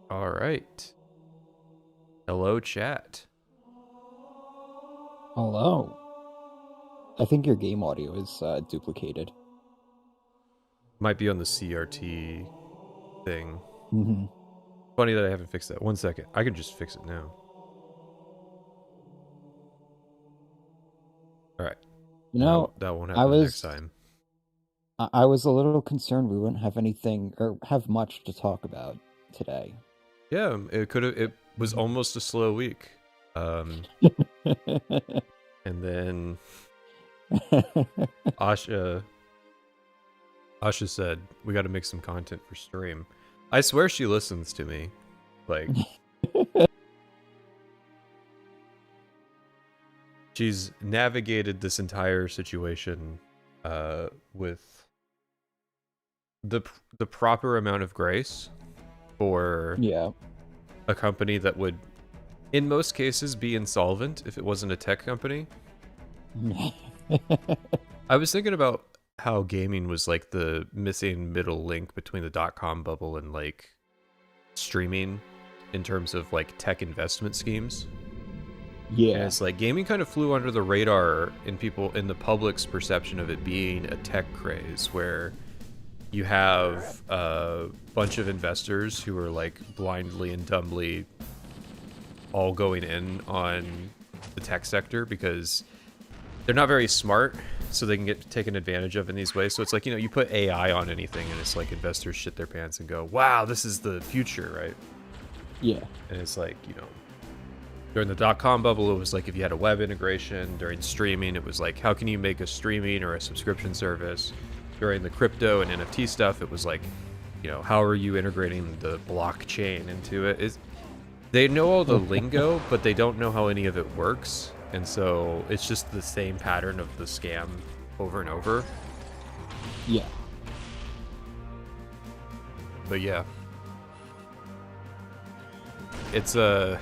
All right. Hello, chat. Hello. I think your game audio is duplicated. Might be on the CRT thing. Hmm. Funny that I haven't fixed that. 1 second. I can just fix it now. All right. You Now know, that won't I happen the next was time. I was a little concerned we wouldn't have anything or have much to talk about today. Yeah, it could have. It was almost a slow week. Um, and then Asha, Asha said we got to make some content for stream. I swear she listens to me. Like she's navigated this entire situation with the the proper amount of grace for Yeah. a company that would in most cases be insolvent if it wasn't a tech company. I was thinking about how gaming was like the missing middle link between the dot-com bubble and like streaming in terms of like tech investment schemes. And Yeah. it's like gaming kind of flew under the radar in people in the public's perception of it being a tech craze where you have a bunch of investors who are like blindly and dumbly all going in on the tech sector because they're not very smart, so they can get taken advantage of in these ways. So it's like, you put AI on anything and it's like investors shit their pants and go, wow, this is the future, right? Yeah. And it's like, during the dot-com bubble, it was like if you had a web integration. During streaming, it was like, how can you make a streaming or a subscription service? During the crypto and NFT stuff, it was like, how are you integrating the blockchain into it? They know all the lingo, but they don't know how any of it works. And so it's just the same pattern of the scam over and over. Yeah. But yeah. It's the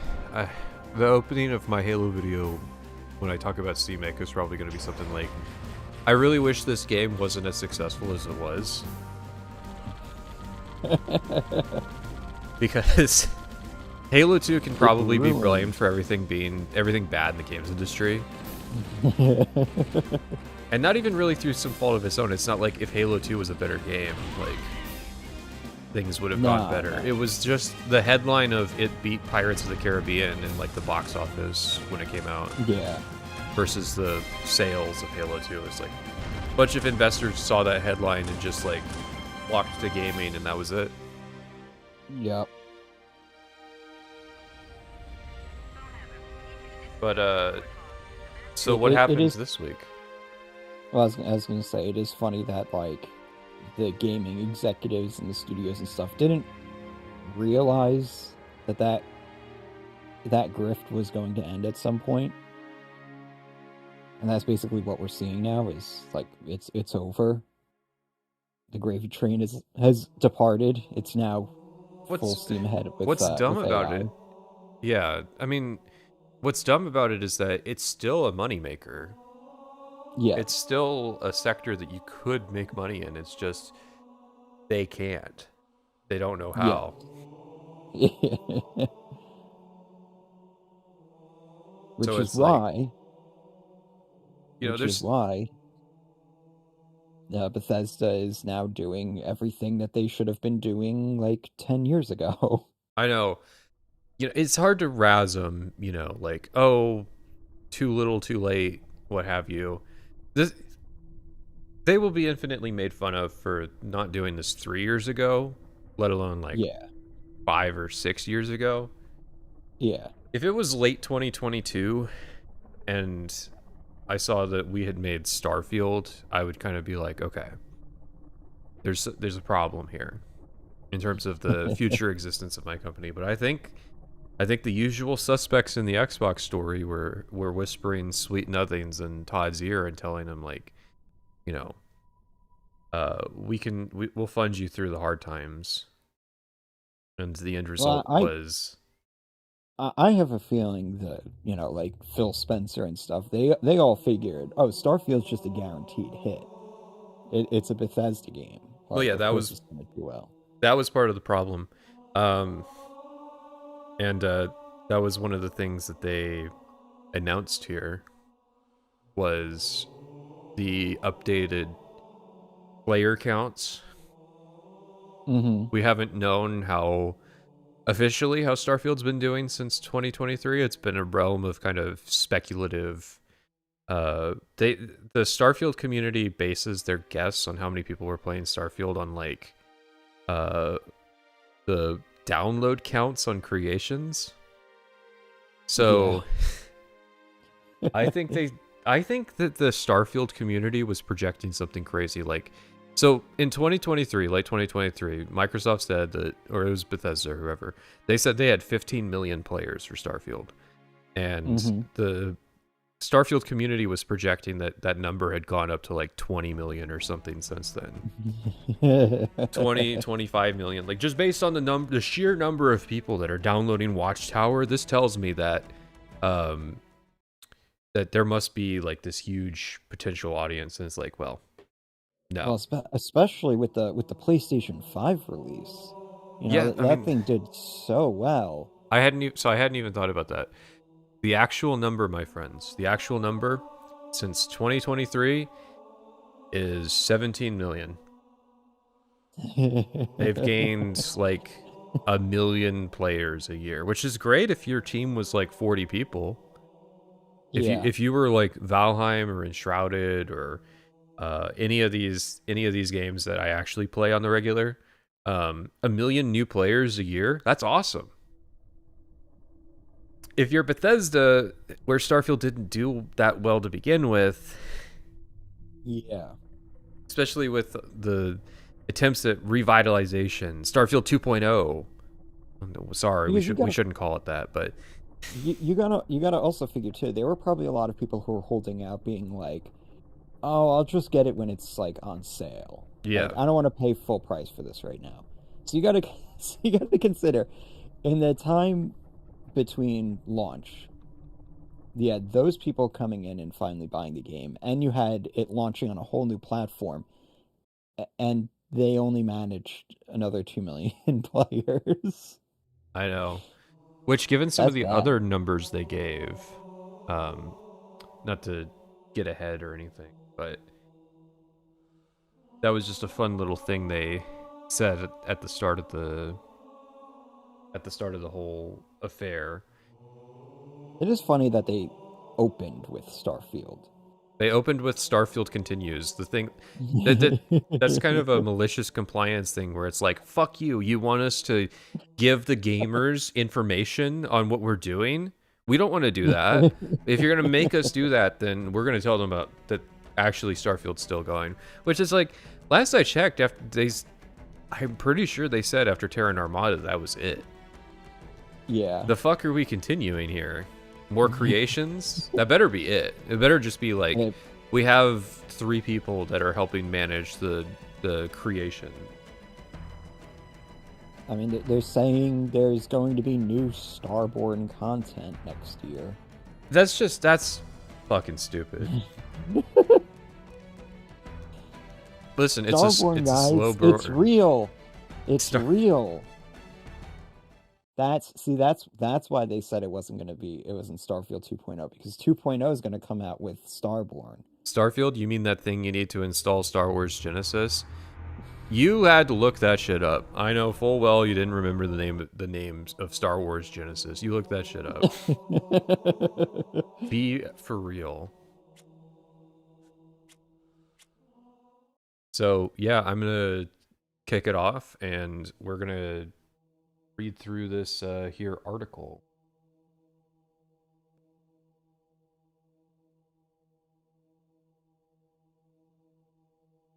opening of my Halo video when I talk about CMake is probably going to be something like, I really wish this game wasn't as successful as it was. Because Halo 2 can It probably be blamed ruined. for everything bad in the games industry. And not even really through some fault of its own. It's not like if Halo 2 was a better game, like things would have gone Nah, better. nah. It was just the headline of it beat Pirates of the Caribbean in like the box office when it came out Yeah. versus the sales of Halo 2. It's like a bunch of investors saw that headline and just like flocked to gaming and that was it. Yep. But so It, what it, it happens is. this week? Well, I was gonna say it is funny that like the gaming executives and the studios and stuff didn't realize that grift was going to end at some point, and that's basically what we're seeing now. Is like it's over. The gravy train has departed. It's now full What's steam ahead what's dumb with about it? AI. Yeah, I mean, what's dumb about it is that it's still a moneymaker. Yeah, It's still a sector that you could make money in. It's just they can't. They don't know yeah. how. So which is it's like, why, which is there's why Bethesda is now doing everything that they should have been doing like 10 years ago. I know, it's hard to razz them, like, oh, too little, too late, what have you. This they will be infinitely made fun of for not doing this 3 years ago, let alone like Yeah, 5 or 6 years ago. yeah. If it was late 2022 and I saw that we had made Starfield, I would kind of be like, okay, there's a problem here in terms of the future existence of my company. But I think the usual suspects in the Xbox story were whispering sweet nothings in Todd's ear and telling him like, you know, we'll fund you through the hard times. And the end Well, result was, I have a feeling that like Phil Spencer and stuff, they all figured, oh, Starfield's just a guaranteed hit. It's a Bethesda game. well, Like, yeah, of course it's gonna do well. that was part of the problem. Um, And that was one of the things that they announced here was the updated player counts. Mm-hmm. We haven't known how officially how Starfield's been doing since 2023. It's been a realm of kind of speculative. They the Starfield community bases their guess on how many people were playing Starfield on like uh the download counts on creations. Yeah. So I think that the Starfield community was projecting something crazy. Like, so in 2023, late 2023, Microsoft said that, or it was Bethesda, or whoever, they said they had 15 million players for Starfield, and Mm-hmm. the Starfield community was projecting that that number had gone up to like 20 million or something since then. 20, 25 million. Like, just based on the sheer number of people that are downloading Watchtower, this tells me um, that there must be like this huge potential audience, and it's like, well, Well, no. especially with the PlayStation 5 release. You know, Yeah, that, I that mean, thing did so well. I hadn't even thought about that. The actual number, my friends, the actual number since 2023 is 17 million. They've gained like a million players a year, which is great if your team was like 40 people. Yeah. If you were like Valheim or Enshrouded or any of these games that I actually play on the regular, a million new players a year, that's awesome. If you're Bethesda, where Starfield didn't do that well to begin with, Yeah. especially with the attempts at revitalization, Starfield 2.0. No, sorry, Because we shouldn't call it that, but you gotta also figure too, there were probably a lot of people who were holding out being like, oh, I'll just get it when it's like on sale. Like, yeah, I don't want to pay full price for this right now. So you gotta so you gotta consider in the time between launch, you had those people coming in and finally buying the game, and you had it launching on a whole new platform, and they only managed another 2 million players. I know. Which, given some of That's the bad. other numbers they gave, um, not to get ahead or anything, but that was just a fun little thing they said at the start of the whole affair. It is funny that they opened with Starfield. They opened with Starfield continues. The thing that's kind of a malicious compliance thing where it's like, fuck you. You want us to give the gamers information on what we're doing? We don't want to do that. If you're gonna make us do that, then we're gonna tell them about that actually Starfield's still going. Which is like, last I checked, after I'm pretty sure they said after Terra and Armada that was it. Yeah. The fuck are we continuing here? More creations? That better be it. It better just be like, And we have 3 people that are helping manage the creation. I mean, they're saying there's going to be new Starborn content next year. That's fucking stupid. Listen, Starborn, it's a slow guys, it's burn. real. It's Star real. That's why they said it wasn't Starfield 2.0, because 2.0 is going to come out with Starborn. Starfield, you mean that thing you need to install Star Wars Genesis? You had to look that shit up. I know full well you didn't remember the names of Star Wars Genesis. You looked that shit up. Be for real. So yeah, I'm gonna kick it off, and we're gonna read through this here article.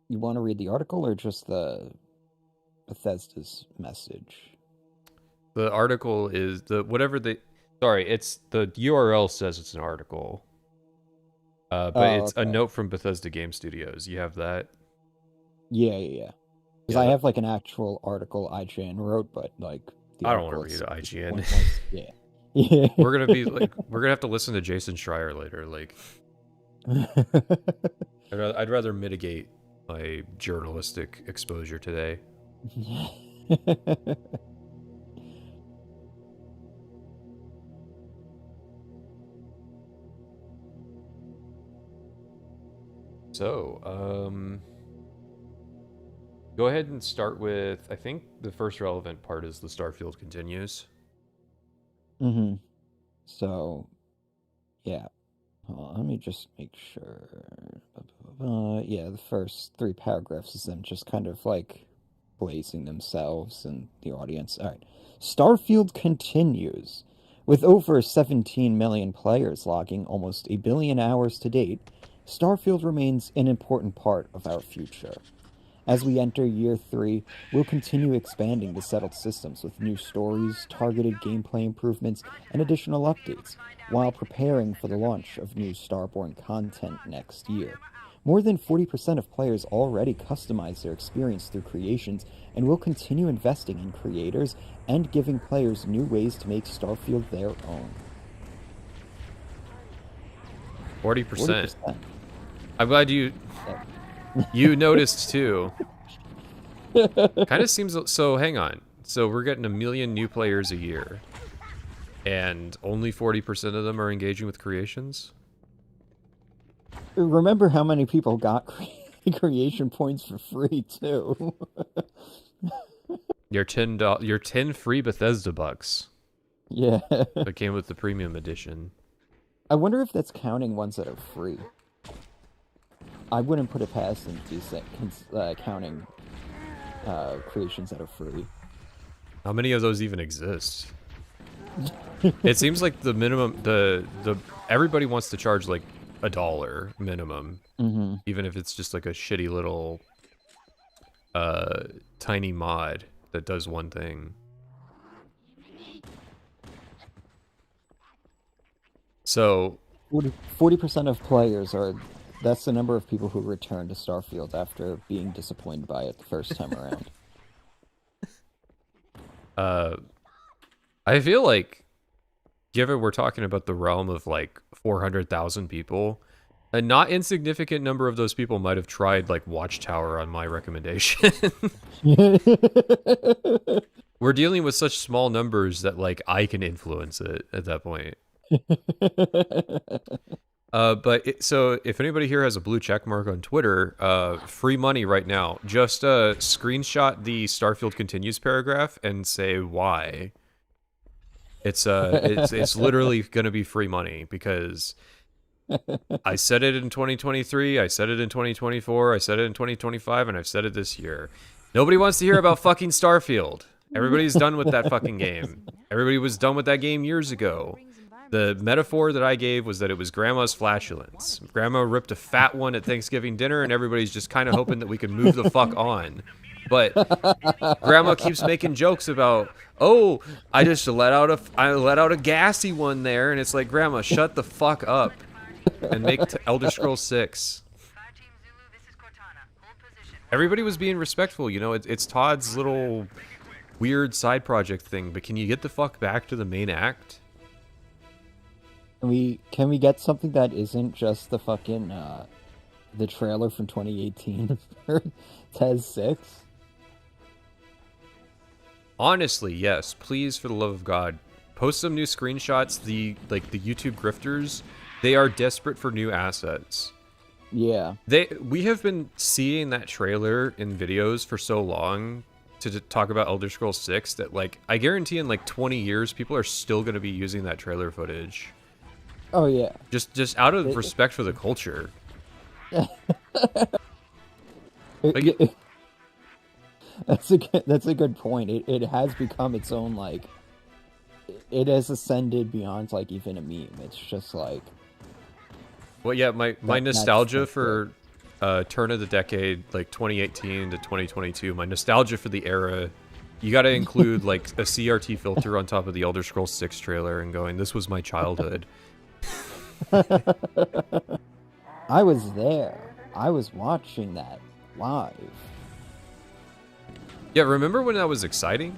You want to read the article or just the Bethesda's message? The article is the whatever the sorry, it's the URL says it's an article. But Oh, it's a okay. note from Bethesda Game Studios. You have that? Yeah, yeah, yeah. Because Yeah, I that, have like an actual article IGN wrote, but like the I don't want to article read itself is IGN. pointless. Yeah. Yeah. We're gonna have to listen to Jason Schreier later. Like, I'd rather mitigate my journalistic exposure today. So, go ahead and start with, I think the first relevant part is the Starfield continues. Mm-hmm. So, yeah. Let me just make sure. Yeah, the first three paragraphs is them just kind of like placing themselves and the audience. All right. Starfield continues. With over 17 million players logging almost a billion hours to date, Starfield remains an important part of our future. As we enter year 3, we'll continue expanding the settled systems with new stories, targeted gameplay improvements, and additional updates, while preparing for the launch of new Starborn content next year. More than 40% of players already customize their experience through creations, and we'll continue investing in creators and giving players new ways to make Starfield their own. 40%. 40%. I'm glad you noticed too. Kind of seems so. Hang on. So we're getting 1 million new players a year, and only 40% of them are engaging with creations. Remember how many people got creation points for free too? Your your 10 free Bethesda bucks Yeah. that came with the premium edition. I wonder if that's counting ones that are free. I wouldn't put it past them counting creations that are free. How many of those even exist? It seems like the minimum, the everybody wants to charge like $1 minimum, even if it's just like a shitty little tiny mod that does one thing. So 40% of players are. That's the number of people who return to Starfield after being disappointed by it the first time around. I feel like, given we're talking about the realm of like 400,000 people, a not insignificant number of those people might have tried like Watchtower on my recommendation. We're dealing with such small numbers that like I can influence it at that point. So if anybody here has a blue check mark on Twitter, free money right now. Just screenshot the Starfield continues paragraph and say why. It's literally gonna be free money because I said it in 2023, I said it in 2024, I said it in 2025, and I've said it this year. Nobody wants to hear about fucking Starfield. Everybody's done with that fucking game. Everybody was done with that game years ago. The metaphor that I gave was that it was grandma's flatulence. Grandma ripped a fat one at Thanksgiving dinner, and everybody's just kind of hoping that we could move the fuck on. But grandma keeps making jokes about, oh, I let out a gassy one there, and it's like, grandma, shut the fuck up and make Elder Scrolls 6. Everybody was being respectful, you know. It's Todd's little weird side project thing, but can you get the fuck back to the main act? Can we get something that isn't just the fucking the trailer from 2018 for Tez 6? Honestly, yes. Please, for the love of God, post some new screenshots. The YouTube grifters, they are desperate for new assets. Yeah. We have been seeing that trailer in videos for so long to talk about Elder Scrolls 6 that like I guarantee in like 20 years people are still going to be using that trailer footage. Oh yeah. Just out of respect for the culture. That's a good point. It has become its own, like, it has ascended beyond like even a meme. It's just like, well, yeah, my nostalgia for turn of the decade, like 2018 to 2022, my nostalgia for the era, you got to include like a CRT filter on top of the Elder Scrolls 6 trailer and going, this was my childhood. I was there. I was watching that live. Yeah, remember when that was exciting?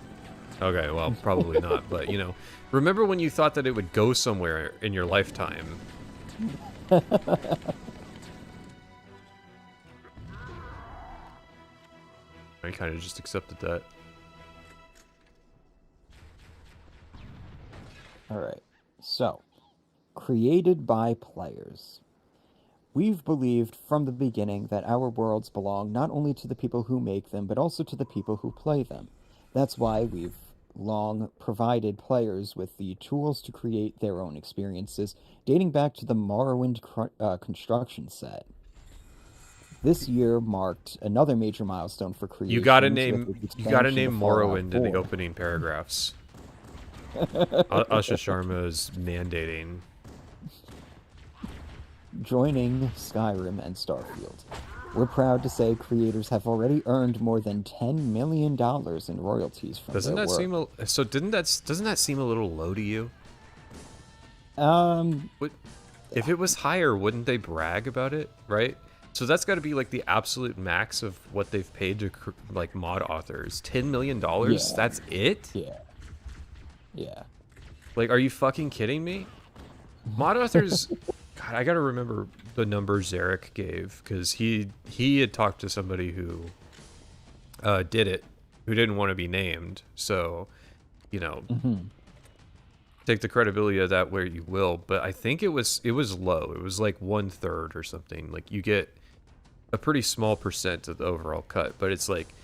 Okay, well, probably not, but you know, remember when you thought that it would go somewhere in your lifetime? I kind of just accepted that. All right. So, created by players. We've believed from the beginning that our worlds belong not only to the people who make them, but also to the people who play them. That's why we've long provided players with the tools to create their own experiences, dating back to the Morrowind construction set. This year marked another major milestone for creations with the You gotta expansion of name Fallout Morrowind in the 4. opening paragraphs. Asha Sharma is mandating. Joining Skyrim and Starfield. We're proud to say creators have already earned more than $10 million in royalties from Doesn't their that work. seem so? Doesn't that seem a little low to you? If it was higher, wouldn't they brag about it, right? So that's got to be like the absolute max of what they've paid to like mod authors. $10 million? Yeah. That's it? Yeah. Yeah. Like, are you fucking kidding me? Mod authors, God, I gotta remember the numbers Zarek gave, because he had talked to somebody who did it, who didn't want to be named. So, you know, take the credibility of that where you will. But I think it was low. It was like 1/3 or something. Like, you get a pretty small percent of the overall cut. But it's like,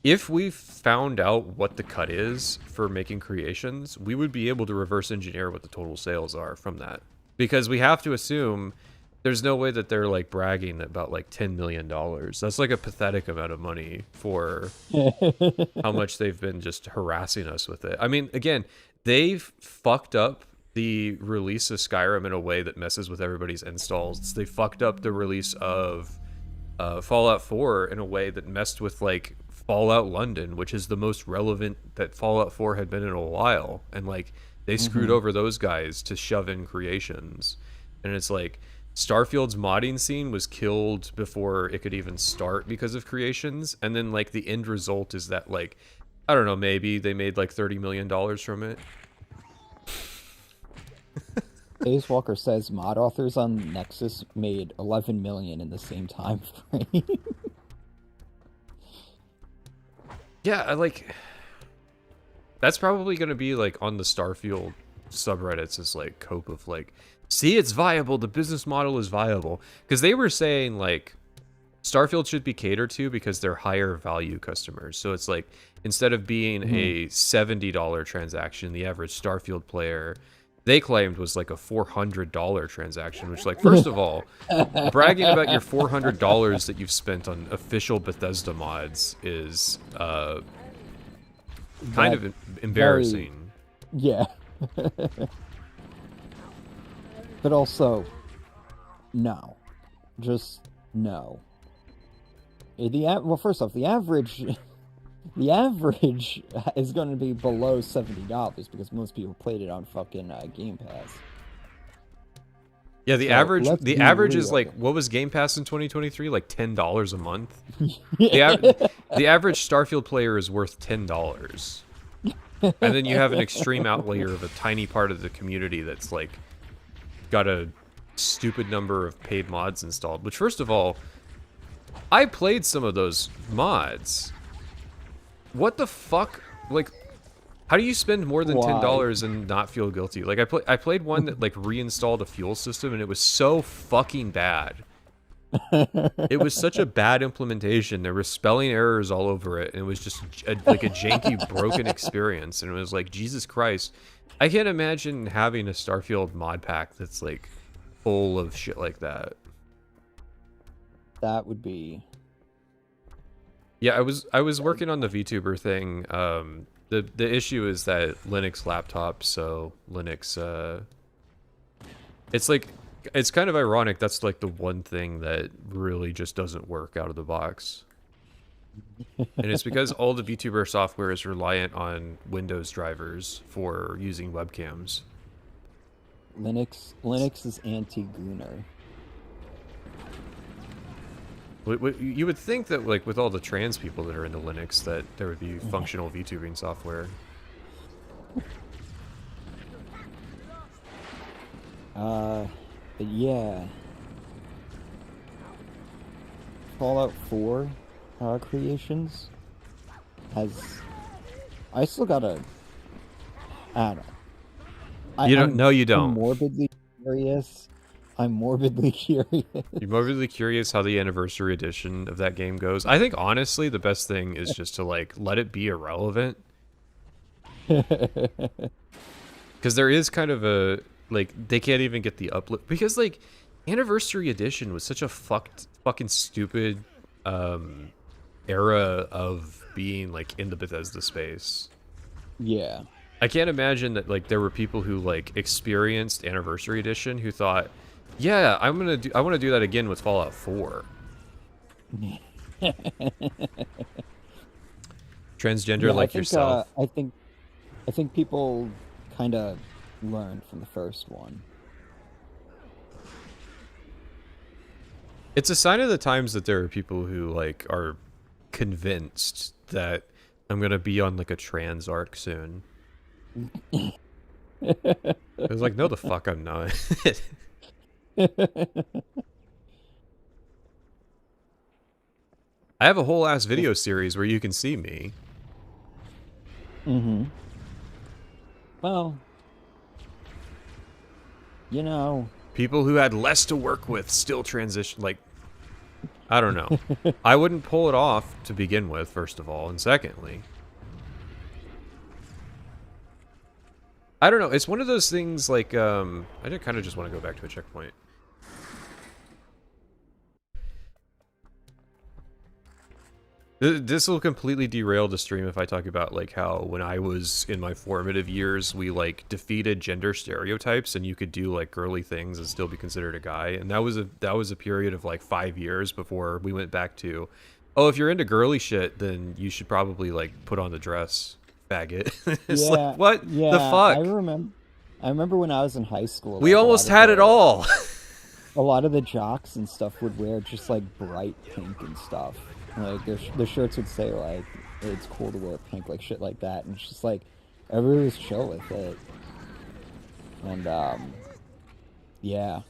if we found out what the cut is for making creations, we would be able to reverse engineer what the total sales are from that. Because we have to assume there's no way that they're like bragging about like $10 million. That's like a pathetic amount of money for how much they've been just harassing us with it. I mean, again, they've fucked up the release of Skyrim in a way that messes with everybody's installs. They fucked up the release of Fallout 4 in a way that messed with like Fallout London, which is the most relevant that Fallout 4 had been in a while, and like they screwed over those guys to shove in creations. And it's like Starfield's modding scene was killed before it could even start because of creations, and then like the end result is that like, I don't know, maybe they made like $30 million from it. Ace Walker says mod authors on Nexus made 11 million in the same time frame. Yeah, I like, that's probably going to be like on the Starfield subreddits as like cope of like, see, it's viable, the business model is viable, because they were saying like Starfield should be catered to because they're higher value customers. So it's like, instead of being a $70 transaction, the average Starfield player, they claimed, was like a $400 transaction, which, like, first of all, bragging about your $400 that you've spent on official Bethesda mods is kind of embarrassing. Yeah. But also, no. Just no. Well, first off, the average is going to be below $70 because most people played it on fucking Game Pass. Yeah, the So, average is real. like, what was Game Pass in 2023? Like $10 a month. The average Starfield player is worth $10. And then you have an extreme outlier of a tiny part of the community that's like got a stupid number of paid mods installed. Which, first of all, I played some of those mods. What the fuck? Like, how do you spend more than $10 and not feel guilty? Like, I played one that like reinstalled a fuel system, and it was so fucking bad. It was such a bad implementation. There were spelling errors all over it, and it was just like a janky, broken experience. And it was like, Jesus Christ, I can't imagine having a Starfield mod pack that's like full of shit like that. That would be... Yeah, I was working on the VTuber thing. The issue is that Linux laptops, so Linux, it's like, it's kind of ironic. That's like the one thing that really just doesn't work out of the box. And it's because all the VTuber software is reliant on Windows drivers for using webcams. Linux is anti-Gunner. You would think that, like, with all the trans people that are into Linux, that there would be functional VTubing software. But yeah. Fallout 4 creations I still gotta... I don't know. You don't? No, you don't. I'm morbidly curious I'm morbidly curious. You're morbidly curious how the anniversary edition of that game goes. I think honestly the best thing is just to like let it be irrelevant. Because there is kind of a like they can't even get the uplift because like anniversary edition was such a fucking stupid era of being like in the Bethesda space. Yeah. I can't imagine that like there were people who like experienced anniversary edition who thought, yeah, I want to do that again with Fallout 4. Transgender Yeah, like yourself. I think people kind of learned from the first one. It's a sign of the times that there are people who like are convinced that I'm gonna be on like a trans arc soon. I was like, no, the fuck, I'm not. I have a whole ass video series where you can see me. Mm-hmm. Well, you know. People who had less to work with still transition. Like, I don't know. I wouldn't pull it off to begin with, first of all, and secondly, I don't know. It's one of those things like I kind of just want to go back to a checkpoint. This will completely derail the stream if I talk about like how when I was in my formative years, we like defeated gender stereotypes, and you could do like girly things and still be considered a guy. And that was a period of like 5 years before we went back to, oh, if you're into girly shit, then you should probably like put on the dress, faggot. It's like, what the fuck? I remember when I was in high school. We Like, almost had it all. a lot of the jocks and stuff would wear just like bright pink and stuff. Like their shirts would say like it's cool to wear pink, like shit like that, and it's just like everybody was chill with it. And yeah,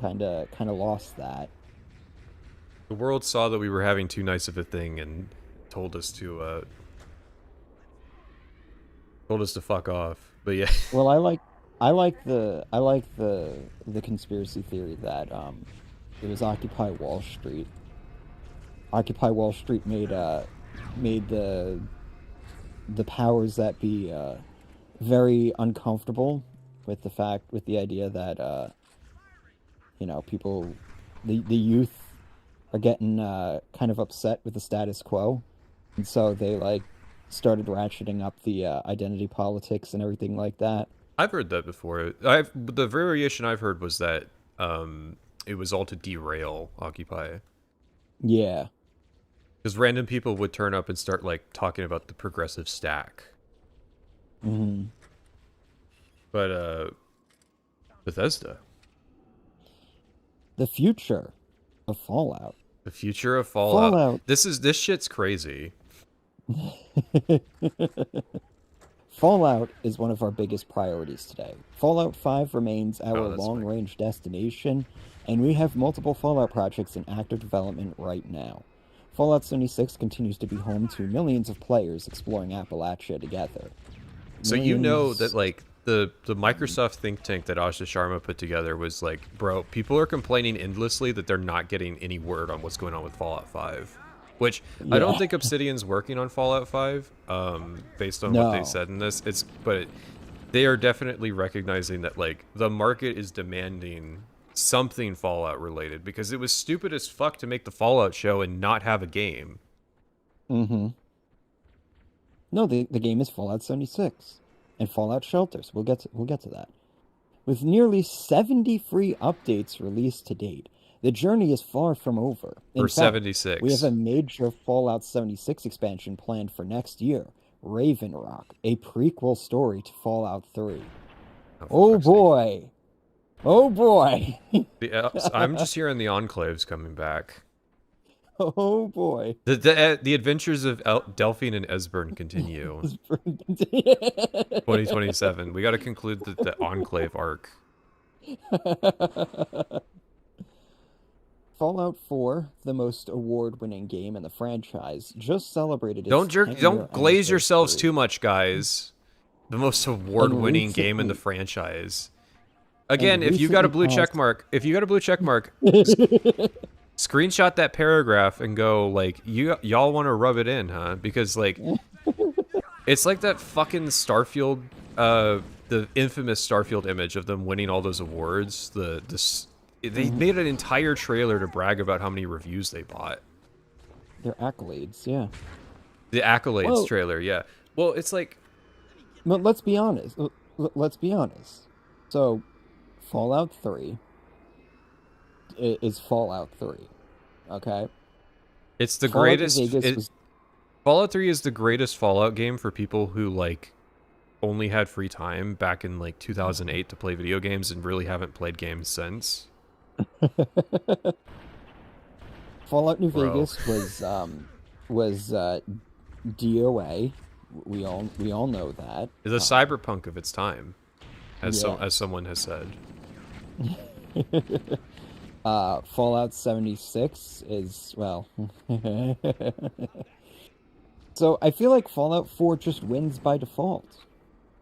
kind of lost that. The world saw that we were having too nice of a thing and told us to fuck off. But yeah. Well, I like the conspiracy theory that it was Occupy Wall Street. Occupy Wall Street made the powers that be very uncomfortable with the idea that you know, people, the youth are getting kind of upset with the status quo, and so they like started ratcheting up the identity politics and everything like that. I've heard that before. The variation I've heard was that it was all to derail Occupy. Yeah. Because random people would turn up and start like talking about the progressive stack. Mm-hmm. But Bethesda. The future of Fallout. The future of Fallout. Fallout. This shit's crazy. Fallout is one of our biggest priorities today. Fallout 5 remains our long-range destination, and we have multiple Fallout projects in active development right now. Fallout 76 continues to be home to millions of players exploring Appalachia together. So you know that like the Microsoft think tank that Asha Sharma put together was like, bro, people are complaining endlessly that they're not getting any word on what's going on with Fallout 5. Which I don't think Obsidian's working on Fallout 5, based on what they said in this. But they are definitely recognizing that like the market is demanding something Fallout related, because it was stupid as fuck to make the Fallout show and not have a game. Mm-hmm. No, the game is Fallout 76 and Fallout Shelters. We'll get to that. With nearly 70 free updates released to date, the journey is far from over. In fact, 76. We have a major Fallout 76 expansion planned for next year, Raven Rock, a prequel story to Fallout 3. Oh boy! Oh boy! I'm just hearing the Enclaves coming back. Oh boy! The adventures of Delphine and Esbern continue. 2027. We got to conclude the Enclave arc. Fallout 4, the most award-winning game in the franchise, just celebrated its Don't glaze yourselves too much, guys. The most award-winning game in the franchise. Again, if you got a blue check mark, screenshot that paragraph and go like, y'all want to rub it in, huh? Because like, it's like that fucking Starfield, the infamous Starfield image of them winning all those awards. They made an entire trailer to brag about how many reviews they bought. Their accolades, yeah. The accolades trailer, yeah. Well, it's like, but let's be honest. Let's be honest. So, Fallout 3 is Fallout 3. Okay? It's the greatest. Fallout 3 is the greatest Fallout game for people who, like, only had free time back in, like, 2008 to play video games and really haven't played games since. Fallout New Vegas was DOA. We all know that. The cyberpunk of its time, as someone has said. Fallout 76 is, well... So I feel like Fallout 4 just wins by default.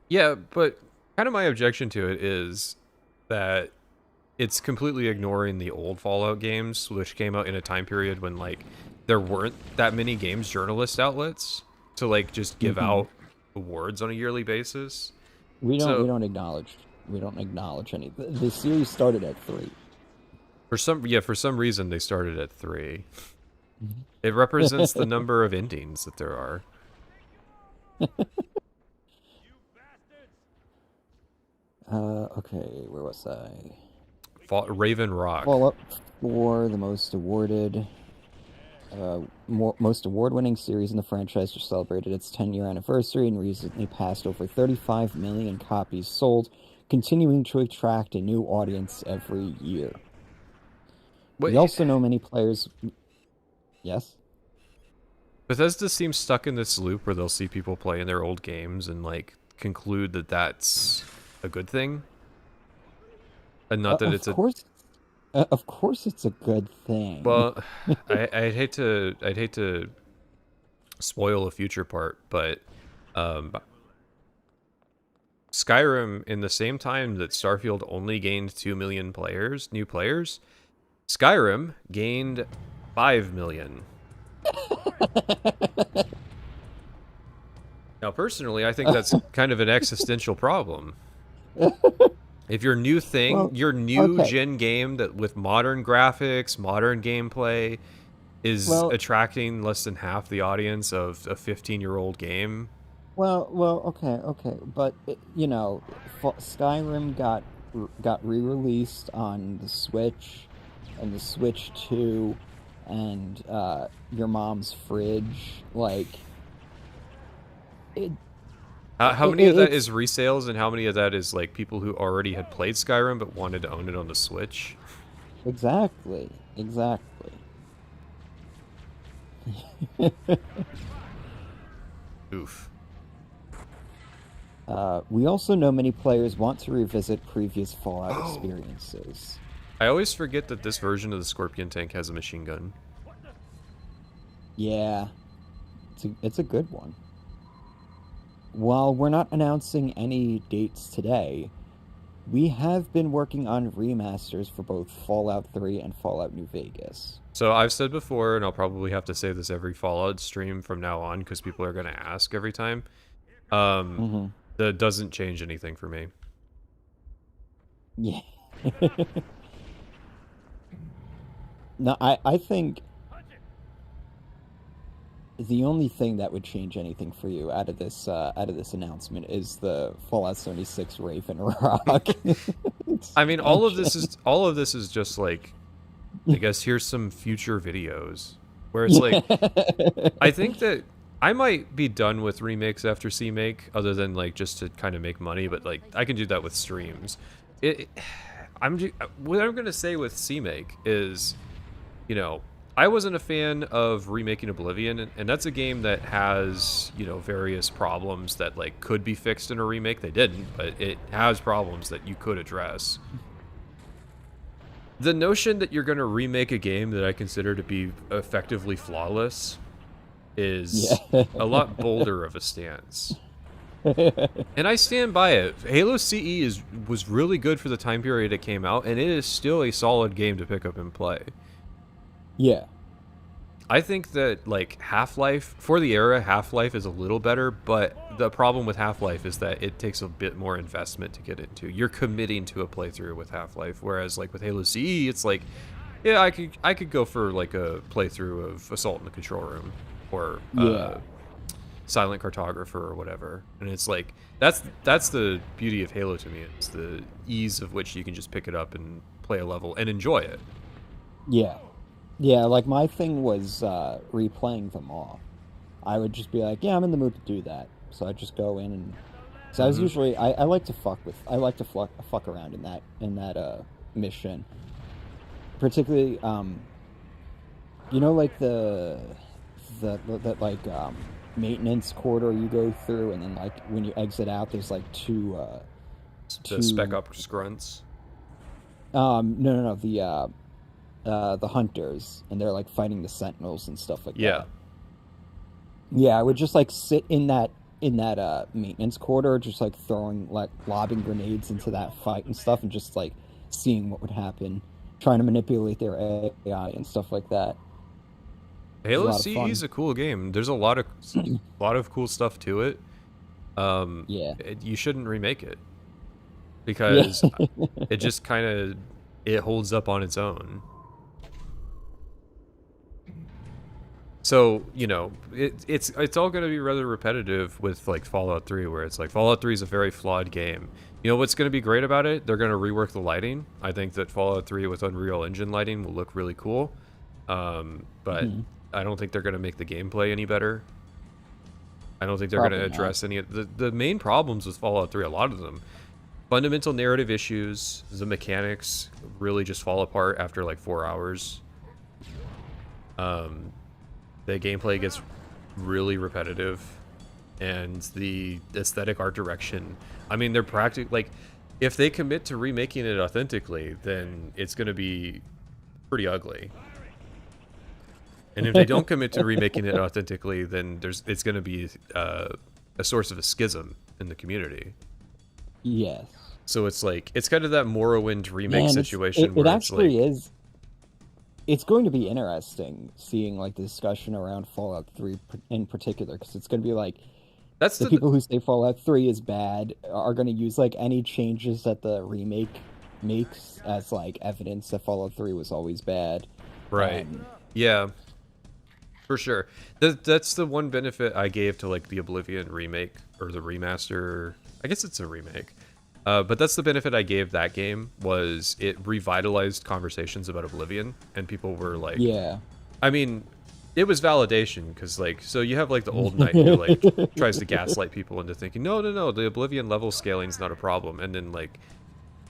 Yeah, but kind of my objection to it is that it's completely ignoring the old Fallout games, which came out in a time period when, like, there weren't that many games journalist outlets to, like, just give out awards on a yearly basis. We don't acknowledge any. The series started at 3. For some reason they started at 3. It represents the number of endings that there are. Okay, where was I? Raven Rock. Fallout 4, the most award-winning series in the franchise, just celebrated its 10-year anniversary and recently passed over 35 million copies sold, continuing to attract a new audience every year. We also know many players... Yes? Bethesda seems stuck in this loop where they'll see people playing their old games and, like, conclude that that's a good thing. And not that of course it's a good thing. Well, I'd hate to spoil a future part, but Skyrim, in the same time that Starfield only gained 2 million new players, Skyrim gained 5 million. Now, personally, I think that's kind of an existential problem. If your new thing, your new gen game that with modern graphics, modern gameplay is attracting less than half the audience of a 15-year-old game. Okay, but you know, Skyrim got re-released on the Switch and the Switch 2 and your mom's fridge, like it. How many of that is resales, and how many of that is like people who already had played Skyrim but wanted to own it on the Switch? Exactly. Oof. We also know many players want to revisit previous Fallout experiences. I always forget that this version of the Scorpion tank has a machine gun. Yeah. It's a good one. While we're not announcing any dates today, we have been working on remasters for both Fallout 3 and Fallout New Vegas. So I've said before, and I'll probably have to say this every Fallout stream from now on because people are going to ask every time. That doesn't change anything for me. Yeah. No, I think the only thing that would change anything for you out of this announcement is the Fallout 76 Raven Rock. I mean, all of this is just like, I guess here's some future videos where it's like, I think that I might be done with remakes after CMake, other than like just to kind of make money, but like I can do that with streams. What I'm gonna say with CMake is, you know, I wasn't a fan of remaking Oblivion, and that's a game that has, you know, various problems that like could be fixed in a remake. They didn't, but it has problems that you could address. The notion that you're going to remake a game that I consider to be effectively flawless is a lot bolder of a stance. And I stand by it. Halo CE was really good for the time period it came out, and it is still a solid game to pick up and play. Yeah. I think that like Half-Life for the era, Half-Life is a little better, but the problem with Half-Life is that it takes a bit more investment to get into. You're committing to a playthrough with Half-Life, whereas like with Halo CE, it's like, yeah, I could go for like a playthrough of Assault in the Control Room or Yeah. Silent Cartographer or whatever, and it's like that's the beauty of Halo to me. It's the ease of which you can just pick it up and play a level and enjoy it. Yeah. Yeah, like my thing was replaying them all. I would just be like, yeah, I'm in the mood to do that. So I'd just go in and so I was Hmm. usually I like to fuck around in that mission. Particularly like the like maintenance corridor you go through, and then like when you exit out there's like The Spec two Ops grunts. no the hunters, and they're like fighting the sentinels and stuff like Yeah. that. Yeah, I would just like sit in that maintenance corridor, just like throwing like lobbing grenades into that fight and stuff, and just like seeing what would happen, trying to manipulate their AI and stuff like that. It was a Halo lot of CE is fun. a cool game. There's a lot of cool stuff to it. Yeah. You shouldn't remake it Yeah. because it just kind of it holds up on its own. So it's all going to be rather repetitive with like Fallout 3, where it's like Fallout 3 is a very flawed game. You know what's going to be great about it? They're going to rework the lighting. I think that Fallout 3 with Unreal Engine lighting will look really cool. But Mhm. I don't think they're going to make the gameplay any better. I don't think they're going to Probably not. address any of the main problems with Fallout 3. A lot of them, fundamental narrative issues, the mechanics really just fall apart after like 4 hours. Um, the gameplay gets really repetitive, and the aesthetic art direction. I mean, they're practically like, if they commit to remaking it authentically, then it's going to be pretty ugly. And if they don't commit to remaking it authentically, then it's going to be a source of a schism in the community. Yes. So it's like it's kind of that Morrowind remake Man, situation it where it's like actually is. It's going to be interesting seeing like the discussion around Fallout 3 in particular, because it's going to be like that's the the people who say Fallout 3 is bad are going to use like any changes that the remake makes as like evidence that Fallout 3 was always bad. right. Um, Yeah, for sure. That's the one benefit I gave to like the Oblivion remake or the remaster. I guess it's a remake. But that's the benefit I gave that game, was it revitalized conversations about Oblivion, and people were like, yeah. I mean, it was validation because like, so you have like the old knight who like tries to gaslight people into thinking, no, no, no, the Oblivion level scaling's not a problem, and then like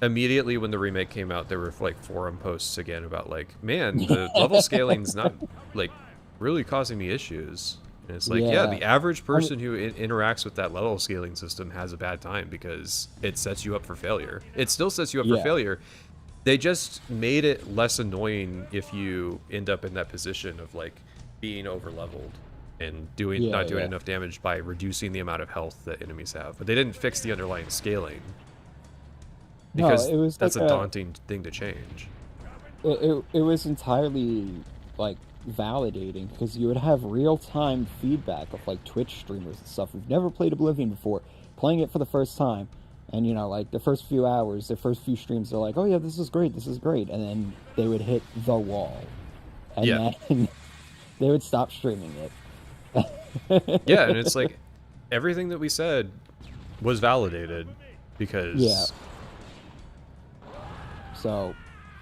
immediately when the remake came out, there were like forum posts again about like, man, the level scaling's not like really causing me issues. And it's like, yeah, Yeah. the average I mean, person who interacts with that level scaling system has a bad time because it sets you up for failure. It still sets you up for yeah. failure. They just made it less annoying if you end up in that position of like being over leveled and Yeah, not doing yeah. enough damage by reducing the amount of health that enemies have. But they didn't fix the underlying scaling, No, because it was that's like a daunting thing to change. it was entirely like validating, because you would have real-time feedback of like Twitch streamers and stuff who've never played Oblivion before, playing it for the first time, and like the first few hours, the first few streams, they're like, "Oh yeah, this is great," and then they would hit the wall, and Yeah. then they would stop streaming Yeah, and it. it's like everything that we said was validated Yeah, because so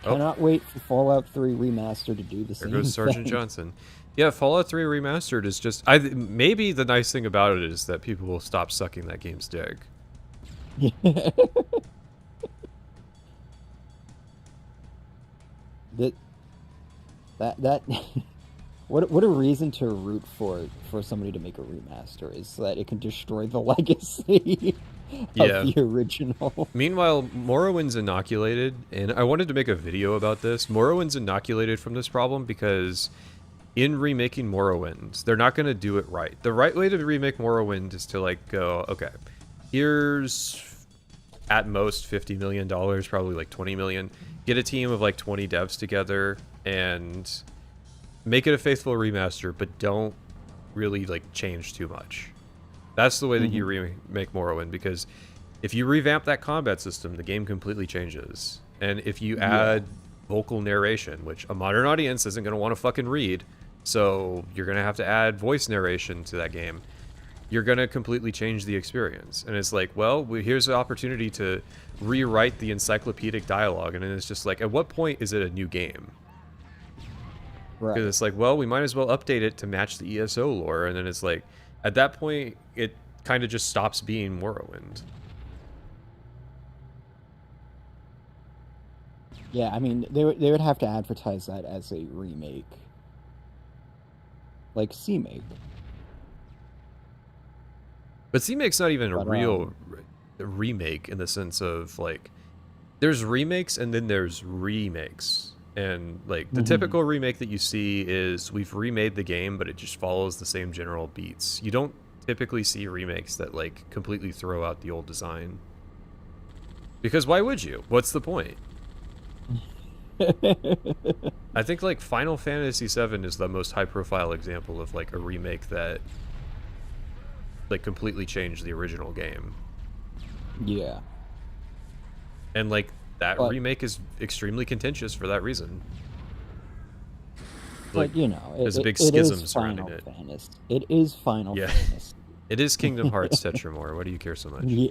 oh, cannot wait for Fallout 3 Remaster to do the there same goes Sergeant thing. Johnson. Yeah, Fallout 3 Remastered is just maybe the nice thing about it is that people will stop sucking that game's dick. that that what a reason to root for somebody to make a remaster, is that it can destroy the legacy of Yeah. the original. Meanwhile, Morrowind's inoculated, and I wanted to make a video about this. Morrowind's inoculated from this problem because in remaking Morrowind, they're not going to do it right. The right way to remake Morrowind is to like go, okay, here's at most $50 million, probably like 20 million. Get a team of like 20 devs together and make it a faithful remaster, but don't really like change too much. That's the way that you remake Morrowind, because if you revamp that combat system, the game completely changes. And if you add vocal narration, which a modern audience isn't going to want to fucking read, so you're going to have to add voice narration to that game, you're going to completely change the experience. And it's like, well, here's the opportunity to rewrite the encyclopedic dialogue. And then it's just like, at what point is it a new game? Right. Because it's like, well, we might as well update it to match the ESO lore. And then it's like, at that point, it kind of just stops being Morrowind. Yeah, I mean, they would have to advertise that as a remake. Like C-Make. But C-Make's not even a But, real remake in the sense of, like, there's remakes and then there's remakes. And, like, the typical remake that you see is we've remade the game, but it just follows the same general beats. You don't typically see remakes that, like, completely throw out the old design. Because why would you? What's the point? I think, like, Final Fantasy VII is the most high-profile example of, like, a remake that, like, completely changed the original game. Yeah. And, like, that remake is extremely contentious for that reason. Like, you know, there's a big schism surrounding Final it. Fantasy. It is Final Fantasy. It is Kingdom Hearts Tetramore. Why do you care so much? Yeah.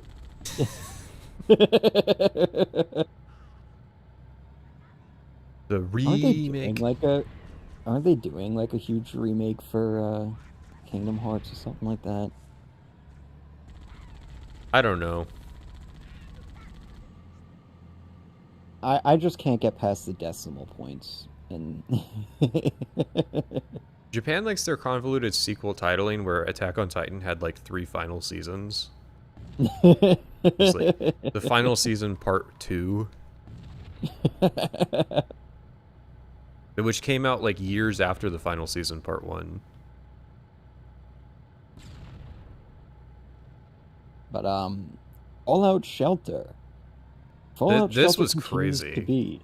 The remake. Aren't they doing like a huge remake for Kingdom Hearts or something like that? I don't know. I just can't get past the decimal points. And Japan likes their convoluted sequel titling where Attack on Titan had like 3 final seasons. It's like the final season part 2. Which came out like years after the final season part 1. But Fallout Shelter. Fallout This Shelter was continues crazy. to be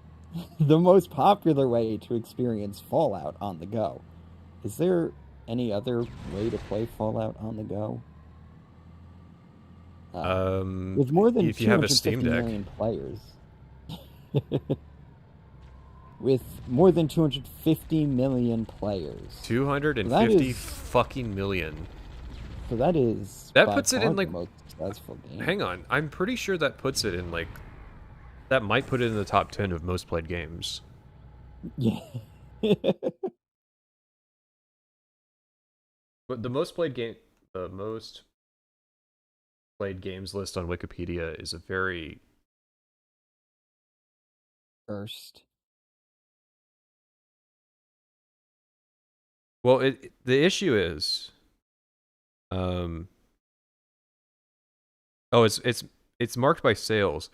the most popular way to experience Fallout on the go. Is there any other way to play Fallout on the go? With more than if you have a Steam 250 Deck. million players. With more than 250 million players. 250 fucking million. So that is that by puts it far in like the most successful game. Hang on, I'm pretty sure that puts it in like that might put it in the top 10 of most played games. Yeah. But the most played games list on Wikipedia is a very First. well. The issue is, oh, it's marked by sales.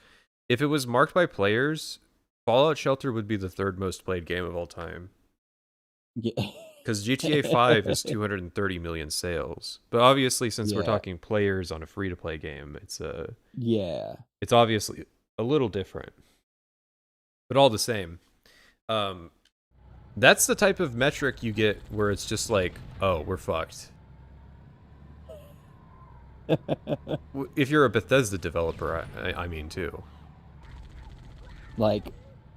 If it was marked by players, Fallout Shelter would be the 3rd most played game of all time. Yeah. Because GTA 5 is 230 million sales. But obviously, since we're talking players on a free-to-play game, it's it's obviously a little different. But all the same, that's the type of metric you get where it's just like, oh, we're fucked. If you're a Bethesda developer, I mean too. Like,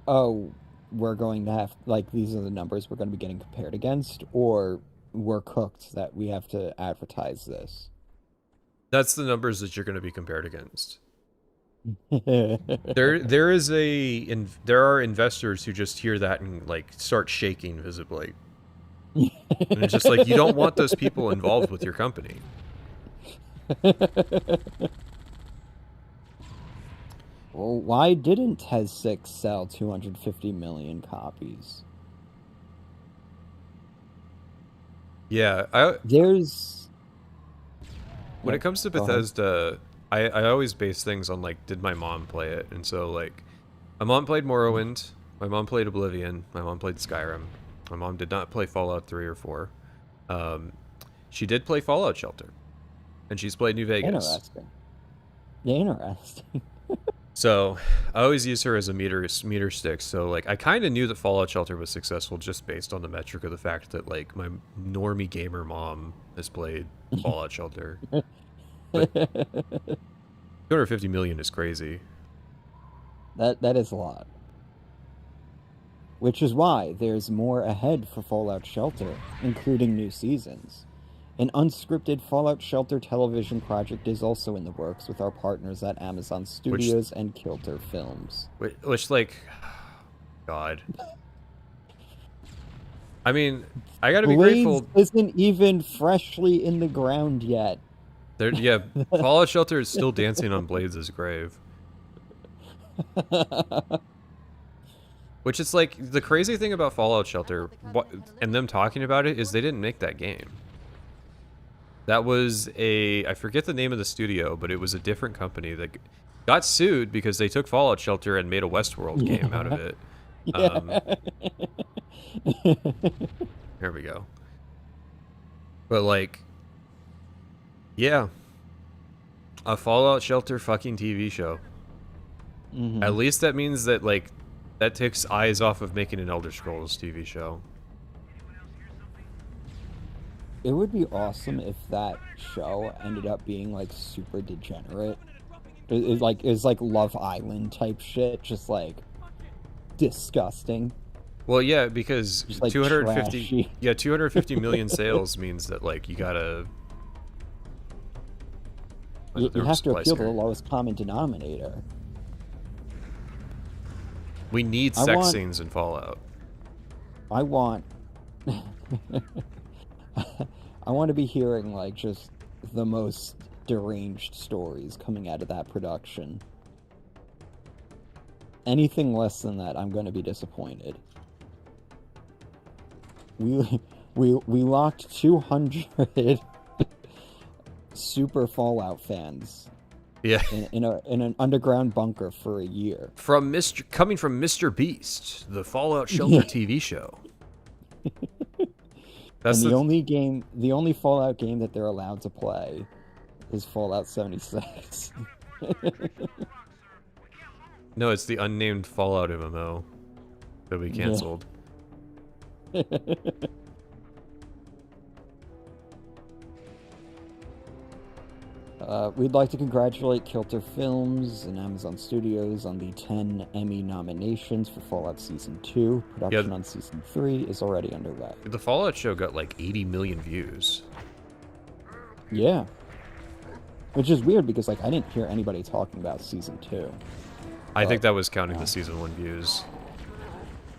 oh, we're going to have, like, these are the numbers we're going to be getting compared against, or we're cooked that we have to advertise this. That's the numbers that you're going to be compared against. there are investors who just hear that and like start shaking visibly. And it's just like, you don't want those people involved with your company. Well, why didn't Tez 6 sell 250 million copies? Yeah, when it comes to Bethesda, I always base things on like, did my mom play it? And so like, my mom played Morrowind, my mom played Oblivion, my mom played Skyrim. My mom did not play Fallout 3 or 4. She did play Fallout Shelter, and she's played New Vegas. Interesting. Interesting. So I always use her as a meter stick. So like I kind of knew that Fallout Shelter was successful just based on the metric of the fact that like my normie gamer mom has played Fallout Shelter, but 250 million is crazy. That is a lot. Which is why there's more ahead for Fallout Shelter, including new seasons. An unscripted Fallout Shelter television project is also in the works with our partners at Amazon Which Studios and Kilter Films. which like, God. I mean, I gotta be Blaze grateful. isn't even freshly in the ground yet. There, yeah, Fallout Shelter is still dancing on Blades' grave. Which is like the crazy thing about Fallout Shelter, and them talking about it, is they didn't make that game. That was I forget the name of the studio, but it was a different company that got sued because they took Fallout Shelter and made a Westworld game out of it. Here we go. But like, yeah, a Fallout Shelter fucking TV show. Mm-hmm. At least that means that like that takes eyes off of making an Elder Scrolls TV show. It would be awesome if that show ended up being like super degenerate. It's like Love Island type shit, just like disgusting. Well, yeah, because Just, like, 250 trashy. yeah, 250 million sales means that like you gotta You there have was to appeal to the skirt. lowest common denominator. We need I sex want- scenes in Fallout. I want I want to be hearing like just the most deranged stories coming out of that production. Anything less than that, I'm going to be disappointed. We locked 200 super Fallout fans Yeah. in an underground bunker for a year. Coming from Mr. Beast, the Fallout Shelter TV show. That's And the only Fallout game that they're allowed to play is Fallout 76. No, it's the unnamed Fallout MMO that we canceled. We'd like to congratulate Kilter Films and Amazon Studios on the 10 Emmy nominations for Fallout Season 2. Production on Season 3 is already underway. The Fallout show got like 80 million views. Yeah. Which is weird because like I didn't hear anybody talking about Season 2. I think that was counting the Season 1 views.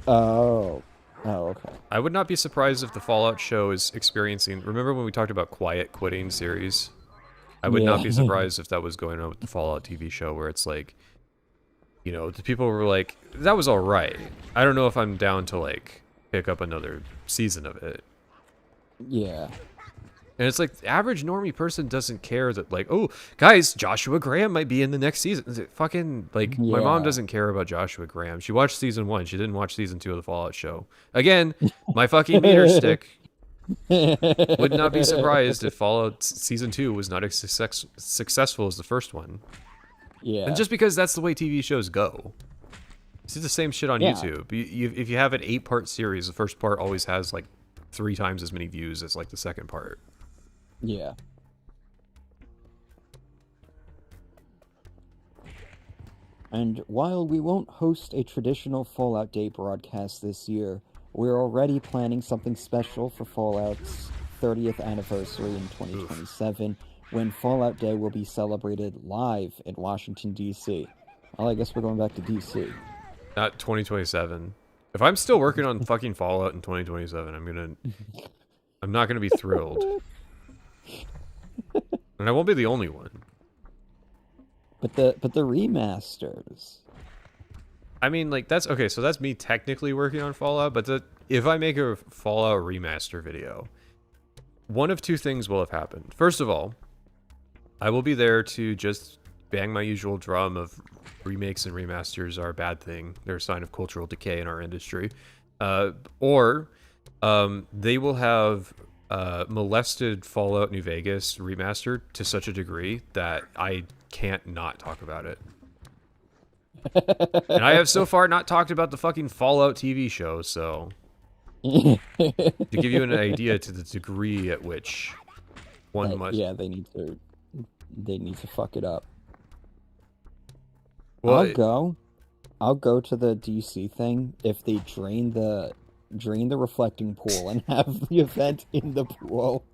Oh. Oh, okay. I would not be surprised if the Fallout show is experiencing... Remember when we talked about quiet quitting series? I would not be surprised if that was going on with the Fallout TV show, where it's like, you know, the people were like, that was alright. I don't know if I'm down to, like, pick up another season of it. Yeah. And it's like, the average normie person doesn't care that, like, oh, guys, Joshua Graham might be in the next season. Is it fucking, like, my mom doesn't care about Joshua Graham. She watched Season 1. She didn't watch Season 2 of the Fallout show. Again, my fucking meter stick. Would not be surprised if Fallout Season 2 was not as successful as the first one. Yeah. And just because that's the way TV shows go. See the same shit on YouTube. If you have an 8-part series, the first part always has, like, 3 times as many views as, like, the second part. Yeah. And while we won't host a traditional Fallout Day broadcast this year, we're already planning something special for Fallout's 30th anniversary in 2027, when Fallout Day will be celebrated live in Washington, D.C. Well, I guess we're going back to D.C. Not 2027. If I'm still working on fucking Fallout in 2027, I'm not gonna be thrilled. And I won't be the only one. But the remasters. I mean, like, that's okay. So that's me technically working on Fallout, but if I make a Fallout remaster video, one of two things will have happened. First of all, I will be there to just bang my usual drum of remakes and remasters are a bad thing. They're a sign of cultural decay in our industry. Or they will have molested Fallout New Vegas remastered to such a degree that I can't not talk about it. And I have so far not talked about the fucking Fallout TV show, so to give you an idea to the degree at which one must. Yeah, they need to fuck it up. Well, I'll go to the DC thing if they drain the reflecting pool and have the event in the pool.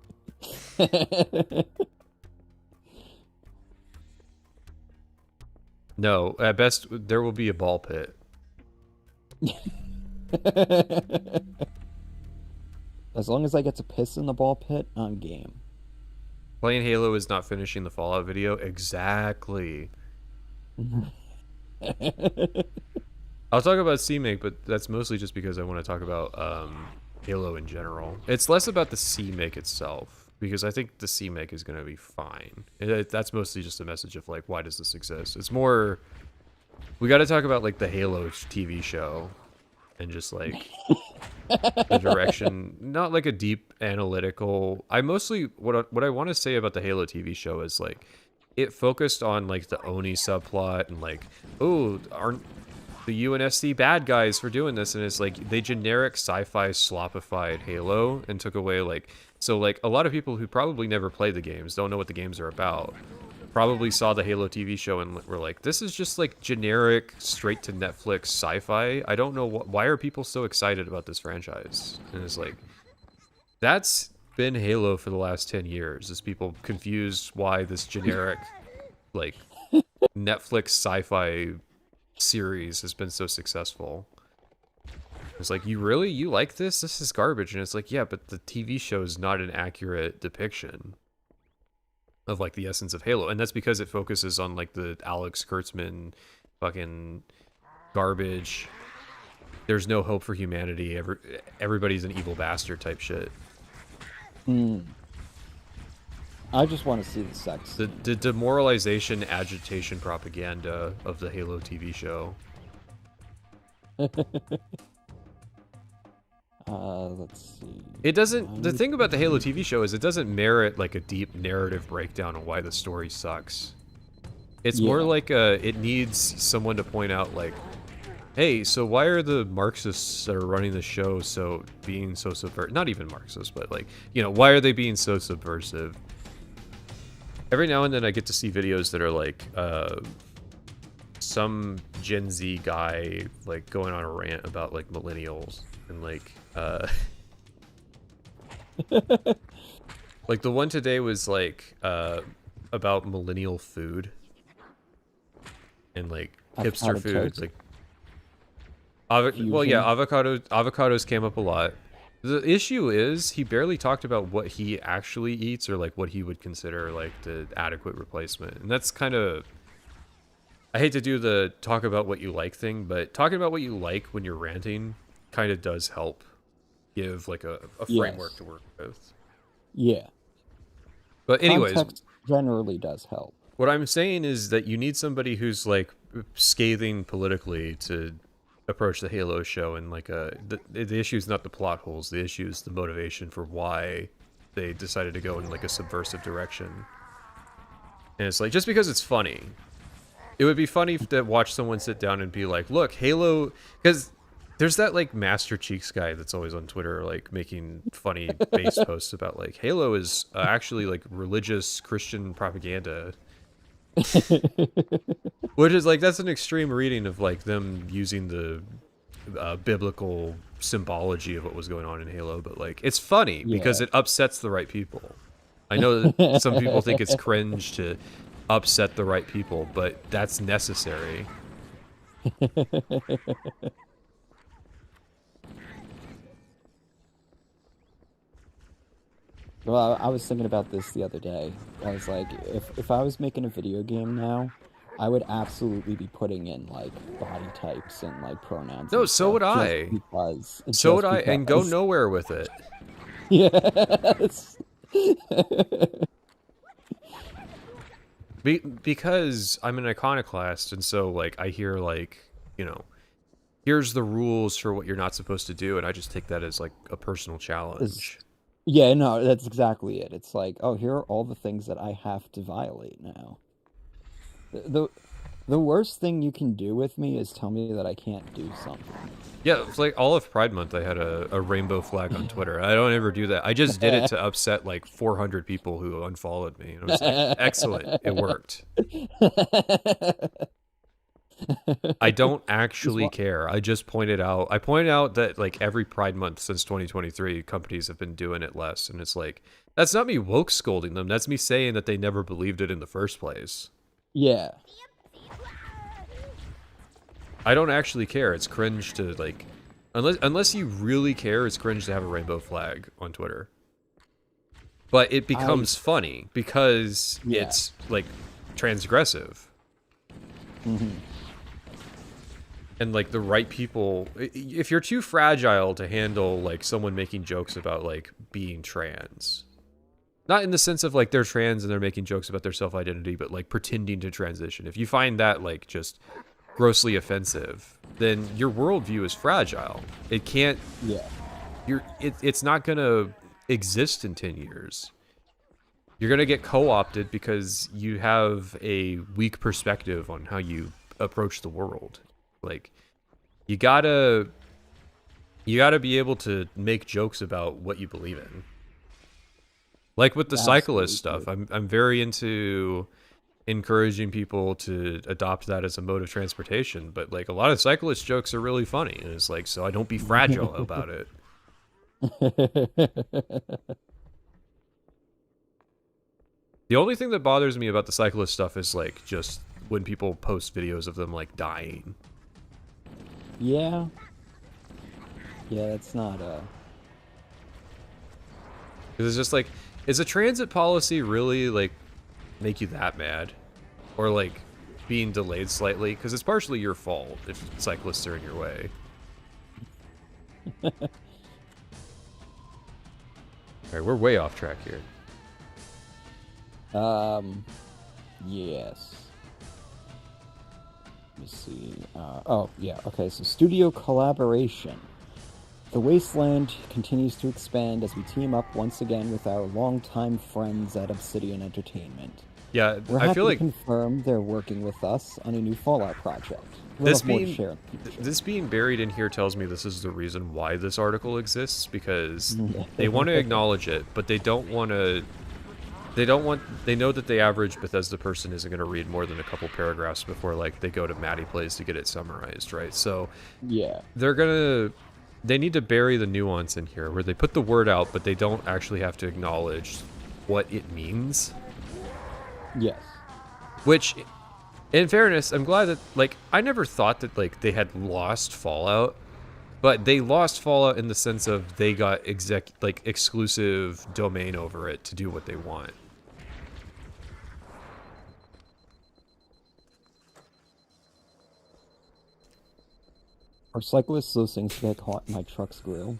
no, at best there will be a ball pit. As long as I get to piss in the ball pit, I'm game. Playing Halo is not finishing the Fallout video. Exactly. I'll talk about CMake, but that's mostly just because I want to talk about Halo in general. It's less about the CMake itself, because I think the CMake is going to be fine. That's mostly just a message of, like, why does this exist? It's more, we got to talk about, like, the Halo TV show and just, like, the direction. Not, like, a deep analytical... what I want to say about the Halo TV show is, like, it focused on, like, the Oni subplot and, like, oh, aren't the UNSC bad guys for doing this? And it's like they generic sci-fi slopified Halo and took away, like, so, like, a lot of people who probably never played the games, don't know what the games are about, probably saw the Halo TV show and were like, this is just, like, generic straight to Netflix sci-fi. I don't know why are people so excited about this franchise? And it's like, that's been Halo for the last 10 years, is people confused why this generic, like, Netflix sci-fi series has been so successful. It's like, you like this? This is garbage. And it's like, yeah, but the TV show is not an accurate depiction of, like, the essence of Halo. And that's because it focuses on, like, the Alex Kurtzman fucking garbage. There's no hope for humanity. Everybody's an evil bastard type shit. I just want to see the sex. The demoralization, agitation, propaganda of the Halo TV show. Let's see. It doesn't. The thing about the Halo TV show is it doesn't merit, like, a deep narrative breakdown on why the story sucks. It's more like it needs someone to point out, like, hey, so why are the Marxists that are running the show being so subversive? Not even Marxists, but, like, you know, why are they being so subversive? Every now and then I get to see videos that are, like, some Gen Z guy, like, going on a rant about, like, millennials and, like, like, the one today was, like, about millennial food and, like, hipster food, like, well, yeah, avocados came up a lot. The issue is he barely talked about what he actually eats, or, like, what he would consider, like, the adequate replacement. And that's kind of, I hate to do the talk about what you like thing, but talking about what you like when you're ranting kind of does help give, like, a framework to work with. Yeah. But anyways, context generally does help. What I'm saying is that you need somebody who's, like, scathing politically to approach the Halo show, and, like, the issue is not the plot holes, the issue is the motivation for why they decided to go in, like, a subversive direction. And it's like, just because it's funny, it would be funny to watch someone sit down and be like, look, Halo, because there's that, like, Master Cheeks guy that's always on Twitter, like, making funny base posts about, like, Halo is actually, like, religious Christian propaganda. Which is, like, that's an extreme reading of, like, them using the biblical symbology of what was going on in Halo, but, like, it's funny because it upsets the right people. I know that some people think it's cringe to upset the right people, but that's necessary. Well, I was thinking about this the other day. I was like, if I was making a video game now, I would absolutely be putting in, like, body types and, like, pronouns. No, so would I. So would I, and go nowhere with it. Yes. Because I'm an iconoclast, and so, like, I hear, like, you know, here's the rules for what you're not supposed to do, and I just take that as, like, a personal challenge. Yeah, no, that's exactly it. It's like, oh, here are all the things that I have to violate now. The the worst thing you can do with me is tell me that I can't do something. Yeah, it's like all of Pride Month, I had a rainbow flag on Twitter. I don't ever do that. I just did it to upset like 400 people who unfollowed me. And I was like, excellent, it worked. I don't Just actually what? care. I just pointed out. I pointed out that like every Pride Month since 2023, companies have been doing it less, and it's like that's not me woke scolding them. That's me saying that they never believed it in the first place. Yeah. I don't actually care. It's cringe to like, unless you really care, it's cringe to have a rainbow flag on Twitter. But it I becomes funny because yeah. it's like transgressive. Hmm. And like the right people, if you're too fragile to handle like someone making jokes about like being trans, not in the sense of like they're trans and they're making jokes about their self-identity, but like pretending to transition, if you find that like just grossly offensive, then your worldview is fragile. It can't, Yeah. it's not gonna exist in 10 years. You're gonna get co-opted because you have a weak perspective on how you approach the world. Like you gotta be able to make jokes about what you believe in. Like with the cyclist Absolutely stuff, true. I'm very into encouraging people to adopt that as a mode of transportation. But like a lot of cyclist jokes are really funny, and it's like, so I don't be fragile about it. The only thing that bothers me about the cyclist stuff is like just when people post videos of them like dying. Yeah. Yeah, that's not Because it's just like, is a transit policy really like make you that mad? Or like being delayed slightly? Because it's partially your fault if cyclists are in your way. All right, we're way off track here. yes. Let me see. Oh, yeah. Okay, so studio collaboration. The Wasteland continues to expand as we team up once again with our longtime friends at Obsidian Entertainment. Yeah, We're I feel happy to like confirm they're working with us on a new Fallout project. We'll this have more to being share in the future. this being buried in here tells me this is the reason why this article exists, because they want to acknowledge it, but they don't want to. They know that the average Bethesda person isn't going to read more than a couple paragraphs before like they go to Maddie Plays to get it summarized, right? So Yeah. they need to bury the nuance in here where they put the word out, but they don't actually have to acknowledge what it means. Yes. Which, in fairness, I'm glad that like I never thought that like they had lost Fallout, but they lost Fallout in the sense of they got exclusive domain over it to do what they want. Are cyclists those things that get caught in my truck's grill?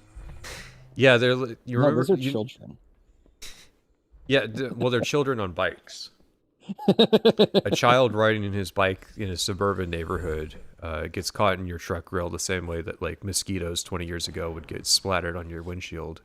Yeah, you No, remember those are you children. yeah, well they're children on bikes. A child riding in his bike in a suburban neighborhood gets caught in your truck grill the same way that like mosquitoes 20 years ago would get splattered on your windshield.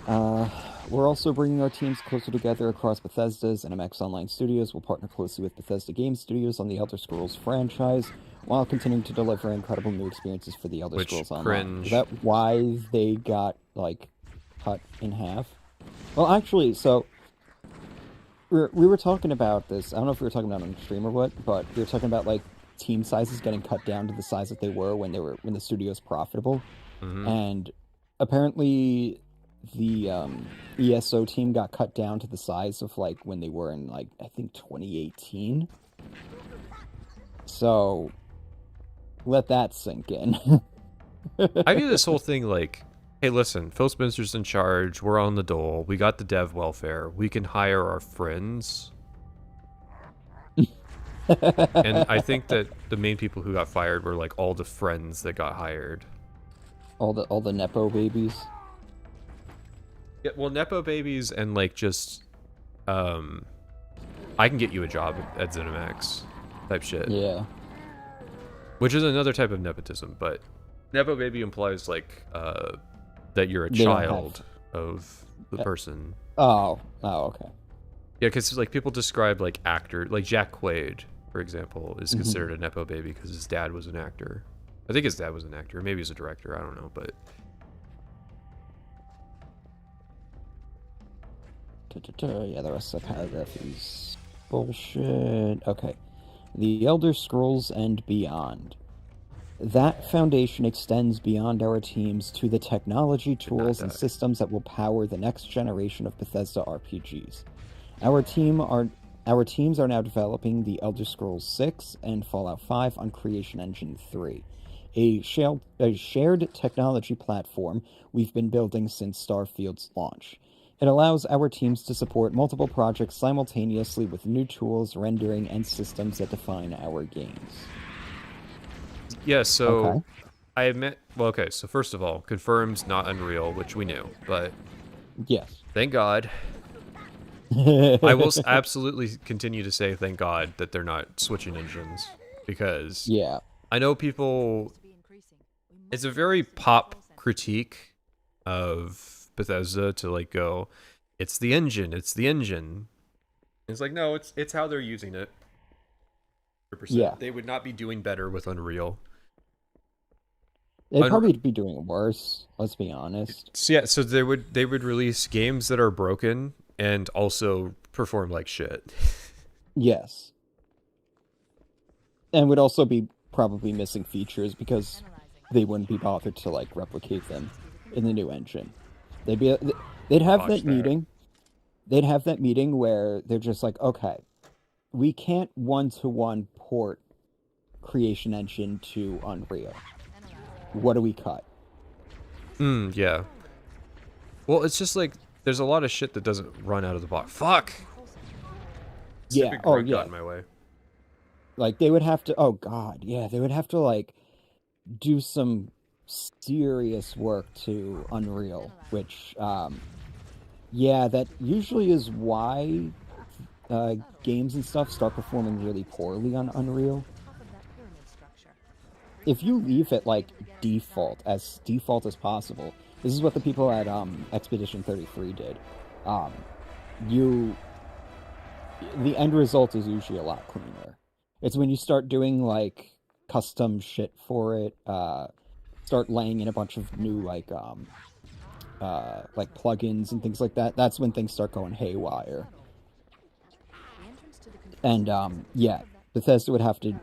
Uh, we're also bringing our teams closer together across Bethesda's and MX Online Studios. Will partner closely with Bethesda Game Studios on the Elder Scrolls franchise, while continuing to deliver incredible new experiences for the Elder Which Scrolls Online. Is cringe. that why they got like cut in half? Well, actually, so we were talking about this. I don't know if we were talking about it on stream or what, but we were talking about like team sizes getting cut down to the size that they were when the studio's profitable, Mm-hmm. and apparently the ESO team got cut down to the size of like when they were in like I think 2018. So let that sink in. I view this whole thing like, hey, listen, Phil Spencer's in charge. We're on the dole. We got the dev welfare. We can hire our friends. And I think that the main people who got fired were like all the friends that got hired. all the nepo babies. Yeah, well, nepo babies and like just, I can get you a job at ZeniMax type shit. Yeah. which is another type of nepotism. But nepo baby implies like that you're a They don't have. child of the person. Oh, okay. Yeah, because like people describe like actor, like Jack Quaid, for example, is Mhm. considered a nepo baby because his dad was an actor. I think his dad was an actor, maybe he's a director. I don't know, but Yeah, the rest of the paragraph is bullshit. Okay. The Elder Scrolls and beyond. That foundation extends beyond our teams to the technology, did not tools, and die. systems that will power the next generation of Bethesda RPGs. Our teams are now developing the Elder Scrolls 6 and Fallout 5 on Creation Engine 3, a shared technology platform we've been building since Starfield's launch. It allows our teams to support multiple projects simultaneously with new tools, rendering, and systems that define our games. Yeah, so Okay. I admit, well, okay, so first of all, confirms not Unreal, which we knew, but Yes. thank God. I will absolutely continue to say thank God that they're not switching engines, because Yeah. I know people, it's a very pop critique of Bethesda to like go, it's the engine, it's the engine. It's like, no, it's how they're using it. 100%. Yeah. They would not be doing better with Unreal. They'd probably be doing worse, let's be honest. So yeah, so they would release games that are broken and also perform like shit. Yes. And would also be probably missing features because they wouldn't be bothered to like replicate them in the new engine. They'd have Watch that meeting. They'd have that meeting where they're just like, okay, we can't one-to-one port Creation Engine to Unreal. What do we cut? Yeah. Well, it's just like there's a lot of shit that doesn't run out of the box. Fuck. Yeah. Stupid Oh, grunt yeah. got in my way. Like they would have to. Oh God. Yeah. They would have to like do some serious work to Unreal, which, yeah, that usually is why games and stuff start performing really poorly on Unreal. If you leave it like default as possible, this is what the people at Expedition 33 did. You the end result is usually a lot cleaner. It's when you start doing like custom shit for it, start laying in a bunch of new like plugins and things like that. That's when things start going haywire. And yeah, Bethesda would have to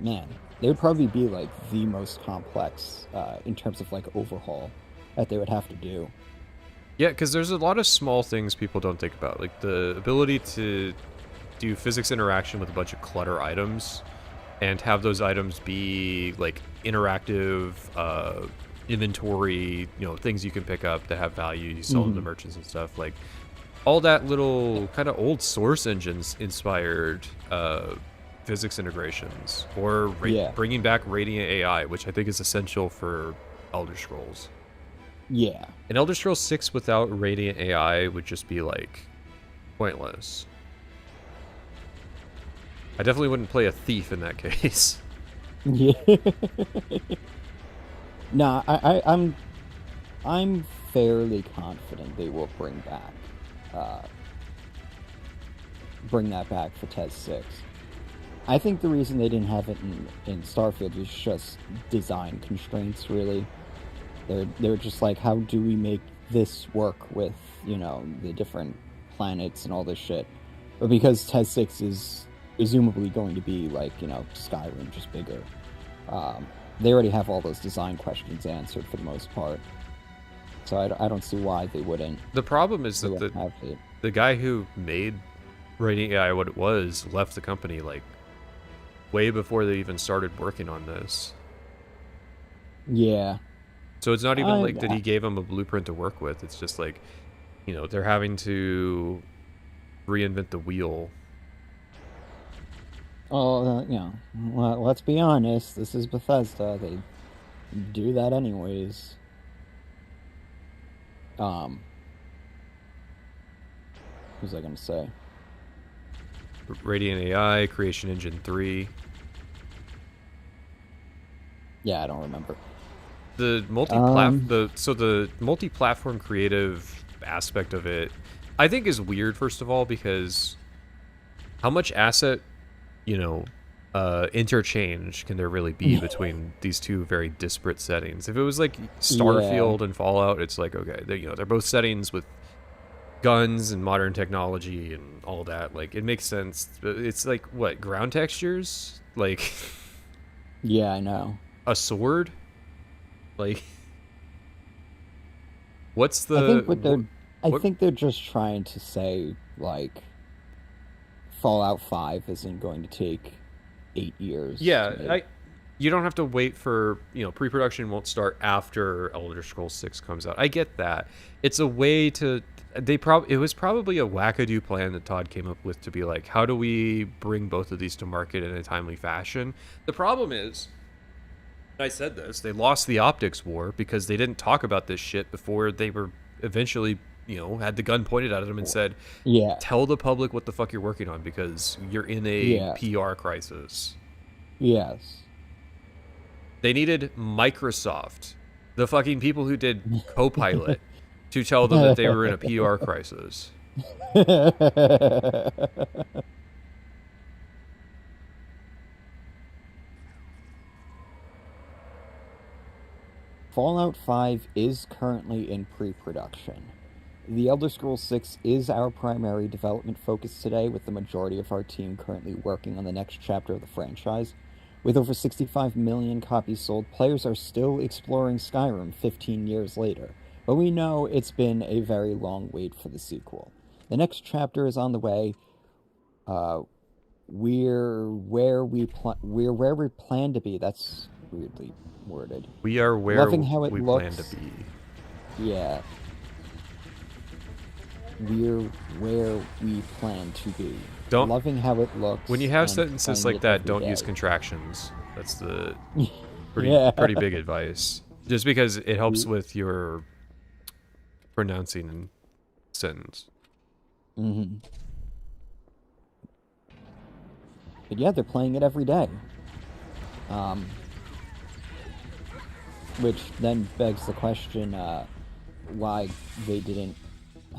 man, they would probably be like the most complex in terms of like overhaul that they would have to do. Yeah, because there's a lot of small things people don't think about, like the ability to do physics interaction with a bunch of clutter items and have those items be like interactive inventory, things you can pick up that have value, you sell them to merchants and stuff. Like all that little kind of old Source engines inspired physics integrations, or bringing back Radiant AI, which I think is essential for Elder Scrolls. Yeah. An Elder Scrolls 6 without Radiant AI would just be like pointless. I definitely wouldn't play a thief in that case. Yeah. Nah, I'm fairly confident they will bring that back for TES 6. I think the reason they didn't have it in Starfield was just design constraints, really. They were just like, how do we make this work with, the different planets and all this shit? But because TES 6 is presumably going to be like, Skyrim, just bigger, they already have all those design questions answered for the most part. So I don't see why they wouldn't. The problem is that the guy who made Radiant AI what it was left the company like way before they even started working on this. Yeah. So it's not even like that he gave them a blueprint to work with. It's just like, they're having to reinvent the wheel. Oh, well, let's be honest. This is Bethesda. They do that anyways. What was I gonna say? Radiant AI, Creation Engine 3. Yeah, I don't remember. The Um, the multi-platform creative aspect of it, I think, is weird. First of all, because how much asset, you know, interchange can there really be between these two very disparate settings? If it was like yeah, Starfield and Fallout, it's like, okay, they're both settings with guns and modern technology and all that. Like, it makes sense. But it's like, what, ground textures? Like yeah, I know. a sword? Like, what's I think the what they're, I what? think they're just trying to say like Fallout 5 isn't going to take 8 years Yeah, to make. you don't have to wait for, pre-production won't start after Elder Scrolls 6 comes out. I get that. It's a way to it was probably a wackadoo plan that Todd came up with to be like, how do we bring both of these to market in a timely fashion? The problem is, I said this, they lost the optics war because they didn't talk about this shit before they were eventually, had the gun pointed at them and said, Yeah, tell the public what the fuck you're working on because you're in a yeah, PR crisis. yes. They needed Microsoft, the fucking people who did Copilot, to tell them that they were in a PR crisis. Fallout 5 is currently in pre-production. The Elder Scrolls 6 is our primary development focus today, with the majority of our team currently working on the next chapter of the franchise. With over 65 million copies sold, players are still exploring Skyrim 15 years later, but we know it's been a very long wait for the sequel. The next chapter is on the way. Uh, we're where we plan to be. That's weirdly worded. We are where Loving how it we plan to looks. be. Yeah, we're where we plan to be. Don't Loving how it When you looks have and sentences playing like it that, every don't use day. contractions. That's the Yeah. pretty big advice. Just because it helps with your pronouncing and sentence. Hmm. But yeah, they're playing it every day. Um, which then begs the question, why they didn't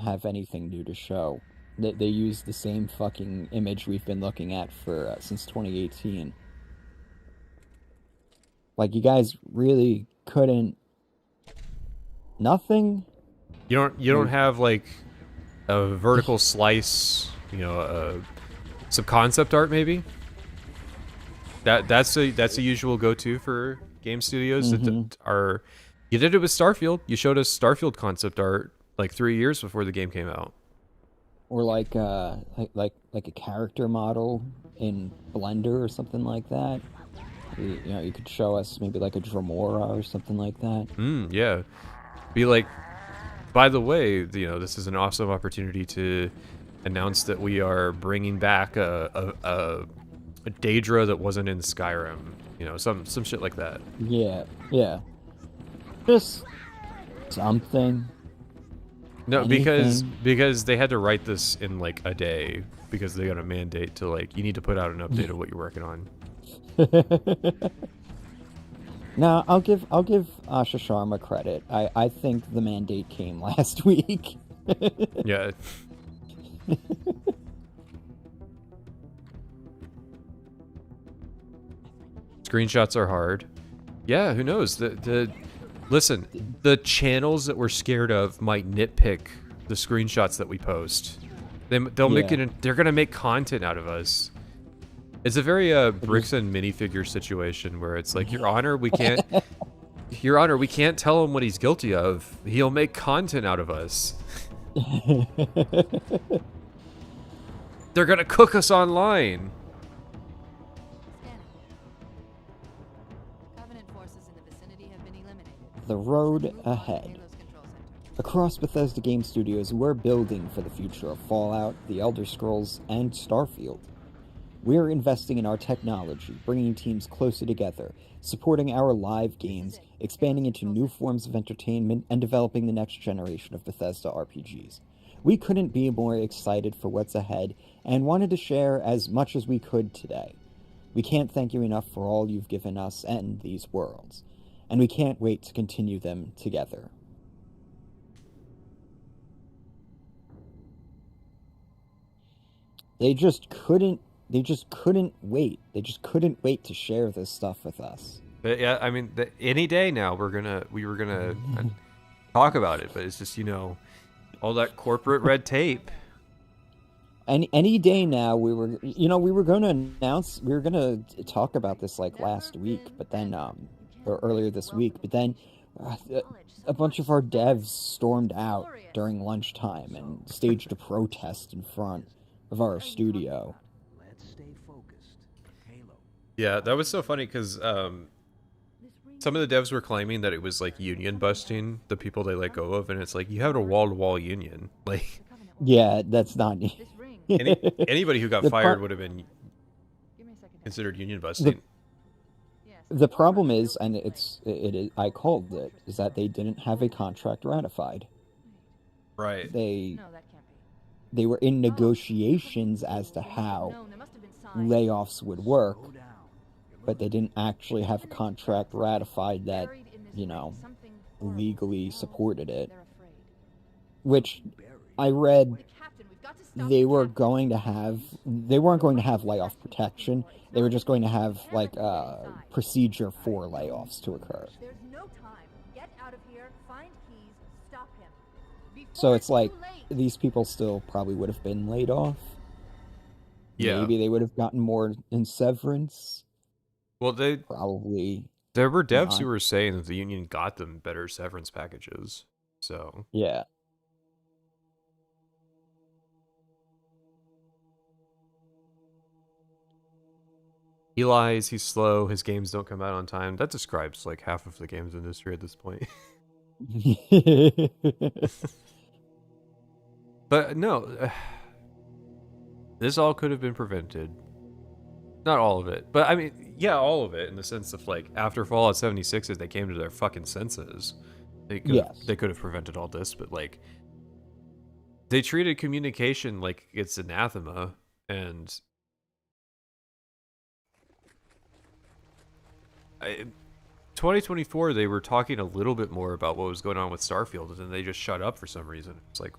have anything new to show. They used the same fucking image we've been looking at for since 2018. Like, you guys really couldn't. Nothing. You don't Like, have like a vertical slice, some concept art maybe. That's a usual go-to for game studios that hmm are. You did it with Starfield. You showed us Starfield concept art like 3 years before the game came out. or like a character model in Blender or something like that. You could show us maybe like a Dremora or something like that. Yeah. Be like, by the way, this is an awesome opportunity to announce that we are bringing back a Daedra that wasn't in Skyrim. Some shit like that. Yeah, yeah. Just something, No, because anything. they had to write this in like a day because they got a mandate to like you need to put out an update of what you're working on. Now, I'll give Asha Sharma credit. I think the mandate came last week. Yeah. Screenshots are hard. Yeah, who knows? Listen, the channels that we're scared of might nitpick the screenshots that we post. They'll make Yeah. it. They're gonna make content out of us. It's a very bricks and minifigure situation where it's like, Your Honor, we can't. Your Honor, we can't tell him what he's guilty of. He'll make content out of us. They're gonna cook us online. Covenant forces in the vicinity have been eliminated. The road Move on, ahead. Halos Control Center. Across Bethesda Game Studios, we're building for the future of Fallout, The Elder Scrolls, and Starfield. We're investing in our technology, bringing teams closer together, supporting our live games, expanding into new forms of entertainment, and developing the next generation of Bethesda RPGs. We couldn't be more excited for what's ahead and wanted to share as much as we could today. We can't thank you enough for all you've given us and these worlds, and we can't wait to continue them together. They just couldn't. They just couldn't wait. They just couldn't wait to share this stuff with us. But yeah, I mean, any day now we were gonna talk about it, but it's just all that corporate red tape. Any day now, we were going to talk about this like last week, but then or earlier this week, but then a bunch of our devs stormed out during lunchtime and staged a protest in front of our studio. Let's stay focused. Halo. Yeah, that was so funny because some of the devs were claiming that it was like union busting the people they let go of, and it's like you have a wall-to-wall union. Like, Yeah, that's not. anybody who got The fired would have been considered union busting. The problem is, and I called it, is that they didn't have a contract ratified. Right. They No, that can't be. they were in negotiations as to how No, there must have been signs. layoffs would work, Slow down. but they didn't actually have a contract ratified that, Buried in this you night, know, something horrible. legally supported it. They're afraid. Which Buried. I read The captain, we've got to stop they the were captain. going to have. They weren't going to have layoff protection. They were just going to have like a procedure for layoffs to occur. There's no time. Get out of here. Find keys. Stop him. So Before it's like too late. these people still probably would have been laid off. Yeah. Maybe they would have gotten more in severance. Well, Probably. there were devs not. who were saying that the union got them better severance packages. So Yeah. he lies, he's slow, his games don't come out on time. That describes like half of the games industry at this point. But no, this all could have been prevented. Not all of it, but I mean, yeah, all of it in the sense of like after Fallout 76, as they came to their fucking senses, Yes. they could have prevented all this, but like they treated communication like it's anathema, and 2024 they were talking a little bit more about what was going on with Starfield, and then they just shut up for some reason. It's like,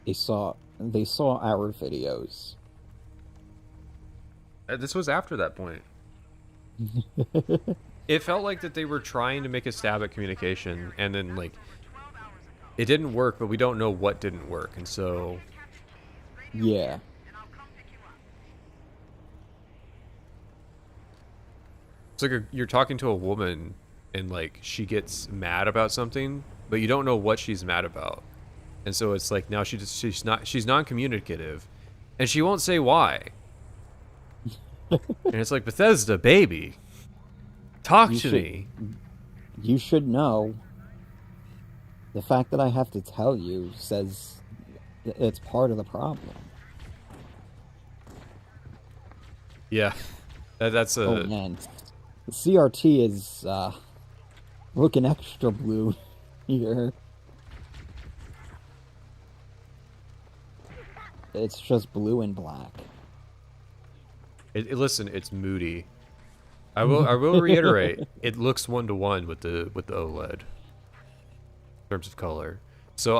They saw our videos. this was after that point. It felt like that they were trying to make a stab at communication, and then like it didn't work, but we don't know what didn't work, and so Yeah. it's like you're talking to a woman, and like she gets mad about something, but you don't know what she's mad about, and so it's like now she's non-communicative, and she won't say why. And it's like, Bethesda, baby, talk to me. You should know. The fact that I have to tell you says it's part of the problem. Yeah, that's a. Oh man, CRT is looking extra blue here. It's just blue and black. Listen, it's moody. I will reiterate, it looks 1-to-1 with the OLED in terms of color. So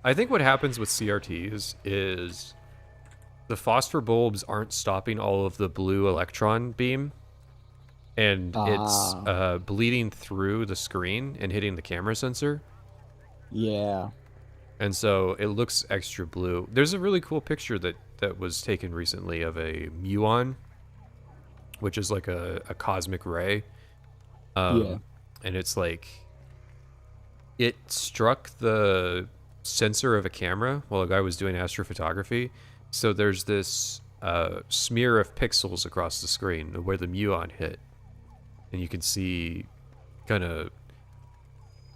I think what happens with CRTs is the phosphor bulbs aren't stopping all of the blue electron beam, and it's bleeding through the screen and hitting the camera sensor. Yeah. And so it looks extra blue. There's a really cool picture that was taken recently of a muon, which is like a cosmic ray. Yeah. And it's like it struck the sensor of a camera while a guy was doing astrophotography. So there's this smear of pixels across the screen where the muon hit. And you can see kind of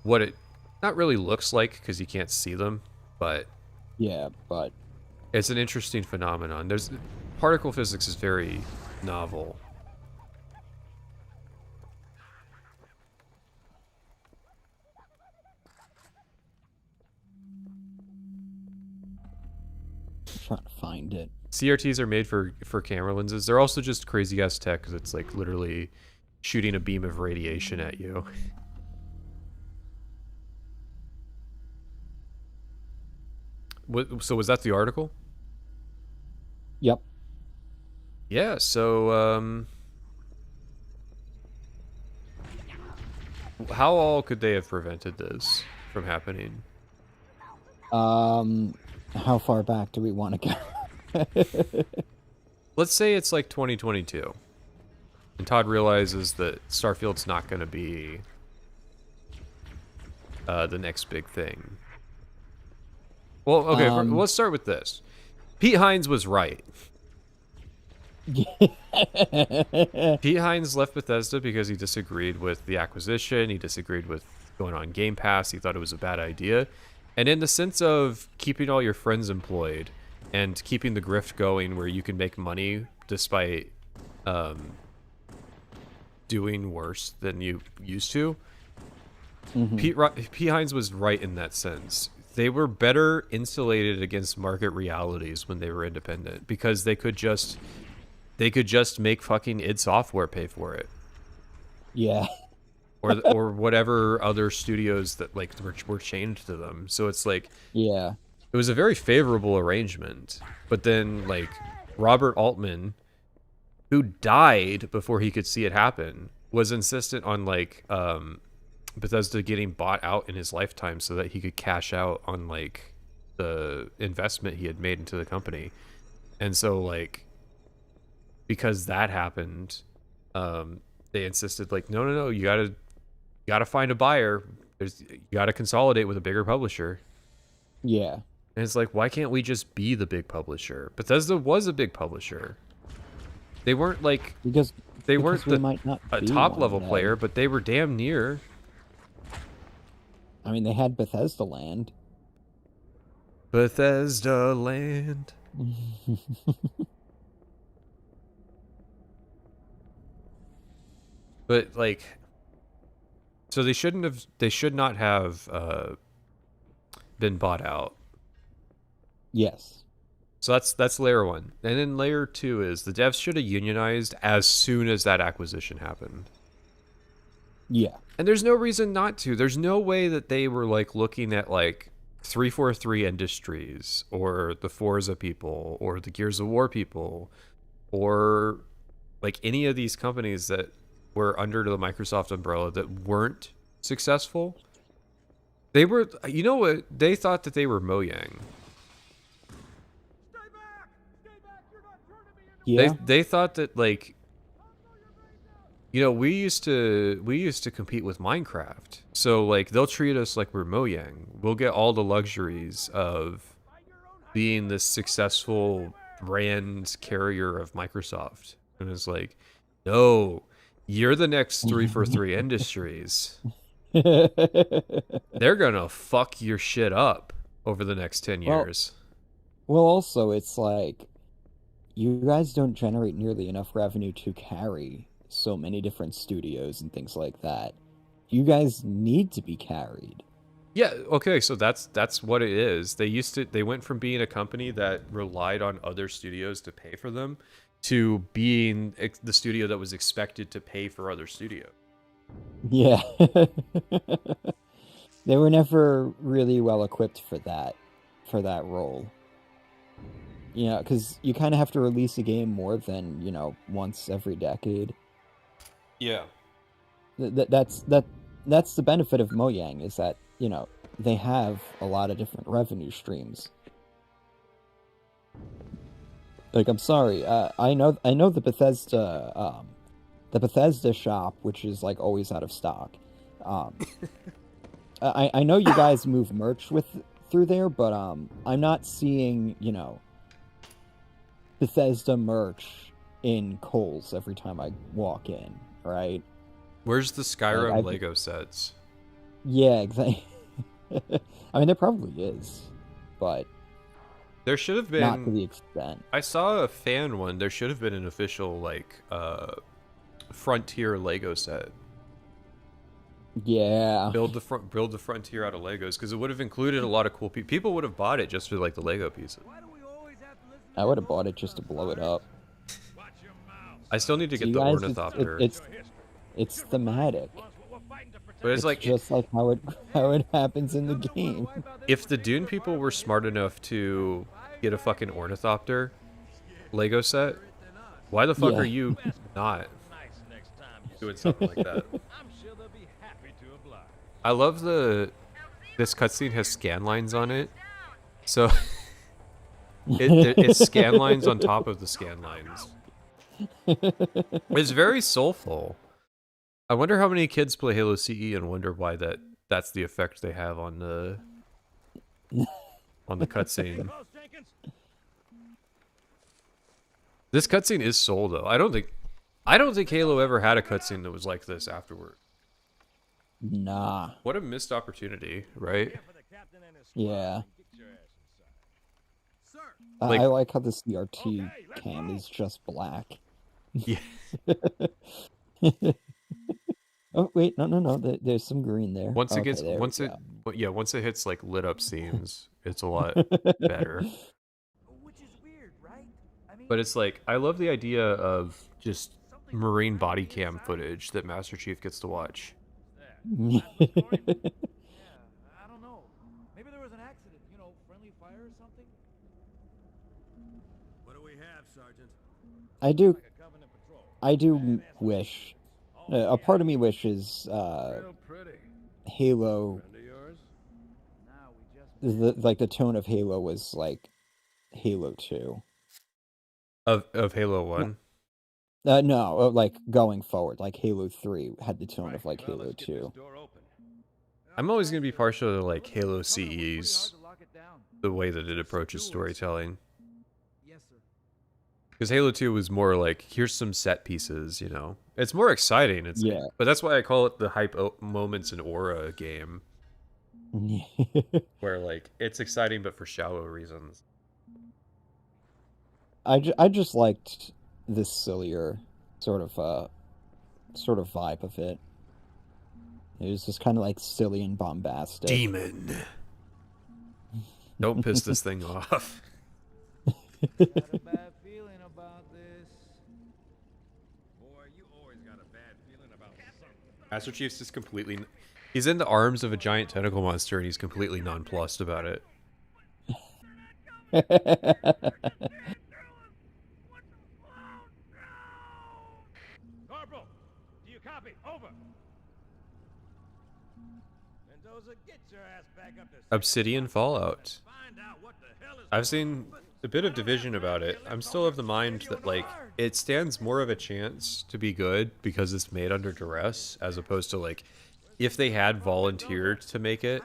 what it not really looks like because you can't see them, but Yeah, but it's an interesting phenomenon. There's particle physics is very novel. trying to find it. CRTs are made for camera lenses. They're also just crazy ass tech because it's like literally shooting a beam of radiation at you. So was that the article? Yep. Yeah. So how all could they have prevented this from happening? How far back do we want to go? Let's say it's like 2022, and Todd realizes that Starfield's not going to be the next big thing. Well, okay, let's start with this. Pete Hines was right. Pete Hines left Bethesda because he disagreed with the acquisition. He disagreed with going on Game Pass. He thought it was a bad idea. And in the sense of keeping all your friends employed and keeping the grift going where you can make money despite doing worse than you used to, Pete Hines was right in that sense. They were better insulated against market realities when they were independent because they could just make fucking id Software pay for it. Yeah. or whatever other studios that like were chained to them. So it's like, yeah, it was a very favorable arrangement. But then like Robert Altman, who died before he could see it happen, was insistent on like Bethesda getting bought out in his lifetime so that he could cash out on like the investment he had made into the company. And so like because that happened, they insisted like no, you gotta find a buyer. You gotta consolidate with a bigger publisher. Yeah. And it's like, why can't we just be the big publisher? Bethesda was a big publisher. They weren't like because they weren't a top level player, but they were damn near. I mean, they had Bethesda Land. Bethesda Land. But like, so they should not have been bought out. Yes. So that's layer one. And then layer two is the devs should have unionized as soon as that acquisition happened. Yeah. And there's no reason not to. There's no way that they were like looking at like 343 Industries or the Forza people or the Gears of War people or like any of these companies that were under the Microsoft umbrella that weren't successful. They were, you know what? They thought that they were Mojang. Yeah. They thought that like, you know, we used to compete with Minecraft. So like they'll treat us like we're Mojang. We'll get all the luxuries of being this successful brand carrier of Microsoft. And it's like, no, you're the next 343 Industries. They're gonna fuck your shit up over the next 10 years. Well, also, it's like, you guys don't generate nearly enough revenue to carry so many different studios and things like that. You guys need to be carried. Yeah, okay, so that's what it is. They went from being a company that relied on other studios to pay for them to being the studio that was expected to pay for other studios. Yeah. They were never really well equipped for that role. You know, because you kind of have to release a game more than, you know, once every decade. Yeah. That's the benefit of Mojang, is that, you know, they have a lot of different revenue streams. Like, I'm sorry, I know the Bethesda shop, which is like always out of stock. I know you guys move merch through there, but I'm not seeing, you know, Bethesda merch in Kohl's every time I walk in, right? Where's the Skyrim Lego sets? Yeah, exactly. I mean, there probably is, but there should have been, not to the extent. I saw a fan one. There should have been an official like Frontier Lego set. Yeah. Build the Frontier out of Legos, because it would have included a lot of cool people. People would have bought it just for like the Lego pieces. Why do we always have I would have bought it just to blow it up. I still need to So get you the guys, ornithopter. it's thematic. But it's It's like, just like how it happens in the game. if the Dune people were smart enough to get a fucking ornithopter Lego set, why the fuck Yeah. are you not doing something like that? I love this cutscene has scan lines on it, so it's scan lines on top of the scan lines. It's very soulful. I wonder how many kids play Halo CE and wonder why that's the effect they have on the cutscene. This cutscene is soul though. I don't think Halo ever had a cutscene that was like this afterward. Nah. What a missed opportunity, right? Yeah. Like- I like how the CRT cam is just black. Yeah. Oh wait, no. There's some green there. Once it Okay, gets there we once it go. but yeah, once it hits like lit up scenes, it's a lot better. Which is weird, right? I mean, But it's like, I love the idea of just marine body cam footage that Master Chief gets to watch. yeah, I don't know. Maybe there was an accident, friendly fire or something. What do we have, Sergeant? I do wish. A part of me wishes Real pretty. Halo, Friend of yours? Now we just the tone of Halo was like Halo 2. Of Halo 1. No, like going forward, like Halo 3 had the tone of like Well, Halo let's get this 2. door open. I'm always gonna be partial to like Halo CE's, pretty hard to lock it down. the way that it approaches storytelling. Yes, sir. Because Halo 2 was more like, here's some set pieces, you know. It's more exciting. It's Yeah. But that's why I call it the hype moments and aura game, where like it's exciting but for shallow reasons. I just liked this sillier sort of vibe of it. It was just kind of like silly and bombastic. Demon. Don't piss this thing off. Got a bad feeling about this. Boy, you always got a bad feeling about something. Master Chief's just completely... He's in the arms of a giant tentacle monster and he's completely nonplussed about it. Corporal, do you copy? Over. Mendoza, get your ass back up to Obsidian Fallout. find out what the hell is I've seen a bit of division about it. I'm still of the mind that like it stands more of a chance to be good because it's made under duress, as opposed to like if they had volunteered to make it,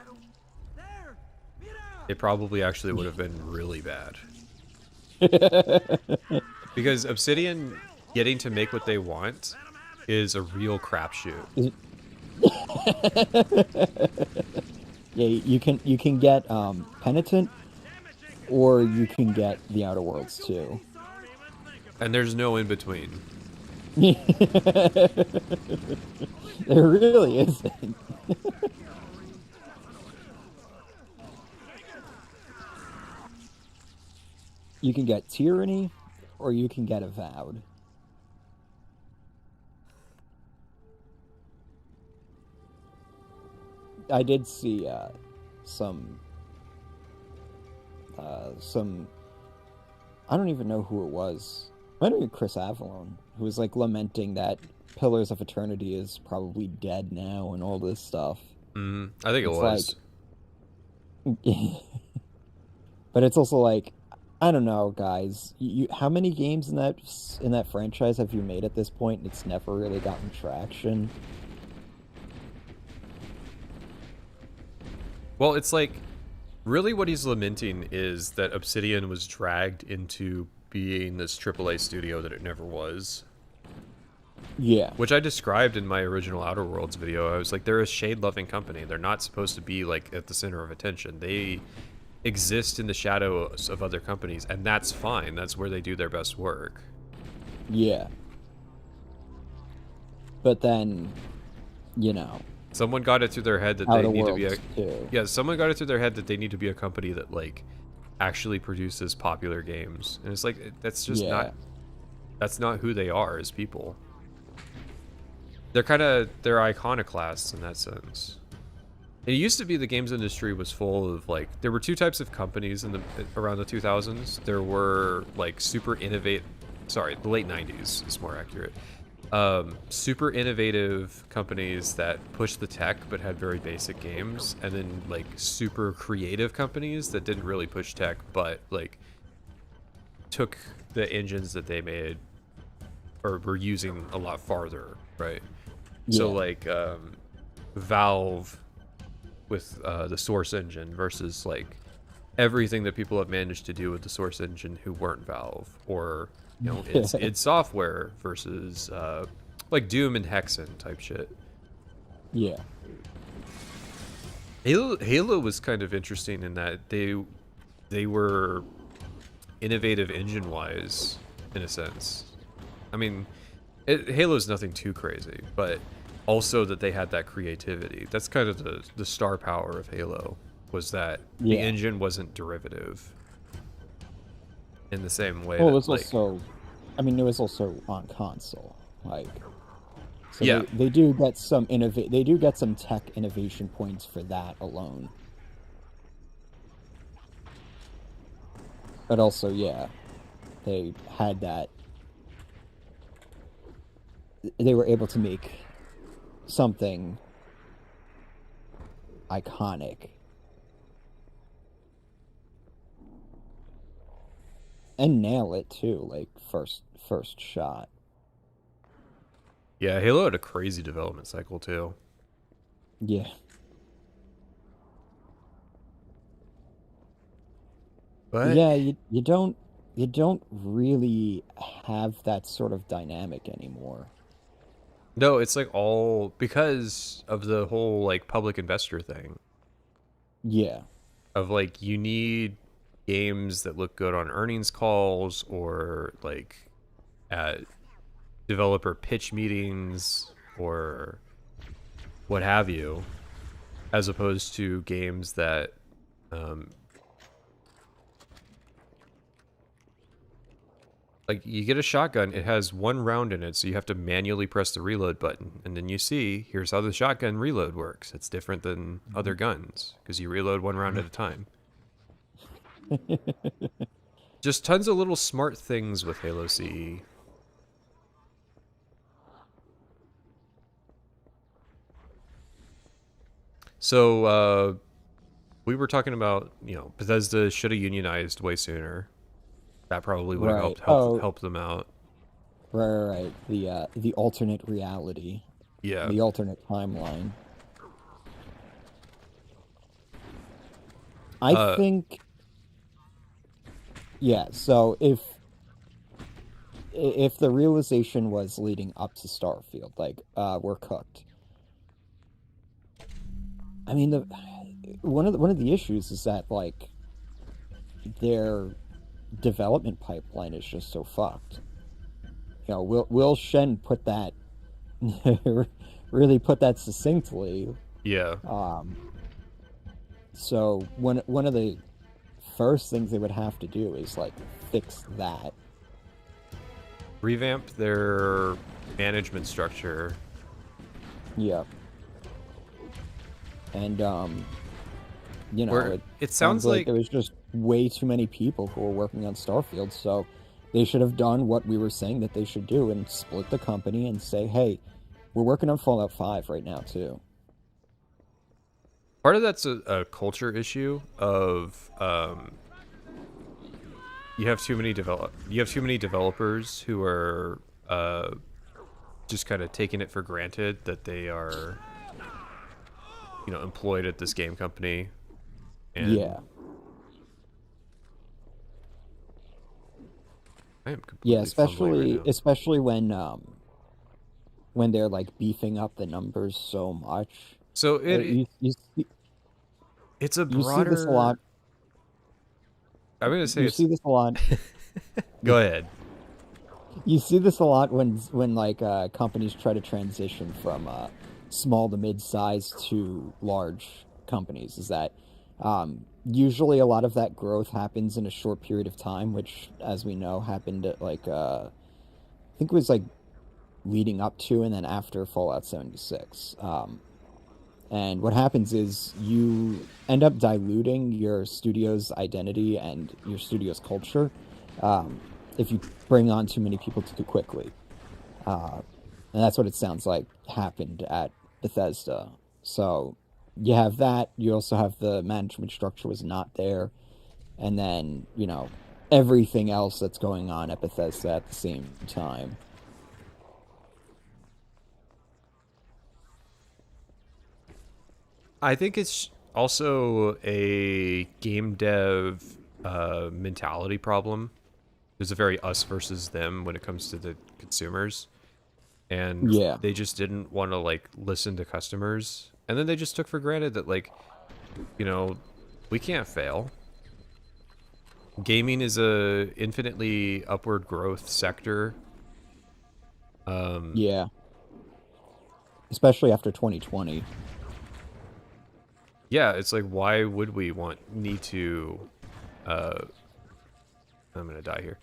There! Mira! it probably actually would have been really bad. Because Obsidian getting to make what they want is a real crapshoot. Yeah, you can get Penitent, or you can get the Outer Worlds too. And there's no in between. There really isn't. You can get Tyranny, or you can get Avowed. I did see some I don't even know who it was. Might have been Chris Avalon, who was like lamenting that Pillars of Eternity is probably dead now and all this stuff. I think it It's was. But it's also like, I don't know, guys. How many games in that franchise have you made at this point? It's never really gotten traction. Well, it's like, really what he's lamenting is that Obsidian was dragged into being this AAA studio that it never was. Yeah. Which I described in my original Outer Worlds video. I was like, they're a shade-loving company. They're not supposed to be, like, at the center of attention. They exist in the shadows of other companies, and that's fine. That's where they do their best work. Yeah. But then, you know, Someone got it through their head that they Outer need to be a... Worlds too. Yeah, someone got it through their head that they need to be a company that, like, actually produces popular games, and it's like that's just Yeah. not that's not who they are as people. They're iconoclasts in that sense. It used to be the games industry was full of like there were two types of companies in the around the 2000s. There were like the late 90s is more accurate. Super innovative companies that pushed the tech but had very basic games, and then like super creative companies that didn't really push tech but like took the engines that they made or were using a lot farther, right? So Yeah. like Valve with the Source engine versus like everything that people have managed to do with the Source engine who weren't Valve, or id Software versus like Doom and Hexen type shit. Yeah. Halo was kind of interesting in that they were innovative engine wise in a sense. I mean, Halo's nothing too crazy, but also that they had that creativity. That's kind of the star power of Halo, was that the Yeah. engine wasn't derivative in the same way Well, it that was like also, I mean, it was also on console, like, so yeah. they do get some they do get some tech innovation points for that alone. But also, yeah, they had that. They were able to make something iconic and nail it too, like first shot. Yeah, Halo had a crazy development cycle too. Yeah. But Yeah, you don't really have that sort of dynamic anymore. no, it's like all because of the whole like public investor thing Yeah. of like you need games that look good on earnings calls or like at developer pitch meetings or what have you, as opposed to games that like you get a shotgun, it has one round in it, so you have to manually press the reload button, and then you see here's how the shotgun reload works. It's different than other guns because you reload one round at a time. Just tons of little smart things with Halo CE. So we were talking about, Bethesda should have unionized way sooner. That probably would have Right. helped them out. Right. The alternate reality, Yeah. the alternate timeline. I think. Yeah. So if the realization was leading up to Starfield, like we're cooked. I mean, one of the issues is that like their development pipeline is just so fucked. Will Shen put that really put that succinctly. Yeah. So one of the first things they would have to do is like fix that. Revamp their management structure. Yeah. And it sounds like there was just way too many people who were working on Starfield, so they should have done what we were saying that they should do and split the company and say, hey, we're working on Fallout 5 right now too. part of that's a culture issue of you have too many developers who are just kind of taking it for granted that they are employed at this game company. And Yeah. I am completely fumbling right now. especially when they're like beefing up the numbers so much. So you it's a see broader. this a lot. I'm gonna say You see this a lot. Go ahead. You see this a lot when like companies try to transition from small to mid-size to large companies. Is that Usually a lot of that growth happens in a short period of time, which, as we know, happened at like I think it was like leading up to and then after Fallout 76. And what happens is you end up diluting your studio's identity and your studio's culture if you bring on too many people too quickly. And that's what it sounds like happened at Bethesda. So you have that. You also have the management structure was not there. And then, everything else that's going on at Bethesda at the same time. I think it's also a game dev mentality problem. There's a very us versus them when it comes to the consumers. And Yeah. they just didn't want to like listen to customers. And then they just took for granted that like, we can't fail. Gaming is a infinitely upward growth sector. Yeah. Especially after 2020. Yeah, it's like, why would we need to I'm gonna die here.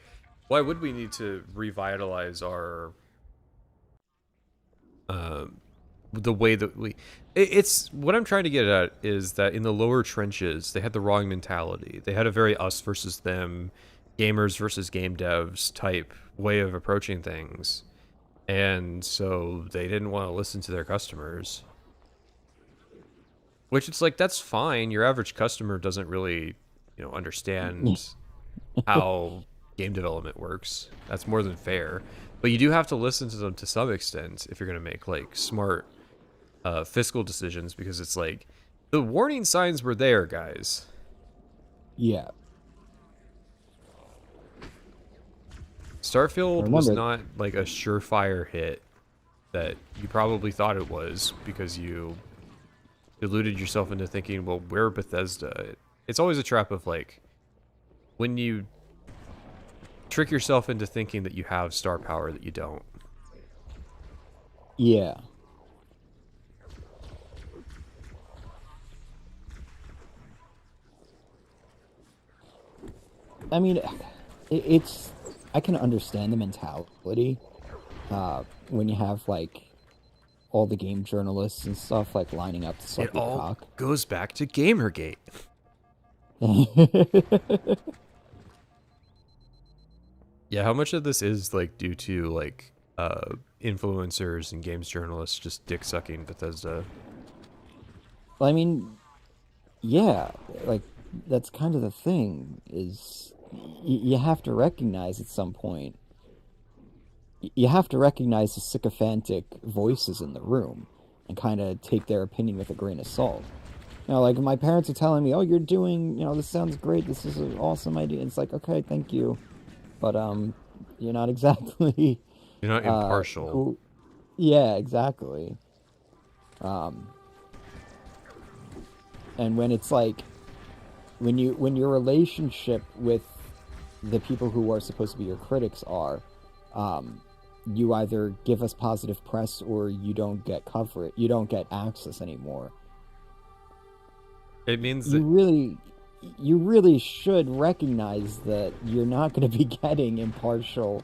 Why would we need to revitalize our the way that it's what I'm trying to get at is that in the lower trenches they had the wrong mentality. They had a very us versus them, gamers versus game devs type way of approaching things, and so they didn't want to listen to their customers. Which it's like, that's fine. Your average customer doesn't really, understand how game development works. That's more than fair. But you do have to listen to them to some extent if you're going to make like smart fiscal decisions, because it's like the warning signs were there, guys. Yeah. Starfield was not like a surefire hit that you probably thought it was because you deluded yourself into thinking, well, we're Bethesda. It's always a trap of like, when you trick yourself into thinking that you have star power that you don't. Yeah. I mean, it's I can understand the mentality when you have like all the game journalists and stuff like lining up to suck It your all cock. goes back to Gamergate. Yeah, how much of this is like due to like influencers and games journalists just dick sucking Bethesda? I mean, yeah, like that's kind of the thing is you have to recognize at some point you have to recognize the sycophantic voices in the room and kind of take their opinion with a grain of salt. Like my parents are telling me, "Oh, you're doing, this sounds great. This is an awesome idea." It's like, okay, thank you, but you're not exactly. You're not impartial. Who... Yeah, exactly. And when it's like, when your relationship with the people who are supposed to be your critics are, you either give us positive press or you don't get coverage. You don't get access anymore. It means that you really should recognize that you're not going to be getting impartial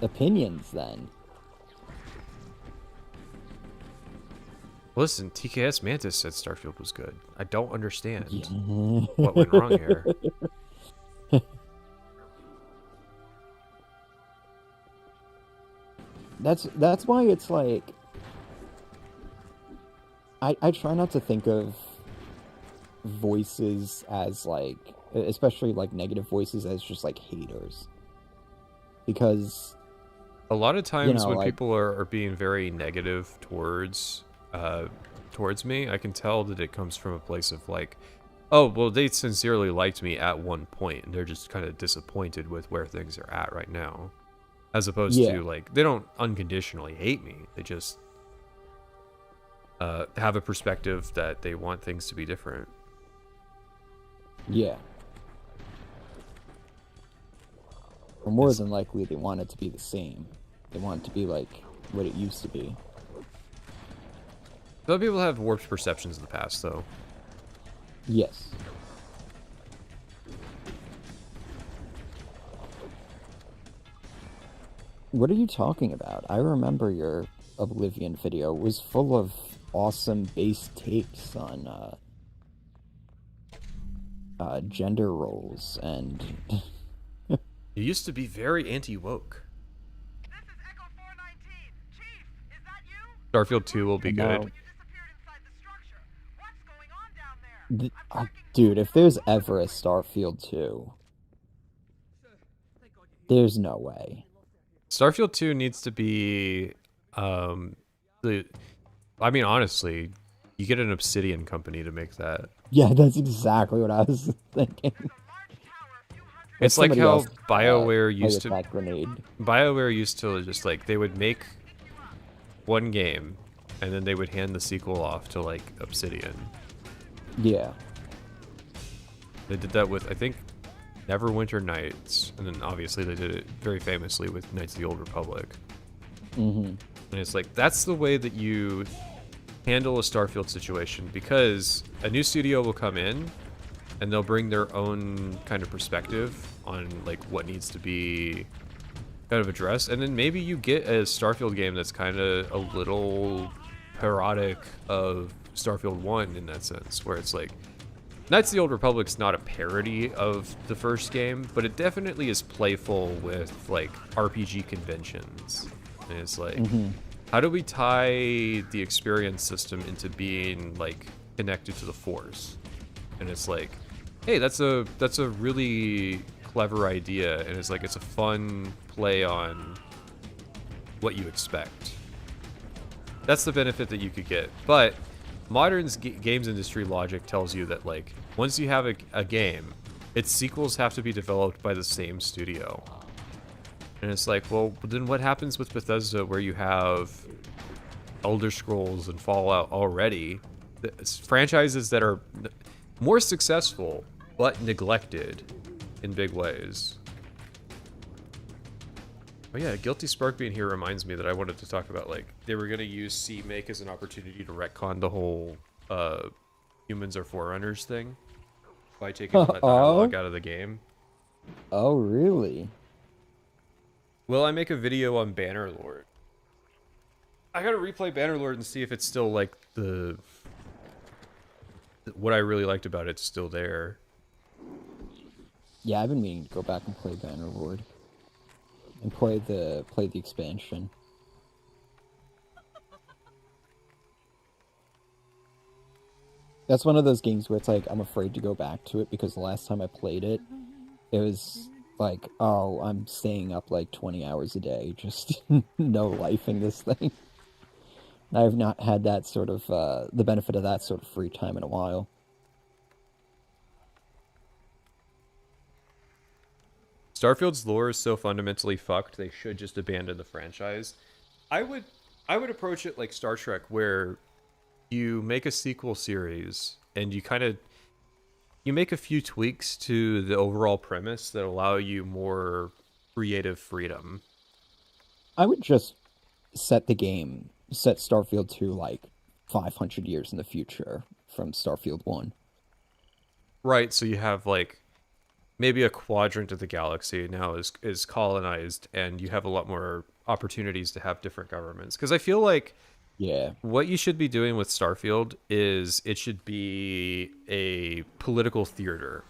opinions then. Listen, TKS Mantis said Starfield was good. I don't understand what went wrong here. That's why it's like I try not to think of voices as like, especially like negative voices, as just like haters, because a lot of times when like, people are being very negative towards me, I can tell that it comes from a place of like, oh, well, they sincerely liked me at one point and they're just kind of disappointed with where things are at right now, as opposed to like, they don't unconditionally hate me. They just have a perspective that they want things to be different. Yeah. Or more than likely, they want it to be the same. They want it to be like what it used to be. Some people have warped perceptions of the past, though. Yes. What are you talking about? I remember your Oblivion video. It was full of awesome base takes on gender roles and You used to be very anti-woke. This is Echo 419. Chief, is that you? Starfield 2 will be No. good. You disappeared inside the structure. What's going on down there? I'm talking dude, if there's ever a Starfield 2, there's no way. Starfield 2 needs to be I mean, honestly, you get an Obsidian company to make that. Yeah, that's exactly what I was thinking. It's like Somebody how else, BioWare play used with to that grenade. BioWare used to just like they would make one game and then they would hand the sequel off to like Obsidian. Yeah. They did that with I think Neverwinter Nights, and then obviously they did it very famously with Knights of the Old Republic. Mm-hmm. And it's like that's the way that you handle a Starfield situation, because a new studio will come in and they'll bring their own kind of perspective on like what needs to be kind of addressed, and then maybe you get a Starfield game that's kind of a little parodic of Starfield 1 in that sense, where it's like Knights of the Old Republic's not a parody of the first game, but it definitely is playful with like RPG conventions. And it's like, how do we tie the experience system into being like connected to the Force? And it's like, hey, that's a really clever idea, and it's like it's a fun play on what you expect. That's the benefit that you could get. But modern games industry logic tells you that like once you have a game, its sequels have to be developed by the same studio. And it's like, well, then what happens with Bethesda, where you have Elder Scrolls and Fallout already, franchises that are more successful but neglected in big ways? Oh yeah, Guilty Spark being here reminds me that I wanted to talk about, like, they were going to use CMake as an opportunity to retcon the whole humans are forerunners thing by taking all that dialogue out of the game. Oh, really? Will I make a video on Bannerlord? I gotta replay Bannerlord and see if it's still like what I really liked about it's still there. Yeah, I've been meaning to go back and play Bannerlord and play the expansion. That's one of those games where it's like I'm afraid to go back to it because the last time I played it, it was like, oh, I'm staying up like 20 hours a day, just no life in this thing. I've not had that sort of the benefit of that sort of free time in a while. Starfield's lore is so fundamentally fucked, they should just abandon the franchise. I would approach it like Star Trek, where you make a sequel series and you make a few tweaks to the overall premise that allow you more creative freedom. I would just set Starfield 2 like 500 years in the future from Starfield 1. Right, so you have like maybe a quadrant of the galaxy now is colonized, and you have a lot more opportunities to have different governments. Because I feel like what you should be doing with Starfield is it should be a political theater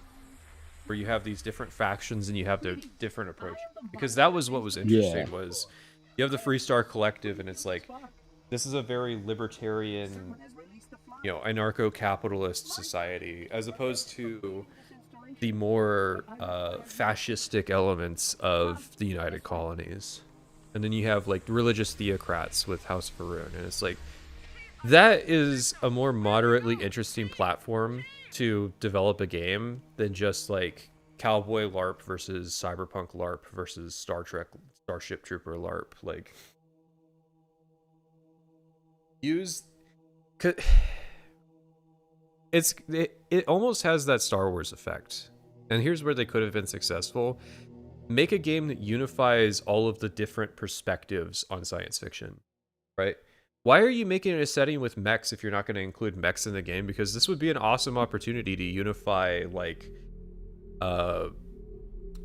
where you have these different factions and you have their different approach. Because that was what was interesting, was you have the Free Star Collective, and it's like, this is a very libertarian, anarcho-capitalist society, as opposed to the more fascistic elements of the United Colonies. And then you have like religious theocrats with House of Faroon, and it's like, that is a more moderately interesting platform to develop a game than just like Cowboy LARP versus Cyberpunk LARP versus Star Trek Starship Trooper LARP. Like, it almost has that Star Wars effect. And here's where they could have been successful. Make a game that unifies all of the different perspectives on science fiction, right? Why are you making it a setting with mechs if you're not going to include mechs in the game? Because this would be an awesome opportunity to unify like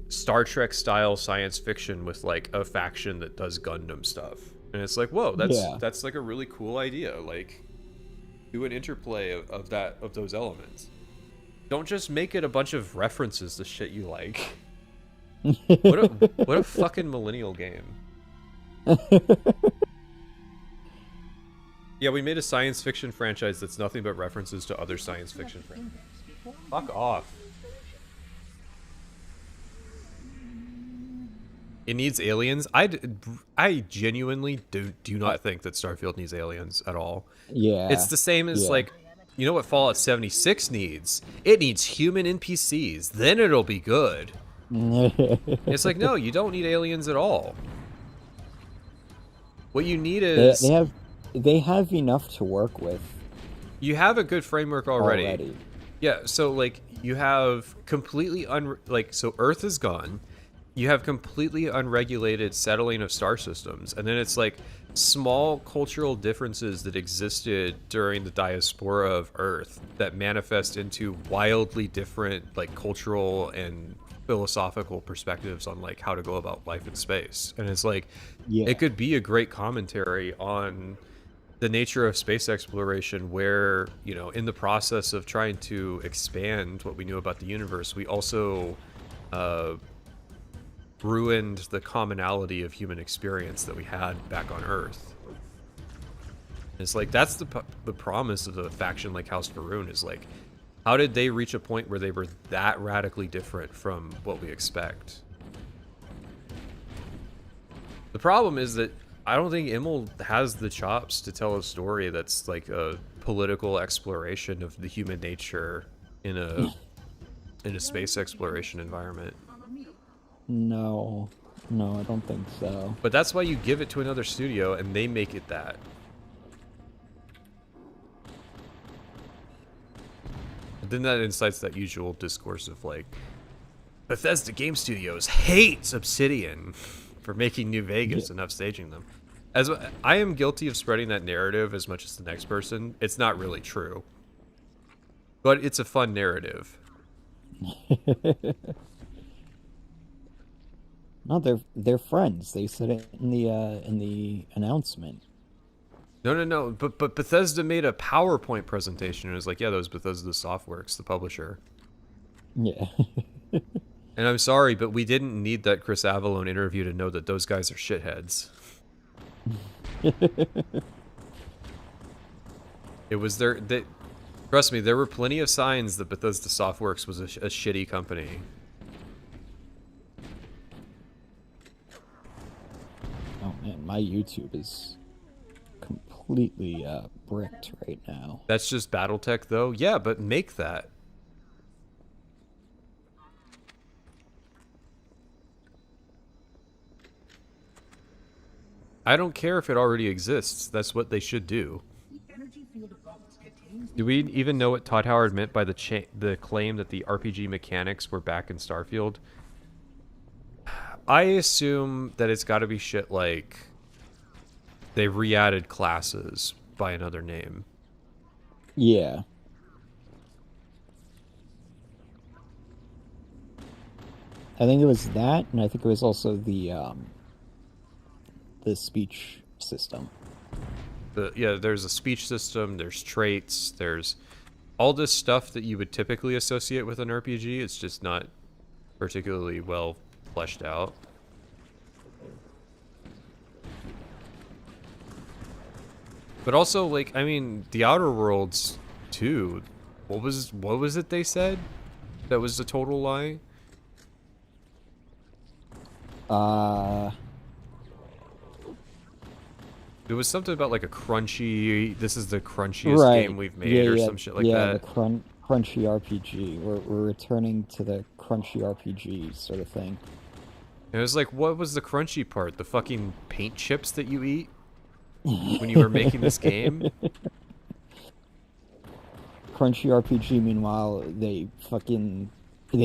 Star Trek style science fiction with like a faction that does Gundam stuff. And it's like, whoa, that's like a really cool idea. Like, do an interplay of those elements. Don't just make it a bunch of references to shit you like. What a fucking millennial game. Yeah, we made a science fiction franchise that's nothing but references to other science fiction franchises. Fuck off. It needs aliens. I genuinely do not think that Starfield needs aliens at all. Yeah. It's the same as like, you know what Fallout 76 needs? It needs human NPCs. Then it'll be good. It's like, no, you don't need aliens at all. What you need is they have enough to work with. You have a good framework already. Yeah, so like you have completely so Earth is gone. You have completely unregulated settling of star systems, and then it's like small cultural differences that existed during the diaspora of Earth that manifest into wildly different like cultural and philosophical perspectives on like how to go about life in space. And it's like it could be a great commentary on the nature of space exploration, where, you know, in the process of trying to expand what we knew about the universe, we also ruined the commonality of human experience that we had back on Earth. It's like, that's the promise of a faction like House Faroon, is like, how did they reach a point where they were that radically different from what we expect? The problem is that I don't think Immel has the chops to tell a story that's like a political exploration of the human nature in a space exploration environment. No, I don't think so. But that's why you give it to another studio and they make it that. But then that incites that usual discourse of like, Bethesda Game Studios hates Obsidian for making New Vegas and upstaging them. As I am guilty of spreading that narrative as much as the next person. It's not really true, but it's a fun narrative. No, they're friends. They said it in the announcement. No. But Bethesda made a PowerPoint presentation and it was like, yeah, that was Bethesda Softworks, the publisher. Yeah. And I'm sorry, but we didn't need that Chris Avallone interview to know that those guys are shitheads. It was trust me, there were plenty of signs that Bethesda Softworks was a shitty company. Oh man, my YouTube is completely bricked right now. That's just BattleTech though? Yeah, but make that. I don't care if it already exists. That's what they should do. Do we even know what Todd Howard meant by the claim that the RPG mechanics were back in Starfield? I assume that it's got to be shit like they re-added classes by another name. Yeah. I think it was that, and I think it was also the speech system. There's a speech system, there's traits, there's all this stuff that you would typically associate with an RPG. It's just not particularly well fleshed out. But also, like, I mean, the Outer Worlds too. What was it they said that was a total lie? It was something about like a crunchy. This is the crunchiest game we've made, or some shit like that. Yeah, the crunchy RPG. We're returning to the crunchy RPG sort of thing. And it was like, what was the crunchy part? The fucking paint chips that you eat when you were making this game? Crunchy RPG. Meanwhile, they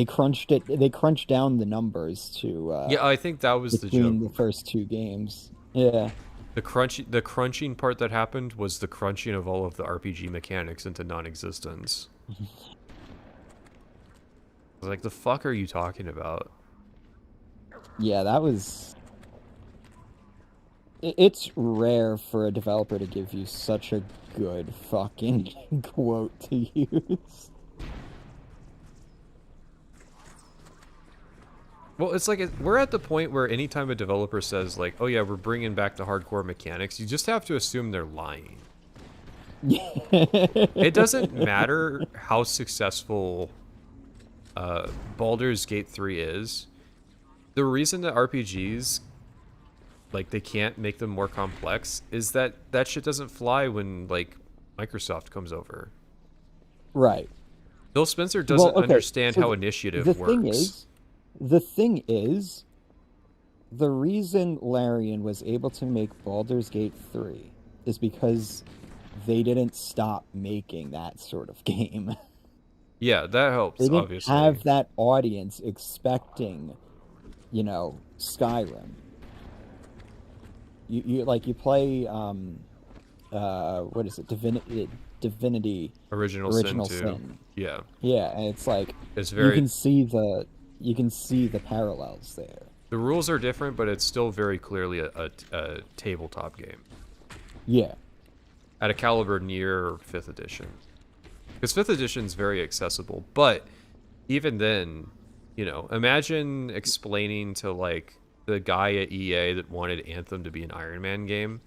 crunched it. They crunched down the numbers to. Yeah, I think that was the joke. Between the first two games. Yeah. The crunching part that happened was the crunching of all of the RPG mechanics into non-existence. I was like, the fuck are you talking about? Yeah, that was... It's rare for a developer to give you such a good fucking quote to use. Well, it's like we're at the point where anytime a developer says like, "Oh yeah, we're bringing back the hardcore mechanics," you just have to assume they're lying. It doesn't matter how successful Baldur's Gate 3 is. The reason that RPGs, like, they can't make them more complex is that that shit doesn't fly when, like, Microsoft comes over. Right. Phil Spencer doesn't okay, understand so how initiative the works. The thing is, the reason Larian was able to make Baldur's Gate 3 is because they didn't stop making that sort of game. Yeah, that helps, They didn't obviously. have that audience expecting, you know, Skyrim. You play what is it? Divinity Original Sin Sin 2. Yeah. Yeah, and it's like It's very... you can see the parallels there. The rules are different, but it's still very clearly a tabletop game. Yeah. At a caliber near 5th edition. Because 5th edition's very accessible, but even then, you know, imagine explaining to, like, the guy at EA that wanted Anthem to be an Iron Man game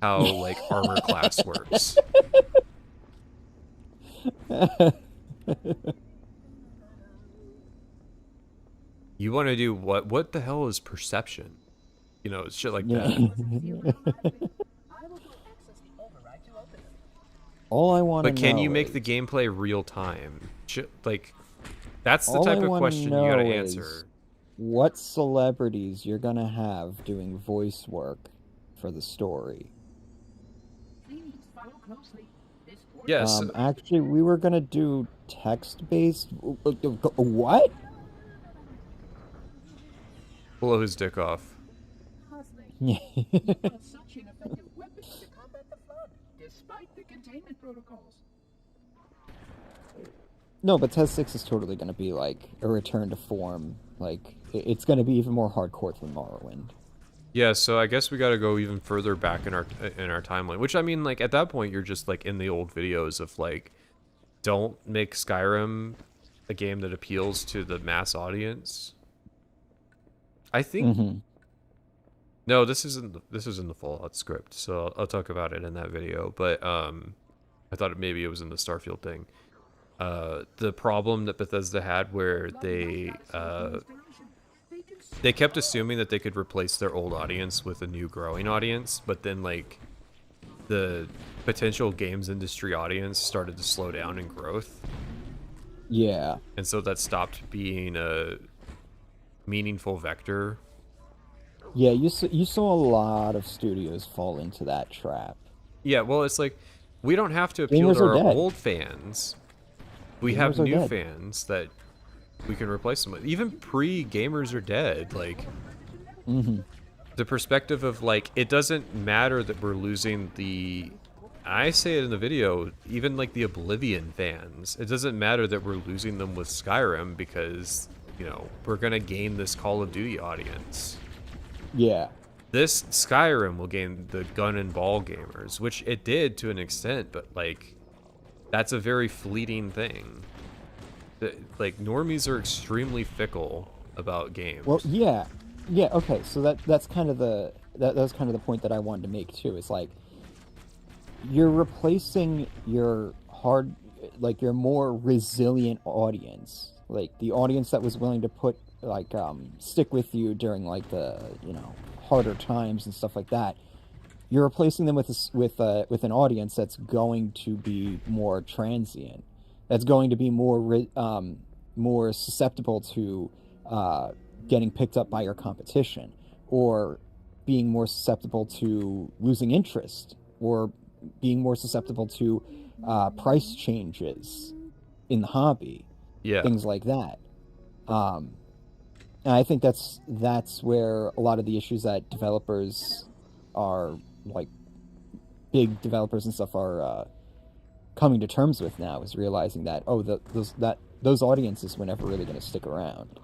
how, like, armor class works. You want to do what? What the hell is perception? You know, shit like that. All I want to know. But can you make the gameplay real time? Like, that's the type of question you gotta answer. What celebrities you're gonna have doing voice work for the story? Yes. Actually, we were gonna do text-based. What? Blow his dick off. Yeah. No, but Test 6 is totally going to be like a return to form. Like, it's going to be even more hardcore than Morrowind. Yeah, so I guess we got to go even further back in our timeline. Which, I mean, like, at that point, you're just like in the old videos of like, don't make Skyrim a game that appeals to the mass audience. I think. No, this isn't the Fallout script, so I'll talk about it in that video. But I thought maybe it was in the Starfield thing. The problem that Bethesda had where they kept assuming that they could replace their old audience with a new growing audience, but then like the potential games industry audience started to slow down in growth. Yeah. And so that stopped being a meaningful vector. Yeah, you saw a lot of studios fall into that trap. Yeah, well, it's like we don't have to appeal to our old fans. We have new fans that we can replace them with. Even pre-gamers are dead. Like, the perspective of, like, it doesn't matter that we're losing the... I say it in the video, even, like, the Oblivion fans. It doesn't matter that we're losing them with Skyrim because, you know, we're going to gain this Call of Duty audience. Yeah. This Skyrim will gain the gun and ball gamers, which it did to an extent, but, like... That's a very fleeting thing. Like, normies are extremely fickle about games. Well, yeah. Yeah, okay, so that's kind of the... That was kind of the point that I wanted to make, too. It's like, you're replacing your your more resilient audience. Like, the audience that was willing to put, like, stick with you during, like, the, you know, harder times and stuff like that. You're replacing them with an audience that's going to be more transient, that's going to be more susceptible to getting picked up by your competition, or being more susceptible to losing interest, or being more susceptible to price changes in the hobby, things like that. And I think that's where a lot of the issues that developers are like big developers and stuff are coming to terms with now, is realizing that those audiences were never really going to stick around.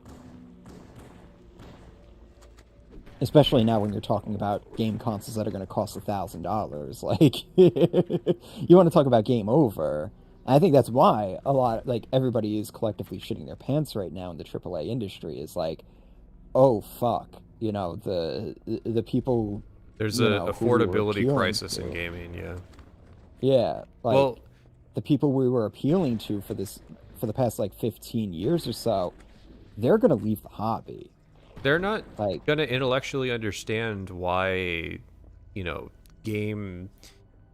Especially now when you're talking about game consoles that are going to cost $1,000. Like, you want to talk about game over. And I think that's why everybody is collectively shitting their pants right now in the AAA industry. Is like, oh fuck, the people. There's an affordability crisis in gaming. Yeah, well, the people we were appealing to for the past 15 years or so, they're going to leave the hobby. They're not gonna intellectually understand why, game,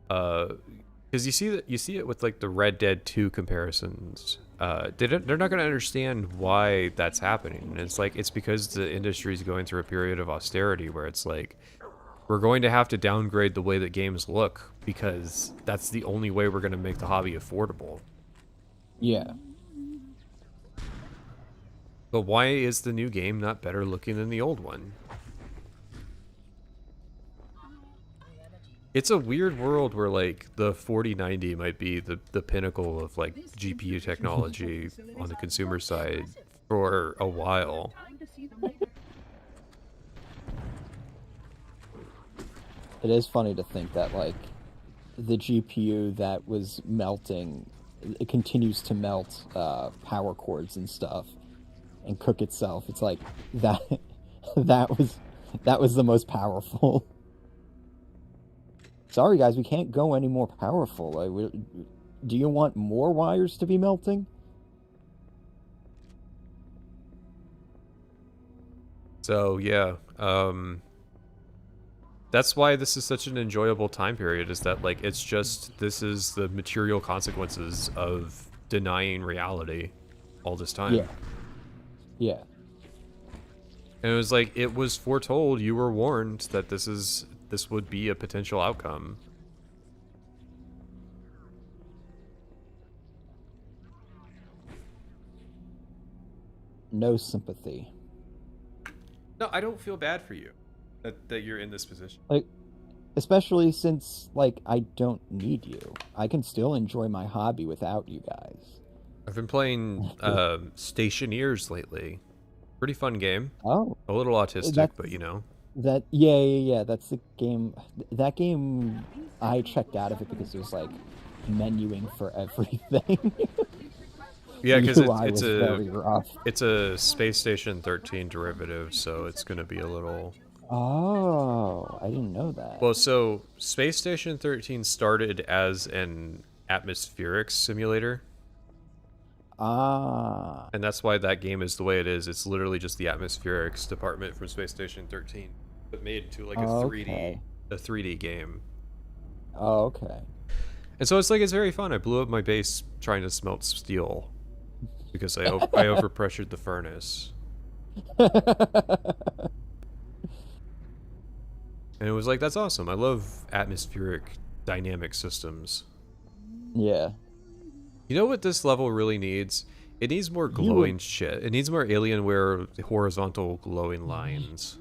because you see it with the Red Dead 2 comparisons. They're not gonna understand why that's happening. And it's because the industry is going through a period of austerity where it's we're going to have to downgrade the way that games look because that's the only way we're gonna make the hobby affordable. Yeah. But why is the new game not better looking than the old one? It's a weird world where the 4090 might be the pinnacle of GPU technology on the consumer side for a while. It is funny to think that the GPU that was melting, it continues to melt power cords and stuff and cook itself. It's that was the most powerful. Sorry guys, we can't go any more powerful. Do you want more wires to be melting? So yeah, that's why this is such an enjoyable time period, is that this is the material consequences of denying reality all this time. Yeah. And it was it was foretold, you were warned that this would be a potential outcome. No sympathy. No, I don't feel bad for you that you're in this position. Especially since I don't need you. I can still enjoy my hobby without you guys. I've been playing Stationeers lately. Pretty fun game. Oh. A little autistic, but Yeah, that's the game. That game, I checked out of it because it was menuing for everything. Yeah, because it's a Space Station 13 derivative, so it's going to be a little... Oh, I didn't know that. Well, so Space Station 13 started as an atmospherics simulator. Ah. And that's why that game is the way it is. It's literally just the atmospherics department from Space Station 13, but made to a 3D game. Oh, okay. And so it's very fun. I blew up my base trying to smelt steel because I overpressured the furnace. And it was that's awesome. I love atmospheric dynamic systems. Yeah. You know what this level really needs? It needs more glowing shit. It needs more Alienware horizontal glowing lines.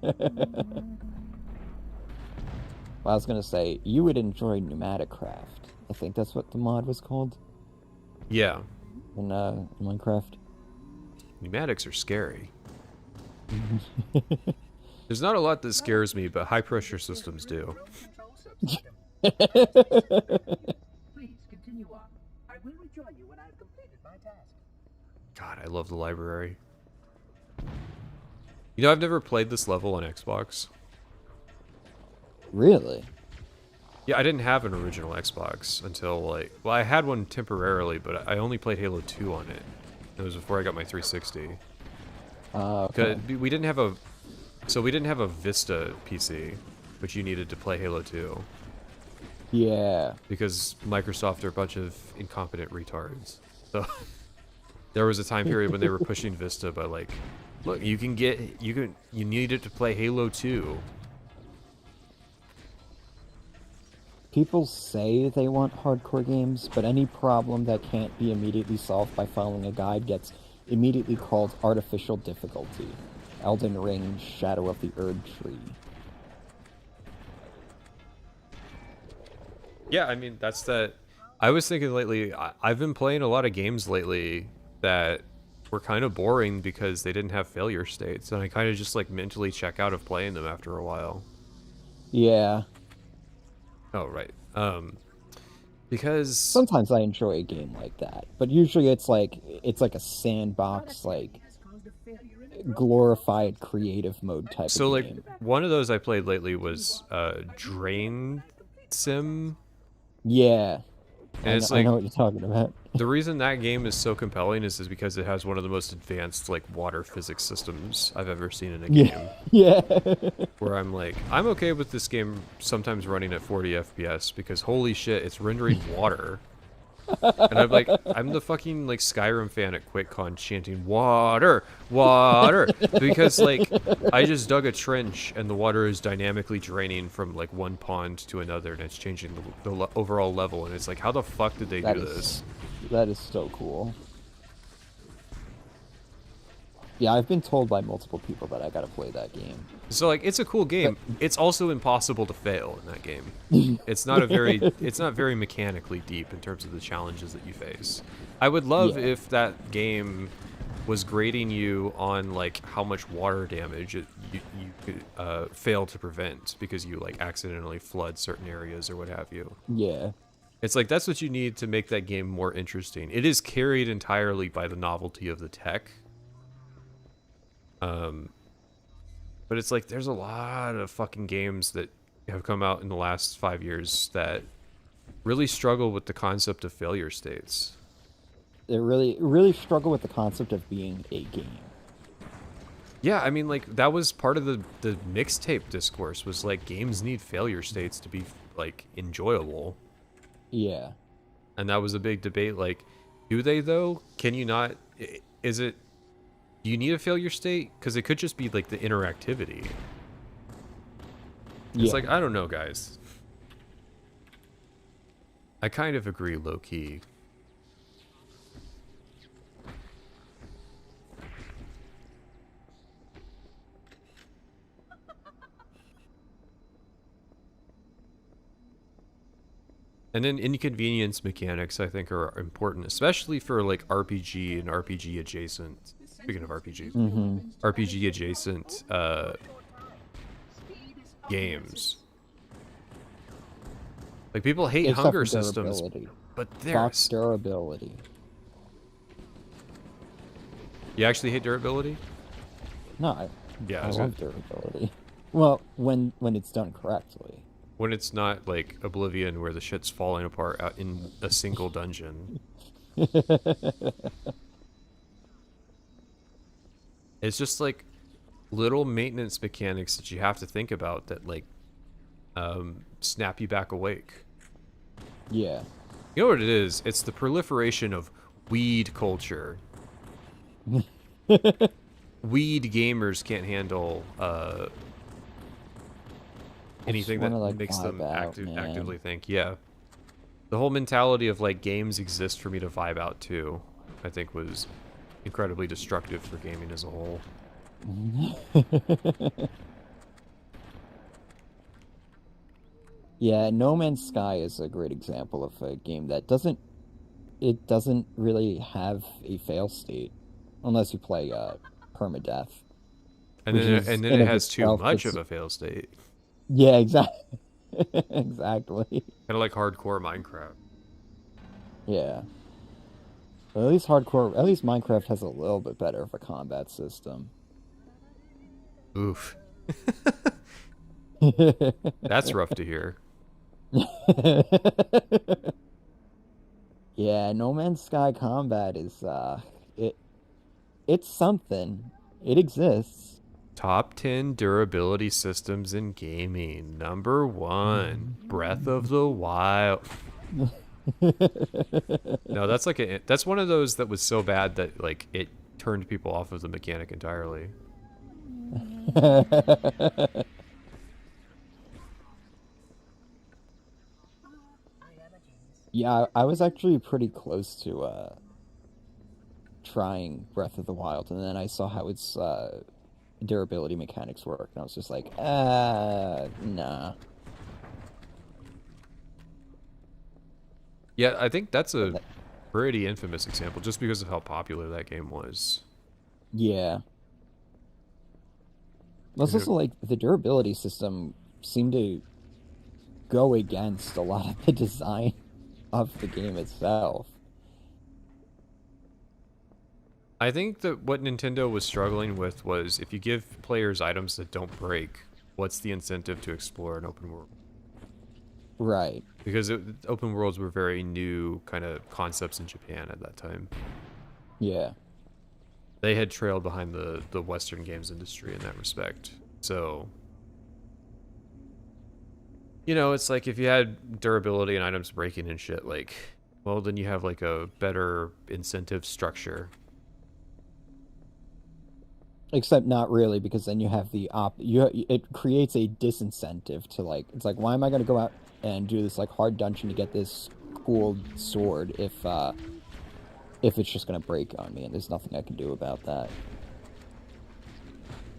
Well, I was gonna say, you would enjoy Pneumatic Craft. I think that's what the mod was called. Yeah. In Minecraft. Pneumatics are scary. There's not a lot that scares me, but high pressure systems do. Please continue on. I will rejoin you when I have completed my task. God, I love the library. I've never played this level on Xbox. Really? Yeah, I didn't have an original Xbox until well, I had one temporarily, but I only played Halo 2 on it. It was before I got my 360. Okay. We didn't have a Vista PC, which you needed to play Halo 2. Yeah. Because Microsoft are a bunch of incompetent retards. So there was a time period when they were pushing Vista by look, you need it to play Halo 2. People say they want hardcore games, but any problem that can't be immediately solved by following a guide gets immediately called artificial difficulty. Elden Ring, Shadow of the Erd Tree. Yeah, I mean, that's that. I was thinking lately, I've been playing a lot of games lately that were kind of boring because they didn't have failure states, and I kind of just like mentally check out of playing them after a while. Yeah. Oh, right. Because Sometimes I enjoy a game like that, but usually it's like a sandbox, like glorified creative mode type of so like game. one of those I played lately was Drain Sim, Yeah. and it's I like know what you're talking about. the reason that game is so compelling is because it has one of the most advanced like water physics systems I've ever seen in a Yeah. game. Yeah. Where I'm like, I'm okay with this game sometimes running at 40 FPS because holy shit, it's rendering water. And I'm like, I'm the fucking like Skyrim fan at QuakeCon chanting water, water, because like I just dug a trench and the water is dynamically draining from like one pond to another and it's changing the overall level and it's like, how the fuck did they do this? That is so cool. Yeah, I've been told by multiple people that I gotta play that game. So like, it's a cool game. It's also impossible to fail in that game. It's not very mechanically deep in terms of the challenges that you face. I would love Yeah. if that game was grading you on like how much water damage you could fail to prevent because you like accidentally flood certain areas or what have you. Yeah. It's like that's what you need to make that game more interesting. It is carried entirely by the novelty of the tech. But it's like there's a lot of fucking games that have come out in the last 5 years that really struggle with the concept of failure states. They really struggle with the concept of being a game. Yeah, I mean, like that was part of the mixtape discourse was like games need failure states to be like enjoyable, Yeah. and that was a big debate. Like, do they though? Can you not? Is it? Do you need a failure state? Because it could just be like the interactivity. It's Yeah. like I don't know, guys. I kind of agree, low key. And then inconvenience mechanics, I think, are important, especially for like RPG and RPG adjacent. Speaking of RPG, RPG adjacent games. Like people hate Except hunger for systems, durability. but Fuck there's durability. you actually hate durability. No, I Yeah, love durability. Well, when it's done correctly. when it's not like Oblivion where the shit's falling apart out in a single dungeon. It's just like little maintenance mechanics that you have to think about that like snap you back awake. Yeah. You know what it is? It's the proliferation of weed culture. Weed gamers can't handle anything that wanna, like, makes them vibe out, man. actively think. Yeah. The whole mentality of like games exist for me to vibe out too, I think was incredibly destructive for gaming as a whole. Yeah, No Man's Sky is a great example of a game that doesn't really have a fail state unless you play permadeath. And Which then is and then in it of has too itself, much it's- of a fail state. Yeah, exactly. Exactly. Kind of like hardcore Minecraft. Yeah. But at least Minecraft has a little bit better of a combat system. Oof. That's rough to hear. Yeah, No Man's Sky combat is it's something. It exists. Top 10 durability systems in gaming. Number 1, Breath of the Wild. No, that's one of those that was so bad that like it turned people off of the mechanic entirely. Yeah, I was actually pretty close to trying Breath of the Wild, and then I saw how its durability mechanics work, and I was just like, nah. Yeah, I think that's a That- pretty infamous example just because of how popular that game was. Yeah. Well, it's And it- also like the durability system seemed to go against a lot of the design of the game itself. I think that what Nintendo was struggling with was if you give players items that don't break, what's the incentive to explore an open world? Right. Because open worlds were very new kind of concepts in Japan at that time. Yeah. They had trailed behind the Western games industry in that respect. So, it's like if you had durability and items breaking and shit, like, well, then you have like a better incentive structure. Except not really, because then you have it creates a disincentive to like, it's like, why am I going to go out and do this like hard dungeon to get this cool sword if it's just going to break on me and there's nothing I can do about that.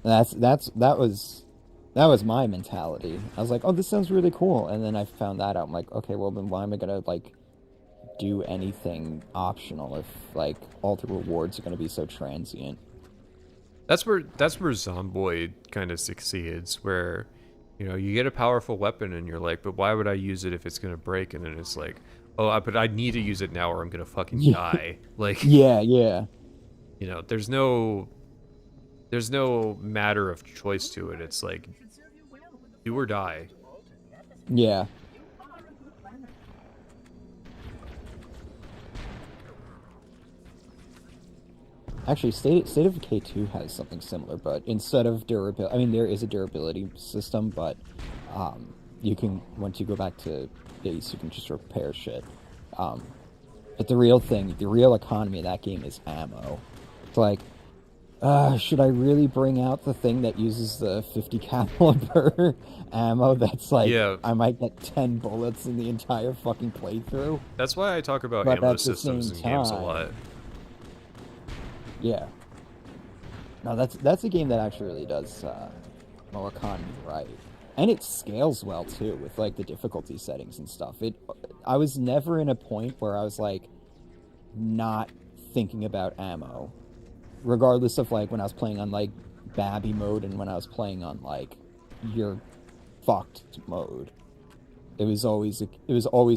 And that was my mentality. I was like, oh, this sounds really cool, and then I found that out. I'm like, okay, well then why am I going to like do anything optional if like all the rewards are going to be so transient? That's where Zomboid kind of succeeds, where you get a powerful weapon and you're like, but why would I use it if it's gonna break? And then it's like, oh, but I need to use it now or I'm gonna fucking die. Like, Yeah. there's no matter of choice to it. It's like do or die. Yeah. Actually, State of Decay 2 has something similar, but instead of durability, I mean, there is a durability system, but you can, once you go back to base, you can just repair shit. But the real economy of that game is ammo. It's like, should I really bring out the thing that uses the 50 caliber ammo that's like, Yeah. I might get 10 bullets in the entire fucking playthrough? That's why I talk about But ammo at the systems same in games a time- lot. Yeah. No, that's a game that actually really does more economy right, and it scales well too with like the difficulty settings and stuff. I was never in a point where I was like not thinking about ammo, regardless of like when I was playing on like Babby mode and when I was playing on like you're fucked mode. It was always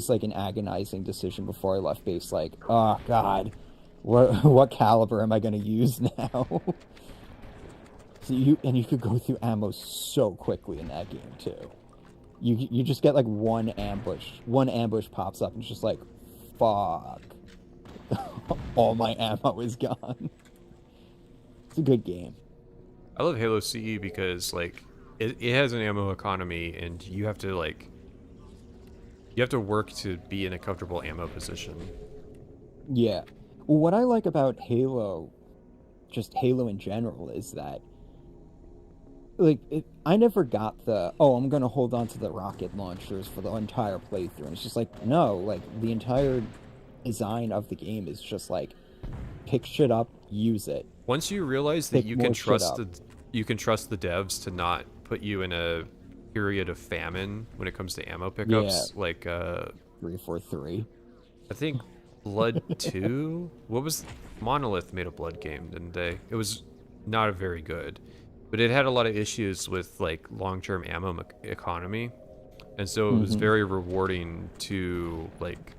like an agonizing decision before I left base. Like, oh god. What caliber am I going to use now? So you could go through ammo so quickly in that game too. You just get like one ambush pops up and it's just like, fuck, all my ammo is gone. It's a good game. I love Halo CE because like it has an ammo economy and you have to work to be in a comfortable ammo position. Yeah. Well, what I like about Halo, just Halo in general, is that like I never got I'm gonna hold on to the rocket launchers for the entire playthrough. And it's just like, no, like the entire design of the game is just like pick shit up, use it. Once you realize that Pick you more can shit trust up. you can trust the devs to not put you in a period of famine when it comes to ammo pickups, Yeah. like 343. I think Blood 2? What was Monolith made a Blood game, didn't they? It was not very good, but it had a lot of issues with like long-term ammo economy, and so it was very rewarding to like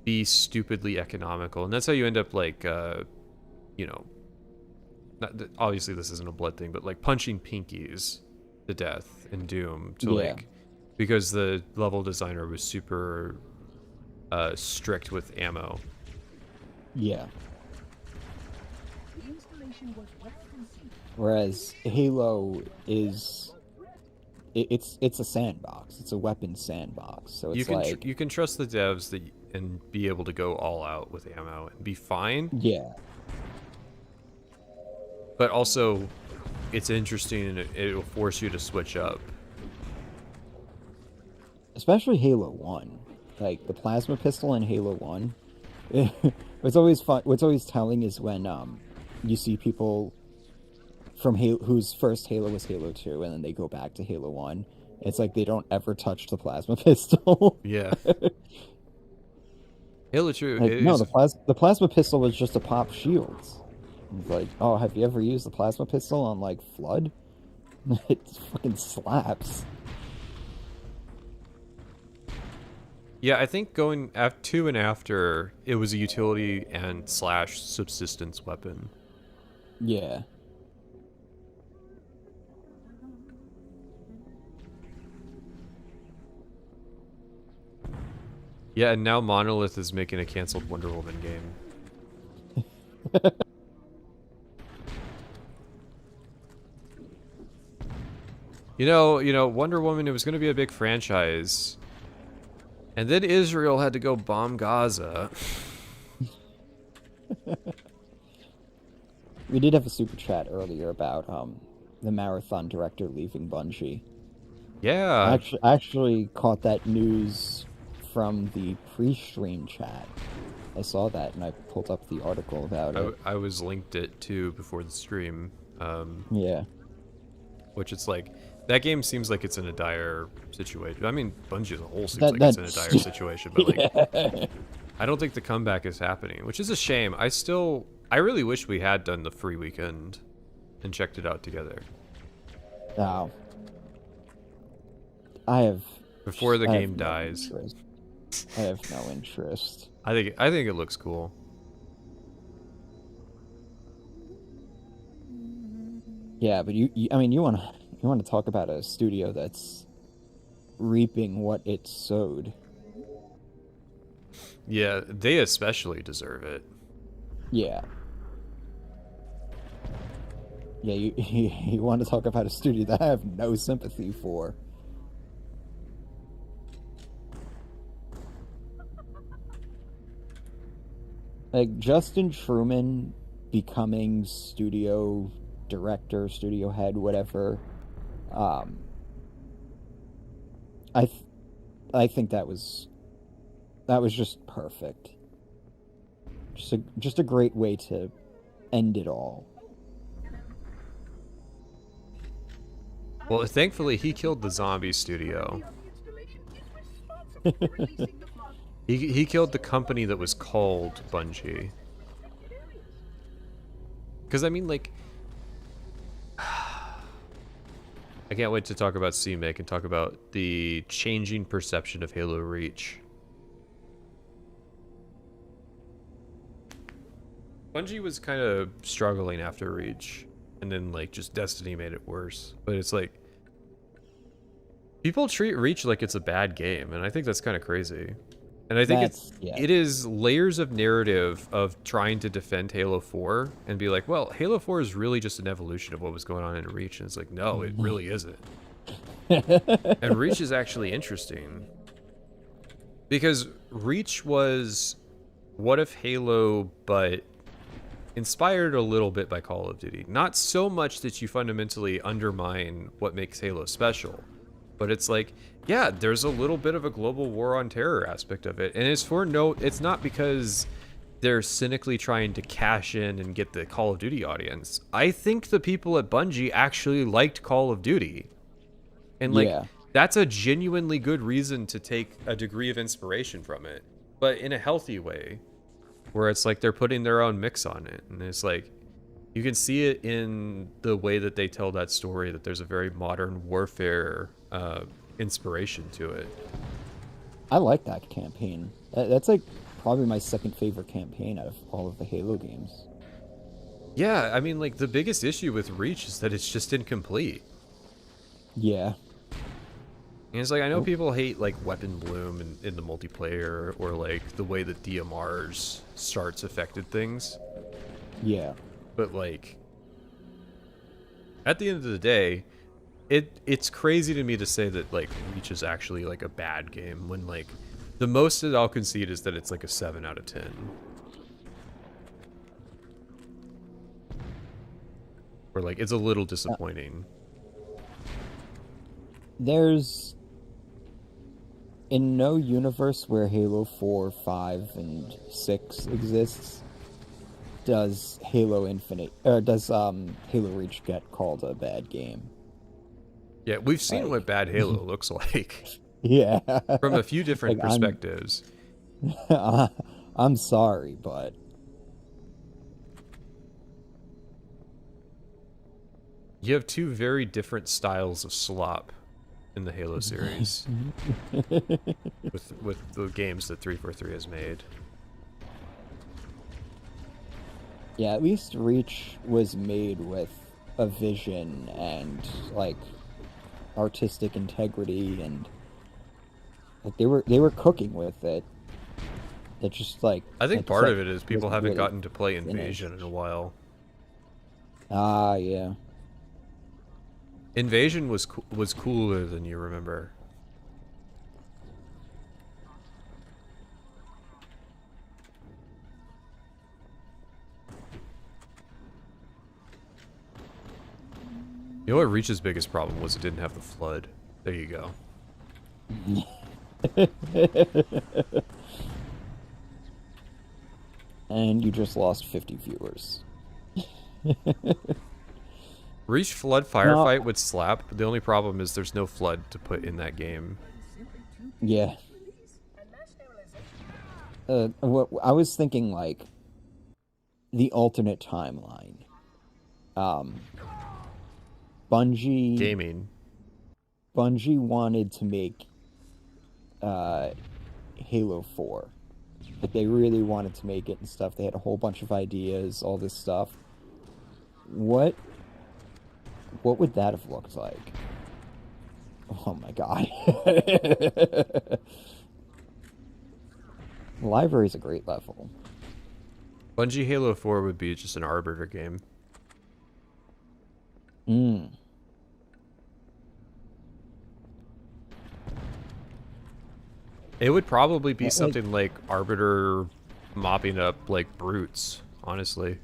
be stupidly economical, and that's how you end up like obviously this isn't a Blood thing, but like punching pinkies to death in Doom to like because the level designer was super strict with ammo. Yeah. Whereas Halo is it's a sandbox. It's a weapon sandbox. So it's You can trust the devs and be able to go all out with ammo and be fine. Yeah. But also, it's interesting and it'll force you to switch up. Especially Halo 1. Like the plasma pistol in Halo 1. What's always fun, what's always telling is when you see people from Halo whose first Halo was Halo 2 and then they go back to Halo 1. It's like they don't ever touch the plasma pistol. Yeah. Halo 2 Like, no, is the plasma pistol was just to pop shields. It's like, oh, have you ever used the plasma pistol on like Flood? It fucking slaps. yeah. I think going to and after it was a utility and / subsistence weapon. Yeah. Yeah, and now Monolith is making a canceled Wonder Woman game. Wonder Woman, it was going to be a big franchise. And then Israel had to go bomb Gaza. We did have a super chat earlier about the marathon director leaving Bungie. Yeah. I actually caught that news from the pre-stream chat. I saw that and I pulled up the article about it. I was linked it to before the stream. Yeah. Which it's like, that game seems like it's in a dire situation. I mean, Bungie as a whole seems That- like it's in a that's- dire situation, but like, Yeah. I don't think the comeback is happening, which is a shame. I really wish we had done the free weekend and checked it out together. Oh. I have Before the I game have no dies. interest. I have no interest. I think it looks cool. Yeah, but you want to talk about a studio that's reaping what it sowed. Yeah, they especially deserve it. Yeah. Yeah, you want to talk about a studio that I have no sympathy for. Like Justin Truman becoming studio director, studio head, whatever. I think that was just perfect. Just a great way to end it all. Well, thankfully he killed the zombie studio. He killed the company that was called Bungie. Because, I mean, like... I can't wait to talk about CMake and talk about the changing perception of Halo Reach. Bungie was kind of struggling after Reach, and then, like, just Destiny made it worse. But it's like... people treat Reach like it's a bad game, and I think that's kind of crazy. And I think it is layers of narrative of trying to defend Halo 4 and be like, well, Halo 4 is really just an evolution of what was going on in Reach. And it's like, no, it really isn't. And Reach is actually interesting. Because Reach was what if Halo, but inspired a little bit by Call of Duty. Not so much that you fundamentally undermine what makes Halo special. But it's like, yeah, there's a little bit of a global war on terror aspect of it. And it's not because they're cynically trying to cash in and get the Call of Duty audience. I think the people at Bungie actually liked Call of Duty. And like, that's a genuinely good reason to take a degree of inspiration from it. But in a healthy way. Where it's like they're putting their own mix on it. And it's like, you can see it in the way that they tell that story, that there's a very modern warfare inspiration to it. I like that campaign. That's like probably my second favorite campaign out of all of the Halo games. Yeah, I mean, like, the biggest issue with Reach is that it's just incomplete. Yeah. And it's like, I know people hate, like, weapon bloom in the multiplayer, or, like, the way that DMR's starts affected things. Yeah. But, like, at the end of the day, it's crazy to me to say that, like, Reach is actually, like, a bad game, when, like, the most that I'll concede is that it's, like, a 7 out of 10. Or, like, it's a little disappointing. There's... in no universe where Halo 4, 5, and 6 exists, does Halo Reach get called a bad game. Yeah, we've seen what bad Halo looks like. Yeah. From a few different Like, perspectives. I'm sorry, but You have two very different styles of slop in the Halo series with the games that 343 has made. yeah, at least Reach was made with a vision and like artistic integrity, and like they were cooking with it. It just I think like you part said, of it is people wasn't haven't really gotten to play finished. Invasion in a while. Ah, yeah. Invasion was cooler than you remember. You know what Reach's biggest problem was? It didn't have the flood. There you go. And you just lost 50 viewers. Reach flood No, firefight would slap, but the only problem is there's no flood to put in that game. yeah. What I was thinking, like the alternate timeline. Um, Bungie Gaming. Bungie wanted to make Halo 4. Like they really wanted to make it and stuff. They had a whole bunch of ideas, all this stuff. What would that have looked like? Oh my god. The library's a great level. Bungie Halo 4 would be just an Arbiter game. Mm. It would probably be Like, something like Arbiter mopping up like brutes, honestly.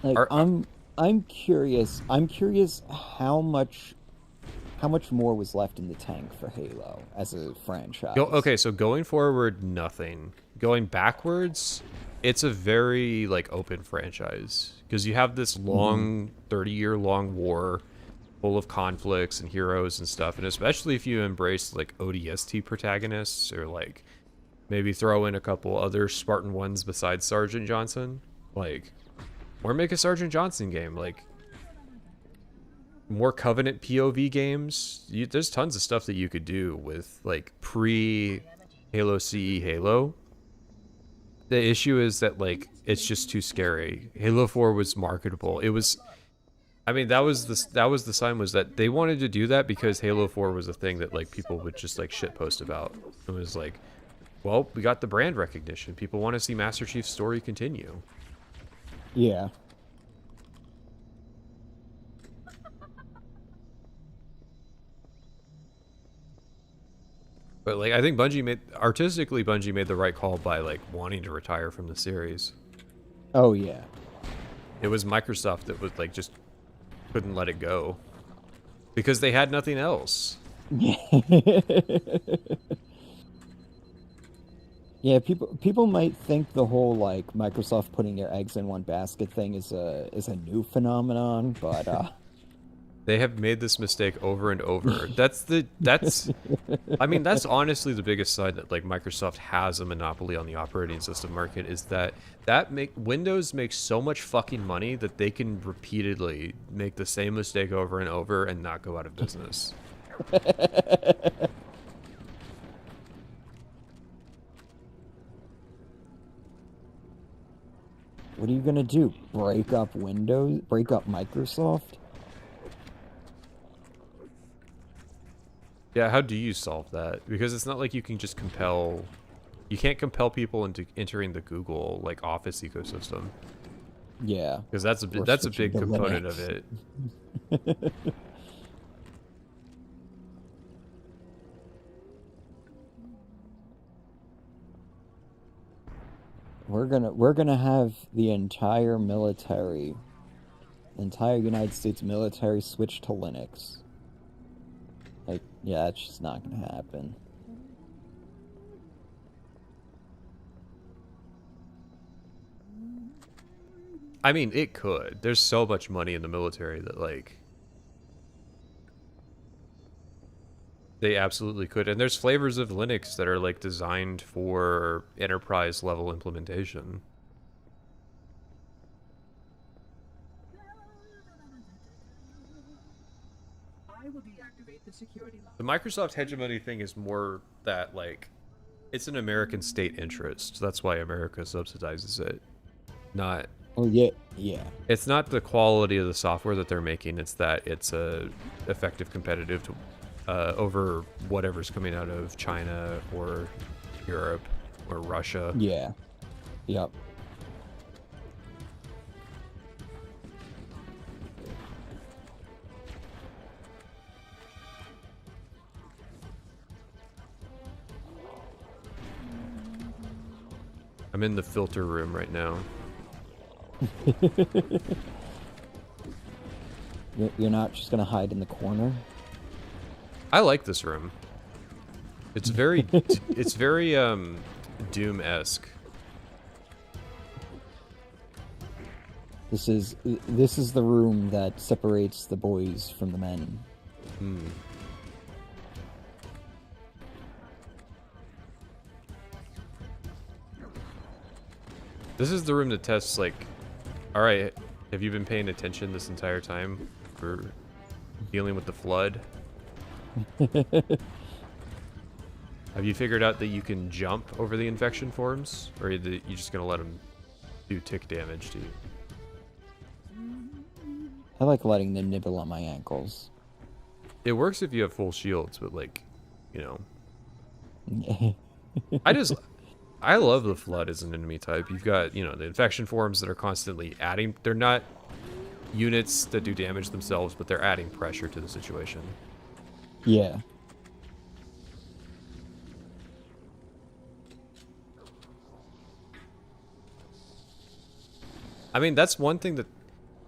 like Ar- I'm curious. I'm curious how much more was left in the tank for Halo as a franchise. Okay, so going forward, nothing. Going backwards, it's a very like open franchise because you have this long 30-year long war full of conflicts and heroes and stuff, and especially if you embrace like ODST protagonists or like maybe throw in a couple other Spartan ones besides Sergeant Johnson, like, or make a Sergeant Johnson game, like more Covenant POV games. There's tons of stuff that you could do with like pre Halo CE Halo. The issue is that like it's just too scary. Halo 4 was marketable. It was, I mean, that was the sign, was that they wanted to do that because Halo 4 was a thing that like people would just like shitpost about. It was like, well, we got the brand recognition. People want to see Master Chief's story continue. Yeah. But like I think Bungie made the right call by like wanting to retire from the series. Oh yeah. It was Microsoft that was like just couldn't let it go because they had nothing else. Yeah, people might think the whole like Microsoft putting their eggs in one basket thing is a new phenomenon, but They have made this mistake over and over. That's I mean, that's honestly the biggest sign that like Microsoft has a monopoly on the operating system market, is that Windows makes so much fucking money that they can repeatedly make the same mistake over and over and not go out of business. what are you gonna do? Break up Windows? Break up Microsoft? Yeah, how do you solve that? Because it's not like you can just you can't compel people into entering the Google like Office ecosystem. Yeah. Because that's a Or that's a switching big to component Linux. of it. We're gonna have the entire United States military switch to Linux. Like, yeah, that's just not gonna happen. I mean, it could. There's so much money in the military that like They absolutely could. And there's flavors of Linux that are like designed for enterprise level implementation. I will deactivate the security lock. The Microsoft hegemony thing is more that like it's an American state interest. That's why America subsidizes it. Not Oh yeah, yeah. It's not the quality of the software that they're making, it's that it's a effective competitive to over whatever's coming out of China or Europe or Russia. Yeah. Yep. I'm in the filter room right now. You're not just gonna hide in the corner? I like this room. It's very it's very Doom-esque. This is the room that separates the boys from the men. Hmm. This is the room that tests like, all right, have you been paying attention this entire time for dealing with the flood? Have you figured out that you can jump over the infection forms, or are you just gonna let them do tick damage to you? I like letting them nibble on my ankles. It works if you have full shields, but like, you know, I love the flood as an enemy type. You've got, you know, the infection forms that are constantly adding. They're not units that do damage themselves, but they're adding pressure to the situation. Yeah. I mean, that's one thing that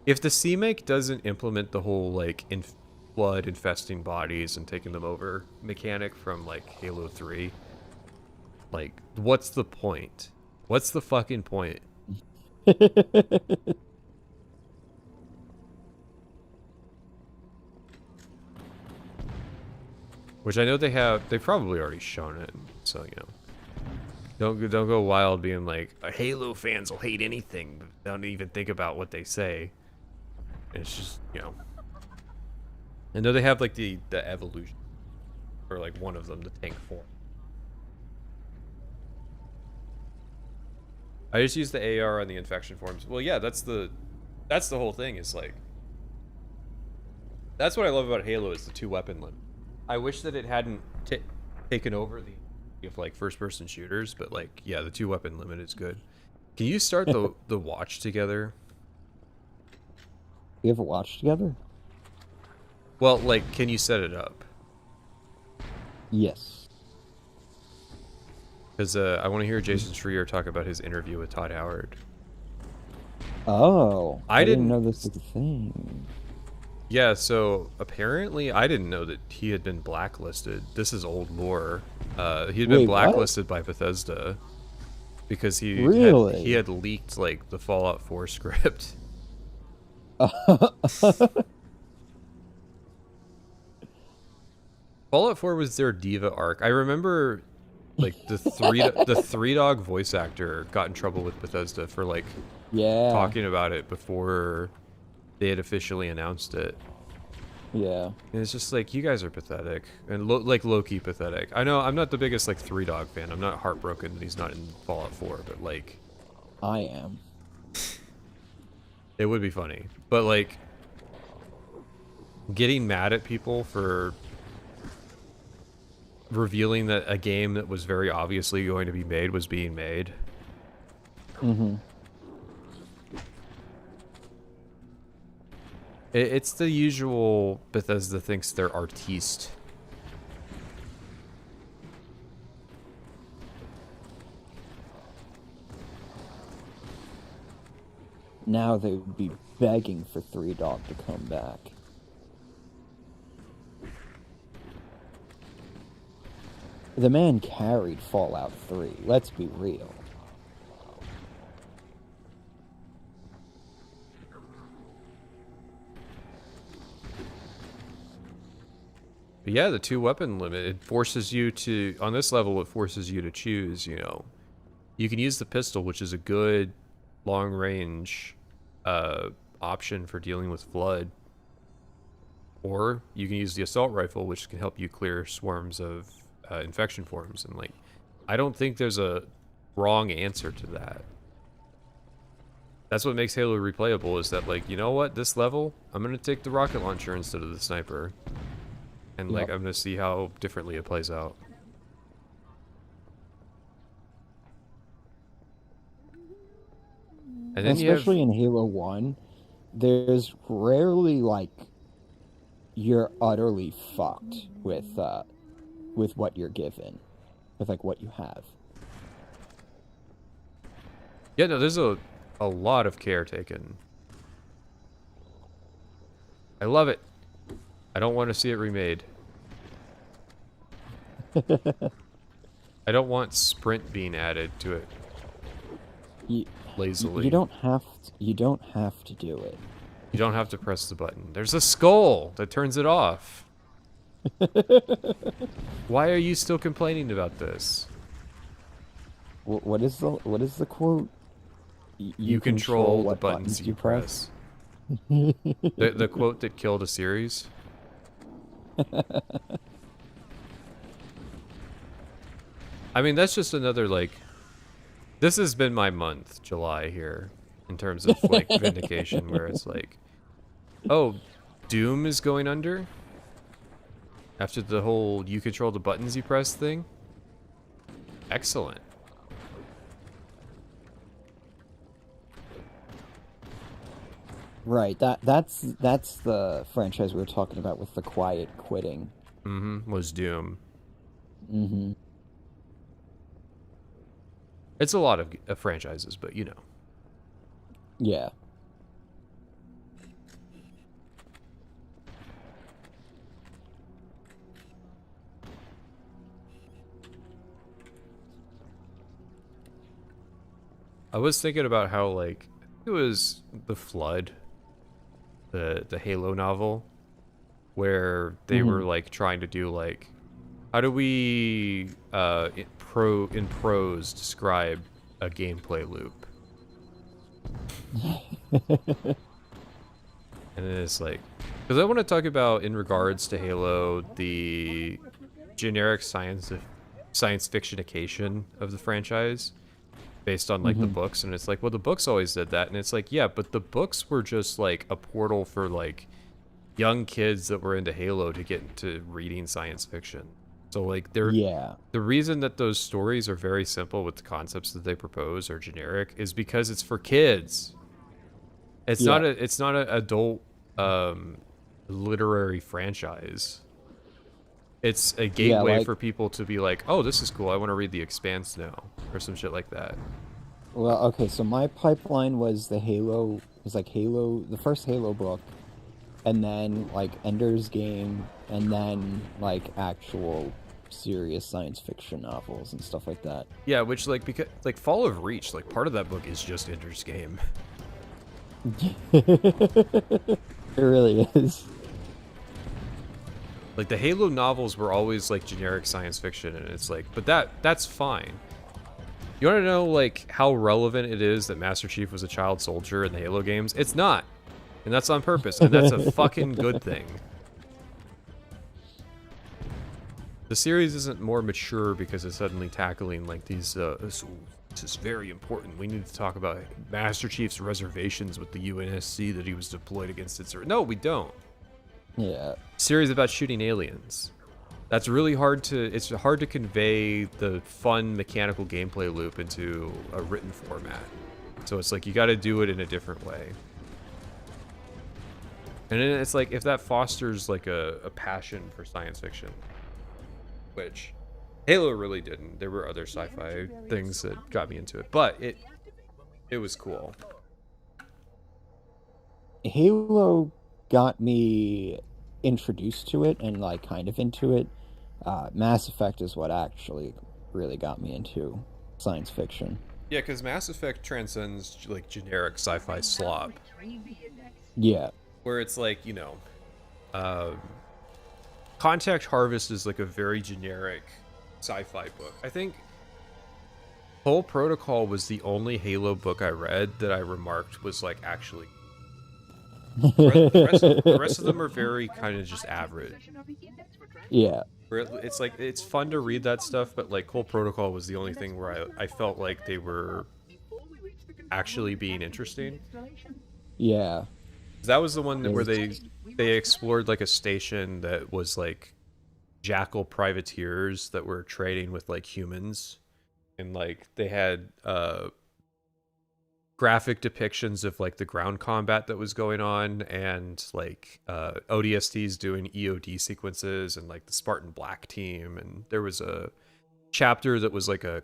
if the CMake doesn't implement the whole like flood infesting bodies and taking them over mechanic from like Halo 3, like what's the point? What's the fucking point? Which I know they've probably already shown it, so you know. Don't go wild being like, Halo fans will hate anything, but don't even think about what they say. It's just, you know. I know they have like the evolution, or like one of them, the tank form. I just use the AR on the infection forms. Well, yeah, that's the whole thing. Is like, that's what I love about Halo is the 2-weapon limit. I wish that it hadn't taken over the of like first-person shooters, but like, yeah, the 2-weapon limit is good. Can you start the watch together? We have a watch together? Well, like, can you set it up? Yes. Because I want to hear Jason Schreier talk about his interview with Todd Howard. Oh, I didn't know didn't- this was a thing. Yeah, so apparently I didn't know that he had been blacklisted. This is old lore. He had been Wait, what? blacklisted by Bethesda because he Really? had leaked like the Fallout 4 script. Fallout 4 was their diva arc. I remember like the three dog voice actor got in trouble with Bethesda for like Yeah. talking about it before they had officially announced it. Yeah. And it's just like, you guys are pathetic. And like low-key pathetic. I know I'm not the biggest like Three Dog fan. I'm not heartbroken that he's not in Fallout 4, but like, I am. it would be funny. But like, getting mad at people for revealing that a game that was very obviously going to be made was being made. Mm-hmm. It's the usual Bethesda thinks they're artiste. Now they would be begging for Three Dog to come back. The man carried Fallout 3, let's be real. But yeah, the 2-weapon limit, it forces you to, on this level, it forces you to choose, you know. You can use the pistol, which is a good long-range option for dealing with flood. Or you can use the assault rifle, which can help you clear swarms of infection forms. And, like, I don't think there's a wrong answer to that. That's what makes Halo replayable, is that, like, you know what, this level, I'm going to take the rocket launcher instead of the sniper. And, like, I'm going to see how differently it plays out. And then Especially in Halo 1, there's rarely, like, you're utterly fucked with what you're given. With, like, what you have. Yeah, no, there's a lot of care taken. I love it. I don't want to see it remade. I don't want sprint being added to it. Lazily. You don't have to do it. You don't have to press the button. There's a skull that turns it off. Why are you still complaining about this? What is the quote? You control the buttons you press. The quote that killed a series. I mean, that's just another, like, this has been my month, July, here, in terms of, like, vindication, where it's like, oh, Doom is going under? After the whole you control the buttons you press thing? Excellent. Right, that's the franchise we were talking about with the quiet quitting. Was Doom. Mm-hmm. It's a lot of franchises, but you know. Yeah. I was thinking about how, like, it was The Flood, the Halo novel, where they were, like, trying to do, like, how do we in prose describe a gameplay loop? And then it's like, because I want to talk about, in regards to Halo, the generic science fictionication of the franchise based on, like, the books. And it's like, well, the books always did that. And it's like, yeah, but the books were just, like, a portal for, like, young kids that were into Halo to get into reading science fiction. So, like, the reason that those stories are very simple with the concepts that they propose are generic is because it's for kids. It's not an adult literary franchise. It's a gateway for people to be like, oh, this is cool, I want to read The Expanse now, or some shit like that. Well, okay, so my pipeline was the first Halo book, and then, like, Ender's Game, and then, like, actual serious science fiction novels and stuff like that. Yeah, which, like, because, like, Fall of Reach, like, part of that book is just Ender's Game. It really is. Like, the Halo novels were always, like, generic science fiction, and it's like, but that's fine. You want to know, like, how relevant it is that Master Chief was a child soldier in the Halo games? It's not. And that's on purpose, and that's a fucking good thing. The series isn't more mature because it's suddenly tackling, like, these, this is very important. We need to talk about Master Chief's reservations with the UNSC that he was deployed against it. No, we don't. Yeah. Series about shooting aliens. That's really hard to, it's hard to convey the fun mechanical gameplay loop into a written format. So it's like, you got to do it in a different way. And then it's like, if that fosters, like, a passion for science fiction, which Halo really didn't. There were other sci-fi things that got me into it, but it was cool. Halo got me introduced to it and, like, kind of into it. Mass Effect is what actually really got me into science fiction. Yeah, because Mass Effect transcends, like, generic sci-fi slop. Yeah. Where it's like, you know, Contact Harvest is like a very generic sci-fi book. I think Full Protocol was the only Halo book I read that I remarked was like actually. The rest of them are very kind of just average. Yeah. Where it's like it's fun to read that stuff, but like Full Protocol was the only thing where I felt like they were actually being interesting. Yeah. That was the one where they explored like a station that was like jackal privateers that were trading with like humans, and like they had graphic depictions of like the ground combat that was going on, and like ODSTs doing EOD sequences, and like the Spartan Black team, and there was a chapter that was like a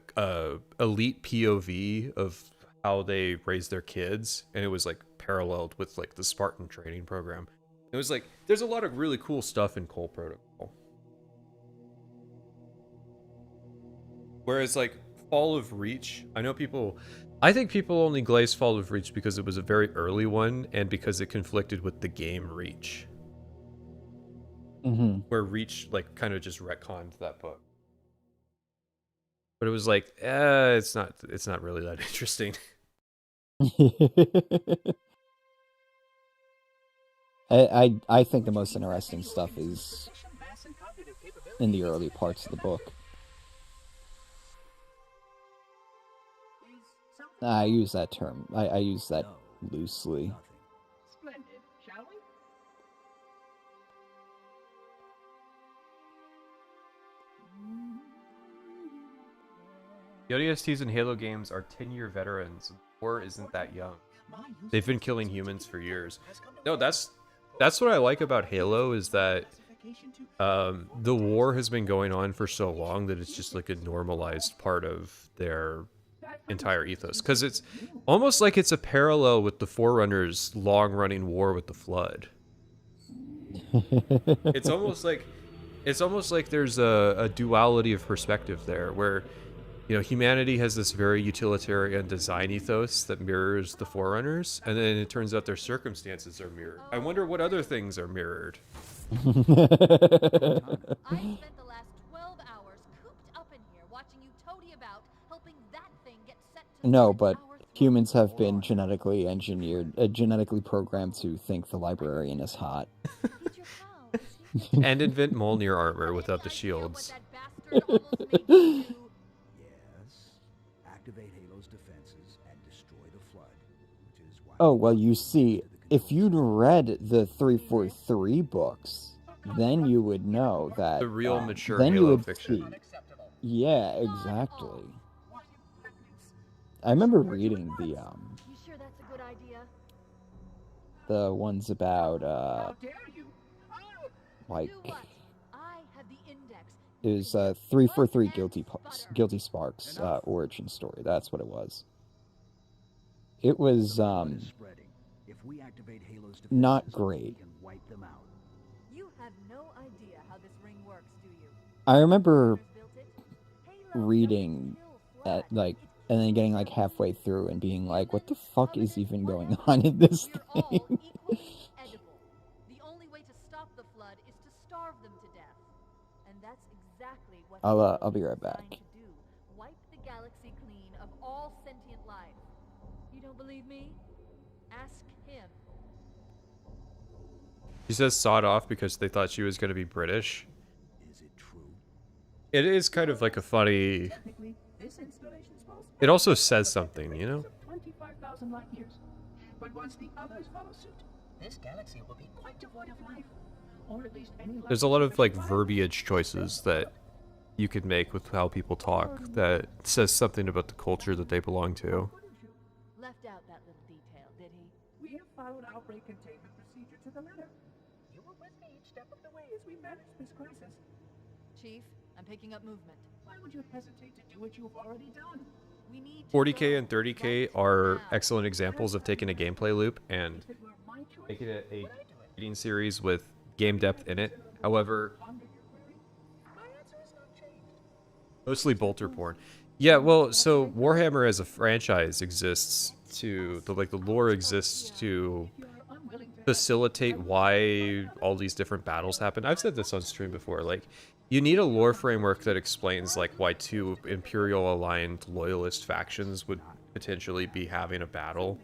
elite POV of how they raise their kids, and it was like paralleled with like the Spartan training program. It was like there's a lot of really cool stuff in Cole Protocol. Whereas like Fall of Reach, I think people only glaze Fall of Reach because it was a very early one and because it conflicted with the game Reach. Mm-hmm. Where Reach like kind of just retconned that book. But it was like, it's not really that interesting. I think the most interesting stuff is in the early parts of the book. I use that term. I use that loosely. Splendid, shall we? The ODSTs in Halo games are 10-year veterans. War isn't that young. They've been killing humans for years. No, that's what I like about Halo is that the war has been going on for so long that it's just like a normalized part of their entire ethos. Because it's almost like it's a parallel with the Forerunners' long-running war with the Flood. It's almost like there's a duality of perspective there, where humanity has this very utilitarian design ethos that mirrors the Forerunners, and then it turns out their circumstances are mirrored. I wonder what other things are mirrored. I spent the last 12 hours cooped up in here watching you toady about, helping that thing get set to No, spin but our throne. humans have been genetically engineered, genetically programmed to think the librarian is hot. He's your pal, is he? And invent Mjolnir armor without the shields. What that bastard almost made me do. Yes. Activate Halo's defenses and destroy the Flood, which is why. Oh, well, you see, if you'd read the 343 books, then you would know that... The real mature then you Halo would fiction. see. Yeah, exactly. I remember reading the You sure that's a good idea? the ones about How dare you? like Do what? I have the index. it was 343 Guilty Sparks origin story. That's what it was. It was Spreading. If we activate Halo's defenses, not we great. can wipe them out. You have no idea how this ring works, do you? I remember Built it? Halo reading doesn't kill at Flood. like and then getting like halfway through and being like, what the fuck is even going on in this You're all thing? equally edible. The only way to stop the Flood is to starve them to death. And that's exactly what I'll Halo be is right back. designed to do. Wipe the galaxy clean of all sentient life. You don't believe me? Ask him. She says sawed off because they thought she was going to be British. Is it true? It is kind of like a funny... Technically, this installation's supposed It also says something, you know? 25,000 light years. But once the others follow suit, this galaxy will be quite devoid of life. Or at least any life There's a lot of like life. verbiage choices that you could make with how people talk that says something about the culture that they belong to. Left out that little detail, did he? We have followed outbreak containment procedure to the letter. You were with me each step of the way as we managed this crisis. Chief, I'm picking up movement. Why would you hesitate to do what you've already done? We need to 40k go and 30k right are now. excellent examples of taking a gameplay loop and If it were my choice, making it a would I do it? reading series with game depth in it. However, Ponder your query? My answer is not changed. mostly bolter porn. Yeah, well, so Warhammer as a franchise exists to the lore exists to unwilling to facilitate why all these different battles happen. I've said this on stream before, like, you need a lore framework that explains, like, why two Imperial-aligned loyalist factions would potentially be having a battle.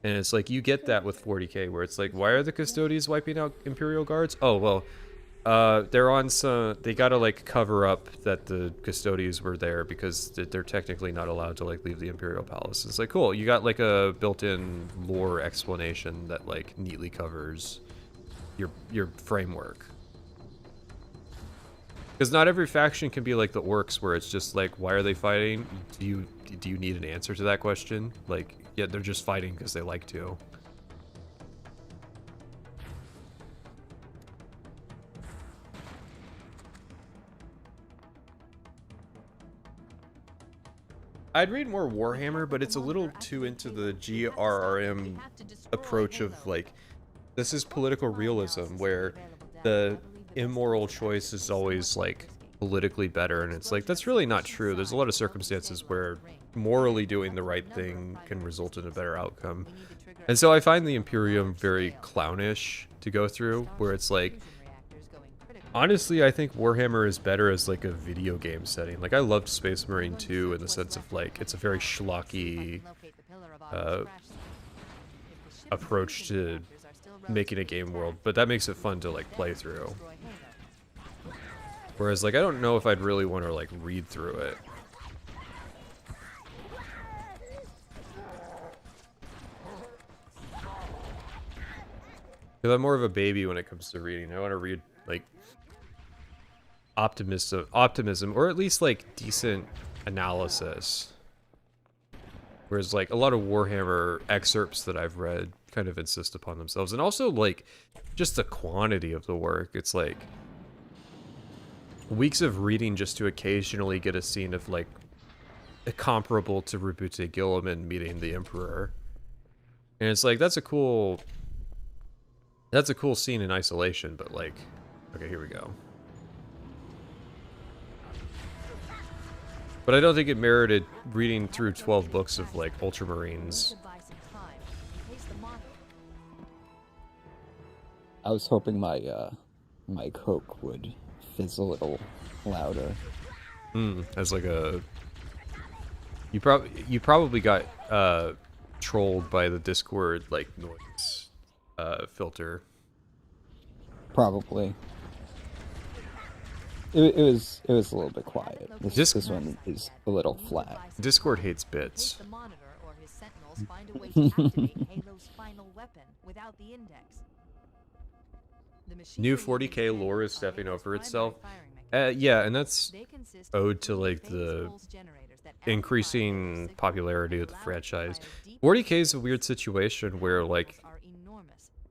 And it's like, you get that with 40k, where it's like, why are the Custodians wiping out Imperial guards? Oh, well, they're on some... They gotta, like, cover up that the Custodians were there because they're technically not allowed to, like, leave the Imperial Palace. It's like, cool, you got, like, a built-in lore explanation that, like, neatly covers your framework. Because not every faction can be like the Orcs, where it's just like, why are they fighting? Do you need an answer to that question? Like, yeah, they're just fighting because they like to. I'd read more Warhammer, but it's a little too into the GRRM approach of, like, this is political realism, where the immoral choice is always, like, politically better, and it's like, that's really not true. There's a lot of circumstances where morally doing the right thing can result in a better outcome. And so I find the Imperium very clownish to go through, where it's like, honestly, I think Warhammer is better as, like, a video game setting. Like, I loved Space Marine 2 in the sense of, like, it's a very schlocky approach to making a game world, but that makes it fun to, like, play through. Whereas, like, I don't know if I'd really want to, like, read through it. Because I'm more of a baby when it comes to reading. I want to read, like, optimism, or at least, like, decent analysis. Whereas, like, a lot of Warhammer excerpts that I've read kind of insist upon themselves. And also, like, just the quantity of the work. It's like weeks of reading just to occasionally get a scene of, like, comparable to Rabute Gilliman meeting the Emperor. And it's like, that's a cool scene in isolation, but, like, okay, here we go. But I don't think it merited reading through 12 books of, like, Ultramarines. I was hoping my my Coke would fizz a little louder. As like a... You probably got trolled by the Discord, like, noise filter. Probably. It was a little bit quiet. This one is a little flat. Discord hates bits. The monitor or his sentinels find a way to activate Halo's final weapon without the index. New 40k lore is stepping over itself. Yeah, and that's owed to, like, the increasing popularity of the franchise. 40k is a weird situation where, like,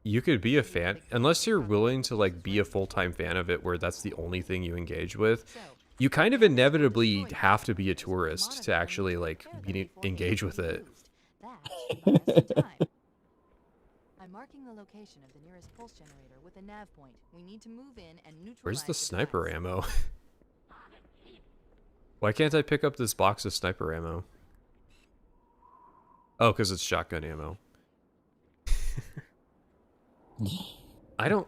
you could be a fan, unless you're willing to, like, be a full-time fan of it where that's the only thing you engage with. You kind of inevitably have to be a tourist to actually, like, engage with it. I'm marking the location of the nearest pulse generator with a nav point. We need to move in and neutralize. Where's the sniper ammo? Why can't I pick up this box of sniper ammo? Oh, because it's shotgun ammo. I don't...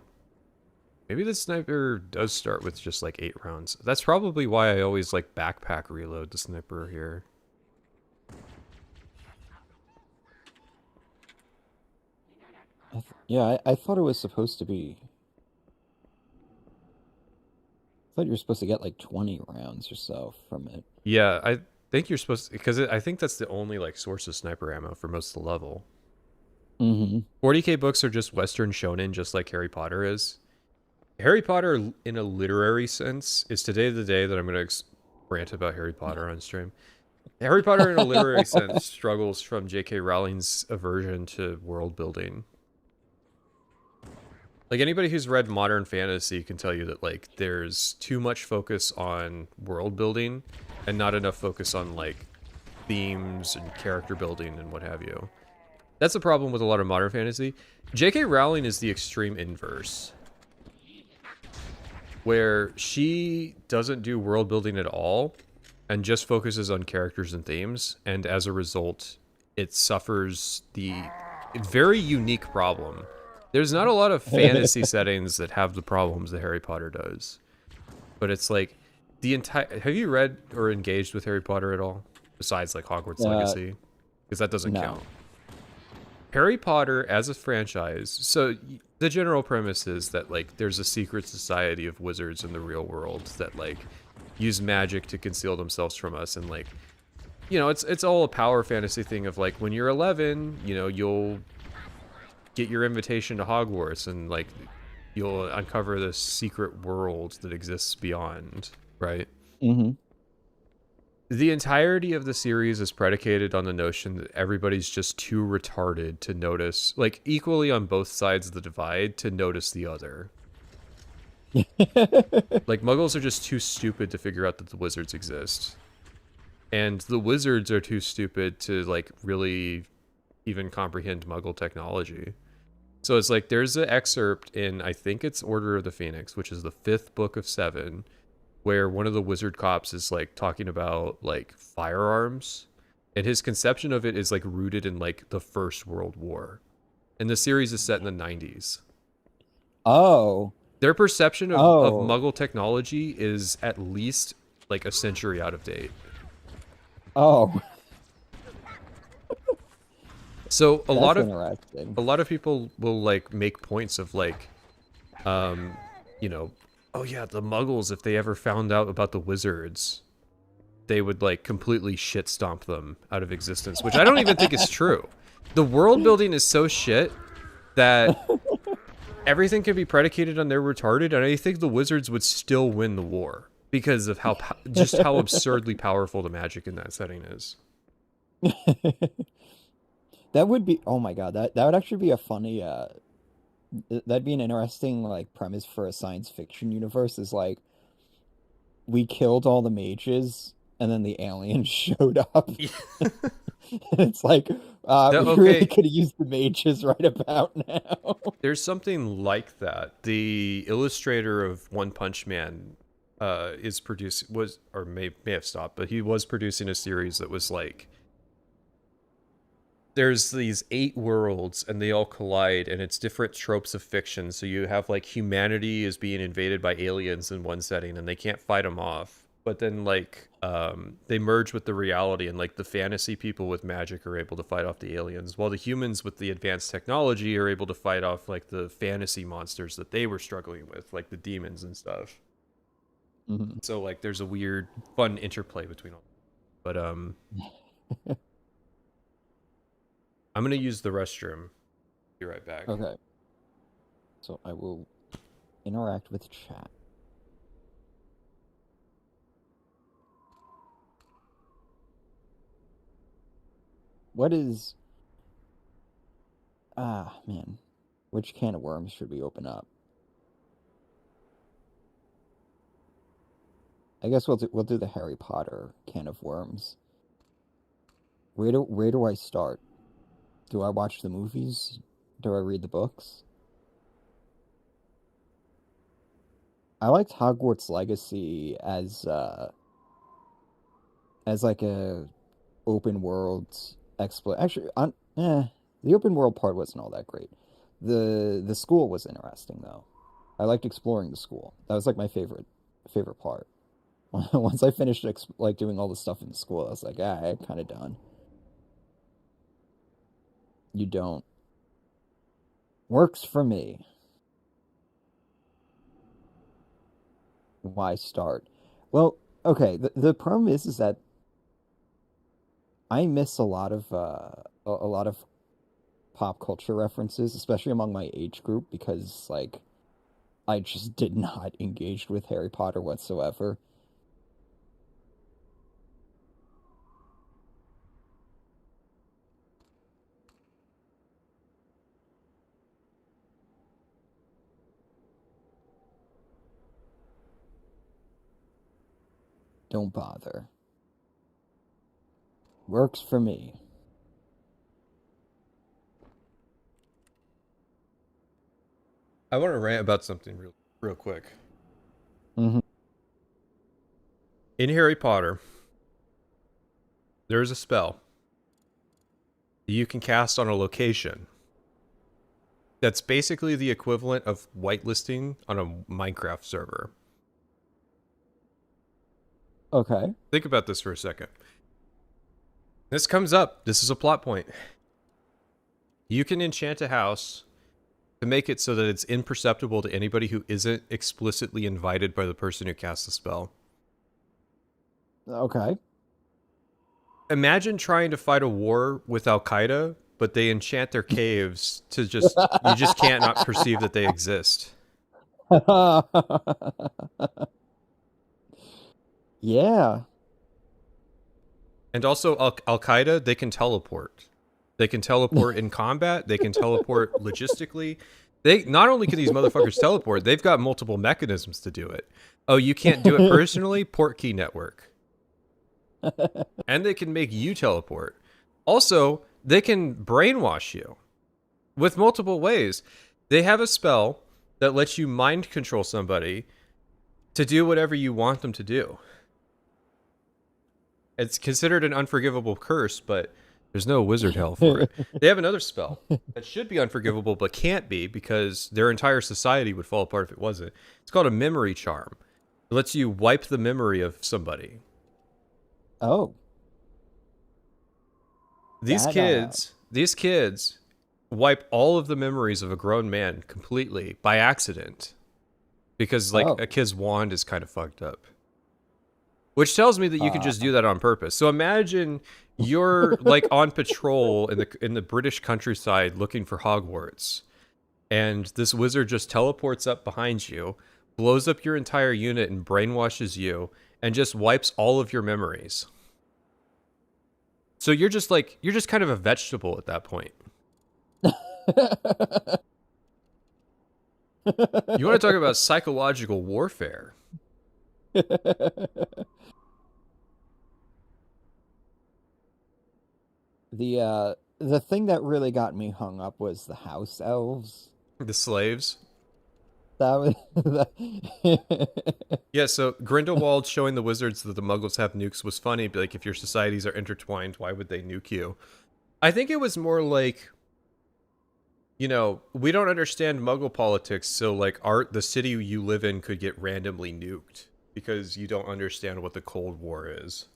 Maybe the sniper does start with just, like, 8 rounds. That's probably why I always, like, backpack reload the sniper here. Yeah, I thought it was supposed to be... I thought you were supposed to get, like, 20 rounds or so from it. Yeah, I think you're supposed to... Because I think that's the only, like, source of sniper ammo for most of the level. 40k books are just Western shonen, just like Harry Potter is. Harry Potter, in a literary sense, is today the day that I'm going to rant about Harry Potter on stream. Harry Potter, in a literary sense, struggles from J.K. Rowling's aversion to world building. Like, anybody who's read modern fantasy can tell you that, like, there's too much focus on world building and not enough focus on, like, themes and character building and what have you. That's the problem with a lot of modern fantasy. J.K. Rowling is the extreme inverse, where she doesn't do world building at all and just focuses on characters and themes, and as a result, it suffers the very unique problem There's not a lot of fantasy settings that have the problems that Harry Potter does. But it's like the entire... Have you read or engaged with Harry Potter at all? Besides like Hogwarts Legacy? Because that doesn't no. count. Harry Potter as a franchise, so the general premise is that like there's a secret society of wizards in the real world that like use magic to conceal themselves from us, and like, you know, it's all a power fantasy thing of like when you're 11, you know, you'll get your invitation to Hogwarts and like you'll uncover this secret world that exists beyond, right? Mm-hmm. The entirety of the series is predicated on the notion that everybody's just too retarded to notice, like equally on both sides of the divide, to notice the other. Like muggles are just too stupid to figure out that the wizards exist. And the wizards are too stupid to like really even comprehend muggle technology. So it's like there's an excerpt in, I think it's Order of the Phoenix, which is the 5th book of 7, where one of the wizard cops is like talking about like firearms, and his conception of it is like rooted in like the First World War, and the series is set in the 90s. Oh. Their perception of muggle technology is at least like a century out of date. Oh. So a lot of people will like make points of like, you know, oh yeah, the muggles, if they ever found out about the wizards, they would like completely shit stomp them out of existence, which I don't even think is true. The world building is so shit that everything can be predicated on they're retarded, and I think the wizards would still win the war because of how just how absurdly powerful the magic in that setting is. That would be, oh my god, that would actually be a funny that'd be an interesting like premise for a science fiction universe, is like we killed all the mages and then the aliens showed up. It's like we really could have used the mages right about now. There's something like that. The illustrator of One Punch Man may have stopped, but he was producing a series that was like, there's these 8 worlds and they all collide, and it's different tropes of fiction. So you have like humanity is being invaded by aliens in one setting and they can't fight them off. But then like they merge with the reality, and like the fantasy people with magic are able to fight off the aliens, while the humans with the advanced technology are able to fight off like the fantasy monsters that they were struggling with, like the demons and stuff. Mm-hmm. So like there's a weird fun interplay between all. But I'm going to use the restroom. Be right back. Okay. So I will interact with chat. What is... Ah, man. Which can of worms should we open up? I guess we'll do the Harry Potter can of worms. Where do I start? Do I watch the movies? Do I read the books? I liked Hogwarts Legacy as like a open world Actually, the open world part wasn't all that great. The school was interesting though. I liked exploring the school. That was like my favorite part. Once I finished like doing all the stuff in the school, I was like, I'm kind of done. You don't. Works for me. Why start? Well, okay. The problem is that I miss a lot of pop culture references, especially among my age group, because like I just did not engage with Harry Potter whatsoever. Don't bother. Works for me. I want to rant about something real quick. Mm-hmm. In Harry Potter, there is a spell that you can cast on a location That's basically the equivalent of whitelisting on a Minecraft server. Okay. Think about this for a second. This comes up. This is a plot point. You can enchant a house to make it so that it's imperceptible to anybody who isn't explicitly invited by the person who casts the spell. Okay. Imagine trying to fight a war with Al-Qaeda, but they enchant their caves to just... You just can't not perceive that they exist. Yeah. And also, Al-Qaeda, they can teleport. They can teleport in combat. They can teleport logistically. Not only can these motherfuckers teleport, they've got multiple mechanisms to do it. Oh, you can't do it personally? Portkey network. And they can make you teleport. Also, they can brainwash you with multiple ways. They have a spell that lets you mind control somebody to do whatever you want them to do. It's considered an unforgivable curse, but there's no wizard hell for it. They have another spell that should be unforgivable, but can't be because their entire society would fall apart if it wasn't. It's called a memory charm. It lets you wipe the memory of somebody. Oh. These kids wipe all of the memories of a grown man completely by accident because a kid's wand is kind of fucked up. Which tells me that you can just do that on purpose. So imagine you're like on patrol in the British countryside looking for Hogwarts, and this wizard just teleports up behind you, blows up your entire unit and brainwashes you, and just wipes all of your memories. So you're just kind of a vegetable at that point. You want to talk about psychological warfare? The thing that really got me hung up was the house elves. The slaves? That was Yeah, so Grindelwald showing the wizards that the muggles have nukes was funny, but like if your societies are intertwined, why would they nuke you? I think it was more like, you know, we don't understand muggle politics, so like the city you live in could get randomly nuked because you don't understand what the Cold War is.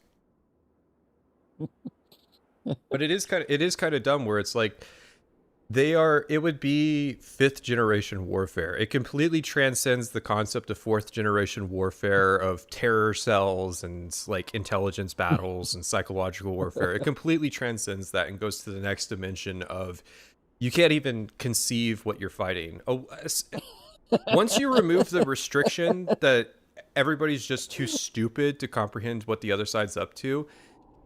But it is kind of dumb where it's like it would be 5th generation warfare. It completely transcends the concept of 4th generation warfare of terror cells and like intelligence battles and psychological warfare. It completely transcends that and goes to the next dimension of you can't even conceive what you're fighting. Oh, once you remove the restriction that everybody's just too stupid to comprehend what the other side's up to,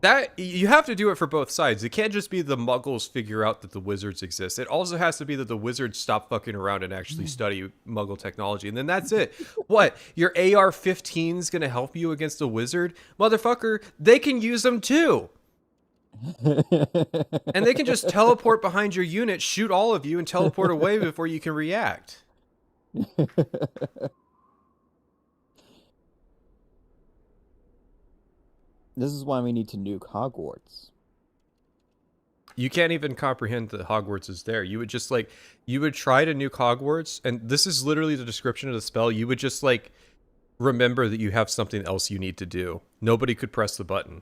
that you have to do it for both sides. It can't just be the muggles figure out that the wizards exist. It also has to be that the wizards stop fucking around and actually study muggle technology. And then that's it. What? Your AR-15's gonna help you against a wizard? Motherfucker, they can use them too. And they can just teleport behind your unit, shoot all of you, and teleport away before you can react. This is why we need to nuke Hogwarts. You can't even comprehend that Hogwarts is there. You would just you would try to nuke Hogwarts, and this is literally the description of the spell. You would just remember that you have something else you need to do. Nobody could press the button.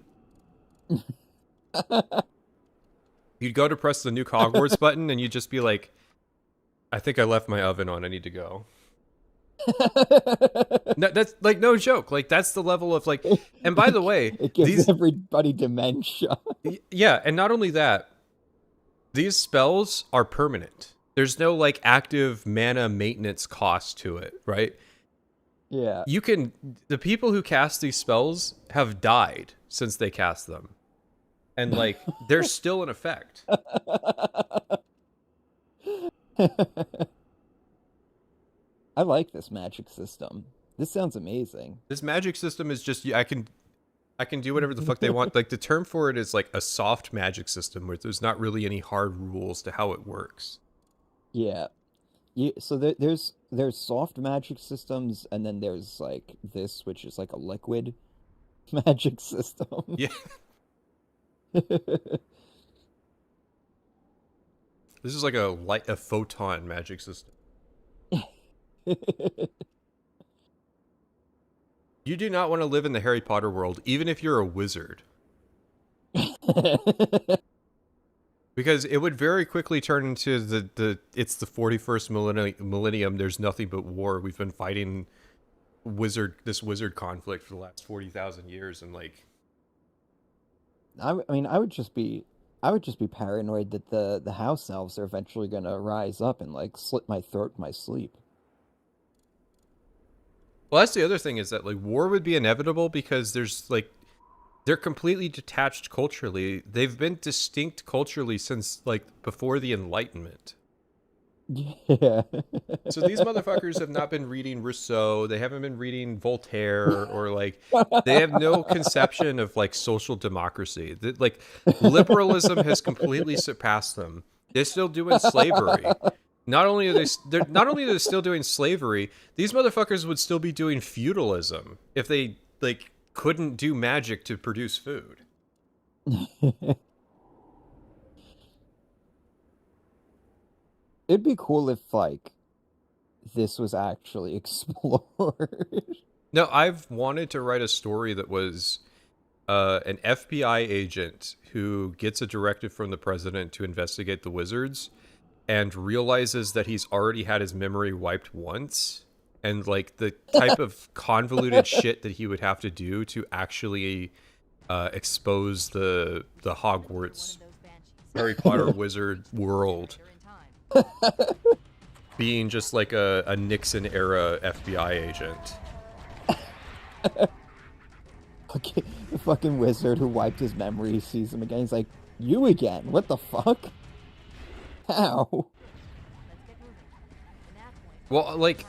You'd go to press the nuke Hogwarts button, and you'd just be like, I think I left my oven on. I need to go. No, that's no joke. That's the level of and by the way, it gives everybody dementia. Yeah, and not only that, these spells are permanent. There's no active mana maintenance cost to it, right? Yeah. The people who cast these spells have died since they cast them. And they're still in effect. I like this magic system. This sounds amazing. This magic system is just I can do whatever the fuck they want. The term for it is a soft magic system where there's not really any hard rules to how it works. Yeah. So there's soft magic systems, and then there's this, which is a liquid magic system. Yeah. a photon magic system. You do not want to live in the Harry Potter world, even if you're a wizard. Because it would very quickly turn into it's the 41st millennium, there's nothing but war. We've been fighting this wizard conflict for the last 40,000 years, and like I mean, I would just be paranoid that the house elves are eventually gonna rise up and like slit my throat in my sleep. well, that's the other thing, is that like war would be inevitable because they're completely detached culturally. They've been distinct culturally since like before the Enlightenment. Yeah. So these motherfuckers have not been reading Rousseau. They haven't been reading Voltaire, or like they have no conception of like social democracy. Like liberalism has completely surpassed them. They're still doing slavery. Not only are they still doing slavery, these motherfuckers would still be doing feudalism if they like couldn't do magic to produce food. It'd be cool if like this was actually explored. No, I've wanted to write a story that was an FBI agent who gets a directive from the president to investigate the wizards and realizes that he's already had his memory wiped once, and like the type of convoluted shit that he would have to do to actually expose the Hogwarts Harry Potter wizard world being just like a Nixon era FBI agent. Okay, the fucking wizard who wiped his memory sees him again. He's like, "You again? What the fuck? How?" Well, like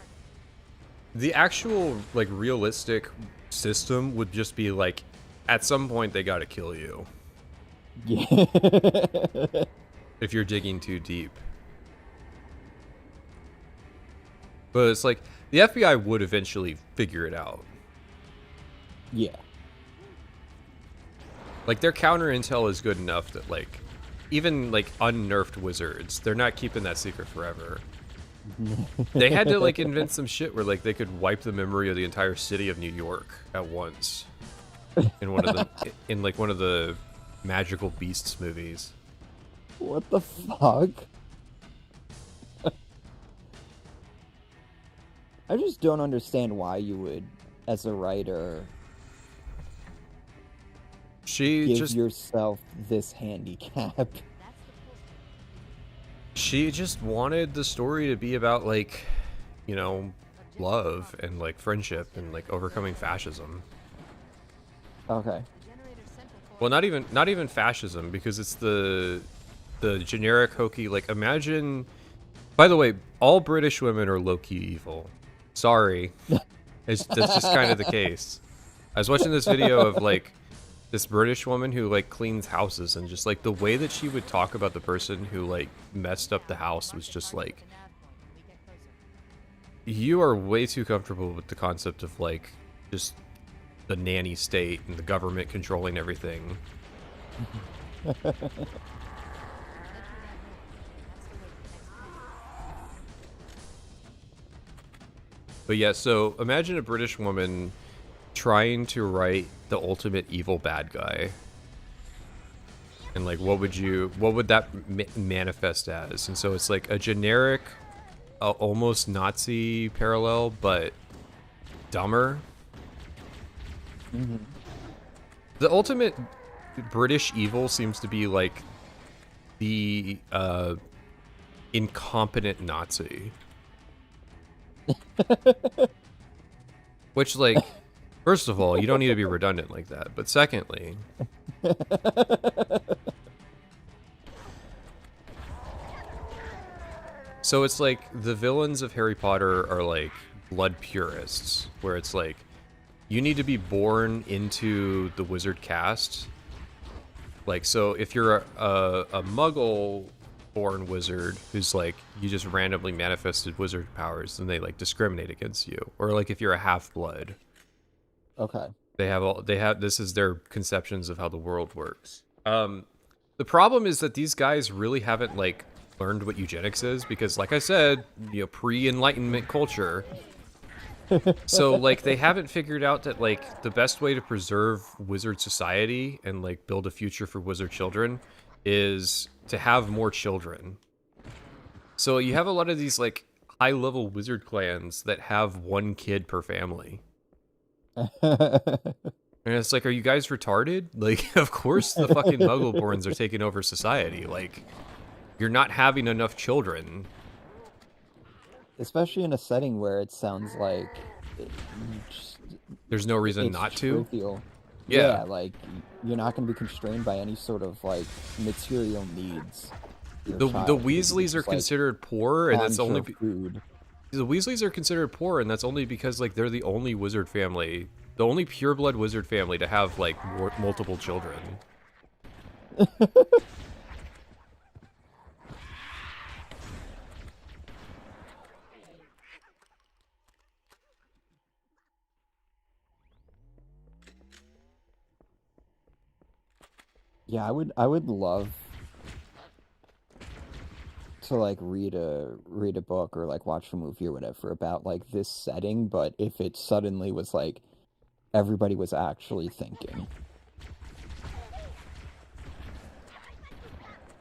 the actual like realistic system would just be like, at some point they gotta kill you Yeah. if you're digging too deep. But it's like the FBI would eventually figure it out. Yeah. Like their counter intel is good enough that like even like unnerfed wizards, they're not keeping that secret forever. They had to like invent some shit where like they could wipe the memory of the entire city of New York at once in one of the Magical Beasts movies. What the fuck? I just don't understand why you would, as a writer, give yourself this handicap. She just wanted the story to be about like, you know, love and like friendship and like overcoming fascism. Okay. Well, not even fascism, because it's the generic hokey, like, imagine. By the way, all British women are low-key evil. Sorry. That's just kind of the case. I was watching this video of like this British woman who like cleans houses, and just like the way that she would talk about the person who like messed up the house was just like, you are way too comfortable with the concept of like just the nanny state and the government controlling everything. But yeah, so imagine a British woman trying to write the ultimate evil bad guy. And like, what would that manifest as? And so it's like a generic, almost Nazi parallel, but dumber. Mm-hmm. The ultimate British evil seems to be like the incompetent Nazi. Which, like, first of all, you don't need to be redundant like that. But secondly, so it's like the villains of Harry Potter are like blood purists, where it's like you need to be born into the wizard caste. Like, so if you're a muggle born wizard who's like, you just randomly manifested wizard powers, then they like discriminate against you. Or like if you're a half-blood. Okay. This is their conceptions of how the world works. The problem is that these guys really haven't like learned what eugenics is because, like I said, pre-Enlightenment culture. So like they haven't figured out that like the best way to preserve wizard society and like build a future for wizard children is to have more children. So you have a lot of these like high-level wizard clans that have one kid per family. And it's like, are you guys retarded? Like, of course the fucking Muggleborns are taking over society. Like, you're not having enough children. Especially in a setting where it sounds like There's no reason it's not to. trivial. Yeah. Like you're not going to be constrained by any sort of like material needs. The Weasleys are considered poor, and that's only food. The Weasleys are considered poor, and that's only because like they're the only wizard family, the only pureblood wizard family to have like multiple children. Yeah, I would love to like read a book or like watch a movie or whatever about like this setting, but if it suddenly was like everybody was actually thinking.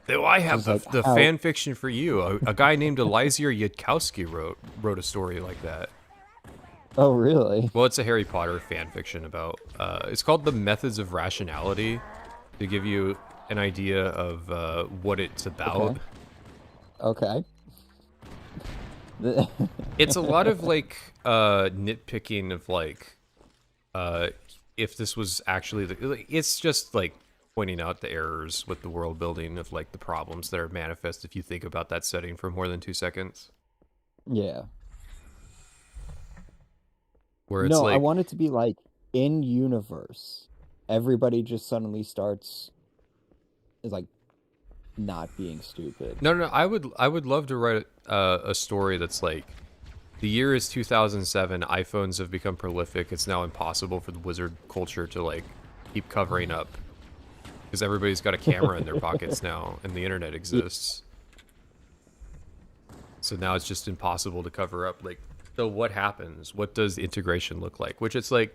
So I have It's the like how- fan fiction for you. A guy named Eliezer Yudkowsky wrote a story like that. Oh, really? Well, it's a Harry Potter fan fiction about. It's called The Methods of Rationality, to give you an idea of what it's about. Okay. It's a lot of like nitpicking of like if this was actually it's just like pointing out the errors with the world building of like the problems that are manifest if you think about that setting for more than 2 seconds. Yeah. Where it's No, like I want it to be like in universe. Everybody just suddenly starts like not being stupid. no, I would love to write a story that's like the year is 2007. iPhones have become prolific. It's now impossible for the wizard culture to like keep covering up because everybody's got a camera in their pockets now, and the internet exists. So now it's just impossible to cover up. Like, so what happens? What does integration look like? Which it's like,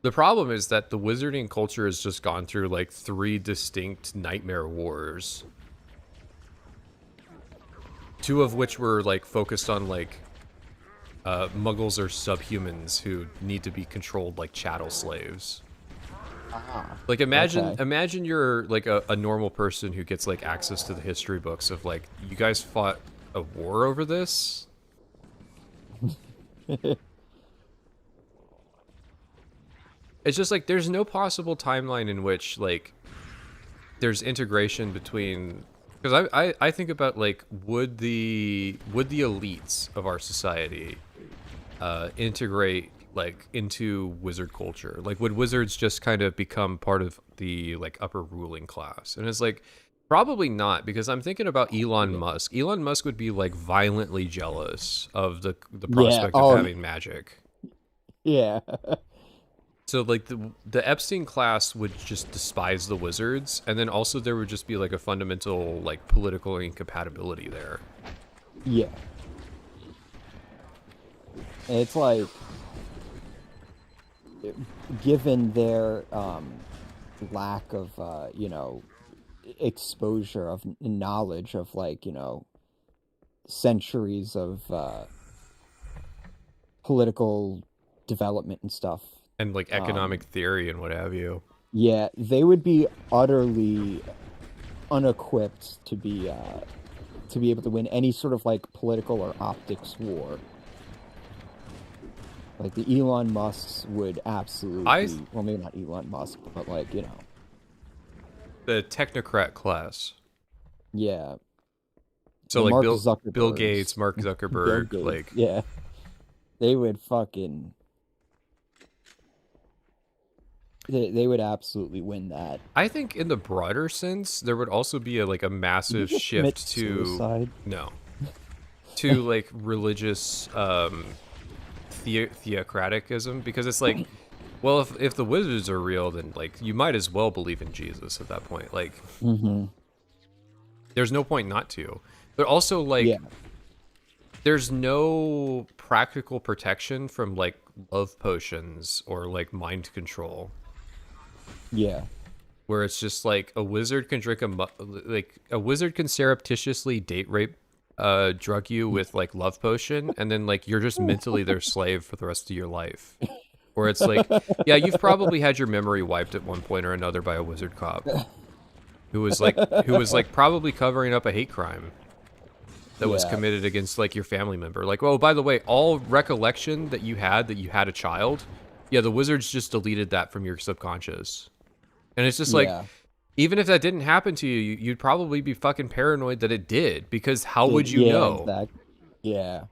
the problem is that the wizarding culture has just gone through like 3 distinct nightmare wars. 2 of which were like focused on like muggles or subhumans who need to be controlled like chattel slaves. Like imagine you're like a normal person who gets like access to the history books of like, you guys fought a war over this? It's just like there's no possible timeline in which like there's integration between, because I think about like would the elites of our society integrate like into wizard culture? Like would wizards just kind of become part of the like upper ruling class? And it's like probably not, because I'm thinking about Elon Musk. Elon Musk would be like violently jealous of the prospect of having magic. Yeah. So like the Epstein class would just despise the wizards, and then also there would just be like a fundamental like political incompatibility there. Yeah. And it's like, given their lack of exposure of knowledge of like centuries of political development and stuff, And like economic theory and what have you. yeah, they would be utterly unequipped to be able to win any sort of like political or optics war. Like the Elon Musks would absolutely well, maybe not Elon Musk, but like, the technocrat class. yeah. So The like Mark Bill Zuckerbergs, Gates, Mark Zuckerberg, Bill Gates, like yeah. They would fucking they would absolutely win that. I think in the broader sense, there would also be a massive Did you just shift commit to suicide? no, to like religious theocraticism, because it's like, well, if the wizards are real, then like you might as well believe in Jesus at that point. Like, There's no point not to. But also, like, Yeah. there's no practical protection from, like, love potions or, like, mind control. Yeah. Where it's just, like, a wizard can drink a wizard can surreptitiously date rape, drug you with, like, love potion, and then, like, you're just mentally their slave for the rest of your life. Where it's like, yeah, you've probably had your memory wiped at one point or another by a wizard cop. Who was like probably covering up a hate crime that was committed against like your family member. Like, oh, by the way, all recollection that you had a child, yeah, the wizards just deleted that from your subconscious. And it's just like, even if that didn't happen to you, you'd probably be fucking paranoid that it did, because how would you know? Exactly. Yeah.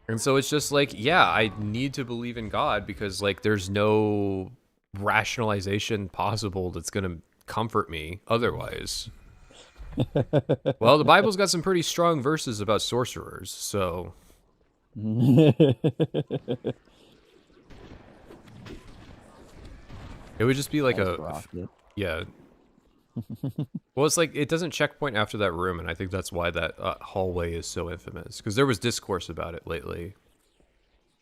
And so it's just like, yeah, I need to believe in God because like there's no rationalization possible that's gonna comfort me otherwise. Well, the Bible's got some pretty strong verses about sorcerers, so it would just be like yeah. Well, it's like it doesn't checkpoint after that room, and I think that's why that hallway is so infamous. Because there was discourse about it lately,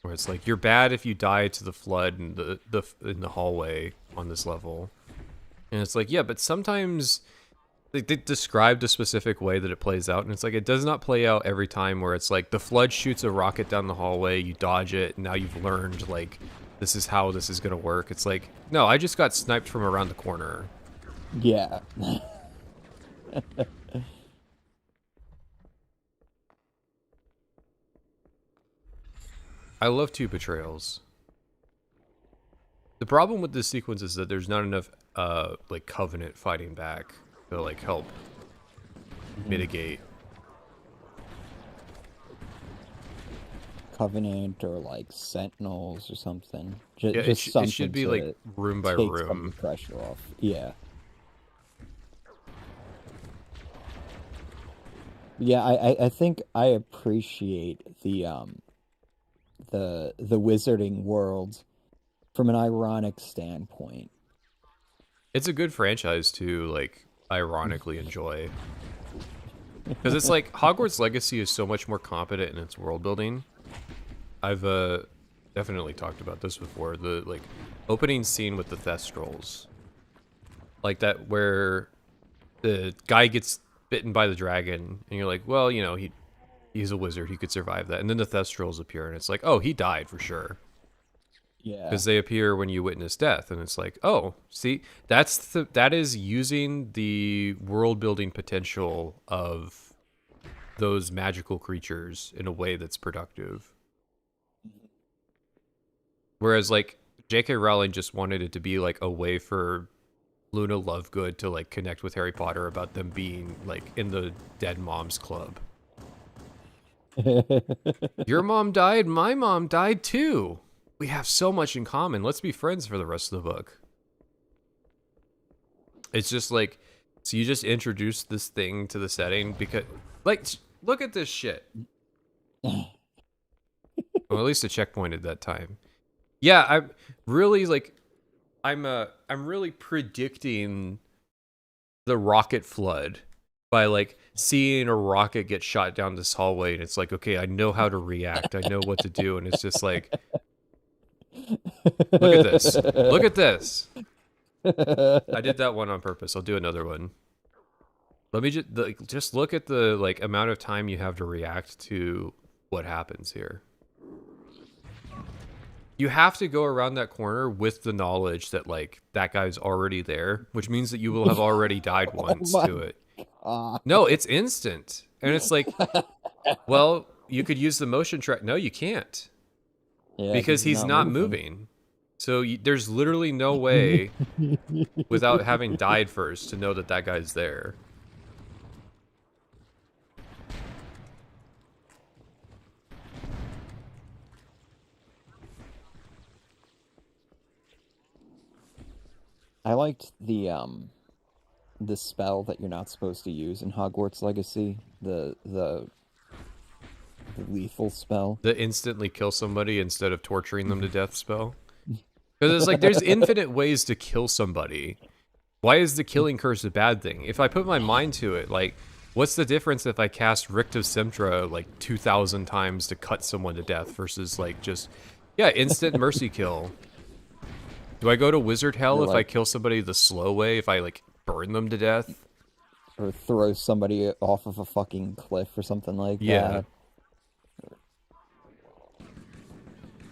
where it's like you're bad if you die to the flood in the hallway on this level, and it's like, yeah, but sometimes they described a specific way that it plays out, and it's like it does not play out every time. Where it's like the flood shoots a rocket down the hallway, you dodge it, and now you've learned like this is how this is gonna work. It's like, no, I just got sniped from around the corner. Yeah. I love two betrayals. The problem with this sequence is that there's not enough like Covenant fighting back to like help mitigate. Covenant or like Sentinels or something. Yeah, Just it should be like room by take room. some of the pressure off. Yeah. Yeah, I think I appreciate the wizarding world from an ironic standpoint. It's a good franchise to like ironically enjoy. Because it's like Hogwarts Legacy is so much more competent in its world building. I've definitely talked about this before. The like opening scene with the Thestrals. Like that where the guy gets bitten by the dragon, and you're like, well, you know, he's a wizard, he could survive that. And then the Thestrals appear, and it's like, oh, he died for sure. Yeah. Because they appear when you witness death, and it's like, oh, see, that is using the world building potential of those magical creatures in a way that's productive. Whereas like J.K. Rowling just wanted it to be like a way for Luna Lovegood to like connect with Harry Potter about them being like in the dead moms club. Your mom died, my mom died too. We have so much in common. Let's be friends for the rest of the book. It's just like, so you just introduce this thing to the setting because, like, look at this shit. Well, at least a checkpoint at that time. Yeah, I'm really like, I'm really predicting the rocket flood by like seeing a rocket get shot down this hallway, and it's like, okay, I know how to react. I know what to do, and it's just like, look at this. Look at this. I did that one on purpose. I'll do another one. Let me just look at the like amount of time you have to react to what happens here. You have to go around that corner with the knowledge that like that guy's already there, which means that you will have already died once to it. No, it's instant. And it's like, well, you could use the motion track. No, you can't. Yeah, because he's not moving. So there's literally no way without having died first to know that that guy's there. I liked the spell that you're not supposed to use in Hogwarts Legacy, the lethal spell. The instantly kill somebody instead of torturing them to death spell. Because it's like there's infinite ways to kill somebody. Why is the killing curse a bad thing? If I put my mind to it, like, what's the difference if I cast Rict of Simtra like 2,000 times to cut someone to death versus like just, yeah, instant mercy kill? Do I go to wizard hell You're if I like- kill somebody the slow way, if I like burn them to death? Or throw somebody off of a fucking cliff or something like Yeah. that.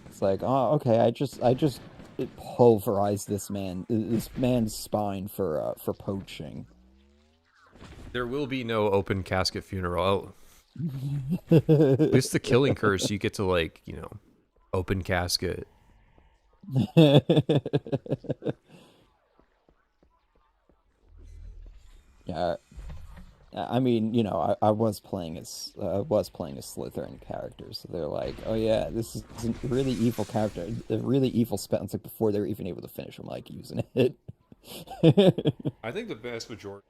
It's like, oh, okay, I just pulverized this man's spine for poaching. There will be no open casket funeral. At least the killing curse, you get to like, you know, open casket. Yeah, I mean, you know, I was playing as Slytherin character, so they're like, oh yeah, this is a really evil character, a really evil spell. It's like before they were even able to finish, I'm like using it. I think the vast majority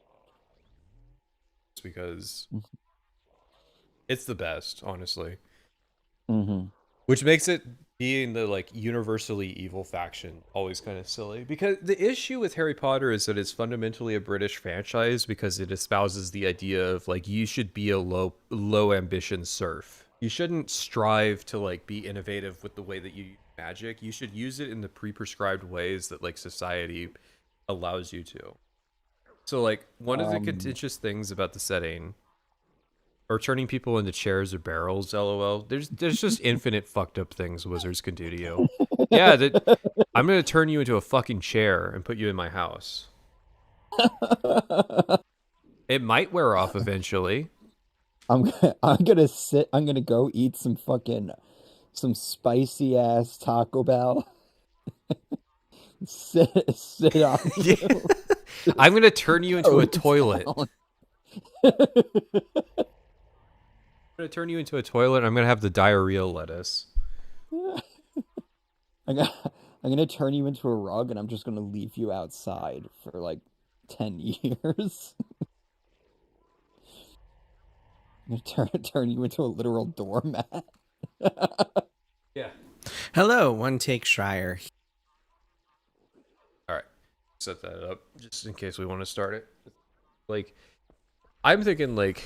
is because it's the best, honestly. Mm-hmm. Which makes it being the like universally evil faction always kind of silly. Because the issue with Harry Potter is that it's fundamentally a British franchise because it espouses the idea of like you should be a low ambition serf. You shouldn't strive to like be innovative with the way that you use magic. You should use it in the pre-prescribed ways that like society allows you to. So like one of the contentious things about the setting, or turning people into chairs or barrels, lol. There's just infinite fucked up things wizards can do to you. Yeah, I'm gonna turn you into a fucking chair and put you in my house. It might wear off eventually. I'm gonna go eat some spicy ass Taco Bell. sit on you. I'm gonna turn you into a toilet. I'm gonna turn you into a toilet. I'm gonna have the diarrhea lettuce. I'm gonna turn you into a rug, and I'm just gonna leave you outside for like 10 years. I'm gonna turn you into a literal doormat. Yeah. Hello, One Take Schreier. All right, set that up just in case we want to start it. Like, I'm thinking like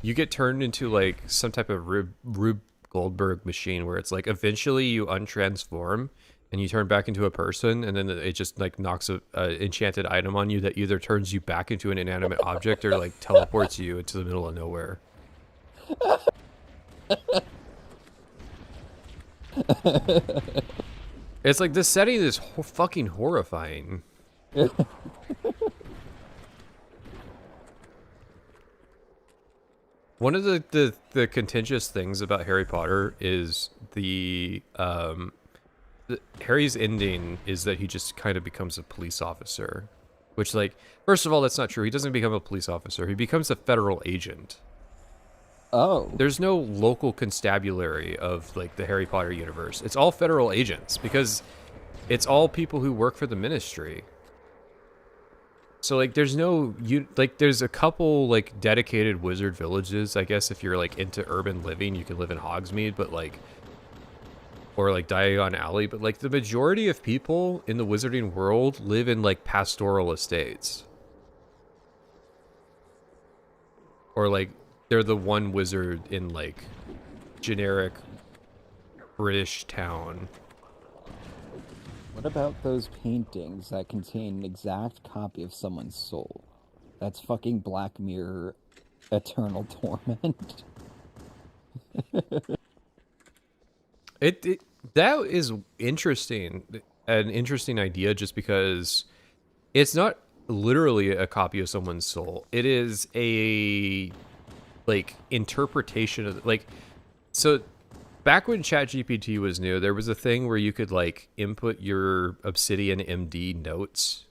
you get turned into like some type of Rube Goldberg machine where it's like eventually you untransform and you turn back into a person, and then it just like knocks a enchanted item on you that either turns you back into an inanimate object or like teleports you into the middle of nowhere. It's like this setting is fucking horrifying. One of the contentious things about Harry Potter is Harry's ending is that he just kind of becomes a police officer, which, like, first of all, that's not true. He doesn't become a police officer. He becomes a federal agent. Oh. There's no local constabulary of like the Harry Potter universe. It's all federal agents because it's all people who work for the ministry. So like there's there's a couple like dedicated wizard villages. I guess if you're like into urban living, you can live in Hogsmeade, but like, or like Diagon Alley, but like the majority of people in the wizarding world live in like pastoral estates. Or like they're the one wizard in like generic British town. What about those paintings that contain an exact copy of someone's soul? That's fucking Black Mirror eternal torment. That is interesting. An interesting idea just because it's not literally a copy of someone's soul. It is a like interpretation of like, so back when ChatGPT was new, there was a thing where you could like input your Obsidian MD notes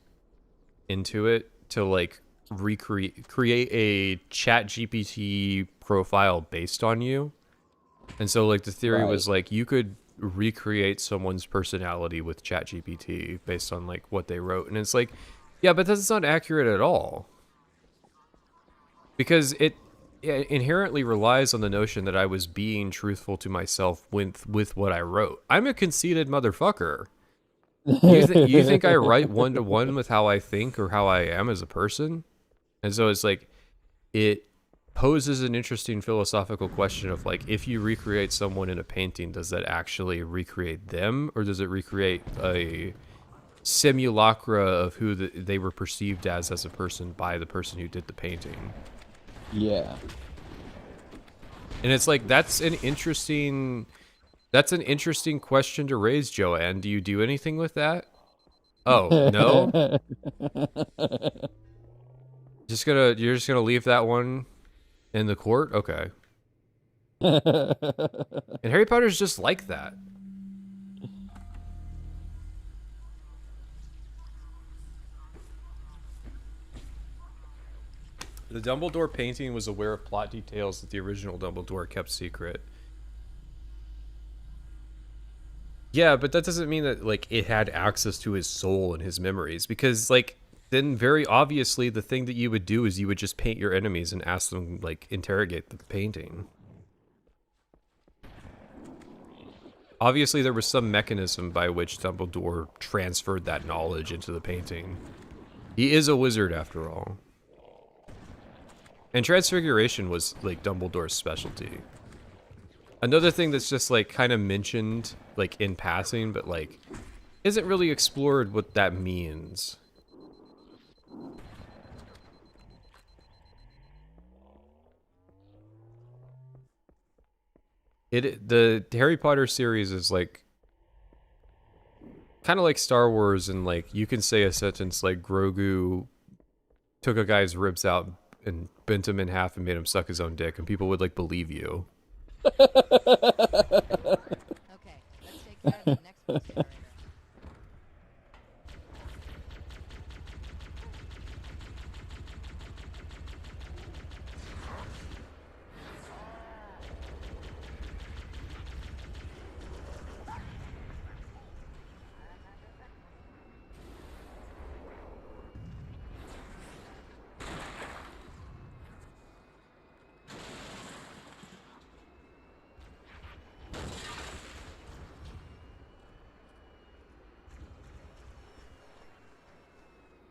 into it to like create a ChatGPT profile based on you. And so like the theory was like you could recreate someone's personality with ChatGPT based on like what they wrote. And it's like, yeah, but that's not accurate at all. Because it inherently relies on the notion that I was being truthful to myself with what I wrote. I'm a conceited motherfucker. You think I write one-to-one with how I think or how I am as a person? And so it's like, it poses an interesting philosophical question of like, if you recreate someone in a painting, does that actually recreate them, or does it recreate a simulacra of who they were perceived as a person by the person who did the painting? Yeah. And it's like, that's an interesting question to raise, Joanne. Do you do anything with that? Oh, no? You're just gonna leave that one in the court? Okay. And Harry Potter's just like that. The Dumbledore painting was aware of plot details that the original Dumbledore kept secret. Yeah, but that doesn't mean that, like, it had access to his soul and his memories, because, like, then very obviously the thing that you would do is you would just paint your enemies and ask them, like, interrogate the painting. Obviously there was some mechanism by which Dumbledore transferred that knowledge into the painting. He is a wizard after all. And transfiguration was, like, Dumbledore's specialty. Another thing that's just, like, kind of mentioned, like, in passing, but, like, isn't really explored what that means. The Harry Potter series is, like, kind of like Star Wars, and, like, you can say a sentence like, Grogu took a guy's ribs out and bent him in half and made him suck his own dick, and people would, like, believe you. Okay, let's take care of the next one's generator.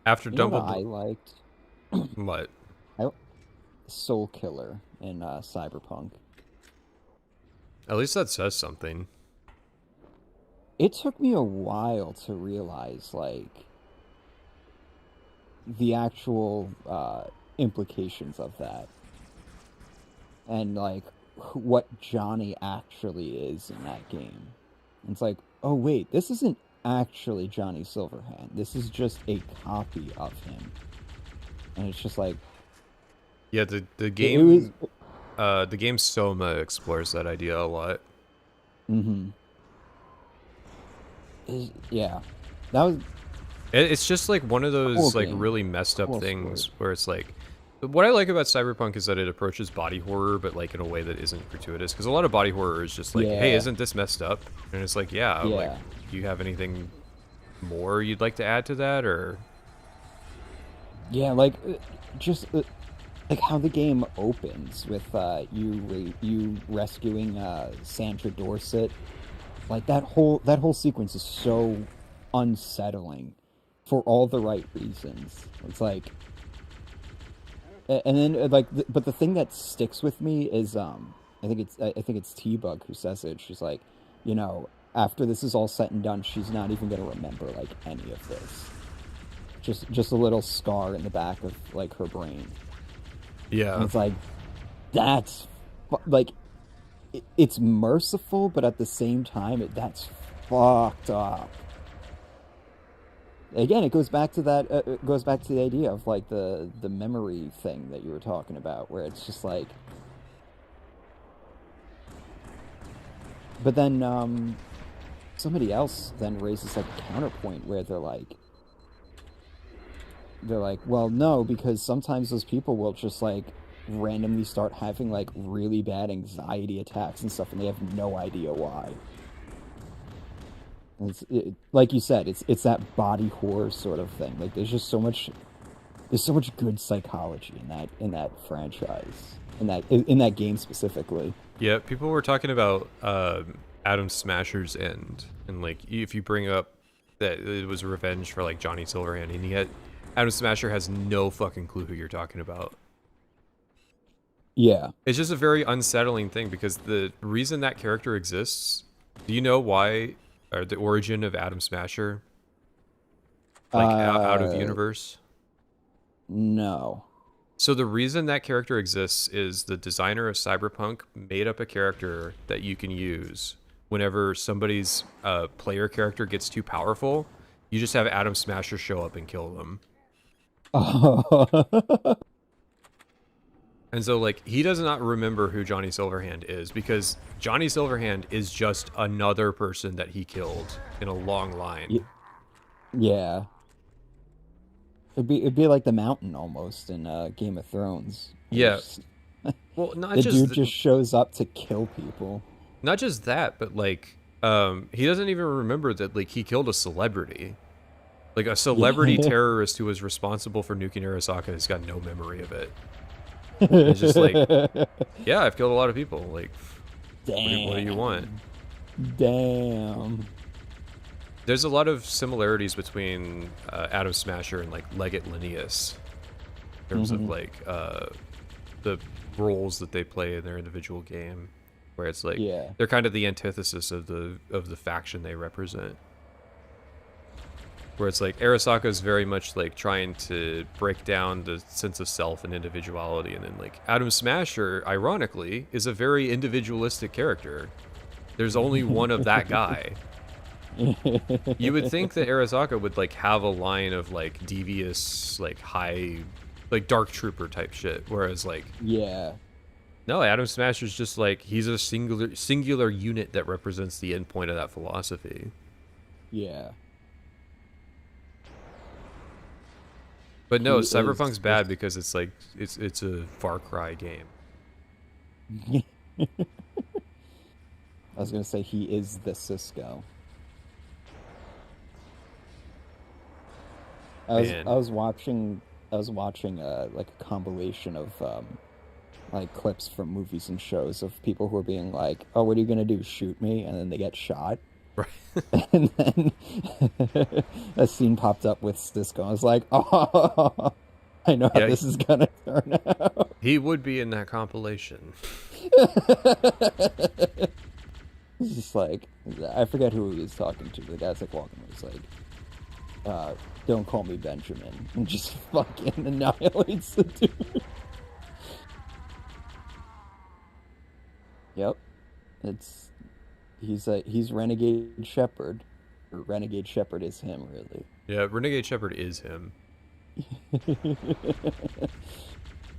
After You know what Dumbledore... I liked? What? Soul Killer in Cyberpunk. At least that says something. It took me a while to realize, like, the actual implications of that. And, like, what Johnny actually is in that game. It's like, oh wait, this isn't actually Johnny Silverhand. This is just a copy of him. And it's just like... Yeah, the game... the game Soma explores that idea a lot. Mm-hmm. Yeah. That was... It's just, like, one of those, like, game. really messed up Cool things story. where it's like... What I like about Cyberpunk is that it approaches body horror, but, like, in a way that isn't gratuitous. Because a lot of body horror is just like, hey, isn't this messed up? And it's like, yeah, like, do you have anything more you'd like to add to that, or... Yeah, like, just... like how the game opens with you rescuing Sandra Dorset. Like, that whole sequence is so unsettling for all the right reasons. It's like... And then, like, but the thing that sticks with me is, I think it's T-Bug who says it. She's like, you know, after this is all said and done, she's not even gonna remember, like, any of this. Just a little scar in the back of, like, her brain. Yeah. And it's like, that's, like, it's merciful, but at the same time, that's fucked up. Again, it goes back to that. It goes back to the idea of, like, the memory thing that you were talking about, where it's just like. But then somebody else then raises, like, a counterpoint where they're like, well, no, because sometimes those people will just, like, randomly start having, like, really bad anxiety attacks and stuff, and they have no idea why. Like you said, it's that body horror sort of thing. Like, there's so much good psychology in that franchise, in that game specifically. Yeah, people were talking about Adam Smasher's End, and, like, if you bring up that it was revenge for like Johnny Silverhand, and yet Adam Smasher has no fucking clue who you're talking about. Yeah. It's just a very unsettling thing because the reason that character exists, do you know why, or the origin of Adam Smasher? Like out of universe? No. So the reason that character exists is the designer of Cyberpunk made up a character that you can use whenever somebody's player character gets too powerful. You just have Adam Smasher show up and kill them. And so, like, he does not remember who Johnny Silverhand is because Johnny Silverhand is just another person that he killed in a long line. Yeah. It'd be like the Mountain almost in Game of Thrones. Yeah. Well, not the just dude just shows up to kill people. Not just that, but like, he doesn't even remember that like he killed a celebrity. Like a celebrity terrorist who was responsible for nuking Arasaka has got no memory of it. It's just like, yeah, I've killed a lot of people. Like, what do you want? Damn. There's a lot of similarities between Adam Smasher and like Leggett Linnaeus in terms of like the roles that they play in their individual game, where it's like they're kind of the antithesis of the faction they represent. Where it's like Arasaka is very much like trying to break down the sense of self and individuality, and then like Adam Smasher, ironically, is a very individualistic character. There's only one of that guy. You would think that Arasaka would like have a line of like devious, like high, like Dark Trooper type shit, whereas like no, Adam Smasher's just like he's a singular unit that represents the end point of that philosophy. Yeah. But no, Cyberpunk's bad because it's like it's a Far Cry game. I was gonna say he is the Cisco. I was watching like a compilation of like clips from movies and shows of people who are being like, "Oh, what are you gonna do? Shoot me?" And then they get shot. Right. And then a scene popped up with Cisco. I was like, "Oh, I know how this is gonna turn out." He would be in that compilation. It's just like, I forget who he was talking to. The guy's like walking. He's like, "Don't call me Benjamin," and just fucking annihilates the dude. Yep, he's Renegade Shepherd, or Renegade Shepherd is him, really. Yeah, Renegade Shepherd is him.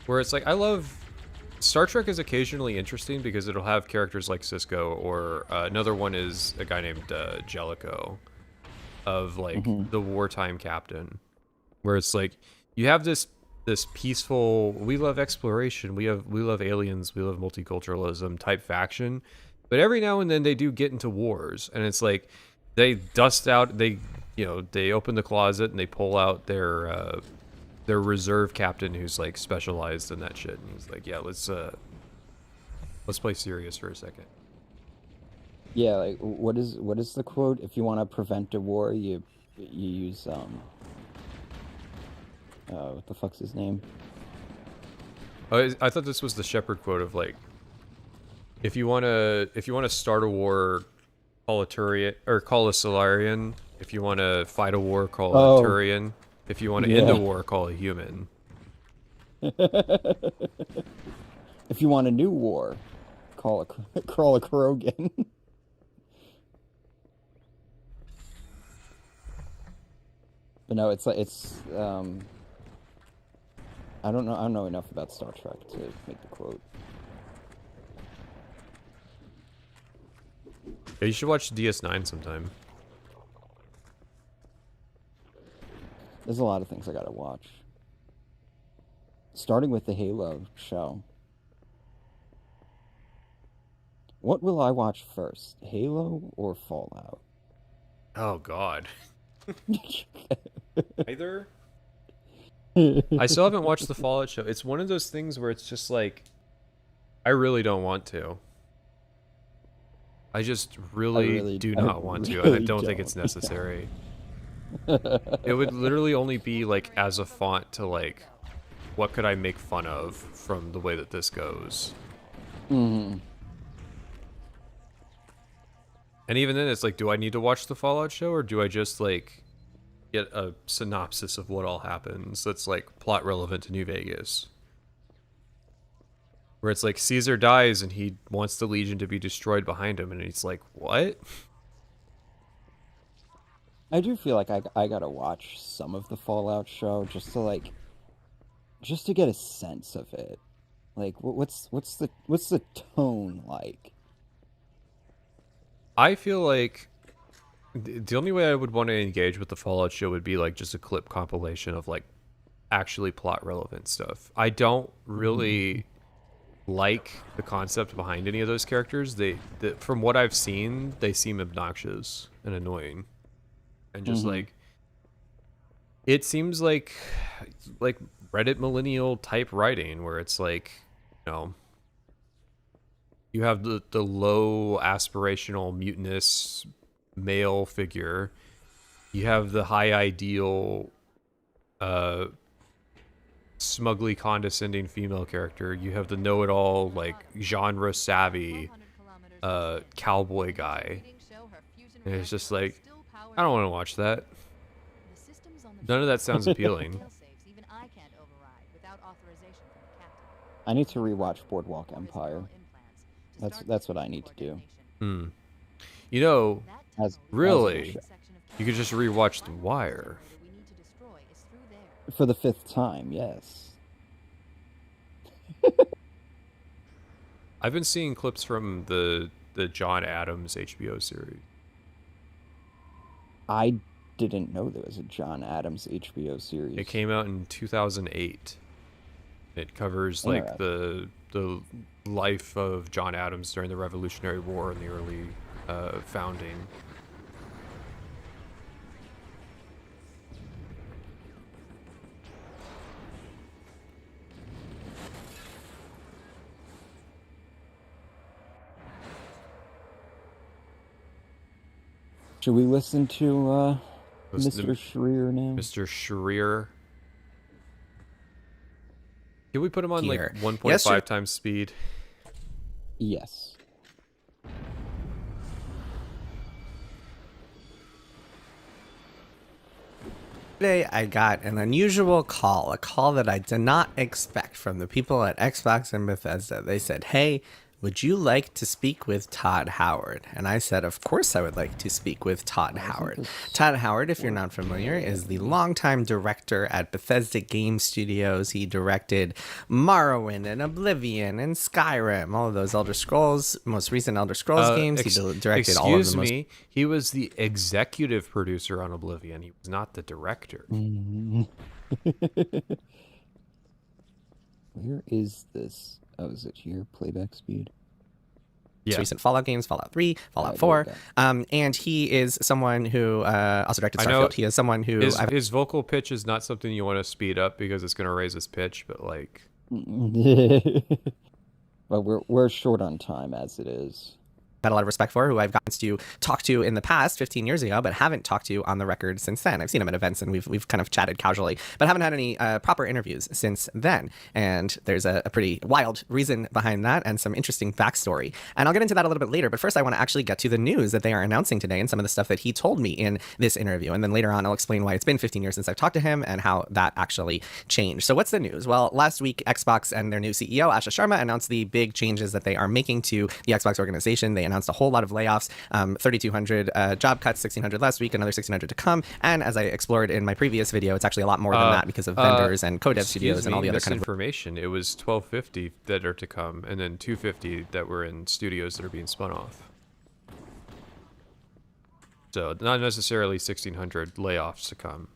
Where it's like, I love Star Trek is occasionally interesting because it'll have characters like Cisco, or another one is a guy named Jellicoe, of like the wartime captain, where it's like you have this peaceful, we love exploration, we love aliens, we love multiculturalism type faction, but every now and then they do get into wars, and it's like they dust out, they open the closet and they pull out their reserve captain who's like specialized in that shit, and he's like, yeah, let's play serious for a second. Yeah, like what is the quote? If you want to prevent a war, you use what the fuck's his name? Oh, I thought this was the Shepherd quote of like, if you wanna start a war, call a Turian, or call a Solarian. If you wanna fight a war, call a Turian. If you want to end a war, call a human. If you want a new war, call a Krogan. But no, it's I don't know enough about Star Trek to make the quote. Yeah, you should watch DS9 sometime. There's a lot of things I gotta watch. Starting with the Halo show. What will I watch first, Halo or Fallout? Oh God. Either. I still haven't watched the Fallout show. It's one of those things where it's just like, I really don't want to. I just really do not want to. I don't think it's necessary. It would literally only be like as a font to like, what could I make fun of from the way that this goes? Mm-hmm. And even then, it's like, do I need to watch the Fallout show, or do I just like get a synopsis of what all happens that's like plot relevant to New Vegas? Where it's like Caesar dies and he wants the Legion to be destroyed behind him, and he's like, what? I do feel like I gotta watch some of the Fallout show just to get a sense of it. Like, what's the tone like? I feel like the only way I would want to engage with the Fallout show would be like just a clip compilation of like actually plot relevant stuff. I don't really like the concept behind any of those characters. From what I've seen, they seem obnoxious and annoying, and just like it seems like Reddit millennial type writing, where it's like, you know, you have the low aspirational mutinous male figure, you have the high ideal smugly condescending female character, you have the know-it-all like genre savvy cowboy guy, and it's just like, I don't want to watch that. None of that sounds appealing. I need to rewatch Boardwalk Empire. That's what I need to do. You know, really, as you could just rewatch The Wire. For the 5th time, yes. I've been seeing clips from the John Adams HBO series. I didn't know there was a John Adams HBO series. It came out in 2008. It covers like the life of John Adams during the Revolutionary War and the early founding. Should we listen to Mr. Schreier now? Mr. Schreier. Can we put him on like Here. 1.5 times speed? Yes. Today I got an unusual call, a call that I did not expect from the people at Xbox and Bethesda. They said, hey, would you like to speak with Todd Howard? And I said, of course I would like to speak with Todd Howard. Todd Howard, if you're not familiar, is the longtime director at Bethesda Game Studios. He directed Morrowind and Oblivion and Skyrim, all of those Elder Scrolls, most recent Elder Scrolls games. He directed all of them. Excuse me, he was the executive producer on Oblivion. He was not the director. Where is this? Oh, is it here? Playback speed? Yeah. Recent Fallout games, Fallout 3, Fallout 4. And he is someone who also directed Starfield. He is someone who... His vocal pitch is not something you want to speed up because it's going to raise his pitch, but like... Well, we're short on time as it is. Had a lot of respect for, who I've gotten to talk to in the past 15 years ago, but haven't talked to on the record since then. I've seen him at events and we've kind of chatted casually, but haven't had any proper interviews since then. And there's a pretty wild reason behind that and some interesting backstory. And I'll get into that a little bit later, but first I want to actually get to the news that they are announcing today and some of the stuff that he told me in this interview. And then later on, I'll explain why it's been 15 years since I've talked to him and how that actually changed. So what's the news? Well, last week, Xbox and their new CEO, Asha Sharma, announced the big changes that they are making to the Xbox organization. They announced a whole lot of layoffs, 3,200 job cuts, 1,600 last week, another 1,600 to come. And as I explored in my previous video, it's actually a lot more than that because of vendors and co-dev studios and all the other kind of information. It was 1,250 that are to come, and then 250 that were in studios that are being spun off. So not necessarily 1,600 layoffs to come.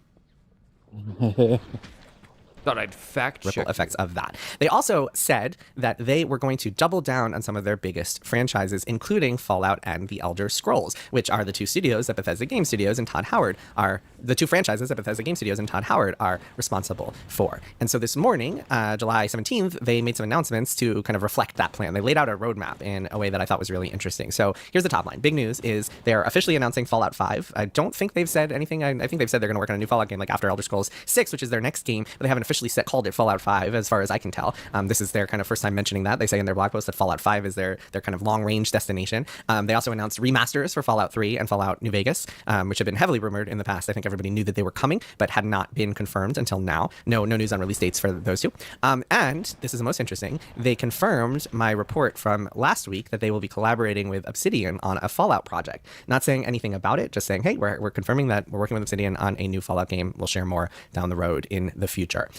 Thought I'd fact check ripple effects of that. They also said that they were going to double down on some of their biggest franchises, including Fallout and The Elder Scrolls, which are the two studios that Bethesda Game Studios and Todd Howard are the two franchises that Bethesda Game Studios and Todd Howard are responsible for. And so this morning, July 17th, they made some announcements to kind of reflect that plan. They laid out a roadmap in a way that I thought was really interesting. So here's the top line. Big news is they're officially announcing Fallout 5. I don't think they've said anything. I think they've said they're going to work on a new Fallout game like after Elder Scrolls 6, which is their next game, but they haven't officially called it Fallout 5 as far as I can tell. This is their kind of first time mentioning that. They say in their blog post that Fallout 5 is their kind of long range destination. They also announced remasters for Fallout 3 and Fallout New Vegas, which have been heavily rumored in the past. I think everybody knew that they were coming, but had not been confirmed until now. No news on release dates for those two. And this is the most interesting. They confirmed my report from last week that they will be collaborating with Obsidian on a Fallout project. Not saying anything about it, just saying, hey, we're confirming that we're working with Obsidian on a new Fallout game. We'll share more down the road in the future.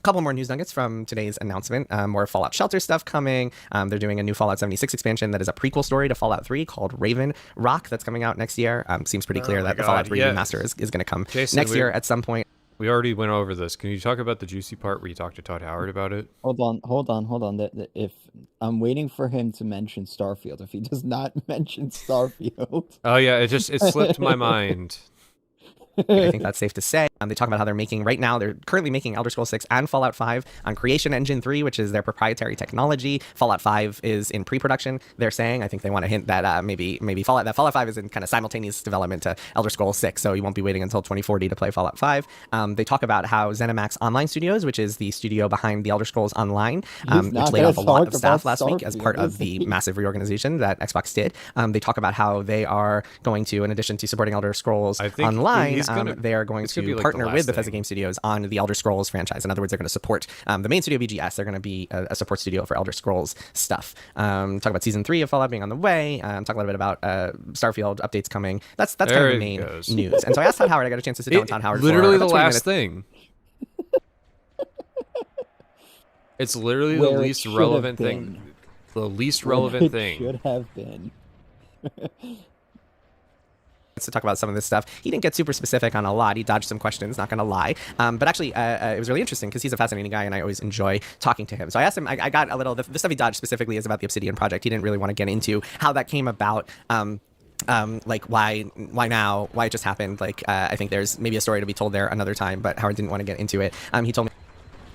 Couple more news nuggets from today's announcement. More Fallout Shelter stuff coming. They're doing a new Fallout 76 expansion that is a prequel story to Fallout 3 called Raven Rock that's coming out next year. Seems pretty clear that the Fallout 3 remaster is going to come Jason, next year at some point. We already went over this. Can you talk about the juicy part where you talked to Todd Howard about it? Hold on. If I'm waiting for him to mention Starfield, if he does not mention Starfield, Oh yeah, it slipped my mind. I think that's safe to say. They talk about how they're currently making Elder Scrolls 6 and Fallout 5 on Creation Engine 3, which is their proprietary technology. Fallout 5 is in pre-production, they're saying. I think they want to hint that maybe Fallout 5 is in kind of simultaneous development to Elder Scrolls 6, so you won't be waiting until 2040 to play Fallout 5. They talk about how ZeniMax Online Studios, which is the studio behind the Elder Scrolls Online, which laid off a lot of staff last week as part of the massive reorganization that Xbox did. They talk about how they are going to, in addition to supporting Elder Scrolls Online, they are going to partner with Bethesda Game Studios on the Elder Scrolls franchise. In other words, they're going to support the main studio BGS. They're going to be a support studio for Elder Scrolls stuff. Talk about Season 3 of Fallout being on the way. Talk a little bit about Starfield updates coming. That's kind of the main news. And so I asked Todd Howard. I got a chance to sit down with Todd Howard. Literally for the last thing. It's literally the least relevant thing. The least relevant thing. Should have been. To talk about some of this stuff. He didn't get super specific on a lot. He dodged some questions, not going to lie. But actually, it was really interesting because he's a fascinating guy and I always enjoy talking to him. So I asked him, I got a little, the stuff he dodged specifically is about the Obsidian project. He didn't really want to get into how that came about. Like why now, why it just happened. Like, I think there's maybe a story to be told there another time, but Howard didn't want to get into it. He told me.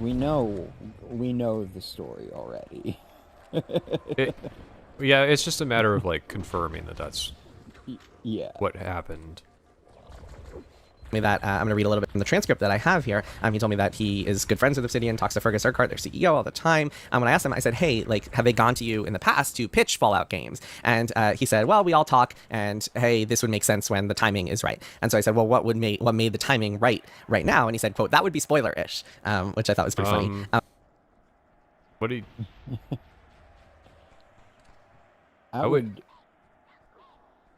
We know the story already. Yeah, it's just a matter of like confirming that that's what happened. Me that I'm going to read a little bit from the transcript that I have here. He told me that he is good friends with Obsidian, talks to Fergus Urquhart, their CEO, all the time. When I asked him, I said, hey, like, have they gone to you in the past to pitch Fallout games? And he said, well, we all talk, and hey, this would make sense when the timing is right. And so I said, well, what made the timing right now? And he said, quote, that would be spoiler-ish, which I thought was pretty funny. What do you...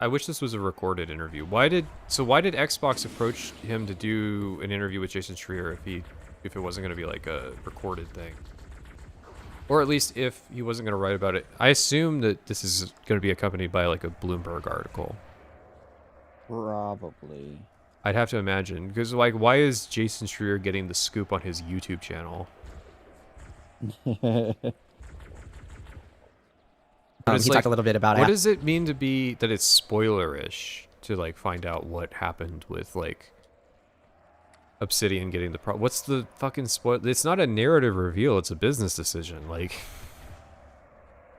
I wish this was a recorded interview. Why did Xbox approach him to do an interview with Jason Schreier if it wasn't going to be like a recorded thing? Or at least if he wasn't going to write about it. I assume that this is going to be accompanied by like a Bloomberg article. Probably. I'd have to imagine, because like, why is Jason Schreier getting the scoop on his YouTube channel? He talked a little bit about what does it mean to be that it's spoiler-ish to like find out what happened with like Obsidian getting the what's the fucking spoil? It's not a narrative reveal, it's a business decision. Like,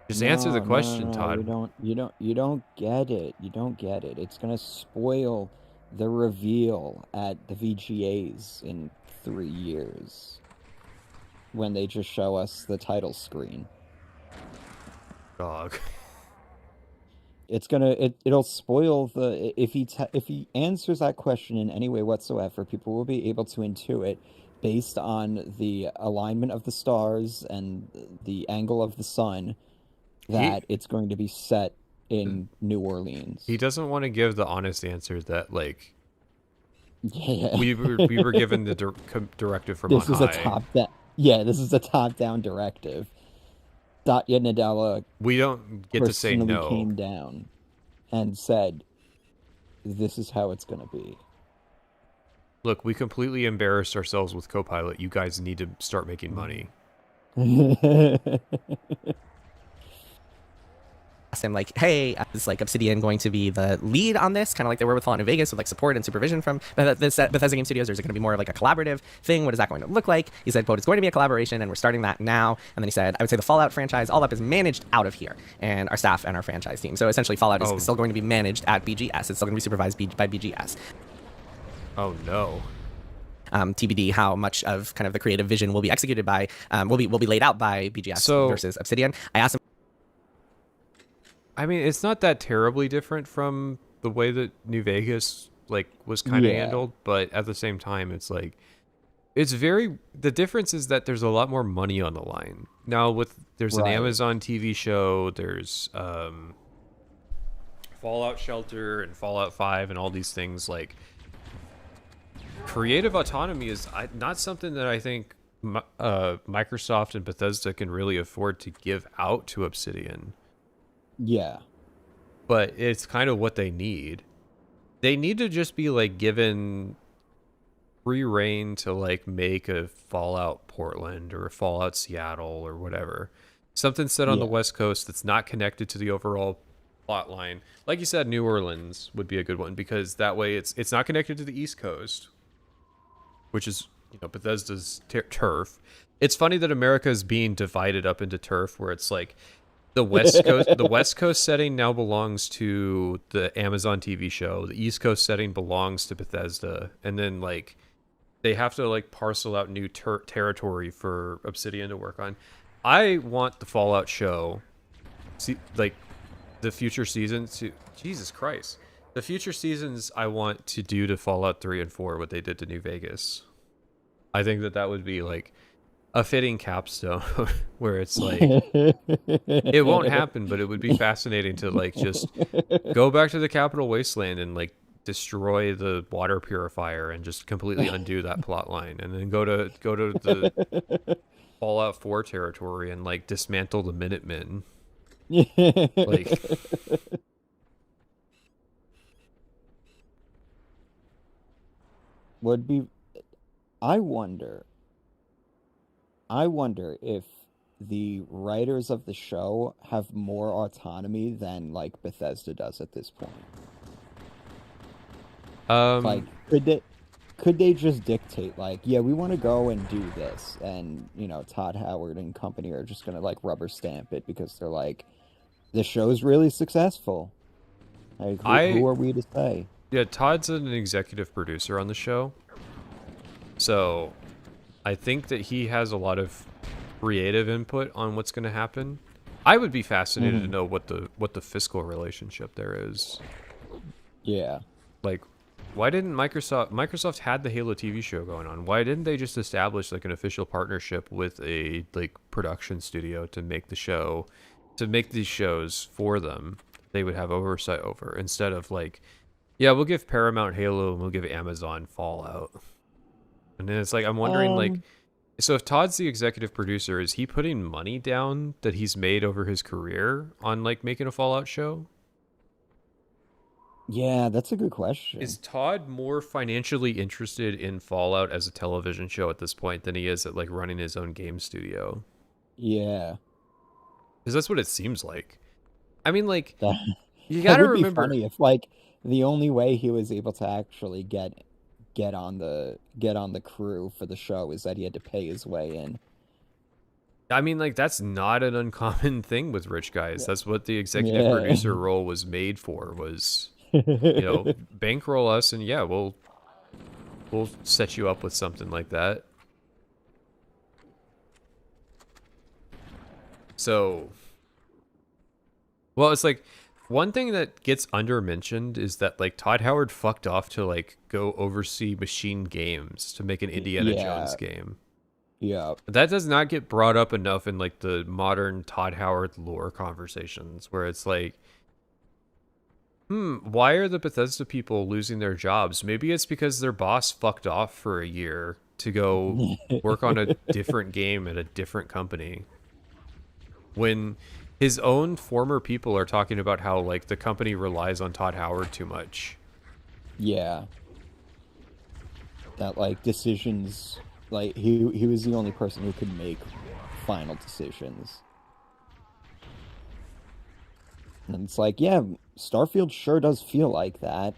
just answer the question, Todd. You don't get it. You don't get it. It's gonna spoil the reveal at the VGAs in 3 years when they just show us the title screen. Dog. It's it'll spoil the if he answers that question in any way whatsoever, people will be able to intuit based on the alignment of the stars and the angle of the sun that it's going to be set in New Orleans. He doesn't want to give the honest answer that like we were given the directive from this on is high. This is a top-down directive. Satya Nadella we don't get to say no. Came down and said, "This is how it's going to be." look, we completely embarrassed ourselves with Copilot. You guys need to start making money. Asked him like, hey, is like Obsidian going to be the lead on this, kind of like they were with Fallout New Vegas, with like support and supervision from Bethesda Game Studios, or is it going to be more of like a collaborative thing? What is that going to look like? He said, quote, it's going to be a collaboration and we're starting that now. And then he said, I would say the Fallout franchise all up is managed out of here, and our staff and our franchise team. So essentially Fallout is still going to be managed at BGS. It's still going to be supervised by BGS. Oh no. TBD how much of kind of the creative vision will be executed by will be laid out by BGS versus Obsidian. I asked him. I mean, it's not that terribly different from the way that New Vegas like was kind of handled, but at the same time, it's like the difference is that there's a lot more money on the line now. There's an Amazon TV show, there's Fallout Shelter and Fallout 5 and all these things. Like, creative autonomy is not something that I think Microsoft and Bethesda can really afford to give out to Obsidian. Yeah. But it's kind of what they need. They need to just be like given free reign to like make a Fallout Portland or a Fallout Seattle or whatever. Something set on the West Coast that's not connected to the overall plot line. Like you said, New Orleans would be a good one, because that way it's not connected to the East Coast, which is, you know, Bethesda's turf. It's funny that America is being divided up into turf, where it's like the West Coast setting now belongs to the Amazon TV show. The East Coast setting belongs to Bethesda, and then like they have to like parcel out new territory for Obsidian to work on. I want the Fallout show, like the future seasons to Jesus Christ. The future seasons I want to do to Fallout 3 and 4 what they did to New Vegas. I think that would be like a fitting capstone where it's like it won't happen, but it would be fascinating to like just go back to the Capital Wasteland and like destroy the water purifier and just completely undo that plot line, and then go to the Fallout 4 territory and like dismantle the Minutemen. Like would be I wonder if the writers of the show have more autonomy than like Bethesda does at this point. Like, could they just dictate like, yeah, we want to go and do this, and you know, Todd Howard and company are just gonna like rubber stamp it because they're like, the show's really successful. Like, who are we to say? Yeah, Todd's an executive producer on the show, so I think that he has a lot of creative input on what's going to happen. I would be fascinated to know what the fiscal relationship there is. Yeah. Like, why didn't Microsoft had the Halo TV show going on? Why didn't they just establish like an official partnership with a like production studio to make the show, to make these shows for them? They would have oversight over, instead of like, yeah, we'll give Paramount Halo and we'll give Amazon Fallout. And then it's like, I'm wondering, like, so if Todd's the executive producer, is he putting money down that he's made over his career on, like, making a Fallout show? Yeah, that's a good question. Is Todd more financially interested in Fallout as a television show at this point than he is at, like, running his own game studio? Yeah. Because that's what it seems like. I mean, like, you That gotta would be remember... funny if, like, the only way he was able to actually get on the crew for the show is that he had to pay his way in. I mean, like, that's not an uncommon thing with rich guys. That's what the executive producer role was made for, was, you know, bankroll us, and yeah, we'll set you up with something like that. So, well, it's like, one thing that gets under-mentioned is that, like, Todd Howard fucked off to, like, go oversee Machine Games to make an Indiana Jones game. Yeah. That does not get brought up enough in, like, the modern Todd Howard lore conversations, where it's like, why are the Bethesda people losing their jobs? Maybe it's because their boss fucked off for a year to go work on a different game at a different company. When his own former people are talking about how, like, the company relies on Todd Howard too much. Yeah. that like decisions, like he was the only person who could make final decisions. And it's like, yeah, Starfield sure does feel like that.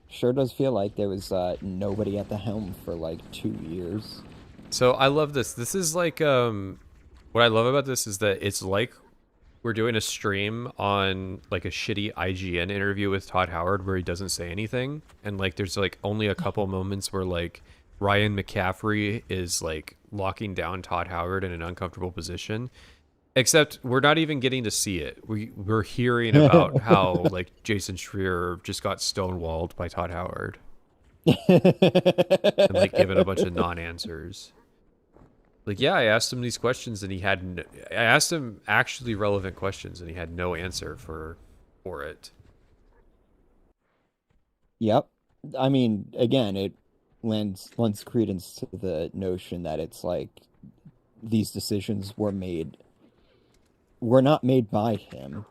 Sure does feel like there was nobody at the helm for like 2 years. So I love this. This is like what I love about this is that it's like we're doing a stream on like a shitty IGN interview with Todd Howard where he doesn't say anything, and like there's like only a couple moments where like Ryan McCaffrey is like locking down Todd Howard in an uncomfortable position. Except we're not even getting to see it. We're hearing about how like Jason Schreier just got stonewalled by Todd Howard and like given a bunch of non-answers. Like, yeah, I asked him these questions and he had I asked him actually relevant questions and he had no answer for it. Yep. I mean, again, it lends credence to the notion that it's like these decisions were not made by him,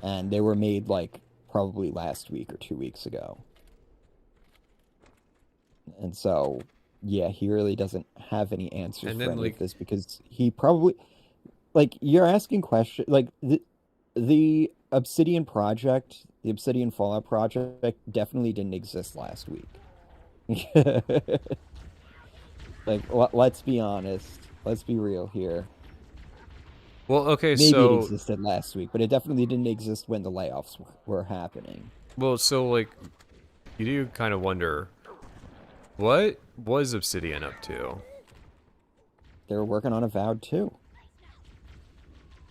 and they were made like probably last week or 2 weeks ago. And so, yeah, he really doesn't have any answers for any of this, because he probably, like, you're asking questions like the Obsidian project, the Obsidian Fallout project definitely didn't exist last week. Like, let's be honest. Let's be real here. Well, okay, maybe so it existed last week, but it definitely didn't exist when the layoffs were happening. Well, so like, you do kind of wonder, what was Obsidian up to? They were working on Avowed 2.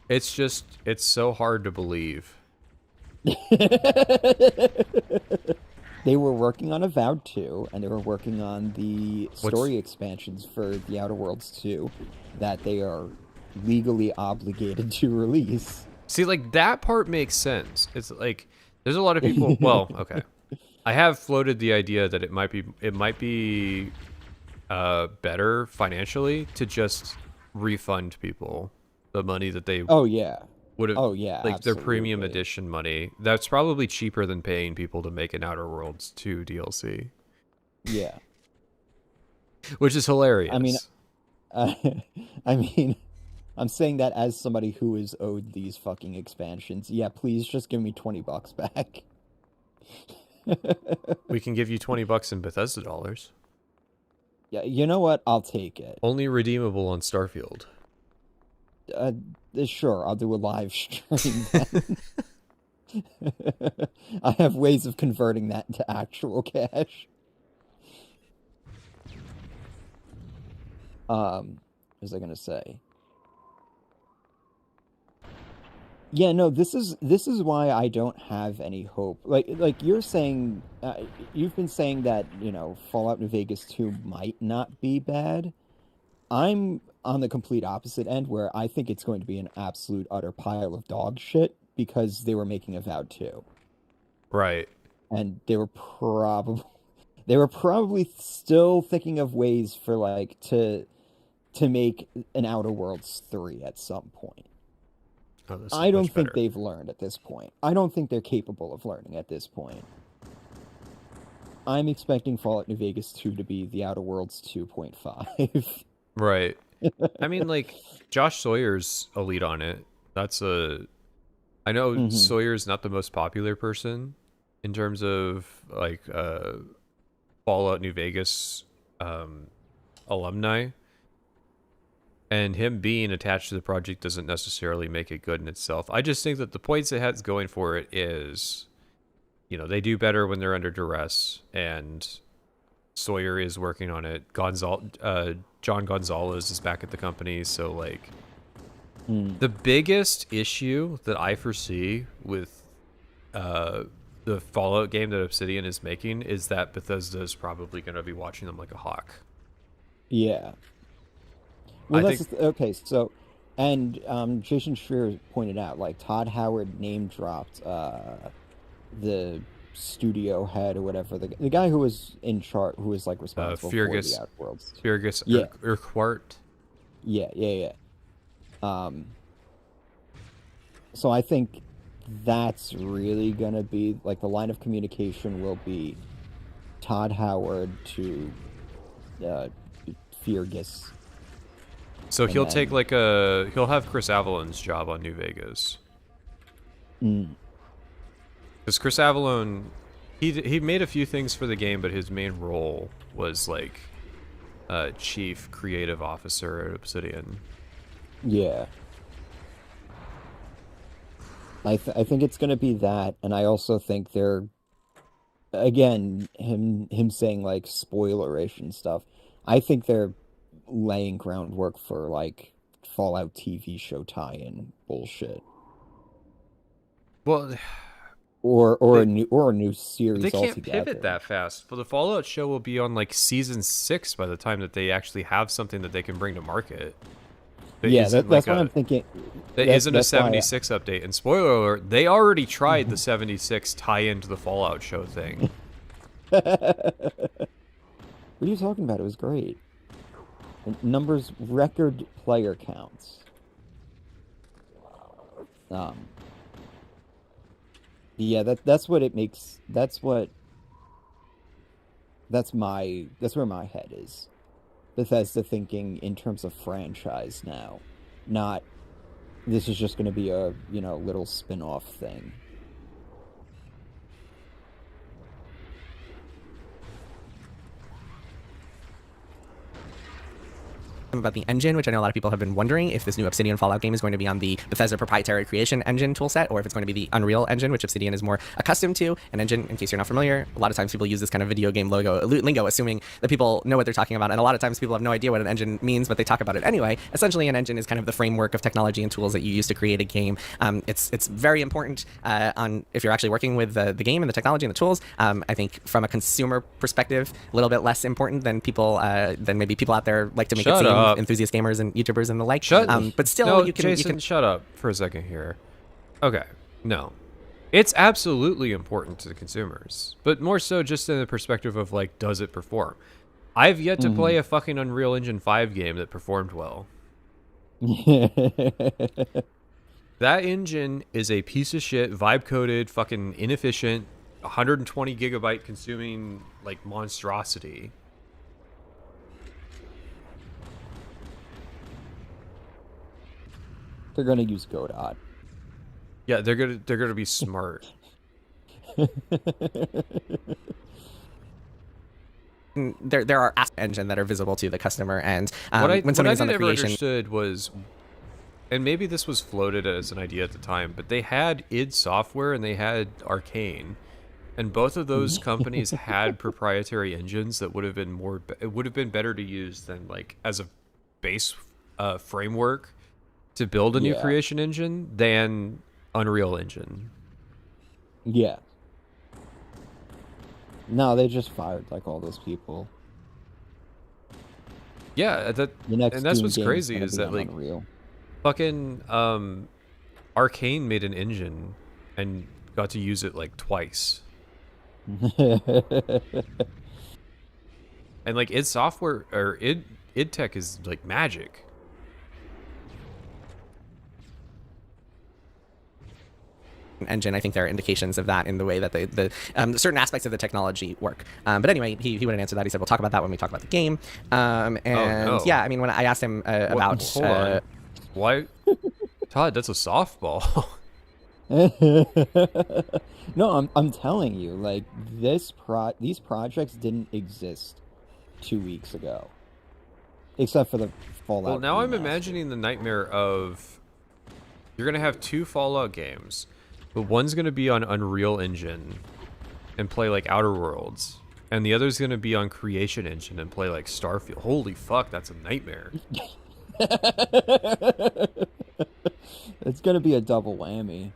It's just, it's so hard to believe. They were working on Avowed 2, and they were working on the story expansions for The Outer Worlds 2 that they are legally obligated to release. See, like, that part makes sense. It's like, there's a lot of people, well, okay. I have floated the idea that it might be better financially to just refund people the money that they would have, like, absolutely. their premium edition money. That's probably cheaper than paying people to make an Outer Worlds 2 DLC. Yeah. Which is hilarious. I mean, I'm saying that as somebody who is owed these fucking expansions. Yeah, please just give me $20 back. We can give you $20 in Bethesda dollars. Yeah, you know what? I'll take it. Only redeemable on Starfield. Sure, I'll do a live stream then. I have ways of converting that into actual cash. What was I gonna say? Yeah, no, this is why I don't have any hope. Like you're saying, you've been saying that, you know, Fallout New Vegas 2 might not be bad. I'm on the complete opposite end, where I think it's going to be an absolute utter pile of dog shit because they were making Avowed 2. Right. And they were probably still thinking of ways for like to make an Outer Worlds 3 at some point. Oh, I don't think they've learned at this point. I don't think they're capable of learning at this point. I'm expecting Fallout New Vegas 2 to be the Outer Worlds 2.5. Right. I mean, like, Josh Sawyer's a lead on it. I know Sawyer's not the most popular person in terms of, like, Fallout New Vegas alumni. And him being attached to the project doesn't necessarily make it good in itself. I just think that the points it has going for it is, you know, they do better when they're under duress, and Sawyer is working on it. John Gonzalez is back at the company, so, like, the biggest issue that I foresee with the Fallout game that Obsidian is making is that Bethesda is probably going to be watching them like a hawk. Yeah. Well, okay, so, and Jason Schreier pointed out, like, Todd Howard name dropped the studio head or whatever, the guy who was in charge, who was, like, responsible for the Outworlds. Fergus Urquhart. Yeah. So I think that's really gonna be, like, the line of communication will be, Todd Howard to Fergus. So And he'll then- take he'll have Chris Avalon's job on New Vegas. Mm. Because Chris Avalon, he made a few things for the game, but his main role was like chief creative officer at Obsidian. Yeah. I think it's gonna be that, and I also think they're, again, him saying like spoilerish and stuff. I think they're laying groundwork for like Fallout TV show tie-in bullshit, Well, or a new series they can't altogether. pivot that fast. For the Fallout show will be on like season 6 by the time that they actually have something that they can bring to market. Yeah, that's what I'm thinking. That isn't a 76 update. And spoiler alert, they already tried the 76 tie-in to the Fallout show thing. What are you talking about? It was great. Numbers, record player counts. Yeah, that's what it makes. That's where my head is. Bethesda thinking in terms of franchise now, not this is just going to be a little spin-off thing. About the engine, which I know a lot of people have been wondering if this new Obsidian Fallout game is going to be on the Bethesda proprietary creation engine toolset, or if it's going to be the Unreal Engine, which Obsidian is more accustomed to. An engine, in case you're not familiar, a lot of times people use this kind of video game lingo, assuming that people know what they're talking about, and a lot of times people have no idea what an engine means, but they talk about it anyway. Essentially, an engine is kind of the framework of technology and tools that you use to create a game. It's very important on if you're actually working with the game and the technology and the tools. I think from a consumer perspective, a little bit less important than maybe people out there like to make it seem. Enthusiast gamers and YouTubers and the like. But still, no, you can. Jason, shut up for a second here. Okay, no, it's absolutely important to the consumers, but more so just in the perspective of like, does it perform? I've yet to play a fucking Unreal Engine 5 game that performed well. That engine is a piece of shit, vibe coded, fucking inefficient, 120 gigabyte consuming like monstrosity. They're gonna use Godot. Yeah, they're gonna be smart. There are aspects of the engine that are visible to the customer, and What I when somebody's on the never creation, understood was, and maybe this was floated as an idea at the time, but they had id Software and they had Arcane, and both of those companies had proprietary engines that would have been better to use than like as a base framework to build a new creation engine than Unreal Engine. Yeah. No, they just fired like all those people. Yeah, and that's what's crazy is that like Unreal. fucking Arcane made an engine and got to use it like twice. And like id Software or id Tech is like magic. engine. I think there are indications of that in the way that the certain aspects of the technology work. But anyway, he wouldn't answer that. He said, we'll talk about that when we talk about the game. Yeah, I mean, when I asked him about... Hold on. Why? Todd, that's a softball. No, I'm telling you, like, these projects didn't exist 2 weeks ago. Except for the Fallout. Well, now I'm remaster. imagining the nightmare of... You're going to have 2 Fallout games, but one's going to be on Unreal Engine and play like Outer Worlds, and the other's going to be on Creation Engine and play like Starfield. Holy fuck, that's a nightmare. It's going to be a double whammy.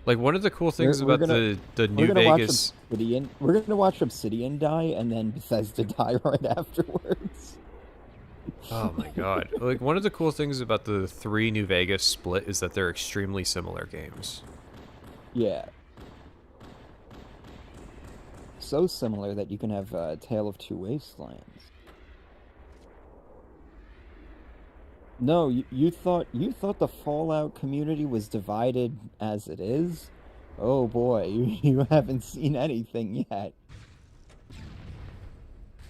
Like, one of the cool things about the New Vegas... We're going to watch Obsidian die, and then Bethesda die right afterwards. Oh my god. Like, one of the cool things about the 3 New Vegas split is that they're extremely similar games. Yeah. So similar that you can have a Tale of Two Wastelands. No, you thought the Fallout community was divided as it is? Oh boy, you haven't seen anything yet.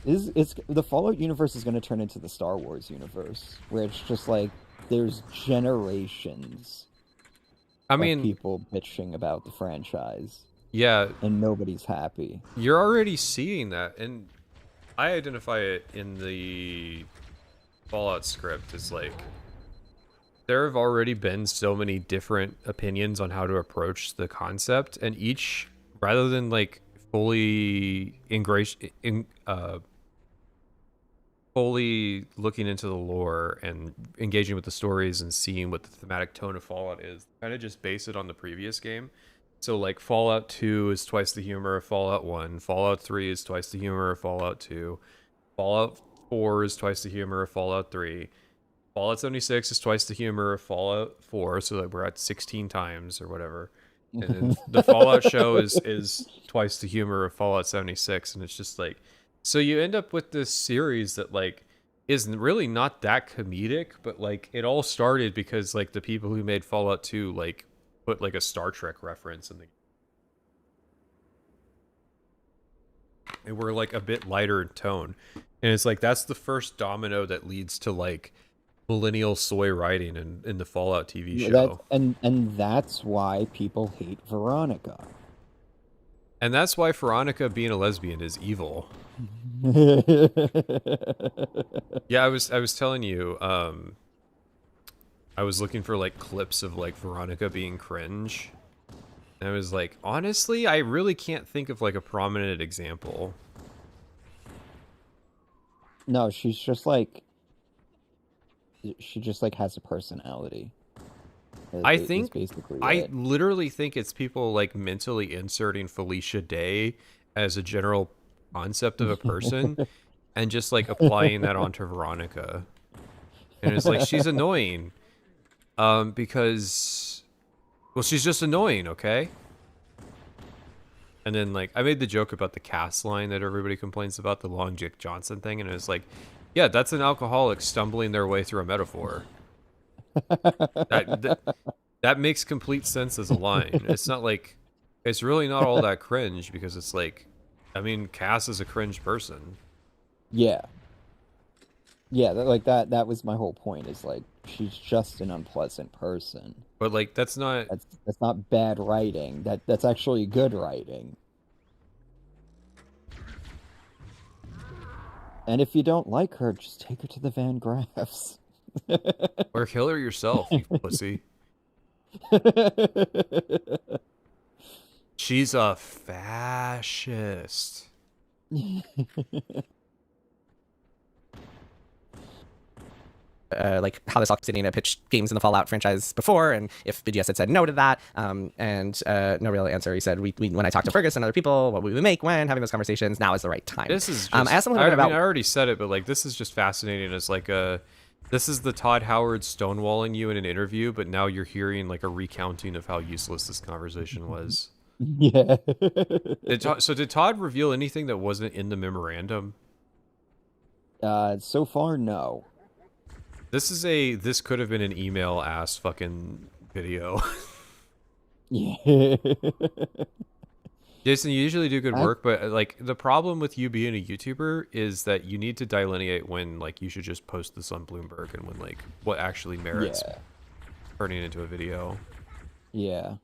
It's the Fallout universe is going to turn into the Star Wars universe, where it's just like there's generations I of mean, people bitching about the franchise, yeah, and nobody's happy. you're already seeing that, and I identify it in the Fallout script as like there have already been so many different opinions on how to approach the concept, and each, rather than like fully fully looking into the lore and engaging with the stories and seeing what the thematic tone of Fallout is, kind of just base it on the previous game. So like Fallout 2 is twice the humor of Fallout 1, Fallout 3 is twice the humor of Fallout 2, Fallout 4 is twice the humor of Fallout 3, Fallout 76 is twice the humor of Fallout 4, so like we're at 16 times or whatever. And then the Fallout show is twice the humor of Fallout 76, and it's just like, so you end up with this series that like is really not that comedic, but like it all started because like the people who made Fallout 2 like put like a Star Trek reference in the, and we're like a bit lighter in tone, and it's like that's the first domino that leads to like millennial soy writing in the Fallout TV show. And that's why people hate Veronica. And that's why Veronica being a lesbian is evil. Yeah, I was telling you, I was looking for like clips of like Veronica being cringe. And I was like, honestly, I really can't think of like a prominent example. No, she's just like she just like has a personality. I Is think basically I it. literally think it's people like mentally inserting Felicia Day as a general concept of a person and just like applying that onto Veronica. And it's like she's annoying. Because well, she's just annoying, okay? And then like I made the joke about the cast line that everybody complains about, the Long Dick Johnson thing, and it's like, yeah, that's an alcoholic stumbling their way through a metaphor. That makes complete sense as a line. It's not like, it's really not all that cringe, because it's like, I mean, Cass is a cringe person. Yeah. Yeah, that was my whole point, is like she's just an unpleasant person. But like that's not bad writing. That's actually good writing. And if you don't like her, just take her to the Van Graffs. or kill her yourself, you pussy. She's a fascist. Like how this Obsidian pitched games in the Fallout franchise before, and if BGS had said no to that, and no real answer. He said, we when I talked to Fergus and other people, what we would make when having those conversations, now is the right time. This is just, I asked him a little bit about. I already said it, but like this is just fascinating as like this is the Todd Howard stonewalling you in an interview, but now you're hearing like a recounting of how useless this conversation was. Yeah. So did Todd reveal anything that wasn't in the memorandum? So far, no. This could have been an email ass fucking video. Yeah. Jason, you usually do good work, but like the problem with you being a YouTuber is that you need to delineate when like you should just post this on Bloomberg and when like what actually merits turning into a video. Yeah.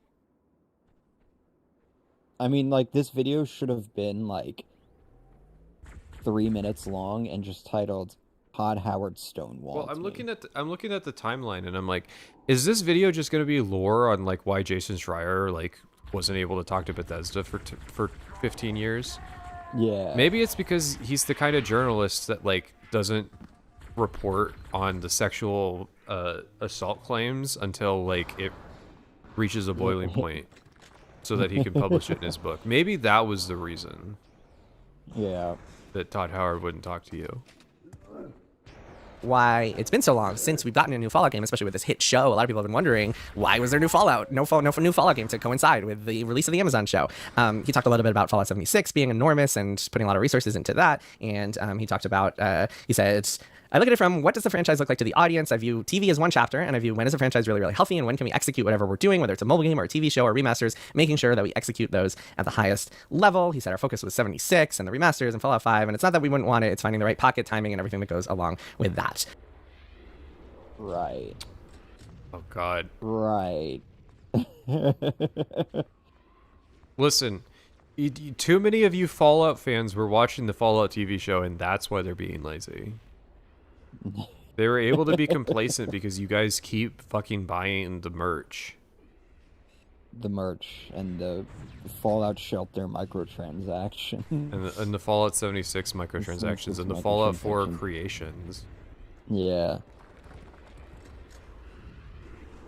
I mean, like this video should have been like 3 minutes long and just titled Todd Howard Stonewalled. Well, I'm looking at the timeline and I'm like, is this video just going to be lore on like why Jason Schreier like wasn't able to talk to Bethesda for 15 years? Yeah. Maybe it's because he's the kind of journalist that like doesn't report on the sexual assault claims until like it reaches a boiling point so that he can publish it in his book. Maybe that was the reason. Yeah. That Todd Howard wouldn't talk to you. Why it's been so long since we've gotten a new Fallout game, especially with this hit show. A lot of people have been wondering, why was there new Fallout? No new Fallout game to coincide with the release of the Amazon show. He talked a little bit about Fallout 76 being enormous and putting a lot of resources into that. And he talked about, he said, I look at it from what does the franchise look like to the audience. I view TV as one chapter, and I view when is the franchise really, really healthy, and when can we execute whatever we're doing, whether it's a mobile game or a TV show or remasters, making sure that we execute those at the highest level. He said our focus was 76 and the remasters and Fallout 5, and it's not that we wouldn't want it, it's finding the right pocket timing and everything that goes along with that. Right. Oh God. Right. Listen, too many of you Fallout fans were watching the Fallout TV show, and that's why they're being lazy. They were able to be complacent because you guys keep fucking buying the merch. The merch and the Fallout Shelter microtransaction. And the Fallout 76 microtransactions and the Fallout 4 creations. Yeah.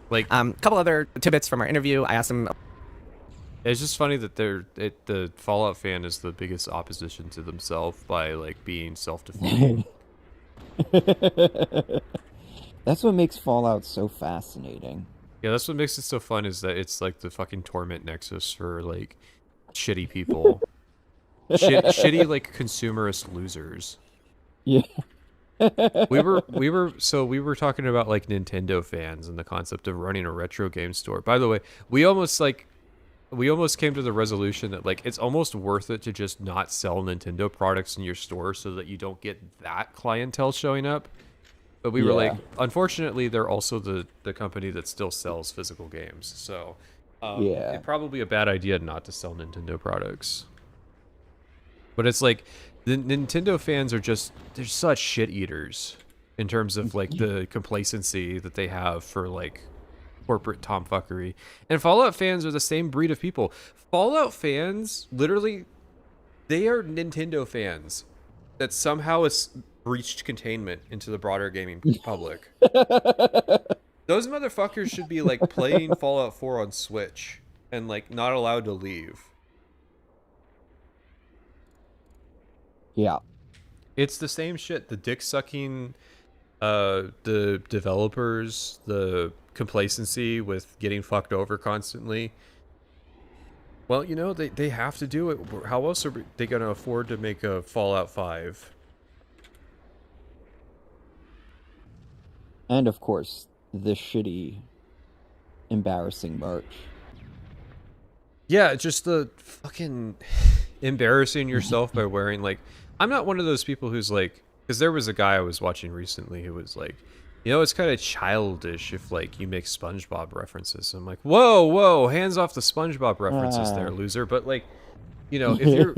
Like, a couple other tidbits from our interview. I asked him. It's just funny that the Fallout fan is the biggest opposition to themselves by like being self-defeating. That's what makes Fallout so fascinating. Yeah, that's what makes it so fun is that it's like the fucking torment nexus for like shitty people. Shitty like consumerist losers. Yeah. we were talking about like Nintendo fans and the concept of running a retro game store. By the way, we almost came to the resolution that like it's almost worth it to just not sell Nintendo products in your store so that you don't get that clientele showing up. But we were like, unfortunately, they're also the company that still sells physical games. So it's probably a bad idea not to sell Nintendo products. But it's like the Nintendo fans they're such shit eaters in terms of like the complacency that they have for like corporate tomfuckery. And Fallout fans are the same breed of people. Fallout fans, literally, they are Nintendo fans that somehow has breached containment into the broader gaming public. Those motherfuckers should be like playing Fallout 4 on Switch and like not allowed to leave. Yeah. It's the same shit. The dick sucking, the developers, the complacency with getting fucked over constantly. Well, you know, they have to do it. How else are they going to afford to make a Fallout 5? And of course, the shitty, embarrassing merch. Yeah, just the fucking embarrassing yourself by wearing like... I'm not one of those people who's like... Because there was a guy I was watching recently who was like, you know, it's kind of childish if like you make SpongeBob references. I'm like, whoa, hands off the SpongeBob references there, loser. But like, you know, if you're...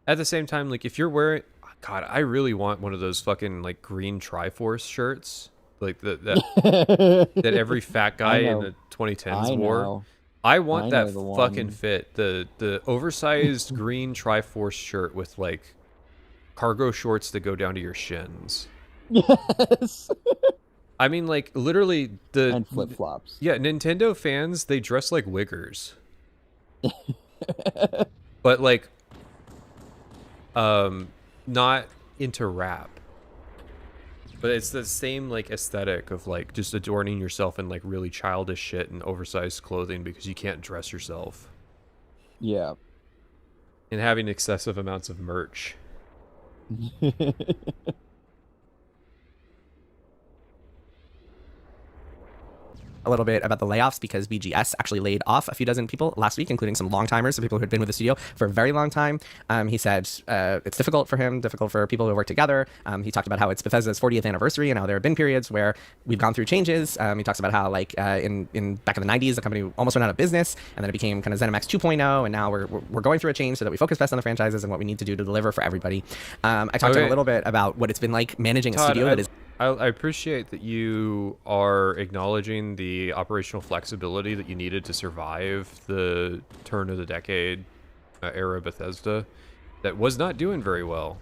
At the same time, like if you're wearing... God, I really want one of those fucking like green Triforce shirts. Like that every fat guy in the 2010s wore. I want that fucking fit. The oversized green Triforce shirt with like cargo shorts that go down to your shins. Yes. I mean, like literally and flip flops. Yeah, Nintendo fans, they dress like wiggers. But like, not into rap. But it's the same like aesthetic of like just adorning yourself in like really childish shit and oversized clothing because you can't dress yourself. Yeah. And having excessive amounts of merch. A little bit about the layoffs because BGS actually laid off a few dozen people last week, including some long-timers, some people who had been with the studio for a very long time. He said it's difficult for him, difficult for people who work together. He talked about how it's Bethesda's 40th anniversary and how there have been periods where we've gone through changes. He talks about how like in back in the 90s, the company almost went out of business and then it became kind of ZeniMax 2.0, and now we're going through a change so that we focus best on the franchises and what we need to do to deliver for everybody. I talked to him a little bit about what it's been like managing a studio that is... I appreciate that you are acknowledging the operational flexibility that you needed to survive the turn of the decade era Bethesda that was not doing very well.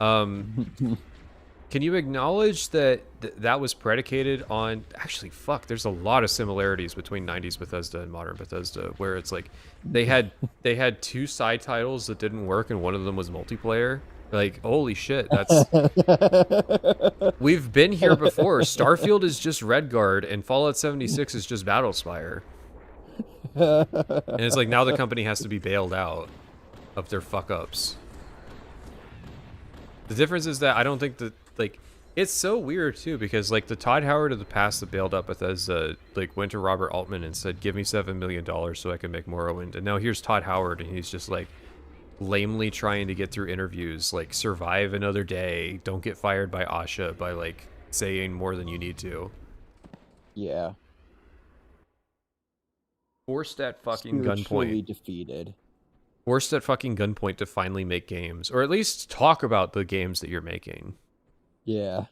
Can you acknowledge that that was predicated on... Actually, fuck, there's a lot of similarities between 90s Bethesda and modern Bethesda, where it's like they had two side titles that didn't work and one of them was multiplayer. Like, holy shit, that's... We've been here before. Starfield is just Redguard, and Fallout 76 is just Battlespire. And it's like, now the company has to be bailed out of their fuck-ups. The difference is that I don't think that, like, It's so weird too because like the Todd Howard of the past that bailed out Bethesda like went to Robert Altman and said, "Give me $7 million so I can make Morrowind." And now here's Todd Howard and he's just like lamely trying to get through interviews, like survive another day, don't get fired by Asha by like saying more than you need to. Yeah. Forced at fucking Spiritually gunpoint. defeated. Forced at fucking gunpoint to finally make games, or at least talk about the games that you're making. Yeah.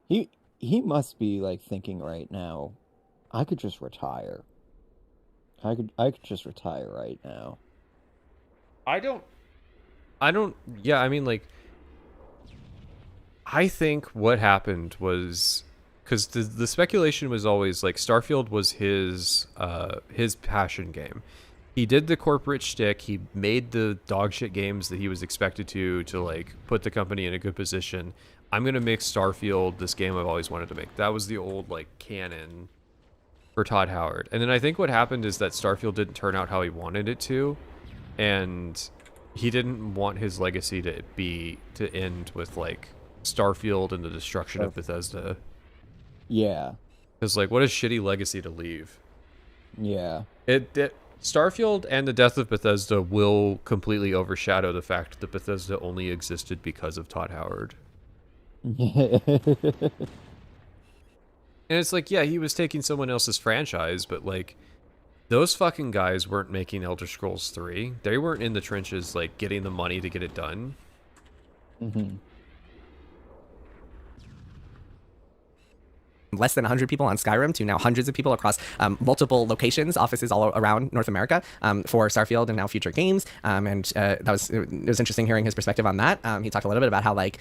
He must be like thinking right now, I could just retire. I could just retire right now. I don't. Yeah, I mean, like, I think what happened was because the speculation was always like Starfield was his passion game. He did the corporate shtick. He made the dog shit games that he was expected to like put the company in a good position. I'm gonna make Starfield this game I've always wanted to make. That was the old like canon for Todd Howard. And then I think what happened is that Starfield didn't turn out how he wanted it to, and he didn't want his legacy to end with like Starfield and the destruction of Bethesda. Yeah. Because like, what a shitty legacy to leave. Yeah. It Starfield and the death of Bethesda will completely overshadow the fact that Bethesda only existed because of Todd Howard. And it's like, yeah, he was taking someone else's franchise, but like, those fucking guys weren't making Elder Scrolls 3. They weren't in the trenches, like, getting the money to get it done. Mm-hmm. Less than 100 people on Skyrim to now hundreds of people across multiple locations, offices all around North America for Starfield and now future games. It was interesting hearing his perspective on that. He talked a little bit about how like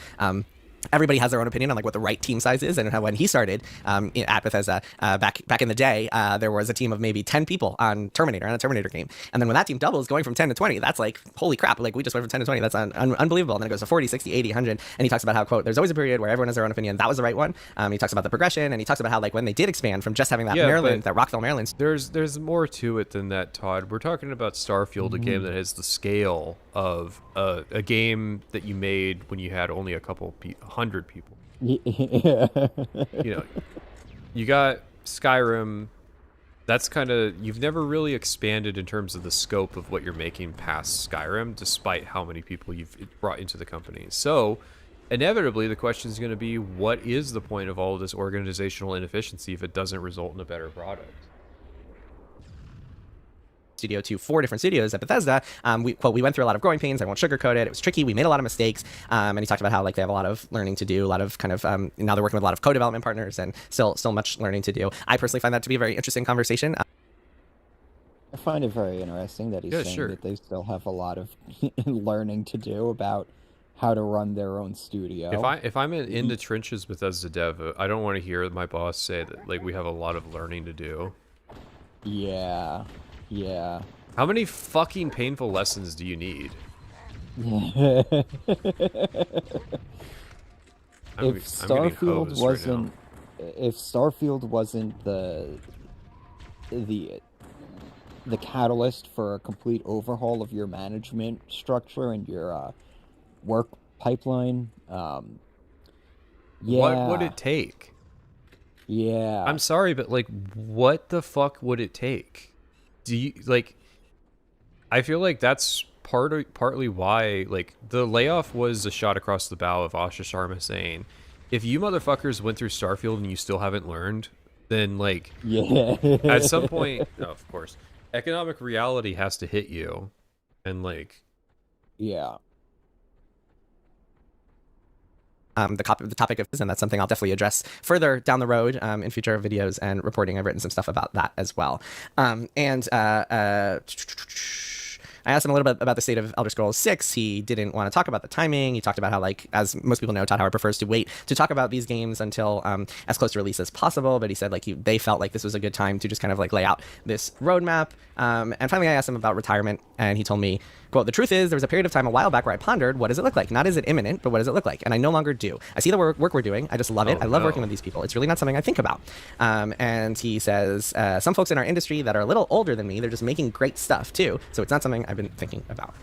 everybody has their own opinion on like what the right team size is, and how when he started at Bethesda back in the day, there was a team of maybe 10 people on a Terminator game, and then when that team doubles, going from 10 to 20, that's like holy crap! Like we just went from 10 to 20, that's unbelievable. And then it goes to 40, 60, 80, 100, and he talks about how quote there's always a period where everyone has their own opinion. That was the right one. He talks about the progression, and he talks about how like when they did expand from just having that Rockville, Maryland. There's more to it than that, Todd. We're talking about Starfield, a game that has the scale of a game that you made when you had only a couple 100 people. Yeah. You know, you got Skyrim. That's kind of, you've never really expanded in terms of the scope of what you're making past Skyrim, despite how many people you've brought into the company. So inevitably the question is going to be, what is the point of all of this organizational inefficiency if it doesn't result in a better product? Studio to 4 different studios at Bethesda. We went through a lot of growing pains. I won't sugarcoat it. It was tricky. We made a lot of mistakes. And he talked about how like they have a lot of learning to do, a lot of kind of now they're working with a lot of co-development partners, and still much learning to do. I personally find that to be a very interesting conversation. I find it very interesting that he's saying that they still have a lot of learning to do about how to run their own studio. If I'm in the trenches with Bethesda dev, I don't want to hear my boss say that like we have a lot of learning to do. Yeah. Yeah. How many fucking painful lessons do you need? If Starfield wasn't the catalyst for a complete overhaul of your management structure and your work pipeline, yeah. What would it take? Yeah. I'm sorry, but like, what the fuck would it take? Do you like? I feel like that's partly why like the layoff was a shot across the bow of Asha Sharma saying, if you motherfuckers went through Starfield and you still haven't learned, then like at some point, of course, economic reality has to hit you, and like the topic of, and that's something I'll definitely address further down the road in future videos and reporting. I've written some stuff about that as well. I asked him a little bit about the state of Elder Scrolls 6. He didn't want to talk about the timing. He talked about how, like, as most people know, Todd Howard prefers to wait to talk about these games until as close to release as possible. But he said, like, they felt like this was a good time to just kind of, like, lay out this roadmap. And finally, I asked him about retirement, and he told me, quote, "The truth is, there was a period of time a while back where I pondered, what does it look like? Not is it imminent, but what does it look like? And I no longer do. I see the work we're doing. I just love it. I love working with these people. It's really not something I think about." And he says, some folks in our industry that are a little older than me, they're just making great stuff, too. So it's not something I've been thinking about.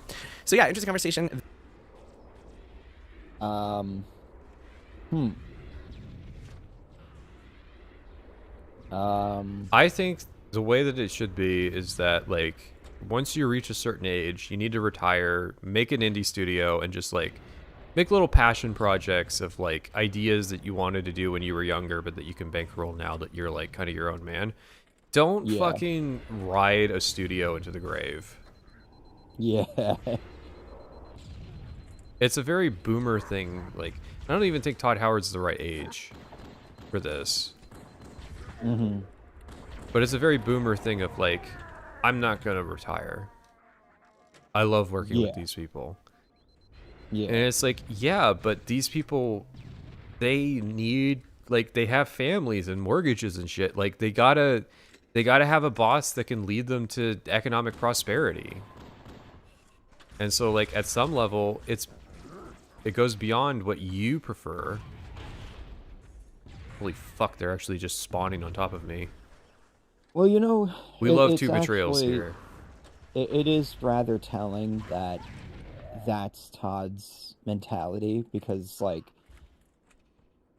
So yeah, interesting conversation. Hmm. Um. I think the way that it should be is that, like, once you reach a certain age, you need to retire, make an indie studio, and just, like, make little passion projects of, like, ideas that you wanted to do when you were younger, but that you can bankroll now that you're, like, kind of your own man. Don't Yeah. fucking ride a studio into the grave. Yeah. It's a very boomer thing. Like, I don't even think Todd Howard's the right age for this. Mm-hmm. But it's a very boomer thing of, like, I'm not going to retire. I love working with these people. Yeah. And it's like, yeah, but these people, they need, like, they have families and mortgages and shit. Like, they gotta have a boss that can lead them to economic prosperity. And so, like, at some level, it goes beyond what you prefer. Holy fuck, they're actually just spawning on top of me. Well, you know, We love two betrayals here. It is rather telling that that's Todd's mentality, because, like,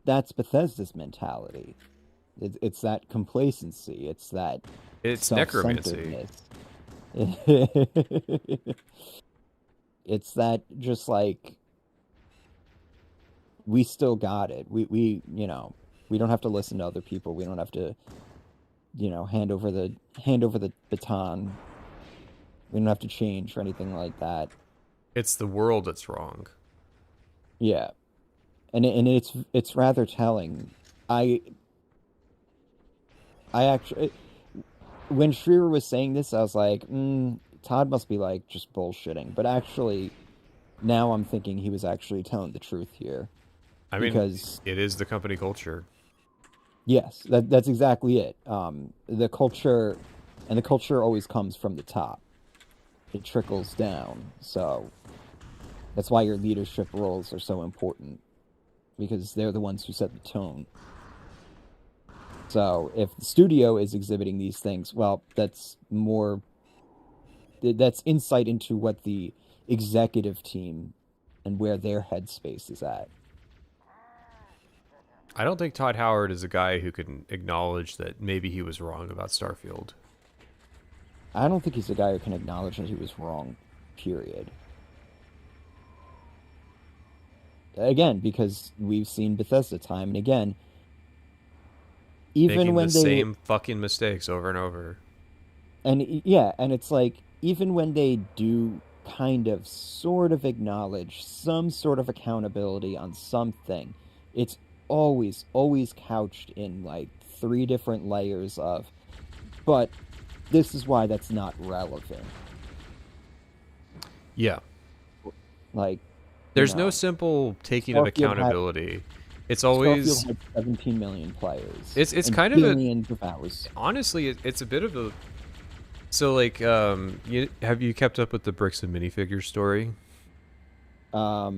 that's Bethesda's mentality. It's that complacency. It's that It's necromancy. self-centeredness. It's that, just like, we still got it. We you know, we don't have to listen to other people. We don't have to, you know, hand over the baton. We don't have to change or anything like that. It's the world that's wrong. Yeah, and it's rather telling. I actually, when Schreier was saying this, I was like, Todd must be, like, just bullshitting. But actually, now I'm thinking he was actually telling the truth here. I mean, because it is the company culture. Yes, that's exactly it. The culture always comes from the top. It trickles down. So that's why your leadership roles are so important, because they're the ones who set the tone. So if the studio is exhibiting these things, well, that's insight into what the executive team and where their headspace is at. I don't think Todd Howard is a guy who can acknowledge that maybe he was wrong about Starfield. I don't think he's a guy who can acknowledge that he was wrong, period. Again, because we've seen Bethesda time and again, even making when the same fucking mistakes over and over. And yeah, and it's like, even when they do kind of sort of acknowledge some sort of accountability on something, it's always couched in, like, 3 different layers of, but this is why that's not relevant. Yeah. Like, there's no simple taking of accountability. It's always Starfield had 17 million players. It's kind of billions of hours. Honestly, it's a bit of a. So, like, have you kept up with the Bricks and minifigure story? I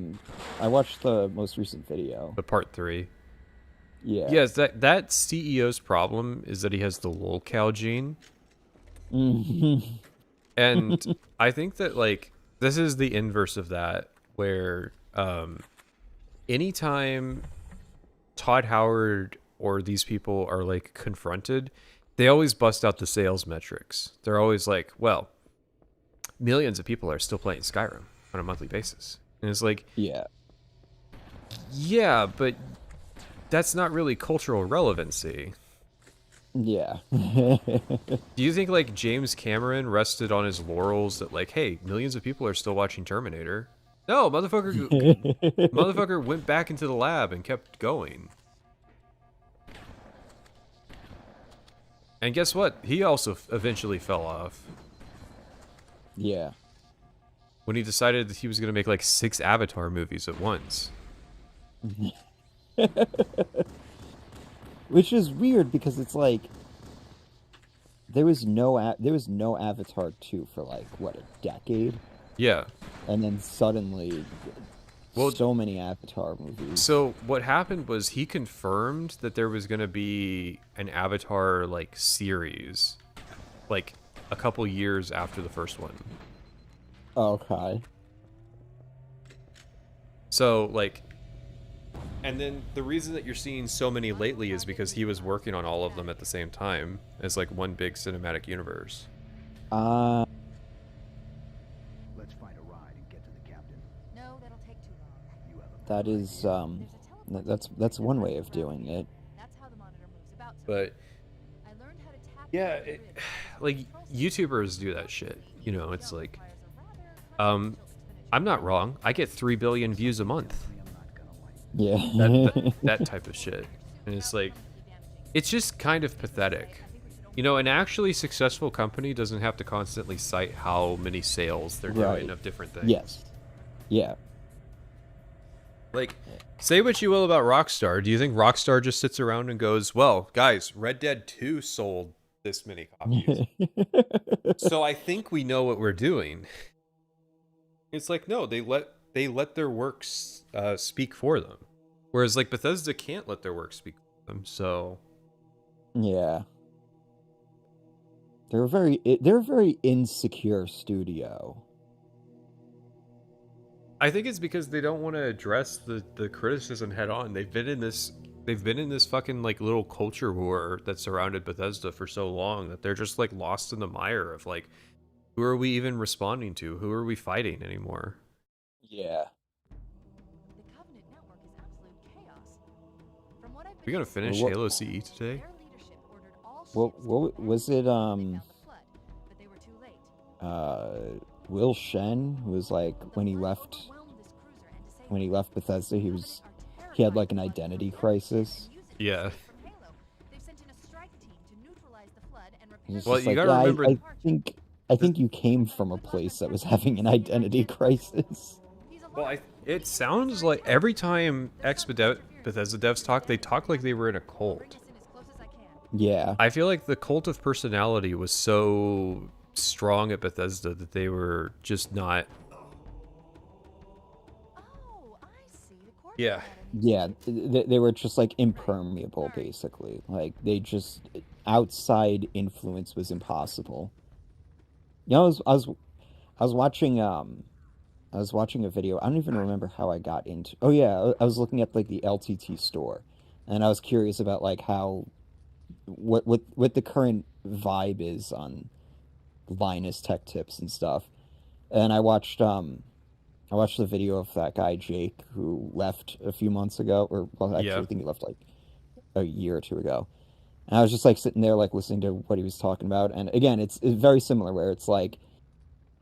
watched the most recent video. The part 3. Yeah. Yes, that CEO's problem is that he has the lolcow gene. And I think that, like, this is the inverse of that, where anytime Todd Howard or these people are, like, confronted, they always bust out the sales metrics. They're always like, well, millions of people are still playing Skyrim on a monthly basis. And it's like, yeah, but that's not really cultural relevancy. Yeah. Do you think, like, James Cameron rested on his laurels that, like, hey, millions of people are still watching Terminator? No, motherfucker went back into the lab and kept going. And guess what? He also eventually fell off. Yeah. When he decided that he was going to make, like, 6 Avatar movies at once. Which is weird, because it's like, there was no Avatar 2 for, like, what, a decade? Yeah. And then suddenly, so many Avatar movies. So what happened was he confirmed that there was going to be an Avatar, like, series, like, a couple years after the first one. Okay. So, like, And then the reason that you're seeing so many lately is because he was working on all of them at the same time as like one big cinematic universe. Let's find a ride and get to the captain. No, that'll take too long. You have a That better is idea? that's one way of doing it. That's how the monitor moves about. But I learned how to tap yeah, into the it, grid. like YouTubers do that shit. You know, it's like, Requires a rather custom tilt to finish I'm not wrong. I get 3 billion views a month. I'm not gonna like Yeah. That type of shit. And it's like, it's just kind of pathetic. You know, an actually successful company doesn't have to constantly cite how many sales they're Right. doing of different things. Yes. Yeah. Like, say what you will about Rockstar. Do you think Rockstar just sits around and goes, well, guys, Red Dead 2 sold this many copies, so I think we know what we're doing? It's like, no, they let their works speak for them. Whereas, like, Bethesda can't let their work speak for them, so... Yeah. They're a very insecure studio. I think it's because they don't want to address the criticism head on. They've been in this fucking like little culture war that surrounded Bethesda for so long that they're just like lost in the mire of like, who are we even responding to? Who are we fighting anymore? Yeah. The Covenant network is absolute chaos. From what I've Are been we gonna finish What- Halo CE today? their leadership ordered all What ships what was it? down the flood, but they were too late. Will Shen was like when he left Bethesda, he had like an identity crisis. Yeah. He's Well, just you like, gotta yeah, remember- I think you came from a place that was having an identity crisis. Well, it sounds like every time Bethesda devs talk, they talk like they were in a cult. Yeah. I feel like the cult of personality was so strong at Bethesda that they were just not. Yeah. Yeah, they were just like impermeable, basically. Like they just outside influence was impossible. You know, I was watching a video. I don't even remember how I got into. Oh yeah, I was looking at like the LTT store, and I was curious about like how what the current vibe is on Linus Tech Tips and stuff. And I watched the video of that guy Jake who left a few months ago, or well, actually, Yeah. I think he left like a year or two ago. And I was just like sitting there, like listening to what he was talking about. And again, it's very similar, where it's like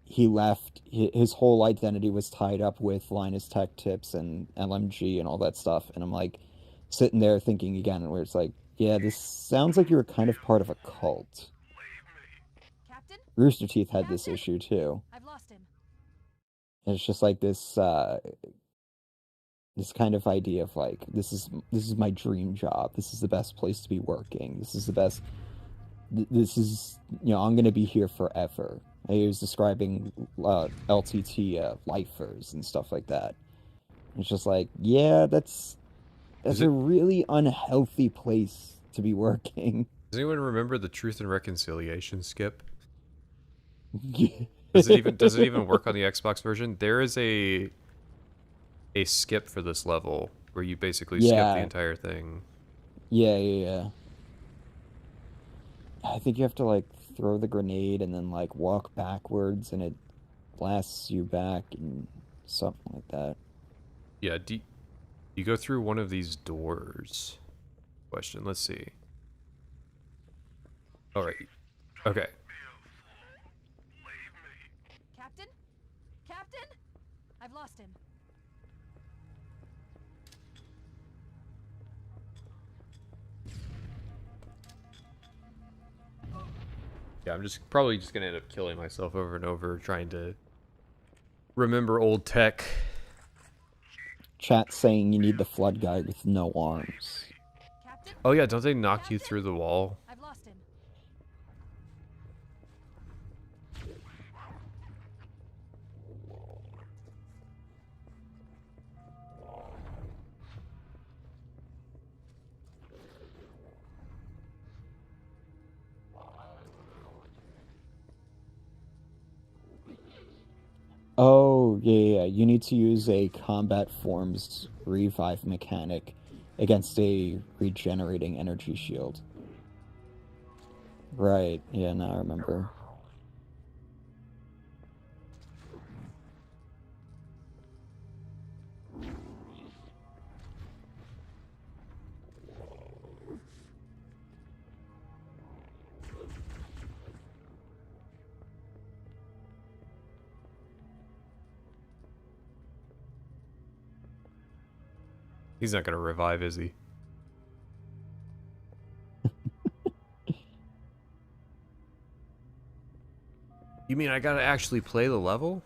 he left, his whole identity was tied up with Linus Tech Tips and LMG and all that stuff. And I'm like sitting there thinking again, where it's like, yeah, this sounds like you were kind of part of a cult. Captain? Rooster Teeth had this issue too. I've lost him. It's just like this kind of idea of like this is my dream job. This is the best place to be working. This is the best. This is, you know, I'm gonna be here forever. He was describing LTT lifers and stuff like that. It's just like, yeah, that's a really unhealthy place to be working. Does anyone remember the Truth and Reconciliation skip? Does it even work on the Xbox version? There is a skip for this level where you basically skip Yeah. the entire thing. Yeah. I think you have to like throw the grenade and then like walk backwards and it blasts you back and something like that. Yeah, you go through one of these doors? Question, let's see. Alright. Okay. Captain? Captain? I've lost him. Yeah, I'm probably just gonna end up killing myself over and over trying to remember old tech. Chat saying you need the flood guy with no arms. Captain? Oh yeah, don't they knock you through the wall? I've lost him. Oh, yeah, you need to use a combat forms revive mechanic against a regenerating energy shield. Right, yeah, now I remember. He's not gonna revive, is he? You mean I gotta actually play the level?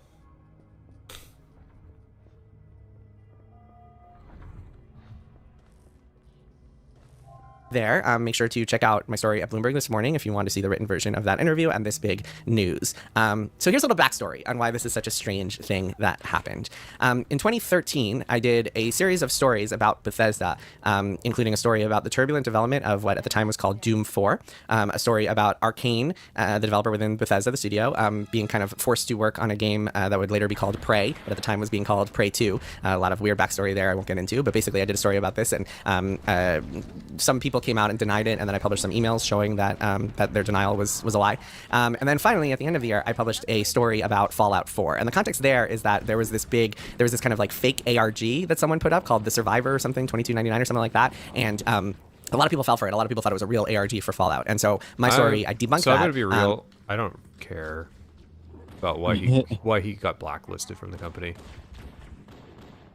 There, make sure to check out my story at Bloomberg this morning if you want to see the written version of that interview and this big news. So here's a little backstory on why this is such a strange thing that happened. In 2013, I did a series of stories about Bethesda, including a story about the turbulent development of what at the time was called Doom 4, a story about Arcane, the developer within Bethesda, the studio, being kind of forced to work on a game that would later be called Prey, but at the time was being called Prey 2. A lot of weird backstory there I won't get into, but basically I did a story about this, and some people came out and denied it, and then I published some emails showing that that their denial was a lie. And then finally, at the end of the year, I published a story about Fallout 4. And the context there is that there was this kind of like fake ARG that someone put up called The Survivor or something, $22.99 or something like that. And a lot of people fell for it. A lot of people thought it was a real ARG for Fallout. And so my story, I debunked that. So I'm gonna be real. I don't care about why he got blacklisted from the company.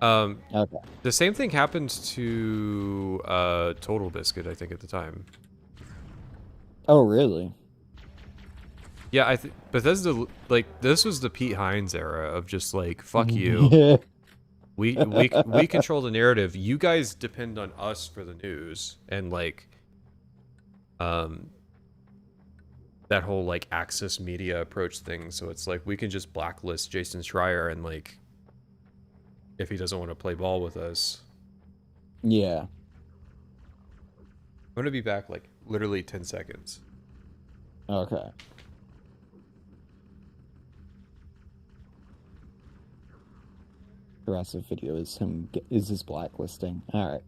Okay. The same thing happened to Total Biscuit, I think, at the time. Oh, really? Yeah, I think Bethesda, like, this was the Pete Hines era of just like, fuck you. we control the narrative. You guys depend on us for the news, and like, that whole like Access Media approach thing. So it's like we can just blacklist Jason Schreier and like, if he doesn't want to play ball with us. Yeah. I'm gonna be back like literally 10 seconds. Okay. Progressive video is his blacklisting. All right.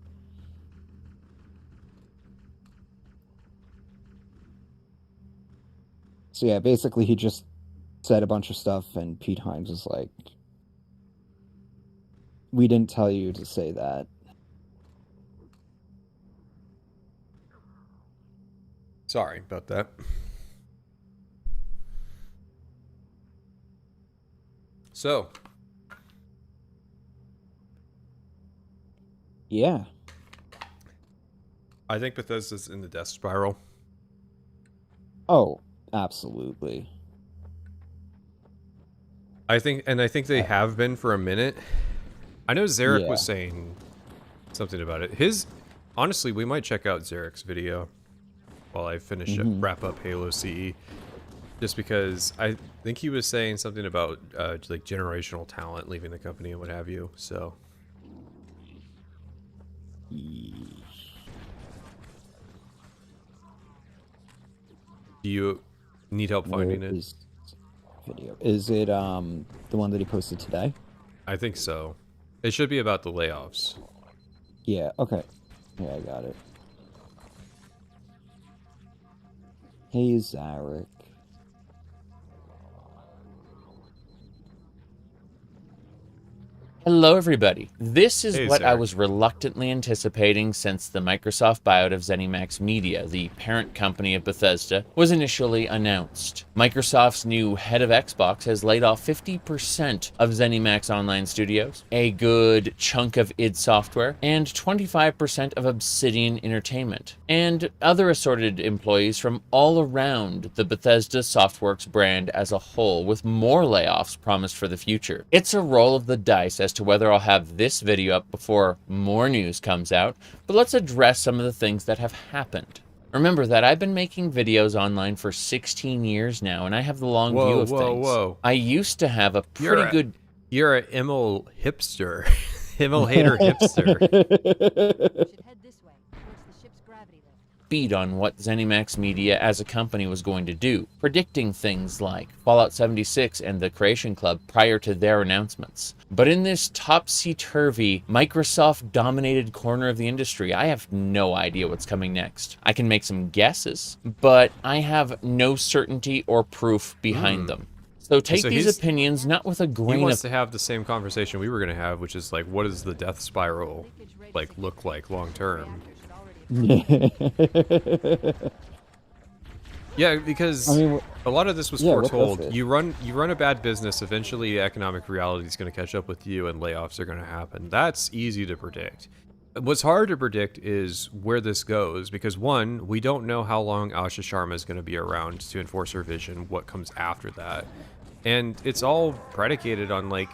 So yeah, basically he just said a bunch of stuff, and Pete Hines was like, "We didn't tell you to say that." Sorry about that. So. Yeah. I think Bethesda's in the death spiral. Oh, absolutely. I think they have been for a minute. I know Zarek was saying something about it. Honestly, we might check out Zarek's video while I finish wrap up Halo CE, just because I think he was saying something about like generational talent leaving the company and what have you. So. Do you need help finding it? Video. Is it the one that he posted today? I think so. It should be about the layoffs. Yeah, okay. Yeah, I got it. Hey, Zarek. Hello, everybody. This is Hey, what I Zarek. was reluctantly anticipating since the Microsoft buyout of ZeniMax Media, the parent company of Bethesda, was initially announced. Microsoft's new head of Xbox has laid off 50% of ZeniMax Online Studios, a good chunk of id Software, and 25% of Obsidian Entertainment, and other assorted employees from all around the Bethesda Softworks brand as a whole, with more layoffs promised for the future. It's a roll of the dice as to whether I'll have this video up before more news comes out, but let's address some of the things that have happened. Remember that I've been making videos online for 16 years now, and I have the long view of things. Whoa. I used to have a pretty good... You're an ML hipster. ML hater hipster. Should head this way, towards the ship's gravity lift. upbeat on what ZeniMax Media as a company was going to do, predicting things like Fallout 76 and the Creation Club prior to their announcements. But in this topsy-turvy, Microsoft-dominated corner of the industry, I have no idea what's coming next. I can make some guesses, but I have no certainty or proof behind them. So take so these opinions not with a He grain wants of... to have the same conversation we were going to have, which is like, what does the death spiral like look like long term? Yeah, because I mean, a lot of this was yeah, what does foretold. it? You run a bad business, eventually the economic reality is going to catch up with you and layoffs are going to happen. That's easy to predict. What's hard to predict is where this goes, because one, we don't know how long Asha Sharma is going to be around to enforce her vision, what comes after that. And it's all predicated on like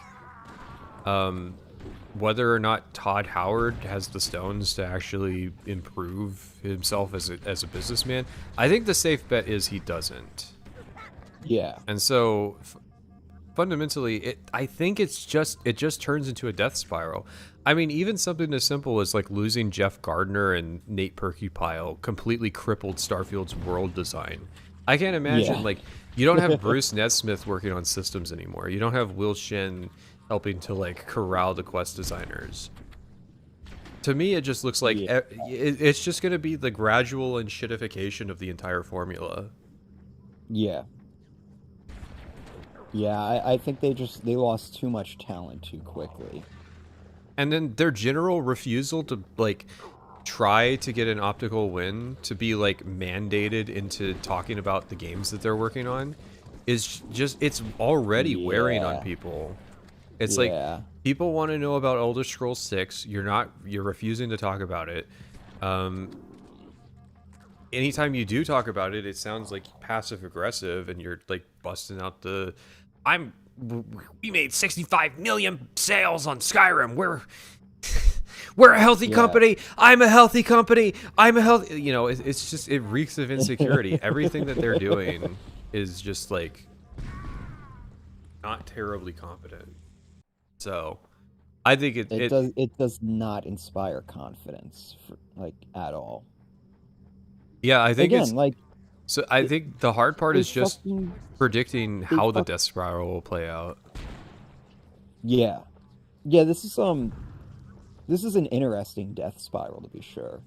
whether or not Todd Howard has the stones to actually improve himself as a businessman. I think the safe bet is he doesn't. Yeah. And so fundamentally, I think it just turns into a death spiral. I mean, even something as simple as like losing Jeff Gardner and Nate Perkypile completely crippled Starfield's world design. I can't imagine, like, you don't have Bruce Nesmith working on systems anymore. You don't have Will Shin helping to, like, corral the quest designers. To me, it just looks like it's just going to be the gradual enshittification of the entire formula. Yeah. Yeah, I think they lost too much talent too quickly. And then their general refusal to, like, try to get an optical win, to be like mandated into talking about the games that they're working on, is just, it's already wearing on people. It's like, people want to know about Elder Scrolls 6, you're refusing to talk about it. Anytime you do talk about it, it sounds like passive aggressive and you're like busting out the we made 65 million sales on Skyrim, we're a healthy company. I'm a healthy company. I'm a healthy... You know, it's just... It reeks of insecurity. Everything that they're doing is just, like, not terribly competent. So, I think it does not inspire confidence, at all. Yeah, I think Again, So, I think the hard part is just predicting how the death spiral will play out. Yeah. Yeah, this is an interesting death spiral, to be sure.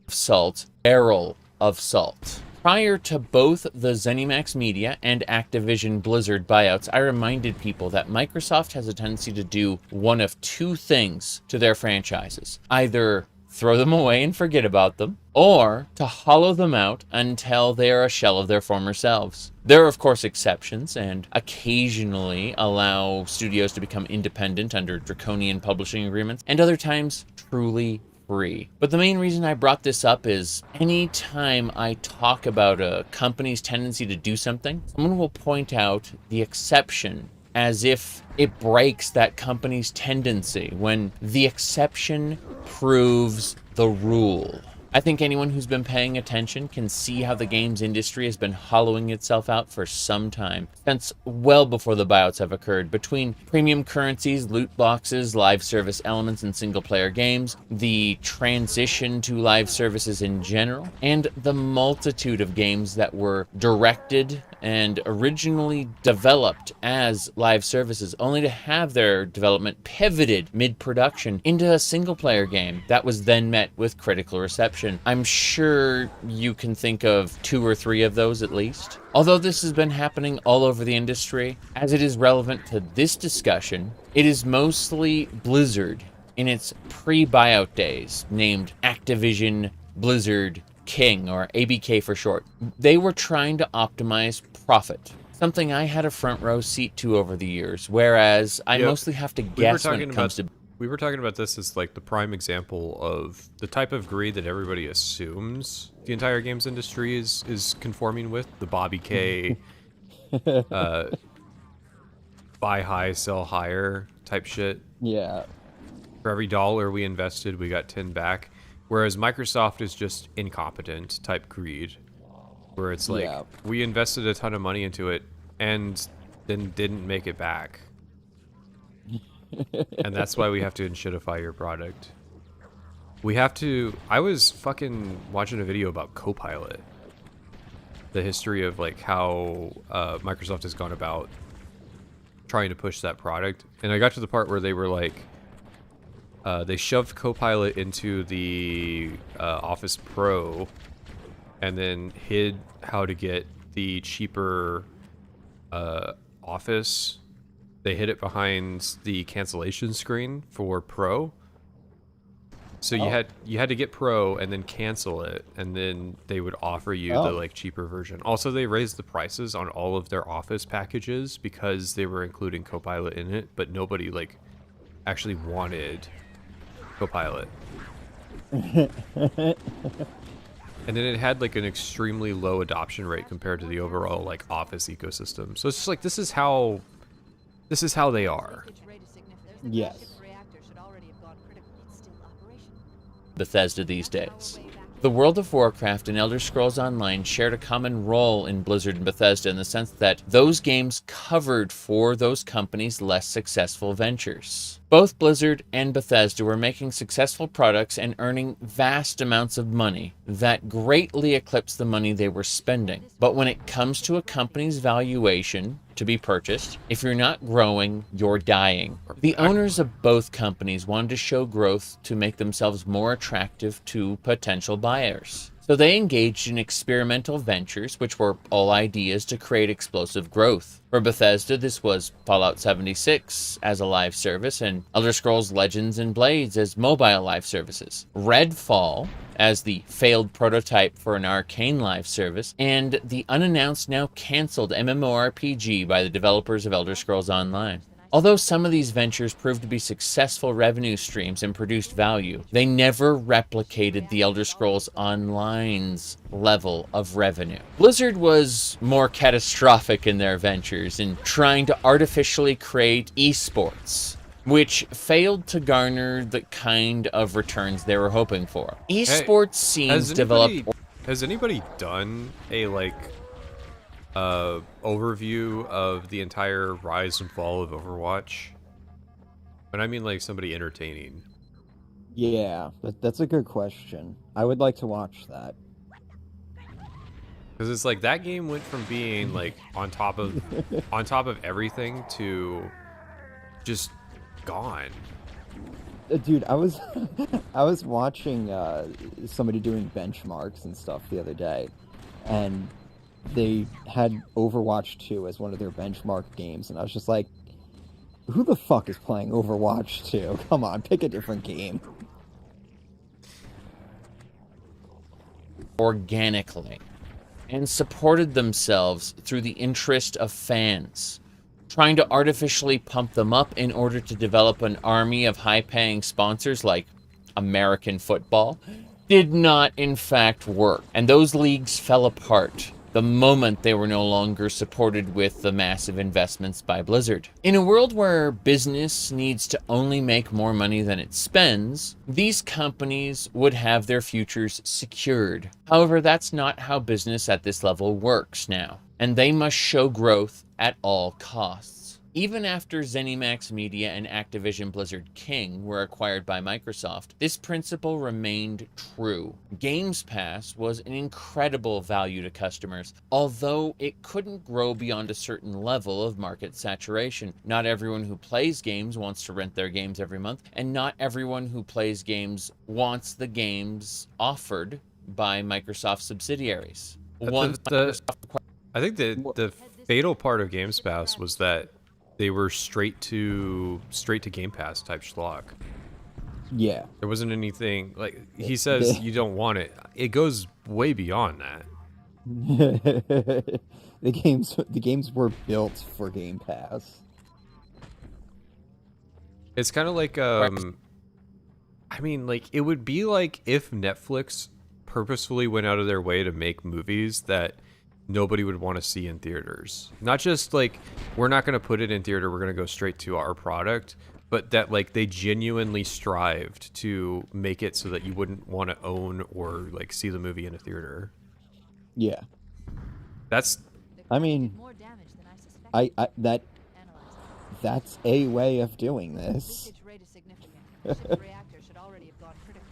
Salt, barrel of salt. Prior to both the ZeniMax Media and Activision Blizzard buyouts, I reminded people that Microsoft has a tendency to do one of two things to their franchises. Either throw them away and forget about them, or to hollow them out until they are a shell of their former selves. There are, of course, exceptions, and occasionally allow studios to become independent under draconian publishing agreements, and other times truly free. But the main reason I brought this up is anytime I talk about a company's tendency to do something, someone will point out the exception as if it breaks that company's tendency, when the exception proves the rule. I think anyone who's been paying attention can see how the games industry has been hollowing itself out for some time, since well before the buyouts have occurred. Between premium currencies, loot boxes, live service elements in single-player games, the transition to live services in general, and the multitude of games that were directed and originally developed as live services, only to have their development pivoted mid-production into a single-player game that was then met with critical reception. I'm sure you can think of 2 or 3 of those at least. Although this has been happening all over the industry, as it is relevant to this discussion, it is mostly Blizzard in its pre-buyout days, named Activision Blizzard King, or ABK for short. They were trying to optimize profit, something I had a front row seat to over the years, whereas I mostly have to guess when it comes to... We were talking about this as like the prime example of the type of greed that everybody assumes the entire games industry is conforming with. The Bobby K, buy high, sell higher type shit. Yeah. For every dollar we invested, we got 10 back. Whereas Microsoft is just incompetent type greed, where it's like, we invested a ton of money into it and then didn't make it back. And that's why we have to inshitify your product. We have to. I was fucking watching a video about Copilot, the history of like how Microsoft has gone about trying to push that product, and I got to the part where they were like, they shoved Copilot into the Office Pro, and then hid how to get the cheaper Office. They hid it behind the cancellation screen for Pro. So you had to get Pro and then cancel it, and then they would offer you the like cheaper version. Also, they raised the prices on all of their Office packages because they were including Copilot in it, but nobody like actually wanted Copilot. And then it had like an extremely low adoption rate compared to the overall like Office ecosystem. So it's just like this is how they are. Yes. Bethesda these days. The World of Warcraft and Elder Scrolls Online shared a common role in Blizzard and Bethesda in the sense that those games covered for those companies' less successful ventures. Both Blizzard and Bethesda were making successful products and earning vast amounts of money that greatly eclipsed the money they were spending. But when it comes to a company's valuation to be purchased, if you're not growing, you're dying. The owners of both companies wanted to show growth to make themselves more attractive to potential buyers. So they engaged in experimental ventures, which were all ideas to create explosive growth. For Bethesda, this was Fallout 76 as a live service and Elder Scrolls Legends and Blades as mobile live services. Redfall as the failed prototype for an Arcane live service, and the unannounced, now cancelled MMORPG by the developers of Elder Scrolls Online. Although some of these ventures proved to be successful revenue streams and produced value, they never replicated the Elder Scrolls Online's level of revenue. Blizzard was more catastrophic in their ventures in trying to artificially create esports, which failed to garner the kind of returns they were hoping for. Esports scenes developed... Has anybody done a like overview of the entire rise and fall of Overwatch? But I mean like somebody entertaining. Yeah, that's a good question. I would like to watch that. Because it's like that game went from being like on top of everything to just gone. Dude, I was I was watching somebody doing benchmarks and stuff the other day, and they had Overwatch 2 as one of their benchmark games, and I was just like, who the fuck is playing Overwatch 2? Come on, pick a different game. Organically, and supported themselves through the interest of fans, trying to artificially pump them up in order to develop an army of high-paying sponsors like American football, did not in fact work, and those leagues fell apart the moment they were no longer supported with the massive investments by Blizzard. In a world where business needs to only make more money than it spends, these companies would have their futures secured. However, that's not how business at this level works now, and they must show growth at all costs. Even after ZeniMax Media and Activision Blizzard King were acquired by Microsoft, this principle remained true. Games Pass was an incredible value to customers, although it couldn't grow beyond a certain level of market saturation. Not everyone who plays games wants to rent their games every month, and not everyone who plays games wants the games offered by Microsoft subsidiaries. I think the fatal part of Games Pass was that they were straight to Game Pass type schlock. Yeah. There wasn't anything like he says you don't want it. It goes way beyond that. The games were built for Game Pass. It's kind of like I mean like it would be like if Netflix purposefully went out of their way to make movies that nobody would want to see in theaters. Not just like we're not going to put it in theater, we're going to go straight to our product, but that like they genuinely strived to make it so that you wouldn't want to own or like see the movie in a theater. Yeah. That's I mean that's a way of doing this.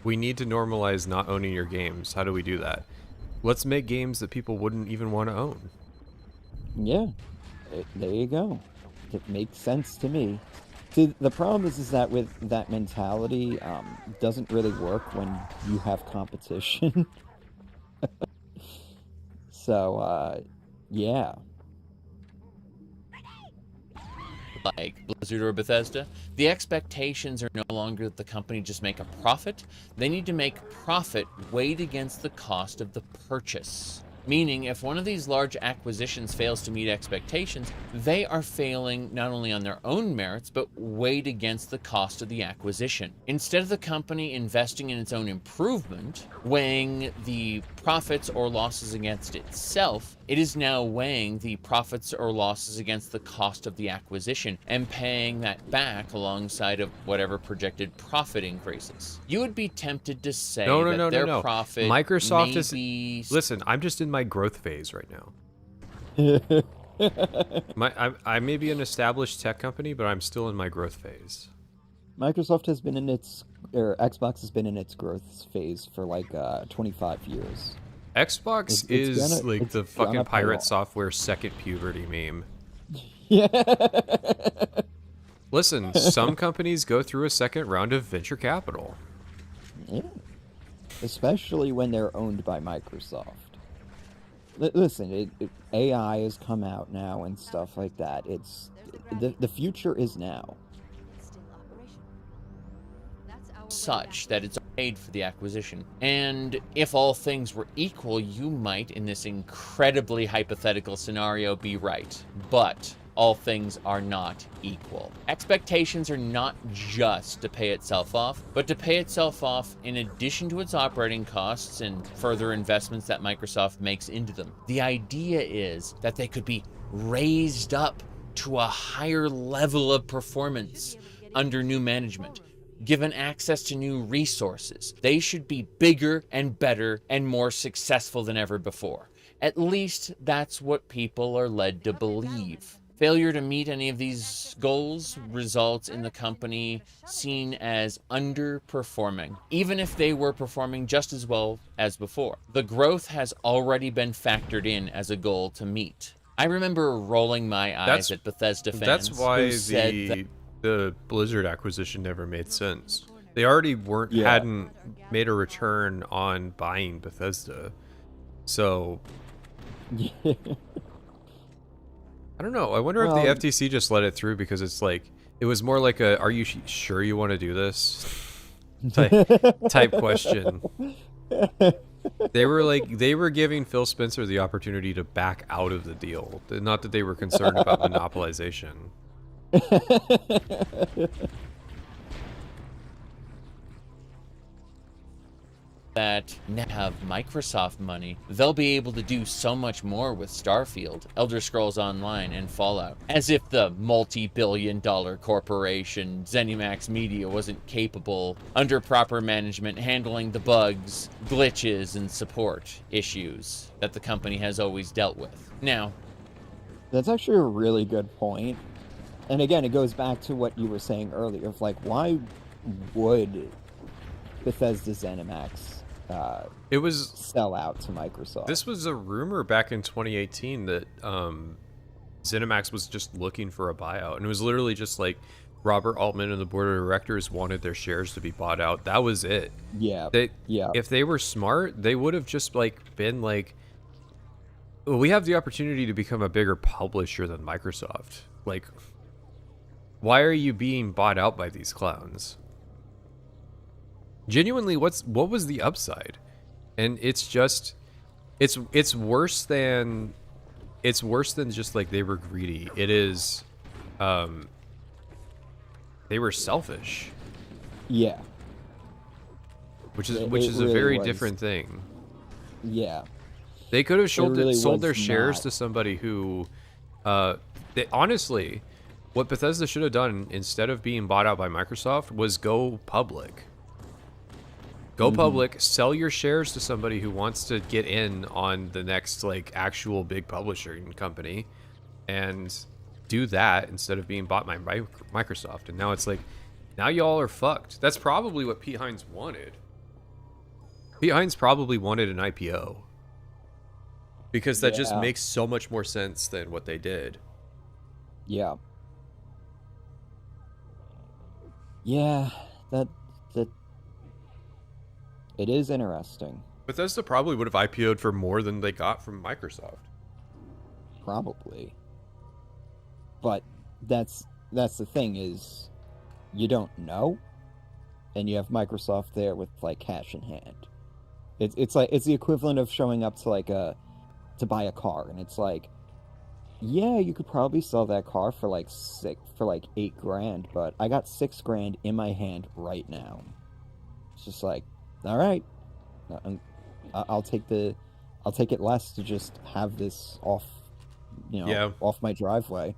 We need to normalize not owning your games. How do we do that? Let's make games that people wouldn't even want to own. Yeah, there you go. It makes sense to me. See, the problem is that with that mentality, doesn't really work when you have competition. So, yeah. Like Blizzard or Bethesda, the expectations are no longer that the company just make a profit. They need to make profit weighed against the cost of the purchase. Meaning, if one of these large acquisitions fails to meet expectations, they are failing not only on their own merits, but weighed against the cost of the acquisition. Instead of the company investing in its own improvement, weighing the profits or losses against itself, it is now weighing the profits or losses against the cost of the acquisition and paying that back alongside of whatever projected profit increases. You would be tempted to say that their profit Microsoft may is... be... Listen, I'm just in my growth phase right now. I may be an established tech company, but I'm still in my growth phase. Microsoft has been in its, or Xbox has been in its growth phase for like 25 years. Xbox is like the fucking pirate software second puberty meme. Yeah. Listen, some companies go through a second round of venture capital. Yeah. Especially when they're owned by Microsoft. Listen, AI has come out now and stuff like that. The future is now. Such that it's paid for the acquisition. And if all things were equal, you might, in this incredibly hypothetical scenario, be right. But all things are not equal. Expectations are not just to pay itself off, but to pay itself off in addition to its operating costs and further investments that Microsoft makes into them. The idea is that they could be raised up to a higher level of performance under new management. Given access to new resources, they should be bigger and better and more successful than ever before. At least that's what people are led to believe. Failure to meet any of these goals results in the company seen as underperforming, even if they were performing just as well as before. The growth has already been factored in as a goal to meet. I remember rolling my eyes at Bethesda fans. That's why who said the Blizzard acquisition never made sense. They already hadn't made a return on buying Bethesda. So I don't know. I wonder if the FTC just let it through because it's like it was more like a "Are you sure you want to do this?" type question. They were giving Phil Spencer the opportunity to back out of the deal. Not that they were concerned about monopolization. That now have Microsoft money, they'll be able to do so much more with Starfield, Elder Scrolls Online, and Fallout. As if the multi-billion-dollar corporation ZeniMax Media wasn't capable, under proper management, handling the bugs, glitches, and support issues that the company has always dealt with. Now, that's actually a really good point. And again, it goes back to what you were saying earlier of like, why would Bethesda ZeniMax sell out to Microsoft? This was a rumor back in 2018 that ZeniMax was just looking for a buyout, and it was literally just like Robert Altman and the board of directors wanted their shares to be bought out. That was it. Yeah. If they were smart, they would have just like been like, well, we have the opportunity to become a bigger publisher than Microsoft. Like, why are you being bought out by these clowns? Genuinely, what was the upside? And it's just it's worse than just like they were greedy. It is they were selfish. Yeah. Which is a very different thing. Yeah. They could have sold their shares to somebody who honestly, what Bethesda should have done instead of being bought out by Microsoft was go public. Go public, sell your shares to somebody who wants to get in on the next like actual big publishing company, and do that instead of being bought by Microsoft. And now it's like, now y'all are fucked. That's probably what Pete Hines wanted. Pete Hines probably wanted an IPO. Because that just Yeah. makes so much more sense than what they did. Yeah. Yeah, that it is interesting. Bethesda probably would have IPO'd for more than they got from Microsoft. Probably. But that's the thing is you don't know, and you have Microsoft there with like cash in hand. It's like it's the equivalent of showing up to like to buy a car, and it's like, yeah, you could probably sell that car for like $8,000, but I got $6,000 in my hand right now. It's just like, all right, I'll take it less to just have this off, off my driveway,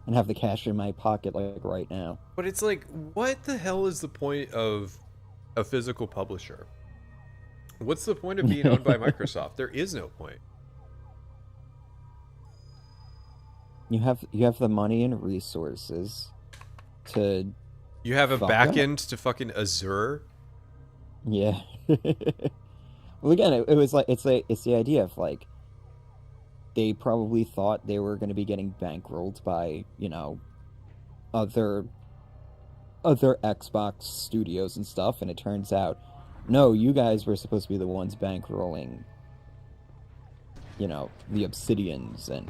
and have the cash in my pocket like right now. But it's like, what the hell is the point of a physical publisher? What's the point of being owned by Microsoft? There is no point. You have the money and resources to. You have a fuck back up. end to fucking Azure. Yeah. Well, again, it was like it's the idea of like they probably thought they were going to be getting bankrolled by other Xbox studios and stuff, and it turns out no, you guys were supposed to be the ones bankrolling the Obsidians and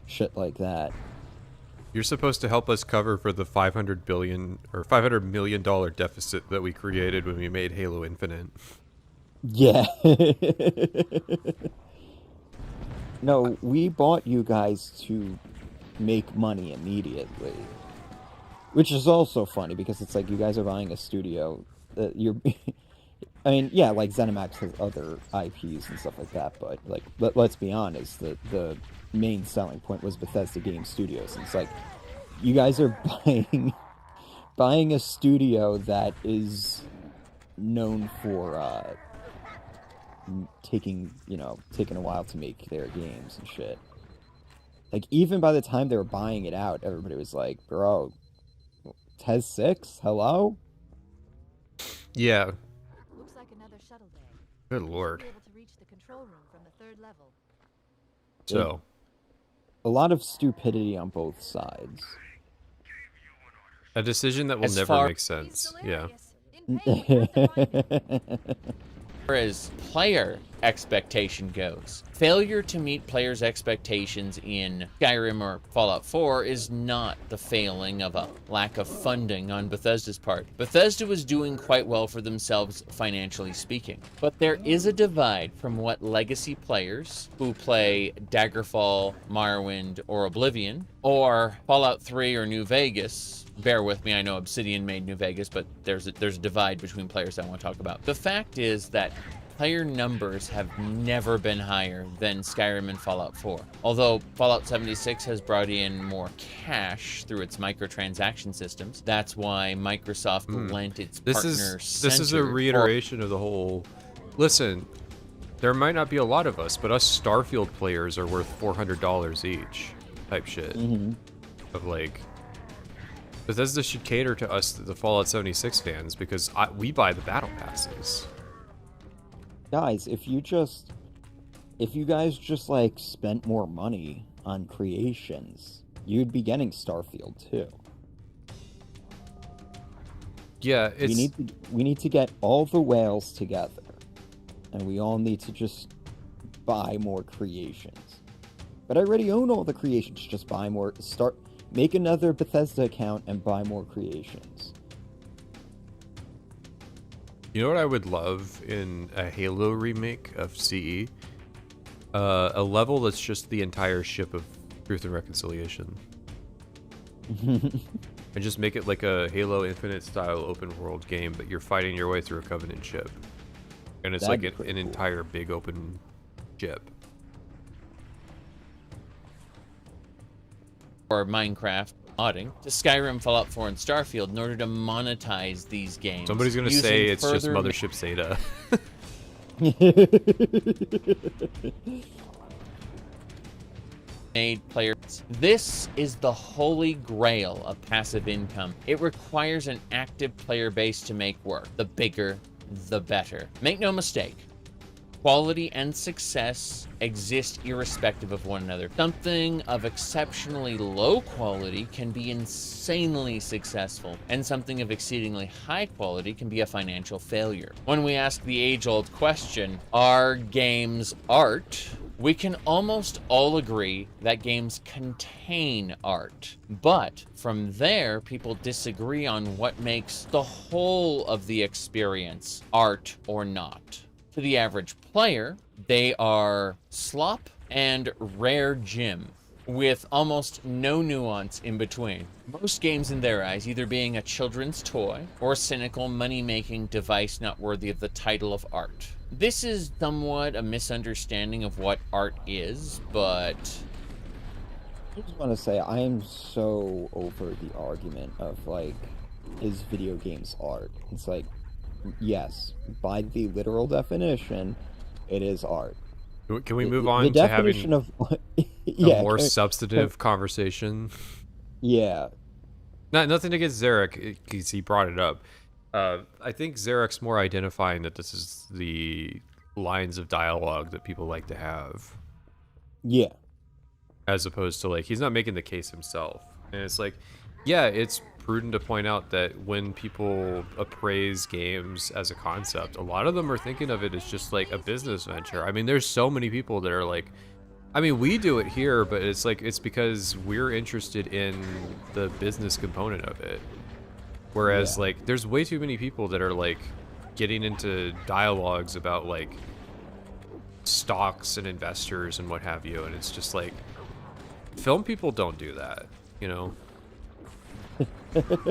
shit like that. You're supposed to help us cover for the $500 million deficit that we created when we made Halo Infinite. Yeah. No, we bought you guys to make money immediately. Which is also funny because it's like you guys are buying a studio that you're I mean, yeah, like ZeniMax has other IPs and stuff like that, but like let's be honest, the main selling point was Bethesda Game Studios. And it's like you guys are buying a studio that is known for taking a while to make their games and shit. Like even by the time they were buying it out, everybody was like, bro, Tez 6? Hello? Yeah. Looks like another shuttle day. Good lord. Be able to reach the control room from the 3rd level. So. A lot of stupidity on both sides. A decision that will As never far- make sense. Yeah. As player expectation goes, failure to meet players' expectations in Skyrim or Fallout 4 is not the failing of a lack of funding on Bethesda's part. Bethesda was doing quite well for themselves financially speaking, but there is a divide from what legacy players who play Daggerfall, Morrowind, or Oblivion, or Fallout 3 or New Vegas. Bear with me, I know Obsidian made New Vegas, but there's a divide between players I want to talk about. The fact is that player numbers have never been higher than Skyrim and Fallout 4. Although Fallout 76 has brought in more cash through its microtransaction systems, that's why Microsoft lent its partner This is a reiteration of the whole. Listen, there might not be a lot of us, but us Starfield players are worth $400 each, type shit. Of like. Bethesda should cater to us, the Fallout 76 fans, because we buy the battle passes. Guys, if you guys just like spent more money on creations, you'd be getting Starfield too. Yeah, it's... we need to get all the whales together, and we all need to just buy more creations. But I already own all the creations. Just buy more. Make another Bethesda account and buy more creations. You know what I would love in a Halo remake of CE? A level that's just the entire ship of Truth and Reconciliation. And just make it like a Halo Infinite style open world game, but you're fighting your way through a Covenant ship. And it's That'd like be an cool. entire big open ship. or Minecraft modding to Skyrim, Fallout 4, and Starfield in order to monetize these games. Somebody's gonna using say it's just further Mothership Zeta. made players. This is the holy grail of passive income. It requires an active player base to make work. The bigger, the better. Make no mistake, Quality and success exist irrespective of one another. Something of exceptionally low quality can be insanely successful, and something of exceedingly high quality can be a financial failure. When we ask the age-old question, are games art? We can almost all agree that games contain art. But from there, people disagree on what makes the whole of the experience art or not. To the average player, they are slop and rare gym, with almost no nuance in between. Most games in their eyes either being a children's toy or a cynical money-making device not worthy of the title of art. This is somewhat a misunderstanding of what art is, but I just want to say I am so over the argument of like, is video games art? It's like, yes, by the literal definition, it is art. Can we move The on to definition having of a more substantive conversation? Yeah, Nothing against Zarek, because he brought it up. I think Zarek's more identifying that this is the lines of dialogue that people like to have, yeah, as opposed to like, he's not making the case himself. And it's like, yeah, it's prudent to point out that when people appraise games as a concept, a lot of them are thinking of it as just like a business venture. I mean, there's so many people that are like, I mean, we do it here, but it's like, it's because we're interested in the business component of it. Whereas Yeah. like, there's way too many people that are like getting into dialogues about like stocks and investors and what have you. And it's just like, film people don't do that, you know?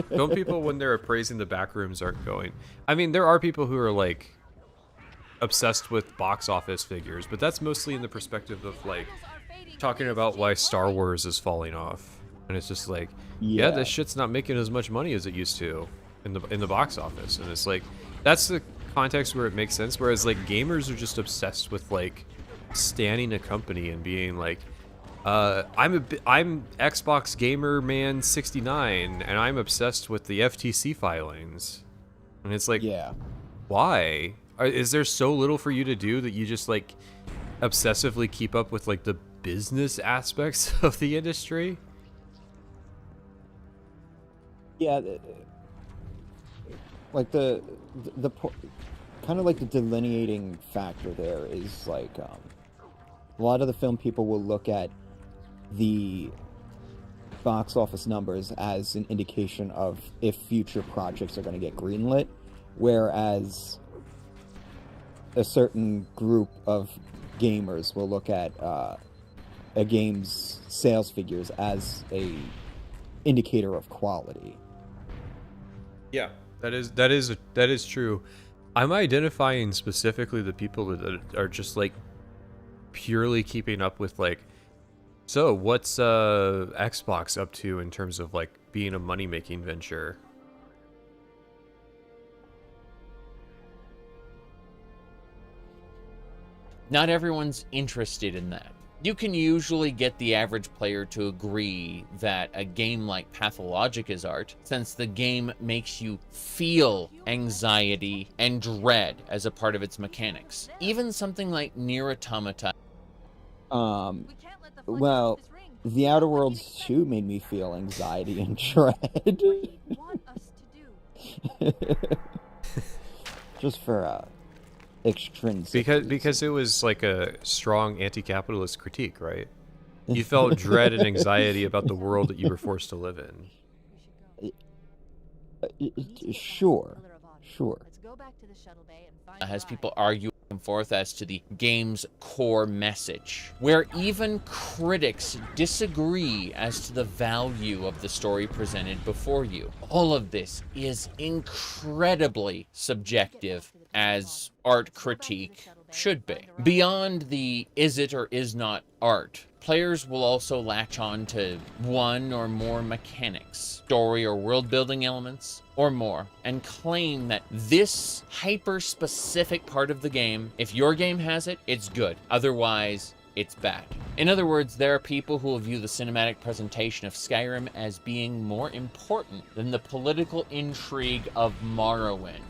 Film people, when they're appraising the back rooms, aren't going. I mean, there are people who are like obsessed with box office figures, but that's mostly in the perspective of like talking about why Star Wars is falling off, and it's just like, yeah, this shit's not making as much money as it used to in the box office, and it's like, that's the context where it makes sense. Whereas like gamers are just obsessed with like standing a company and being like, I'm Xbox Gamer Man 69, and I'm obsessed with the FTC filings, and it's like, yeah. why? Is there so little for you to do that you just like obsessively keep up with like the business aspects of the industry? Yeah, like the kind of like the delineating factor there is like a lot of the film people will look at the box office numbers as an indication of if future projects are going to get greenlit, whereas a certain group of gamers will look at a game's sales figures as a indicator of quality. Yeah, that is true. I'm identifying specifically the people that are just like purely keeping up with like, so what's Xbox up to in terms of like being a money-making venture? not everyone's interested in that. You can usually get the average player to agree that a game like Pathologic is art, since the game makes you feel anxiety and dread as a part of its mechanics. Even something like Nier Automata. Well, The Outer Worlds 2 made me feel anxiety and dread. Just for extrinsic because it was like a strong anti-capitalist critique, right? You felt dread and anxiety about the world that you were forced to live in. Sure. Has people argue back and forth as to the game's core message, where even critics disagree as to the value of the story presented before you. All of this is incredibly subjective, as art critique should be. Beyond the is it or is not art, players will also latch on to one or more mechanics, story or world-building elements, or more, and claim that this hyper-specific part of the game, if your game has it, it's good. Otherwise, it's bad. In other words, there are people who will view the cinematic presentation of Skyrim as being more important than the political intrigue of Morrowind.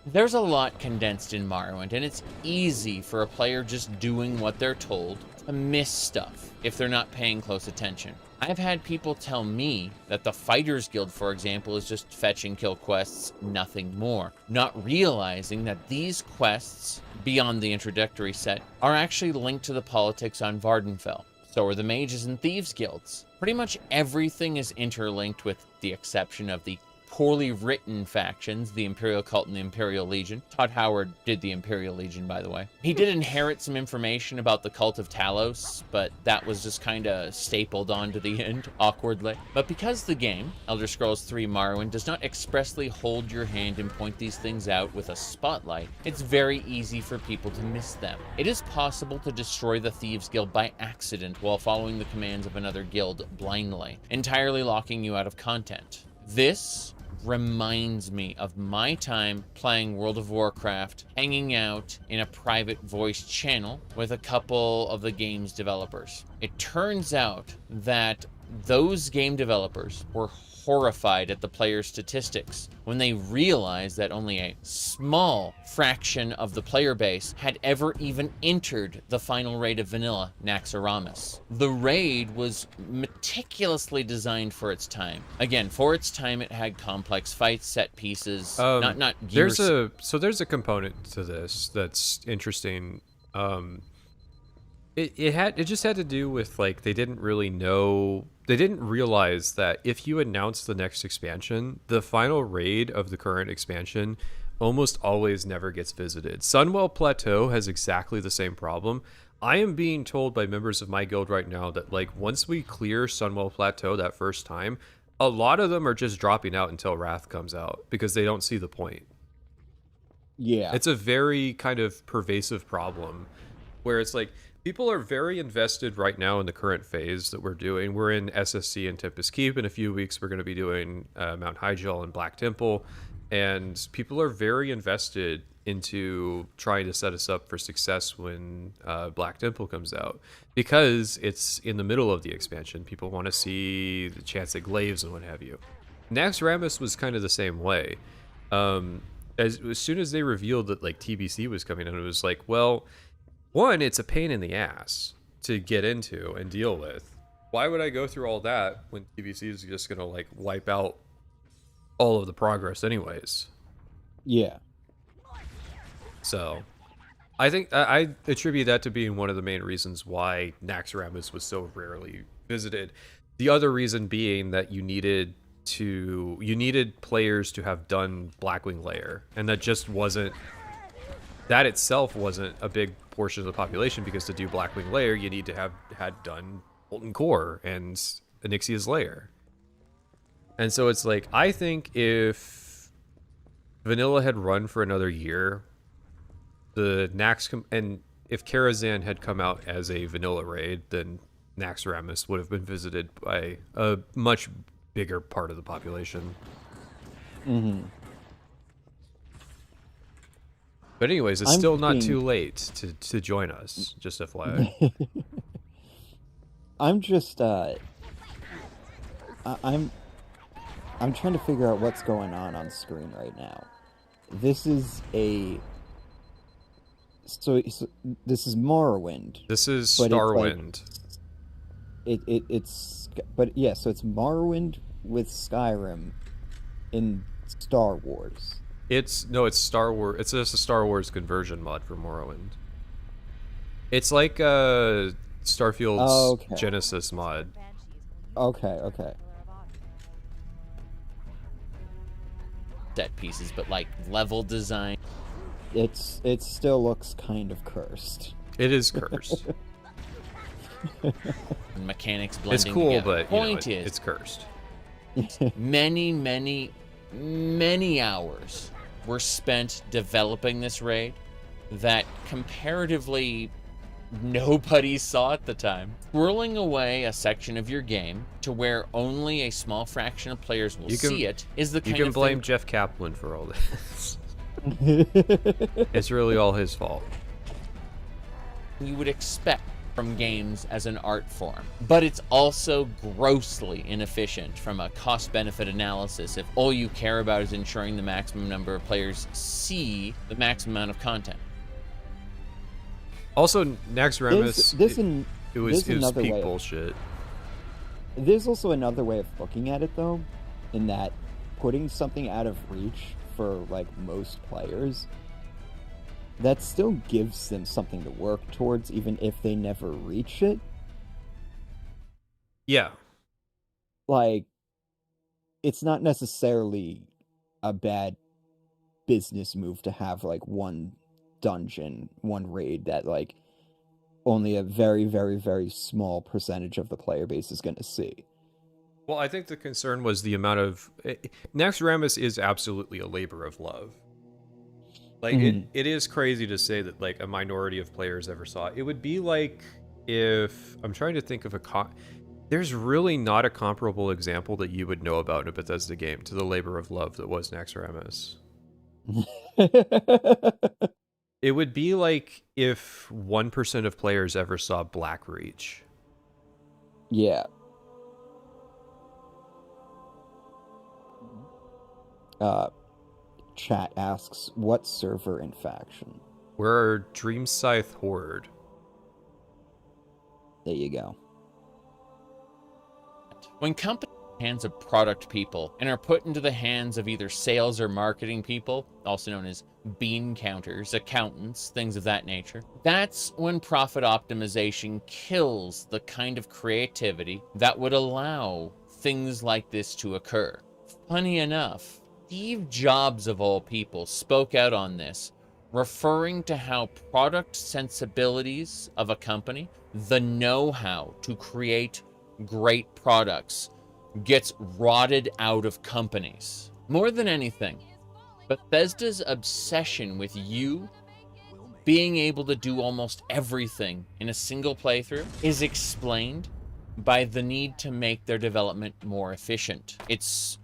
There's a lot condensed in Morrowind, and it's easy for a player just doing what they're told to miss stuff if they're not paying close attention. I've had people tell me that the Fighters Guild, for example, is just fetch and kill quests, nothing more, not realizing that these quests, beyond the introductory set, are actually linked to the politics on Vardenfell. So are the Mages and Thieves Guilds. Pretty much everything is interlinked, with the exception of the poorly written factions, the Imperial Cult and the Imperial Legion. Todd Howard did the Imperial Legion, by the way. He did inherit some information about the Cult of Talos, but that was just kind of stapled onto the end, awkwardly. But because the game, Elder Scrolls III Morrowind, does not expressly hold your hand and point these things out with a spotlight, it's very easy for people to miss them. It is possible to destroy the Thieves Guild by accident while following the commands of another guild blindly, entirely locking you out of content. This reminds me of my time playing World of Warcraft, hanging out in a private voice channel with a couple of the game's developers. It turns out that those game developers were horrified at the players' statistics when they realized that only a small fraction of the player base had ever even entered the final raid of vanilla, Naxxramas. The raid was meticulously designed for its time. Again, for its time, it had complex fights, set pieces, not gears. There's a component to this that's interesting. It just had to do with, like, they didn't realize that if you announce the next expansion, the final raid of the current expansion almost always never gets visited. Sunwell Plateau has exactly the same problem. I am being told by members of my guild right now that, like, once we clear Sunwell Plateau that first time, a lot of them are just dropping out until Wrath comes out because they don't see the point. Yeah. It's a very kind of pervasive problem where it's like, people are very invested right now in the current phase that we're doing. We're in SSC and Tempest Keep. In a few weeks, we're going to be doing Mount Hyjal and Black Temple. And people are very invested into trying to set us up for success when Black Temple comes out. Because it's in the middle of the expansion. People want to see the chance at glaives and what have you. Naxxramas was kind of the same way. As soon as they revealed that, like, TBC was coming out, it was like, well, one, it's a pain in the ass to get into and deal with. Why would I go through all that when TBC is just going to, like, wipe out all of the progress anyways? Yeah. So, I think I attribute that to being one of the main reasons why Naxxramas was so rarely visited. The other reason being that you needed players to have done Blackwing Lair, and that just wasn't, that itself wasn't a big portion of the population, because to do Blackwing Lair, you need to have had done Molten Core and Onyxia's Lair. And so it's like, I think if Vanilla had run for another year, and if Karazhan had come out as a Vanilla raid, then Naxxramas would have been visited by a much bigger part of the population. Mm-hmm. But anyways, it's still not too late to join us, just FYI. I'm just I'm trying to figure out what's going on screen right now. This is so this is Morrowind. This is Starwind. It's yeah, so it's Morrowind with Skyrim in Star Wars. It's Star Wars. It's just a Star Wars conversion mod for Morrowind. It's like Starfield's Genesis mod. Okay. Set pieces, but like level design. It still looks kind of cursed. It is cursed. And mechanics blending. It's cool, together. but Point is, it's cursed. Many hours were spent developing this raid that comparatively nobody saw at the time. Squirreling away a section of your game to where only a small fraction of players will see it is the kind of thing. You can blame Jeff Kaplan for all this. It's really all his fault. You would expect from games as an art form. But it's also grossly inefficient from a cost-benefit analysis if all you care about is ensuring the maximum number of players see the maximum amount of content. Also, Naxxramas, it was peak way bullshit. There's also another way of looking at it, though, in that putting something out of reach for, like, most players, that still gives them something to work towards, even if they never reach it. Yeah. Like, it's not necessarily a bad business move to have, like, one dungeon, one raid that, like, only a very, very, very small percentage of the player base is going to see. Well, I think the concern was the amount of... Naxxramas is absolutely a labor of love. Like, it is crazy to say that, like, a minority of players ever saw it. It would be like if... I'm trying to think of a... There's really not a comparable example that you would know about in a Bethesda game to the labor of love that was Naxxramas. It would be like if 1% of players ever saw Blackreach. Yeah. Chat asks, what server and faction? We're Dream Scythe Horde. There you go. When companies hands of product people and are put into the hands of either sales or marketing people, also known as bean counters, accountants, things of that nature, that's when profit optimization kills the kind of creativity that would allow things like this to occur. Funny enough, Steve Jobs, of all people, spoke out on this, referring to how product sensibilities of a company, the know-how to create great products, gets rotted out of companies. More than anything, Bethesda's obsession with you being able to do almost everything in a single playthrough is explained by the need to make their development more efficient. It's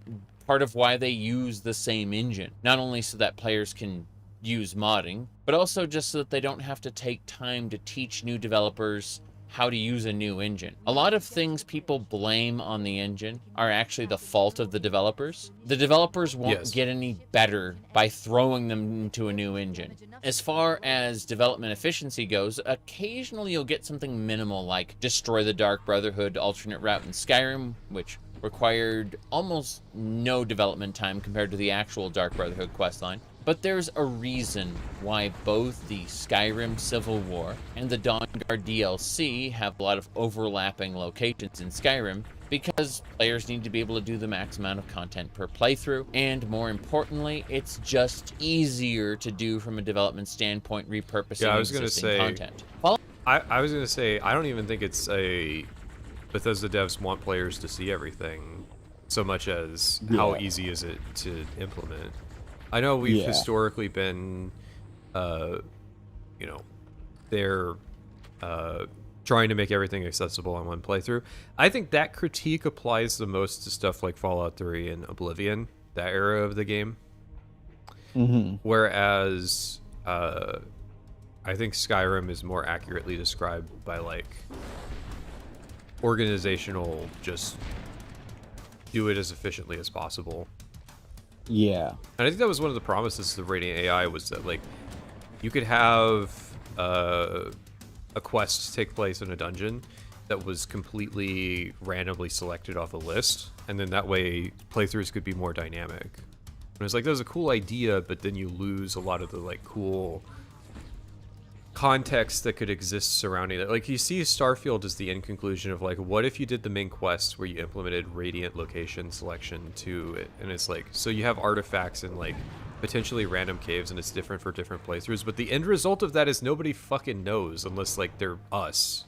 part of why they use the same engine, not only so that players can use modding, but also just so that they don't have to take time to teach new developers how to use a new engine. A lot of things people blame on the engine are actually the fault of the developers. The developers won't get any better by throwing them into a new engine. As far as development efficiency goes, occasionally you'll get something minimal like Destroy the Dark Brotherhood alternate route in Skyrim, which required almost no development time compared to the actual Dark Brotherhood questline. But there's a reason why both the Skyrim Civil War and the Dawnguard DLC have a lot of overlapping locations in Skyrim, because players need to be able to do the max amount of content per playthrough, and more importantly, it's just easier to do from a development standpoint, repurposing existing content. I was going to say, I don't even think it's a Bethesda devs want players to see everything so much as how easy is it to implement. I know we've historically been, you know, they're trying to make everything accessible on one playthrough. I think that critique applies the most to stuff like Fallout 3 and Oblivion, that era of the game. Whereas I think Skyrim is more accurately described by, like, organizational, just do it as efficiently as possible. Yeah. And I think that was one of the promises of Radiant AI, was that, like, you could have a quest take place in a dungeon that was completely randomly selected off a list, and then that way playthroughs could be more dynamic. And it was like, that was a cool idea, but then you lose a lot of the, like, cool context that could exist surrounding it. Like, you see Starfield as the end conclusion of, like, what if you did the main quest where you implemented Radiant location selection to it, and it's like, so you have artifacts and, like, potentially random caves, and it's different for different playthroughs, but the end result of that is nobody fucking knows unless, like, they're us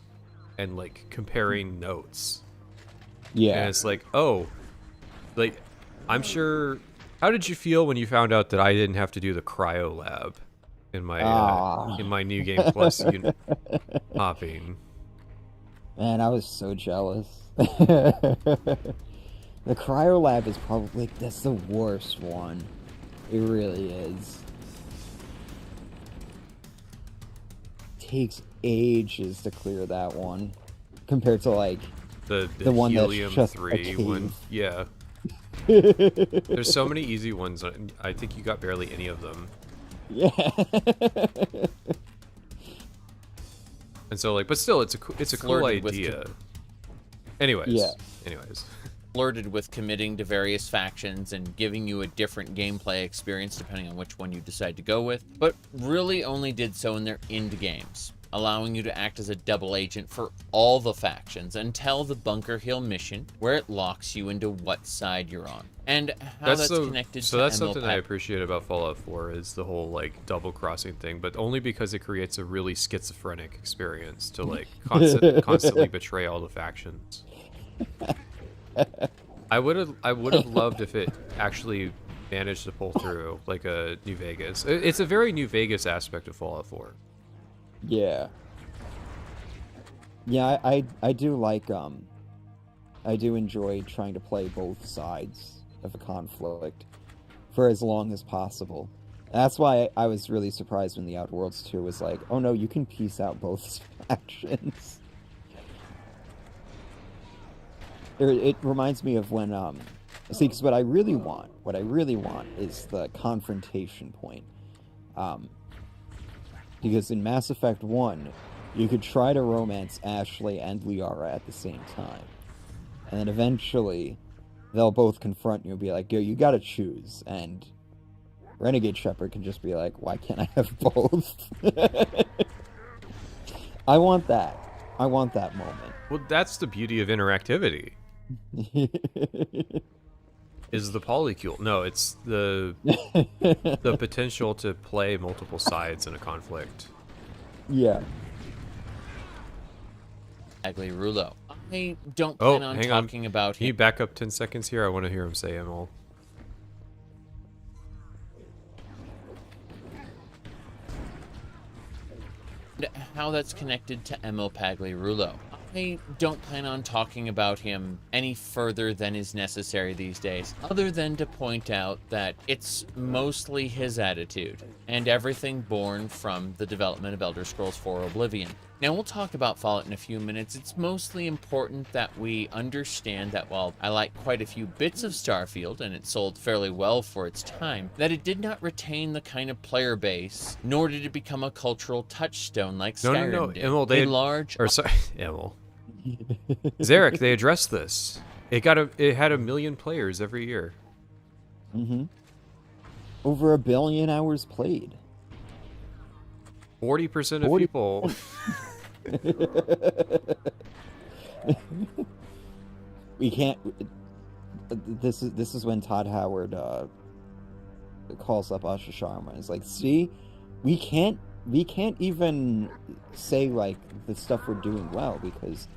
and, like, comparing notes. Yeah. And it's like, oh, like, I'm sure... How did you feel when you found out that I didn't have to do the cryo lab in my New Game Plus hopping? Man, I was so jealous. The cryo lab is probably, that's the worst one. It really is. takes ages to clear that one, compared to like The one that's Helium just a 3 one. cave. Yeah. There's so many easy ones. I think you got barely any of them. Yeah. And so like, but still, it's a cool Flirted with idea. Anyways. Yeah. Anyways. Flirted with committing to various factions and giving you a different gameplay experience depending on which one you decide to go with, but really only did so in their end games, allowing you to act as a double agent for all the factions until the Bunker Hill mission, where it locks you into what side you're on, and how that's connected to that's ML something I appreciate about Fallout 4 is the whole like double crossing thing, but only because it creates a really schizophrenic experience to like constantly betray all the factions. I would have loved if it actually managed to pull through like a New Vegas. It's a very New Vegas aspect of Fallout 4. Yeah. Yeah, I do like I do enjoy trying to play both sides of a conflict for as long as possible. That's why I was really surprised when the Outworlds 2 was like, oh no, you can piece out both factions. It reminds me of when see, because what I really want is the confrontation point. Because in Mass Effect 1, you could try to romance Ashley and Liara at the same time. And then eventually, they'll both confront you and be like, yo, you gotta choose. And Renegade Shepard can just be like, why can't I have both? I want that. I want that moment. Well, that's the beauty of interactivity. Is the polycule. No, it's the potential to play multiple sides in a conflict. Yeah. Bagley Rouleau. I don't plan on talking about Can you back up 10 seconds here? I want to hear him say ML. how that's connected to Emil Pagliarulo. I don't plan on talking about him any further than is necessary these days, other than to point out that it's mostly his attitude, and everything born from the development of Elder Scrolls IV Oblivion. Now, we'll talk about Fallout in a few minutes. It's mostly important that we understand that while I like quite a few bits of Starfield, and it sold fairly well for its time, that it did not retain the kind of player base, nor did it become a cultural touchstone like Skyrim did. Emil, Emil. Zarek, they addressed this. It had 1 million players every year. Mm-hmm. Over 1 billion hours played. 40% of people. We can't. This is when Todd Howard calls up Asha Sharma. It's like, see, we can't even say like the stuff we're doing well because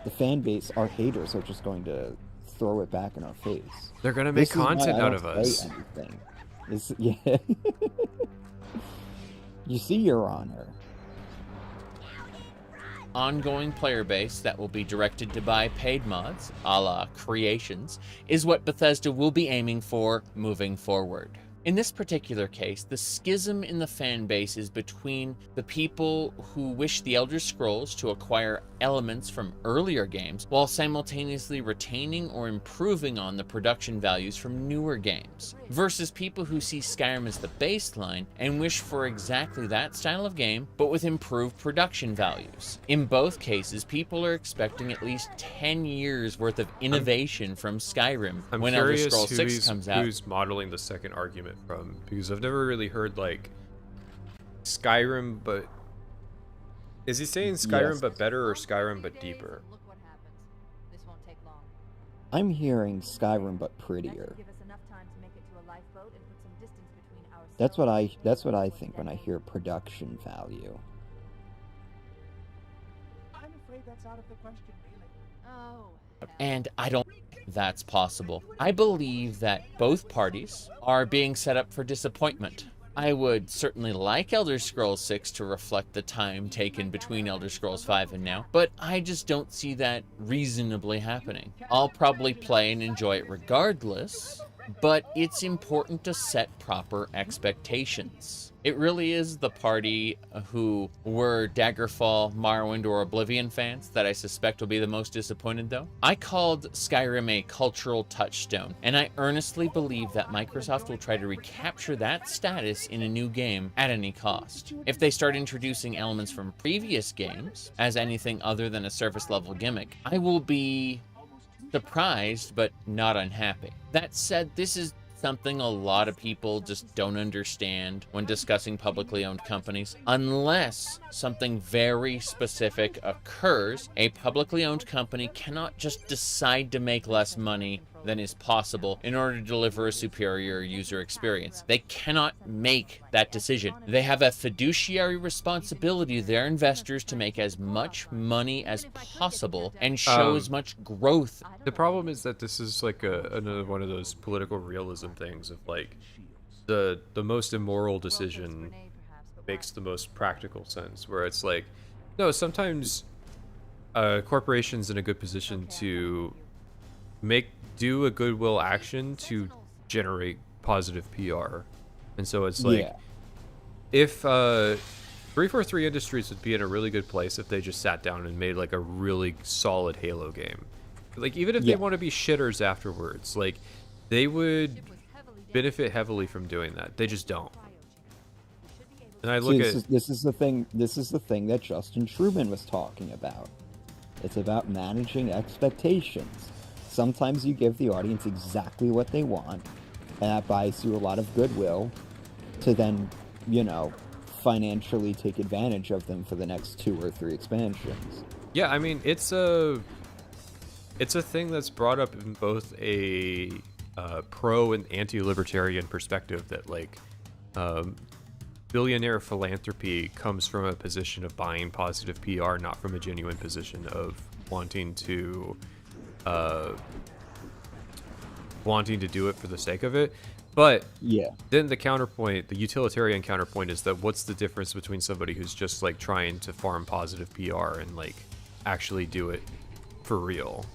the fan base, our haters, are just going to throw it back in our face. They're gonna make content out of us. Yeah. You see, Your Honor. Ongoing player base that will be directed to buy paid mods, a la Creations, is what Bethesda will be aiming for moving forward. In this particular case, the schism in the fan base is between the people who wish the Elder Scrolls to acquire elements from earlier games while simultaneously retaining or improving on the production values from newer games, versus people who see Skyrim as the baseline and wish for exactly that style of game but with improved production values. In both cases, people are expecting at least 10 years worth of innovation from Skyrim when Elder Scrolls 6 comes out. Who's modeling the second argument from, because I've never really heard like Skyrim, but is he saying Skyrim but better or Skyrim but deeper? Look what happens. This won't take long. I'm hearing Skyrim but prettier. Give us enough time to make it to a lifeboat and put some distance between ourselves. That's what I think when I hear production value. I'm afraid that's out of the question, really. Oh. And I don't think that's possible. I believe that both parties are being set up for disappointment. I would certainly like Elder Scrolls 6 to reflect the time taken between Elder Scrolls 5 and now, but I just don't see that reasonably happening. I'll probably play and enjoy it regardless, but it's important to set proper expectations. It really is the party who were Daggerfall, Morrowind, or Oblivion fans that I suspect will be the most disappointed, though. I called Skyrim a cultural touchstone, and I earnestly believe that Microsoft will try to recapture that status in a new game at any cost. If they start introducing elements from previous games as anything other than a surface-level gimmick, I will be surprised, but not unhappy. That said, this is something a lot of people just don't understand when discussing publicly owned companies. Unless something very specific occurs, a publicly owned company cannot just decide to make less money than is possible in order to deliver a superior user experience. They cannot make that decision. They have a fiduciary responsibility to their investors to make as much money as possible and show as much growth. The problem is that this is like another one of those political realism things of like the most immoral decision makes the most practical sense, where it's like, no, sometimes corporations in a good position to do a goodwill action to generate positive PR. And so it's like, if 343 Industries would be in a really good place if they just sat down and made like a really solid Halo game. Like, even if they want to be shitters afterwards, like, they would benefit heavily from doing that. They just don't. And I look this is the thing that Justin Truman was talking about. It's about managing expectations. Sometimes you give the audience exactly what they want, and that buys you a lot of goodwill to then, you know, financially take advantage of them for the next 2 or 3 expansions. Yeah, I mean, it's a thing that's brought up in both a pro and anti-libertarian perspective, that like billionaire philanthropy comes from a position of buying positive PR, not from a genuine position of wanting to do it for the sake of it. But then the counterpoint, the utilitarian counterpoint, is that what's the difference between somebody who's just like trying to farm positive PR and like actually do it for real?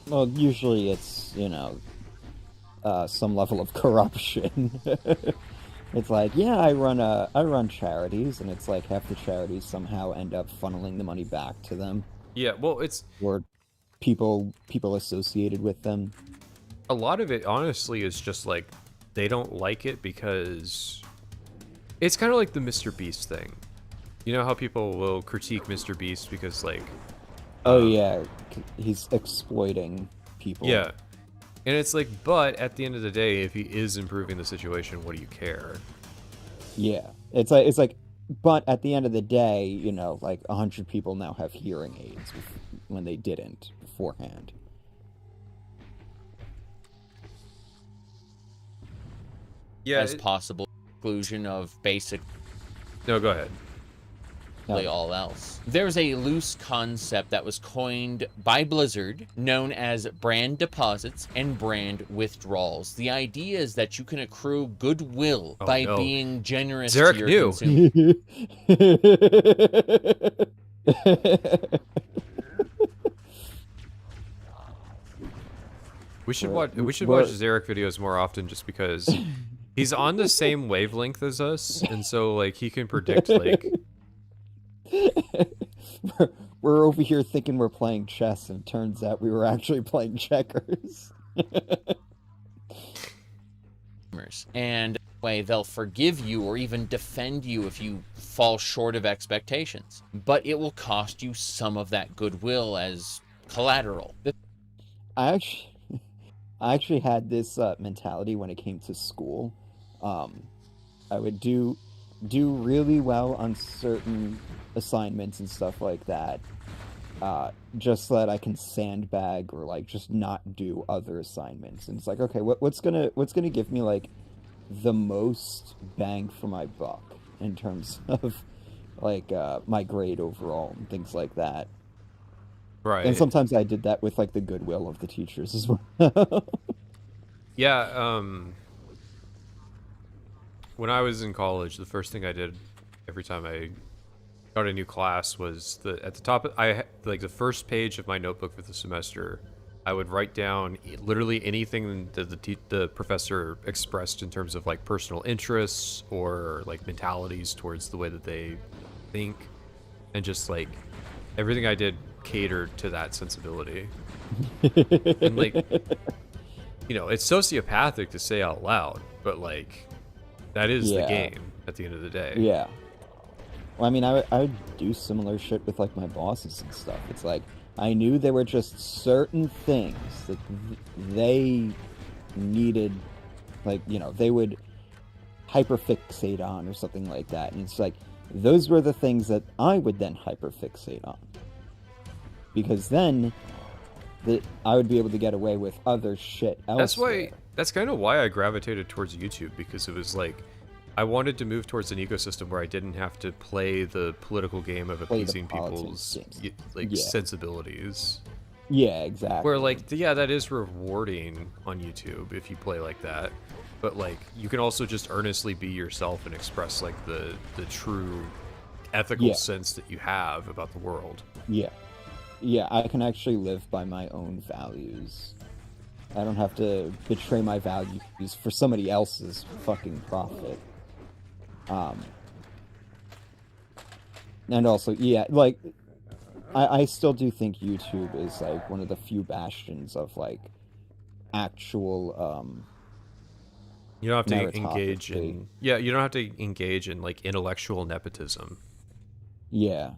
Well, usually it's, you know, some level of corruption. It's like, yeah, I run charities, and it's like half the charities somehow end up funneling the money back to them. Yeah, well, it's... Or people associated with them. A lot of it, honestly, is just like, they don't like it because... It's kind of like the Mr. Beast thing. You know how people will critique Mr. Beast because, like... Oh, yeah, he's exploiting people. Yeah. And it's like, but at the end of the day, if he is improving the situation, what do you care? Yeah. It's like, but at the end of the day, you know, like 100 people now have hearing aids when they didn't beforehand. Yeah, as possible inclusion of basic. No, go ahead. All else. There's a loose concept that was coined by Blizzard known as brand deposits and brand withdrawals. The idea is that you can accrue goodwill by being generous to your consumers. We should watch Zarek videos more often, just because he's on the same wavelength as us, and so like he can predict like. We're over here thinking we're playing chess, and it turns out we were actually playing checkers. And way they'll forgive you or even defend you if you fall short of expectations, but it will cost you some of that goodwill as collateral. I actually had this mentality when it came to school. I would do really well on certain assignments and stuff like that, just so that I can sandbag or like just not do other assignments. And it's like, okay, what's gonna give me like the most bang for my buck in terms of like my grade overall and things like that. Right. And sometimes I did that with like the goodwill of the teachers as well. Yeah. When I was in college, the first thing I did every time I got a new class was at the top. The first page of my notebook for the semester, I would write down literally anything that the professor expressed in terms of like personal interests or like mentalities towards the way that they think, and just like everything I did catered to that sensibility. And like, you know, it's sociopathic to say out loud, but like that is the game at the end of the day. Yeah. Well, I mean, I would do similar shit with like my bosses and stuff. It's like I knew there were just certain things that they needed, like, you know, they would hyperfixate on or something like that. And it's like, those were the things that I would then hyperfixate on. Because then I would be able to get away with other shit elsewhere. That's kind of why I gravitated towards YouTube, because it was like, I wanted to move towards an ecosystem where I didn't have to play the political game of appeasing people's sensibilities. Yeah, exactly. Where like, yeah, that is rewarding on YouTube if you play like that, but like you can also just earnestly be yourself and express like the true ethical sense that you have about the world. Yeah, I can actually live by my own values. I don't have to betray my values for somebody else's fucking profit. And also, yeah, like, I still do think YouTube is, like, one of the few bastions of, like, actual, you don't have to engage in... Yeah, you don't have to engage in, like, intellectual nepotism. Yeah.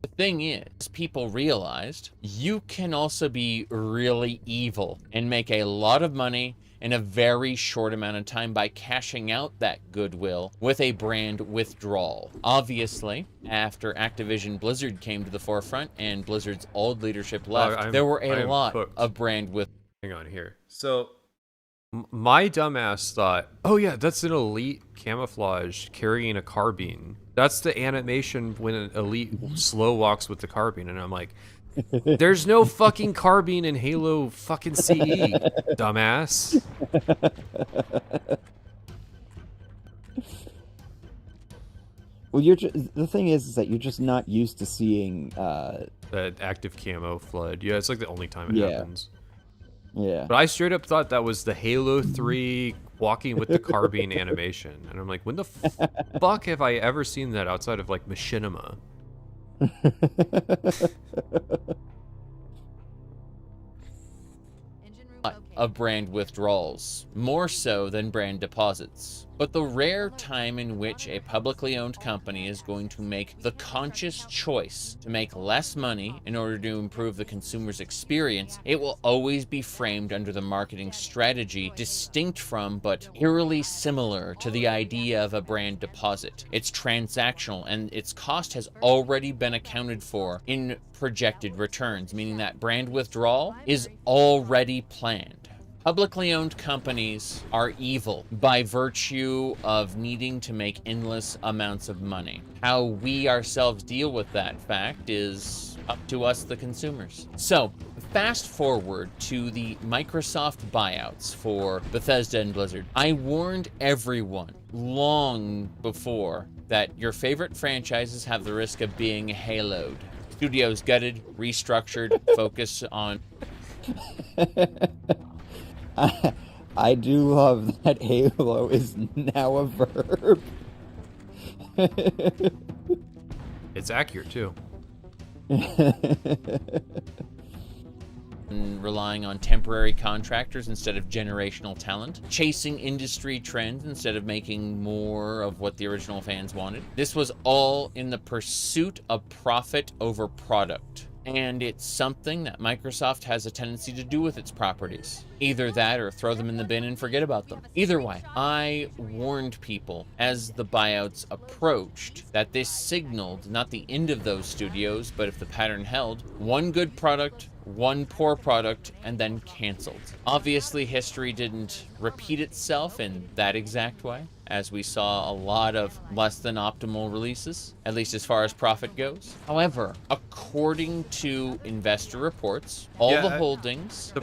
The thing is, people realized you can also be really evil and make a lot of money in a very short amount of time by cashing out that goodwill with a brand withdrawal. Obviously, after Activision Blizzard came to the forefront and Blizzard's old leadership left, there were a lot of brand with... Hang on here. So, my dumbass thought, oh yeah, that's an elite camouflage carrying a carbine. That's the animation when an elite slow walks with the carbine. And I'm like, there's no fucking carbine in Halo fucking CE, dumbass. Well, the thing is that you're just not used to seeing that active camo flood. Yeah, it's like the only time it happens. Yeah. But I straight up thought that was the Halo 3 walking with the carbine animation. And I'm like, when the fuck have I ever seen that outside of like Machinima? Of brand withdrawals, more so than brand deposits. But the rare time in which a publicly owned company is going to make the conscious choice to make less money in order to improve the consumer's experience, it will always be framed under the marketing strategy distinct from but eerily similar to the idea of a brand deposit. It's transactional and its cost has already been accounted for in projected returns, meaning that brand withdrawal is already planned. Publicly owned companies are evil by virtue of needing to make endless amounts of money. How we ourselves deal with that fact is up to us, the consumers. So, fast forward to the Microsoft buyouts for Bethesda and Blizzard. I warned everyone long before that your favorite franchises have the risk of being haloed. Studios gutted, restructured, focus on... I do love that Halo is now a verb. It's accurate too. And relying on temporary contractors instead of generational talent, chasing industry trends instead of making more of what the original fans wanted. This was all in the pursuit of profit over product. And it's something that Microsoft has a tendency to do with its properties. Either that or throw them in the bin and forget about them. Either way, I warned people as the buyouts approached that this signaled not the end of those studios, but if the pattern held, one good product, one poor product, and then canceled. Obviously, history didn't repeat itself in that exact way, as we saw a lot of less than optimal releases, at least as far as profit goes. However, according to investor reports, all the holdings...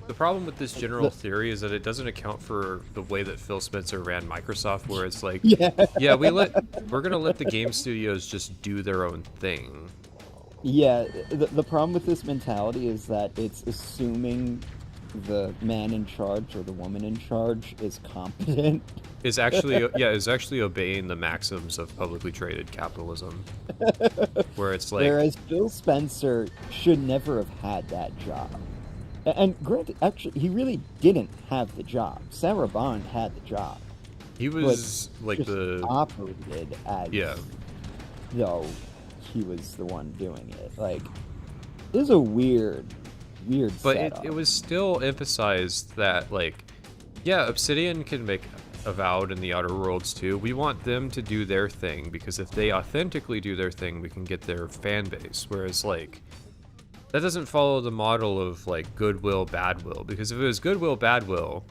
The problem with this general theory is that it doesn't account for the way that Phil Spencer ran Microsoft, where it's like, we're gonna let the game studios just do their own thing. Yeah, the problem with this mentality is that it's assuming the man in charge or the woman in charge is competent. Is actually is actually obeying the maxims of publicly traded capitalism, where it's like, Whereas Phil Spencer should never have had that job. And granted, actually, he really didn't have the job. Sarah Bond had the job. he was like just the operated as yeah. though he was the one doing it. Like, this is a weird But setup. it was still emphasized that, like, yeah, Obsidian can make Avowed in the Outer Worlds too. We want them to do their thing, because if they authentically do their thing, we can get their fan base. Whereas, like, that doesn't follow the model of, like, goodwill, badwill. Because if it was goodwill, badwill,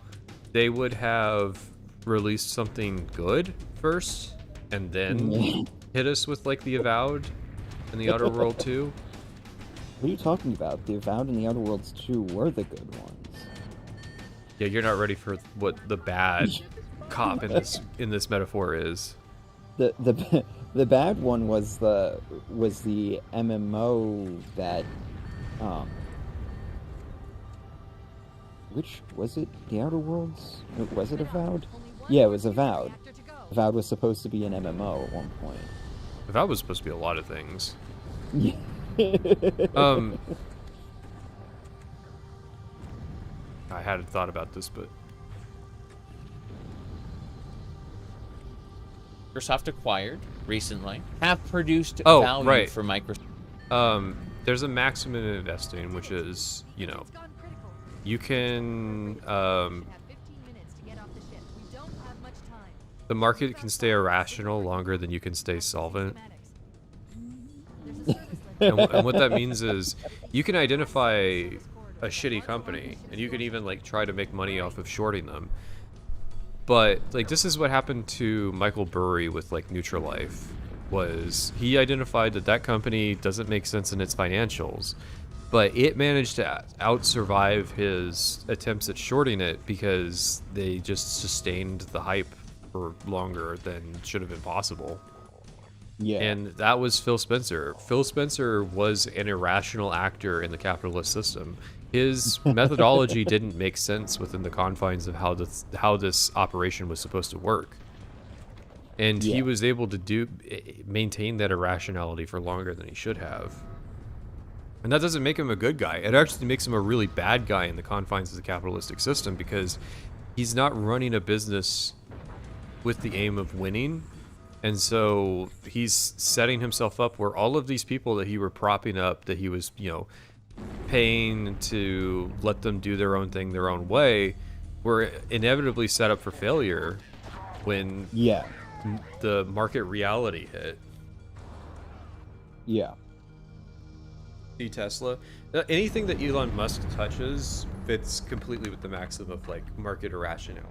they would have released something good first, and then hit us with, like, the Avowed and the Outer World 2. What are you talking about? The Avowed and the Outer Worlds 2 were the good ones. Yeah, you're not ready for what the bad cop in this metaphor is. The bad one was the MMO that which was it? The Outer Worlds? Was it Avowed? Yeah, it was Avowed. Avowed was supposed to be an MMO at one point. Avowed was supposed to be a lot of things. Yeah. I hadn't thought about this, but Microsoft acquired recently have produced Oh, value right. for Microsoft. There's a maximum investing, which is, you know, you can the market can stay irrational longer than you can stay solvent. And what that means is you can identify a shitty company, and you can even, like, try to make money off of shorting them. But, like, this is what happened to Michael Burry with, like, Neutralife, was he identified that company doesn't make sense in its financials, but it managed to out-survive his attempts at shorting it because they just sustained the hype for longer than should have been possible. Yeah. And that was Phil Spencer. Phil Spencer was an irrational actor in the capitalist system. His methodology didn't make sense within the confines of how this operation was supposed to work. And he was able to maintain that irrationality for longer than he should have. And that doesn't make him a good guy. It actually makes him a really bad guy in the confines of the capitalistic system, because he's not running a business with the aim of winning. And so he's setting himself up where all of these people that he were propping up, that he was, you know, paying to let them do their own thing their own way, were inevitably set up for failure when the market reality hit. Yeah. See Tesla? Anything that Elon Musk touches fits completely with the maxim of, like, market irrational.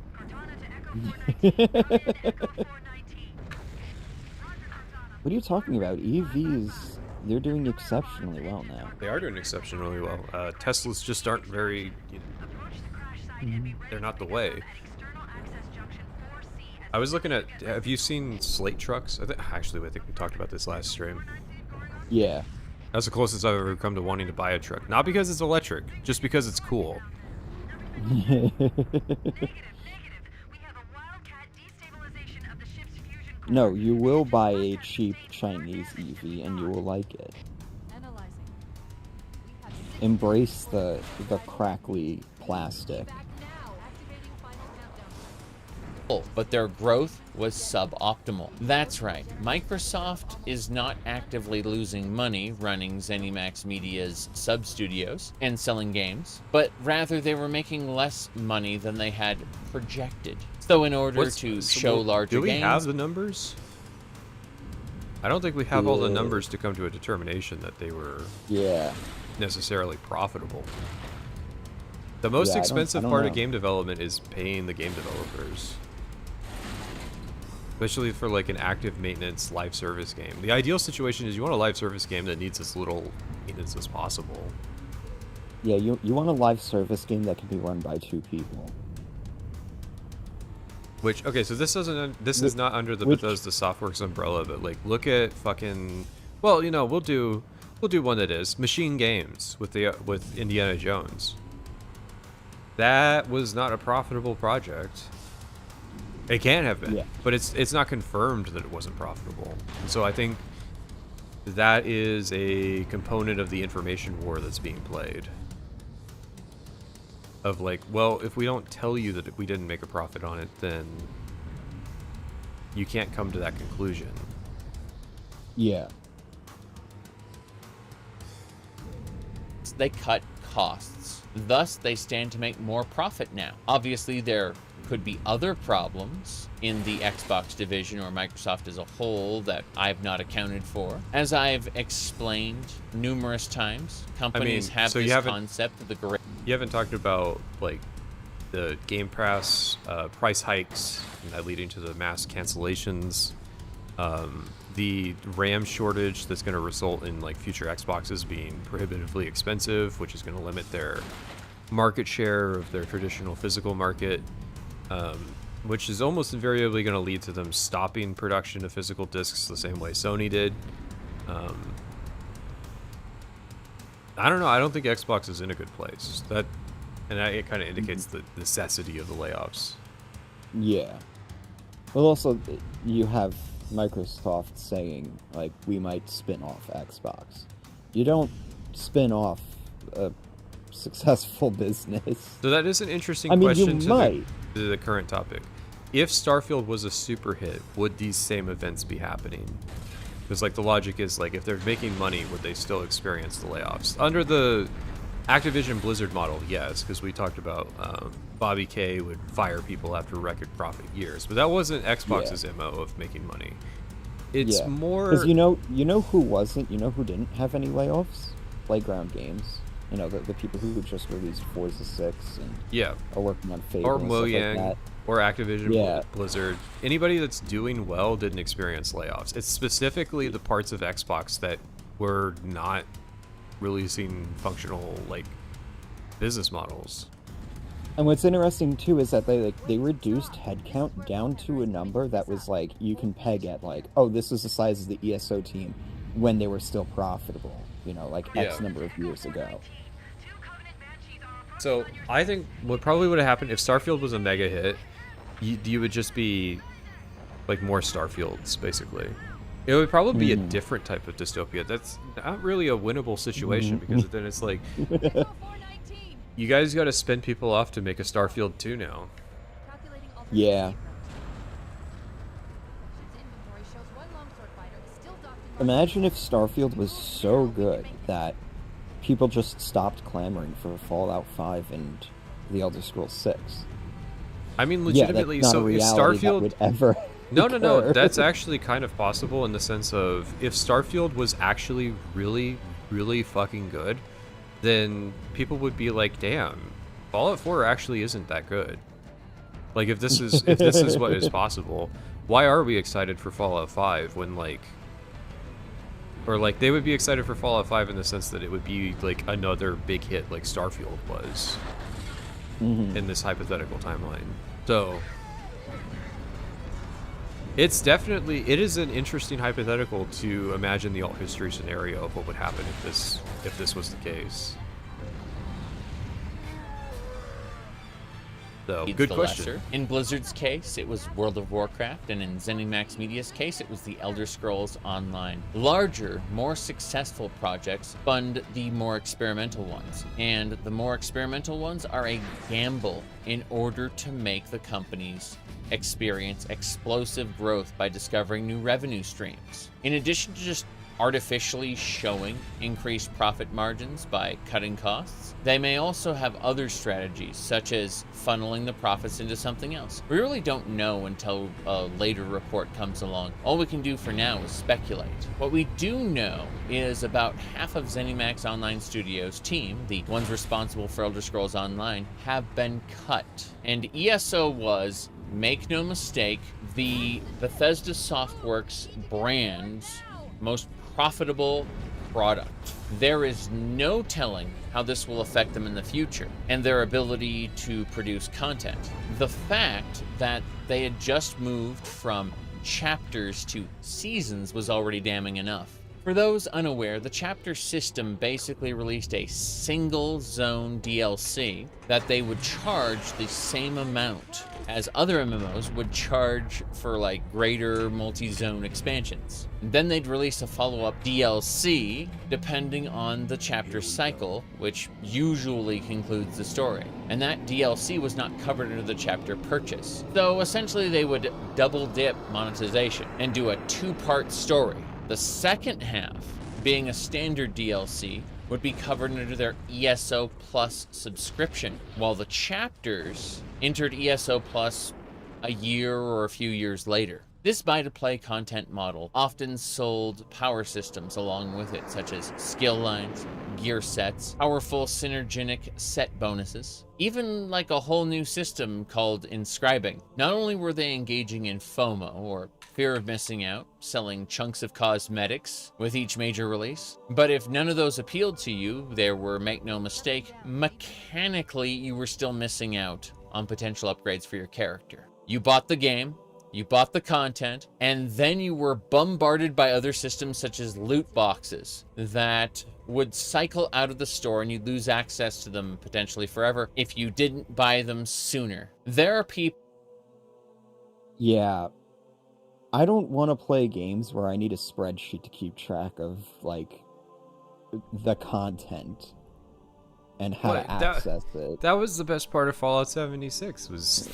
What are you talking about? EVs, they're doing exceptionally well now. They are doing exceptionally well. Teslas just aren't very, you know, they're not the way. I was looking at, have you seen Slate trucks? I think we talked about this last stream. Yeah. That's the closest I've ever come to wanting to buy a truck. Not because it's electric, just because it's cool. No, you will buy a cheap Chinese EV and you will like it. Embrace the crackly plastic. But their growth was suboptimal. That's right, Microsoft is not actively losing money running ZeniMax Media's sub-studios and selling games, but rather they were making less money than they had projected. So in order to show larger gains... Do we have the numbers? I don't think we have all the numbers to come to a determination that they were necessarily profitable. The most expensive part of game development is paying the game developers. Especially for, like, an active maintenance live service game. The ideal situation is you want a live service game that needs as little maintenance as possible. Yeah, you want a live service game that can be run by 2 people. Which, okay, so this is not under the Bethesda Softworks umbrella, but, like, look at fucking, well, you know, we'll do We'll do one that is Machine Games with Indiana Jones. That was not a profitable project. It can have been, Yeah. but it's not confirmed that it wasn't profitable. And so I think that is a component of the information war that's being played. Of like, well, if we don't tell you that we didn't make a profit on it, then you can't come to that conclusion. Yeah. They cut costs. Thus, they stand to make more profit now. Obviously, there could be other problems in the Xbox division or Microsoft as a whole that I've not accounted for. As I've explained numerous times, companies have so you this haven't- concept of the great. You haven't talked about like the Game Pass price hikes and that leading to the mass cancellations, the RAM shortage that's going to result in like future Xboxes being prohibitively expensive, which is going to limit their market share of their traditional physical market, which is almost invariably going to lead to them stopping production of physical discs the same way Sony did. I don't know. I don't think Xbox is in a good place. It kind of indicates the necessity of the layoffs. Yeah. Well, also, you have Microsoft saying, like, we might spin off Xbox. You don't spin off a successful business. So that is an interesting I mean, question you might. to the current topic. If Starfield was a super hit, would these same events be happening? Because like the logic is like if they're making money, would they still experience the layoffs? Under the Activision Blizzard model, yes, because we talked about Bobby K would fire people after record profit years, but that wasn't Xbox's MO of making money. It's more because you know who wasn't, you know who didn't have any layoffs? Playground Games. You know, the people who just released Forza 6 and are working on Fable or and stuff like Mojang, that. or Activision Yeah. Blizzard. Anybody that's doing well didn't experience layoffs. It's specifically the parts of Xbox that were not releasing functional like business models. And what's interesting too is that they reduced headcount down to a number that was like you can peg at like, oh, this is the size of the ESO team when they were still profitable, you know, like X number of years ago. So I think what probably would have happened if Starfield was a mega hit, you would just be like more Starfields basically. It would probably be a different type of dystopia. That's not really a winnable situation because then it's like you guys got to spin people off to make a Starfield 2 now. Yeah. Imagine if Starfield was so good that people just stopped clamoring for Fallout 5 and The Elder Scrolls 6. I mean, legitimately, yeah, that's not so a if reality that Starfield would ever No, occur. that's actually kind of possible in the sense of if Starfield was actually really, really fucking good, then people would be like, damn, Fallout 4 actually isn't that good. Like if this is what is possible, why are we excited for Fallout 5 when like or like they would be excited for Fallout 5 in the sense that it would be like another big hit like Starfield was in this hypothetical timeline. So it is an interesting hypothetical to imagine the alt history scenario of what would happen if this was the case. So, good the question. lesser. In Blizzard's case, it was World of Warcraft, and in ZeniMax Media's case, it was the Elder Scrolls Online. Larger, more successful projects fund the more experimental ones, and the more experimental ones are a gamble in order to make the companies experience explosive growth by discovering new revenue streams. In addition to just artificially showing increased profit margins by cutting costs, they may also have other strategies, such as funneling the profits into something else. We really don't know until a later report comes along. All we can do for now is speculate. What we do know is about half of ZeniMax Online Studios' team, the ones responsible for Elder Scrolls Online, have been cut. And ESO was, make no mistake, the Bethesda Softworks brand's most profitable product. There is no telling how this will affect them in the future and their ability to produce content. The fact that they had just moved from chapters to seasons was already damning enough. For those unaware, the chapter system basically released a single zone DLC that they would charge the same amount as other MMOs would charge for like greater multi-zone expansions. Then they'd release a follow-up DLC depending on the chapter cycle, which usually concludes the story. And that DLC was not covered under the chapter purchase. So essentially they would double dip monetization and do a 2-part story. The second half, being a standard DLC, would be covered under their ESO Plus subscription, while the chapters entered ESO Plus a year or a few years later. This buy-to-play content model often sold power systems along with it, such as skill lines, gear sets, powerful synergenic set bonuses, even like a whole new system called inscribing. Not only were they engaging in FOMO, or fear of missing out, selling chunks of cosmetics with each major release, but if none of those appealed to you, there were, make no mistake, mechanically you were still missing out on potential upgrades for your character. You bought the game, you bought the content, and then you were bombarded by other systems such as loot boxes that would cycle out of the store and you'd lose access to them potentially forever if you didn't buy them sooner. There are people... Yeah. I don't want to play games where I need a spreadsheet to keep track of, like, the content and how to access it. That was the best part of Fallout 76, was...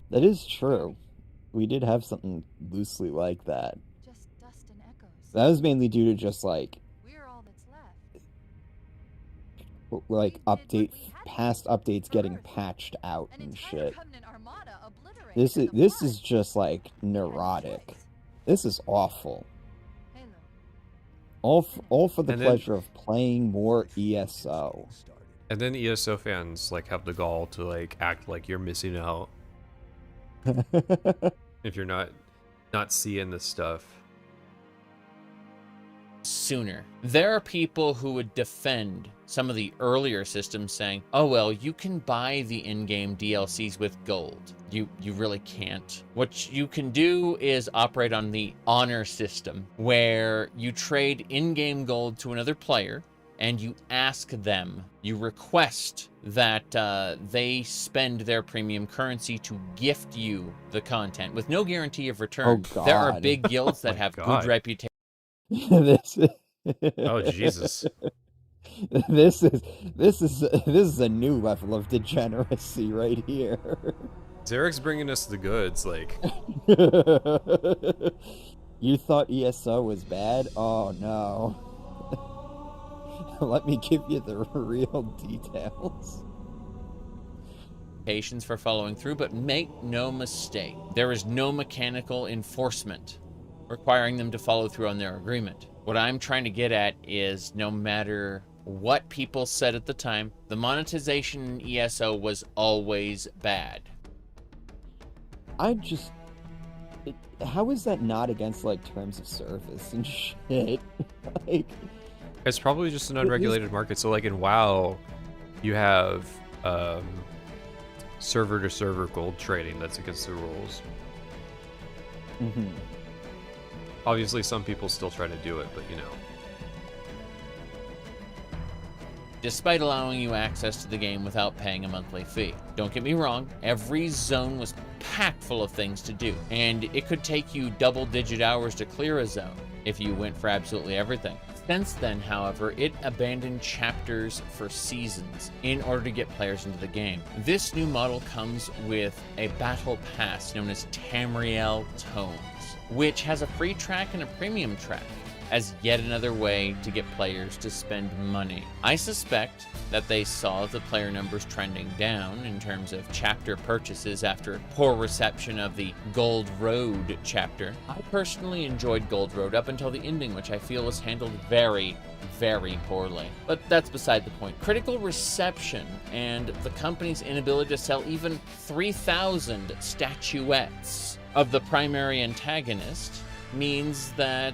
That is true. We did have something loosely like that. Just dust and echoes. That was mainly due to just, like, We're all that's left. past updates getting patched out An and entire shit. Covenant armada obliterated This in is the this flood. is just like neurotic. This is awful. Halo. All for the And then- pleasure of playing more ESO. And then ESO fans like have the gall to like act like you're missing out if you're not seeing this stuff. Sooner. There are people who would defend some of the earlier systems saying, oh well, you can buy the in-game DLCs with gold. You really can't. What you can do is operate on the honor system, where you trade in-game gold to another player and you ask them, you request that they spend their premium currency to gift you the content with no guarantee of return. Oh, There are God. big guilds that my have God. good reputation. this Oh Jesus. this is a new level of degeneracy right here. Derek's bringing us the goods, like... You thought ESO was bad? Oh no. Let me give you the real details. For following through, but make no mistake, there is no mechanical enforcement requiring them to follow through on their agreement. What I'm trying to get at is, no matter what people said at the time, the monetization in ESO was always bad. How is that not against, like, terms of service and shit? Like, It's probably just an unregulated market. So like in WoW, you have server-to-server gold trading that's against the rules. mhm. Obviously, some people still try to do it, but you know. Despite allowing you access to the game without paying a monthly fee. Don't get me wrong, every zone was packed full of things to do, and it could take you double-digit hours to clear a zone if you went for absolutely everything. Since then, however, it abandoned chapters for seasons in order to get players into the game. This new model comes with a battle pass known as Tamriel Tomes, which has a free track and a premium track, as yet another way to get players to spend money. I suspect that they saw the player numbers trending down in terms of chapter purchases after poor reception of the Gold Road chapter. I personally enjoyed Gold Road up until the ending, which I feel was handled very, very poorly. But that's beside the point. Critical reception and the company's inability to sell even 3,000 statuettes of the primary antagonist means that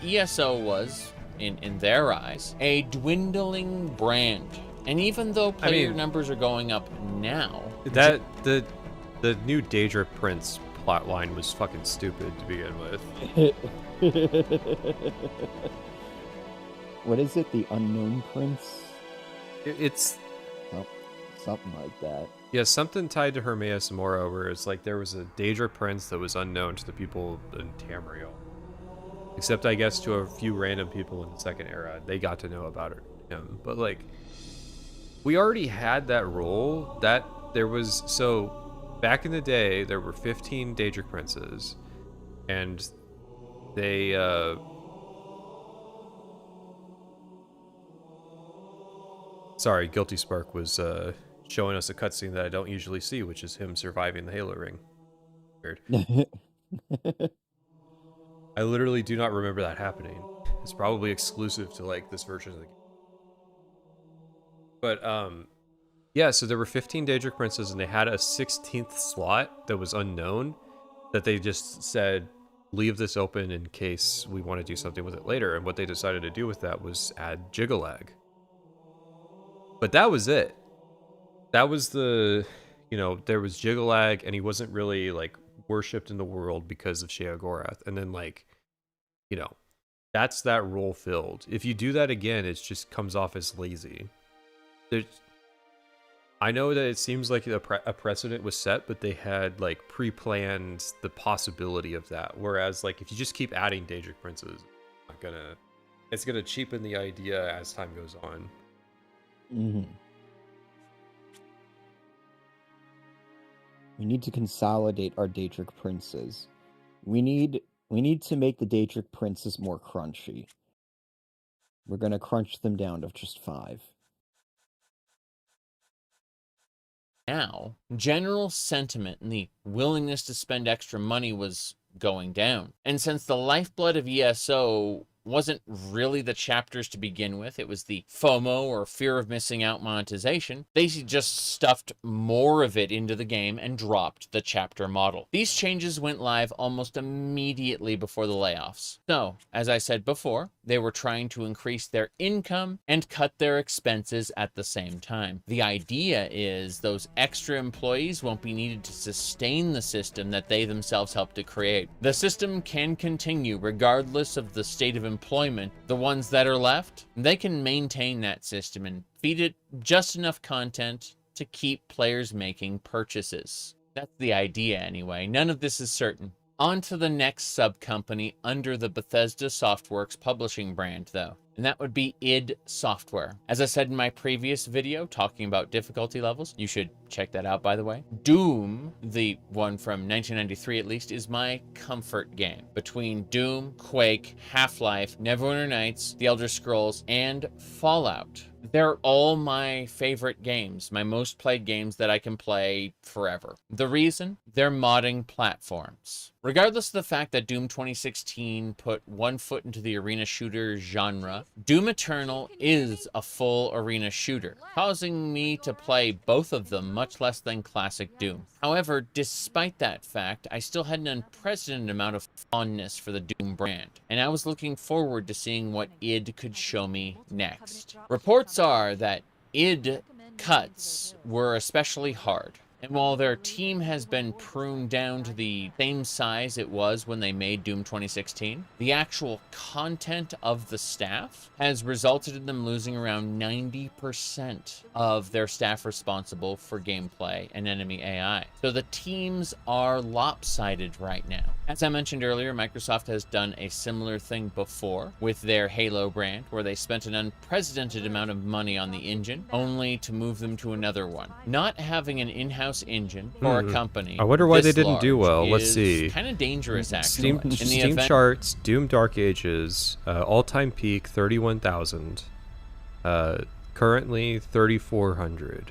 ESO was, in their eyes, a dwindling brand. And even though player numbers are going up now... That the new Daedra Prince plot line was fucking stupid to begin with. What is it? The Unknown Prince? It's Oh, something like that. yeah, something tied to Hermaeus Mora, where it's like there was a Daedric prince that was unknown to the people in Tamriel. Except, I guess, to a few random people in the Second Era. They got to know about him. But, like, we already had that role. That there was... So, back in the day, there were 15 Daedric princes. And they, Sorry, Guilty Spark was, showing us a cutscene that I don't usually see, which is him surviving the Halo ring. Weird. I literally do not remember that happening. It's probably exclusive to like this version of the game. But yeah, so there were 15 Daedric princes and they had a 16th slot that was unknown that they just said leave this open in case we want to do something with it later. And what they decided to do with that was add Gigalag. But that was it. That was the, you know, there was Gigalag and he wasn't really like worshipped in the world because of Sheogorath. And then like, you know, that's that role filled. If you do that again, it just comes off as lazy. I know that it seems like a precedent was set, but they had like pre-planned the possibility of that. Whereas like if you just keep adding Daedric princes, it's gonna cheapen the idea as time goes on. Mm-hmm. We need to consolidate our Daedric princes. We need to make the Daedric princes more crunchy. We're gonna crunch them down to just 5. Now, general sentiment and the willingness to spend extra money was going down. And since the lifeblood of ESO wasn't really the chapters to begin with, it was the FOMO or fear of missing out monetization, they just stuffed more of it into the game and dropped the chapter model. These changes went live almost immediately before the layoffs. So, as I said before, they were trying to increase their income and cut their expenses at the same time. The idea is those extra employees won't be needed to sustain the system that they themselves helped to create. The system can continue regardless of the state of employment. The ones that are left, they can maintain that system and feed it just enough content to keep players making purchases. That's the idea anyway. None of this is certain. On to the next sub-company under the Bethesda Softworks publishing brand, though, and that would be id Software. As I said in my previous video talking about difficulty levels, you should check that out, by the way. Doom, the one from 1993 at least, is my comfort game. Between Doom, Quake, Half-Life, Neverwinter Nights, The Elder Scrolls, and Fallout, they're all my favorite games, my most played games that I can play forever. The reason? They're modding platforms. Regardless of the fact that Doom 2016 put one foot into the arena shooter genre, Doom Eternal is a full arena shooter, causing me to play both of them much less than classic Doom. However, despite that fact, I still had an unprecedented amount of fondness for the Doom brand, and I was looking forward to seeing what id could show me next. Reports are that id cuts were especially hard. And while their team has been pruned down to the same size it was when they made Doom 2016, the actual content of the staff has resulted in them losing around 90% of their staff responsible for gameplay and enemy AI. So the teams are lopsided right now. As I mentioned earlier, Microsoft has done a similar thing before with their Halo brand, where they spent an unprecedented amount of money on the engine, only to move them to another one. Not having an in-house engine for a company, I wonder why they didn't do well. Let's see. Kind of dangerous, actually. Steam charts, Doom Dark Ages, all-time peak 31,000, currently 3,400.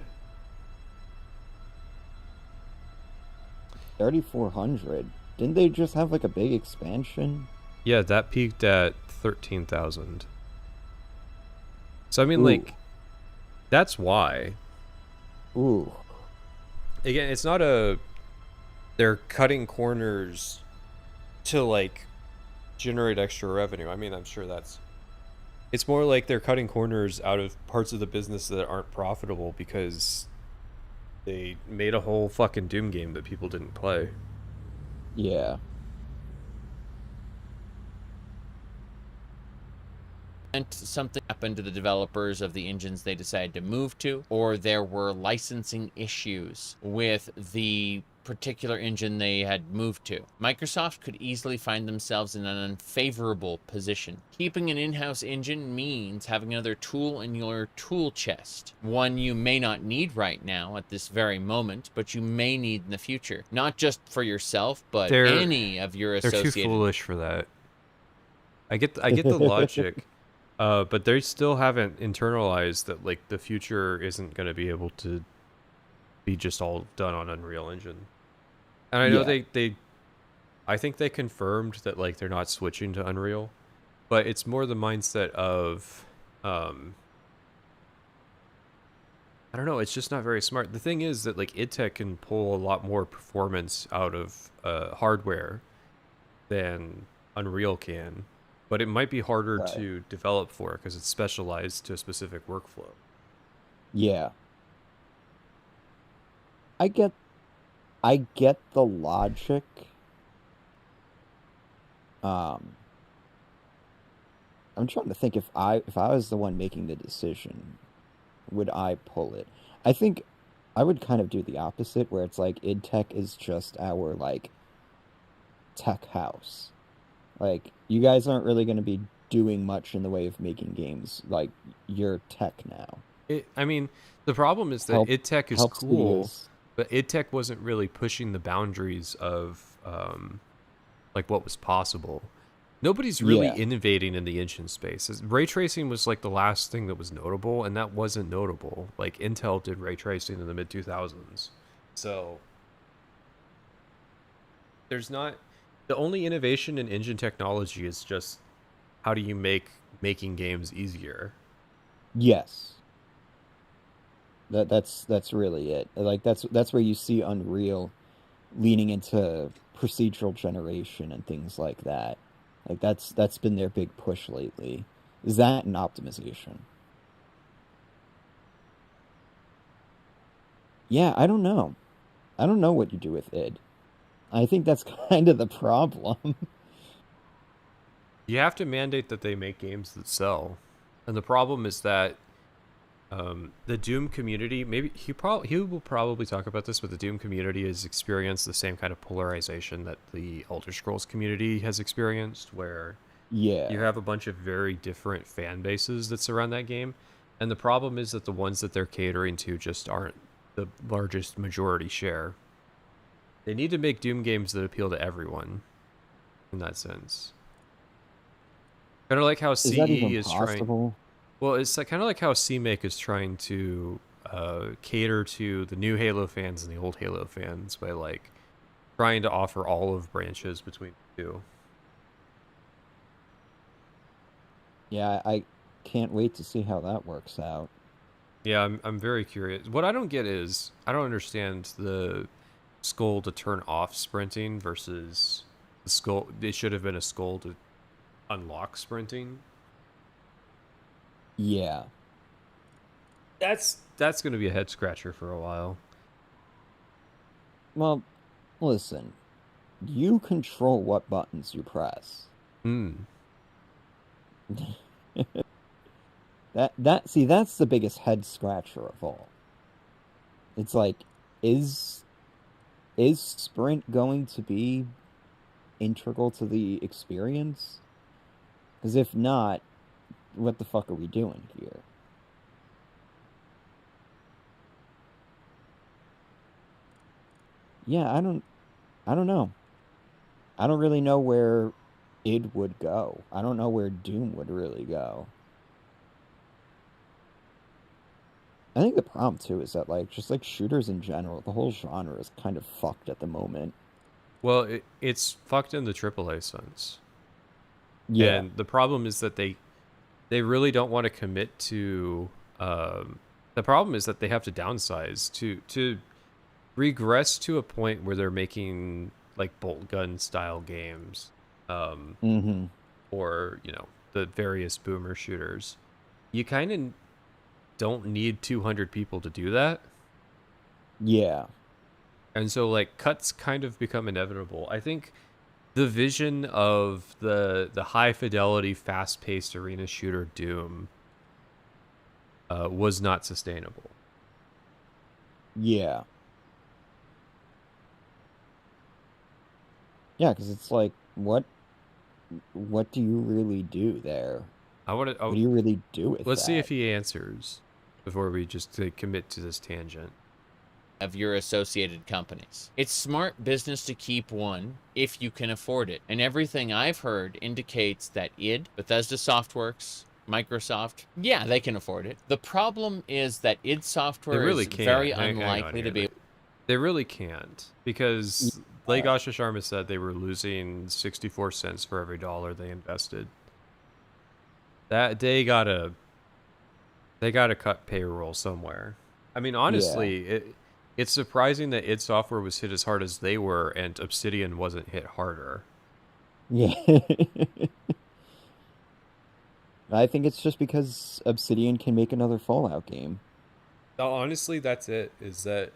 3,400. Didn't they just have like a big expansion? Yeah, that peaked at 13,000. So I mean, Ooh. like, that's why. Ooh. Again, it's not they're cutting corners to like generate extra revenue. I mean, I'm sure it's more like they're cutting corners out of parts of the business that aren't profitable because they made a whole fucking Doom game that people didn't play. Yeah. Something happened to the developers of the engines they decided to move to, or there were licensing issues with the particular engine they had moved to. Microsoft could easily find themselves in an unfavorable position. Keeping an in-house engine means having another tool in your tool chest, one you may not need right now at this very moment, but you may need in the future. Not just for yourself, but any of your They're too associated... foolish for that. I get the logic, but they still haven't internalized that like the future isn't going to be able to be just all done on Unreal Engine. And I know I think they confirmed that like they're not switching to Unreal, but it's more the mindset of I don't know, it's just not very smart. The thing is that like id Tech can pull a lot more performance out of hardware than Unreal can, but it might be harder Right. to develop for because it's specialized to a specific workflow. Yeah. I get the logic. I'm trying to think if I was the one making the decision, would I pull it? I think I would kind of do the opposite, where it's like id Tech is just our like tech house. Like you guys aren't really going to be doing much in the way of making games. Like you're tech now. I mean, the problem is that Help id Tech is help cool, studios. but id Tech wasn't really pushing the boundaries of like what was possible. Nobody's really Yeah. innovating in the engine space. Ray tracing was like the last thing that was notable, and that wasn't notable. Like Intel did ray tracing in the mid 2000s, so there's not, the only innovation in engine technology is just how do you make making games easier. Yes. That's really it. Like that's where you see Unreal leaning into procedural generation and things like that. Like that's been their big push lately. Is that an optimization? Yeah, I don't know. I don't know what you do with id. I think that's kind of the problem. You have to mandate that they make games that sell, and the problem is that the Doom community, maybe he will probably talk about this, but the Doom community has experienced the same kind of polarization that the Elder Scrolls community has experienced, where Yeah. you have a bunch of very different fan bases that surround that game, and the problem is that the ones that they're catering to just aren't the largest majority share. They need to make Doom games that appeal to everyone, in that sense. Kind of like how Is that even CE is trying. possible? Well, it's like, kind of like how CMake is trying to cater to the new Halo fans and the old Halo fans by like trying to offer olive branches between the two. Yeah, I can't wait to see how that works out. Yeah, I'm very curious. What I don't get is I don't understand the skull to turn off sprinting versus the skull. It should have been a skull to unlock sprinting. Yeah. That's going to be a head scratcher for a while. Well, listen. You control what buttons you press. That's the biggest head scratcher of all. It's like, is sprint going to be integral to the experience? Because if not, what the fuck are we doing here? Yeah, I don't know. I don't really know where id would go. I don't know where Doom would really go. I think the problem too is that like just like shooters in general, the whole genre is kind of fucked at the moment. Well, it's fucked in the AAA sense. Yeah. And the problem is that they really don't want to commit to. The problem is that they have to downsize to regress to a point where they're making like bolt gun style games, or the various boomer shooters. You kind of don't need 200 people to do that. Yeah. And so like cuts kind of become inevitable. I think the vision of the high fidelity, fast paced arena shooter Doom was not sustainable. Yeah. Yeah, because it's like, what do you really do there? I want What do to. you really do with Let's see that? if he answers before we just commit to this tangent. Of your associated companies. It's smart business to keep one if you can afford it. And everything I've heard indicates that id, Bethesda Softworks, Microsoft, yeah, they can afford it. The problem is that id They Software really is can't. very Hang on unlikely to here. be. They really can't, because like Asha Sharma said, they were losing 64 cents for every dollar they invested. That they gotta cut payroll somewhere. I mean, honestly, it's surprising that id Software was hit as hard as they were, and Obsidian wasn't hit harder. Yeah. I think it's just because Obsidian can make another Fallout game. Honestly, that's it. Is that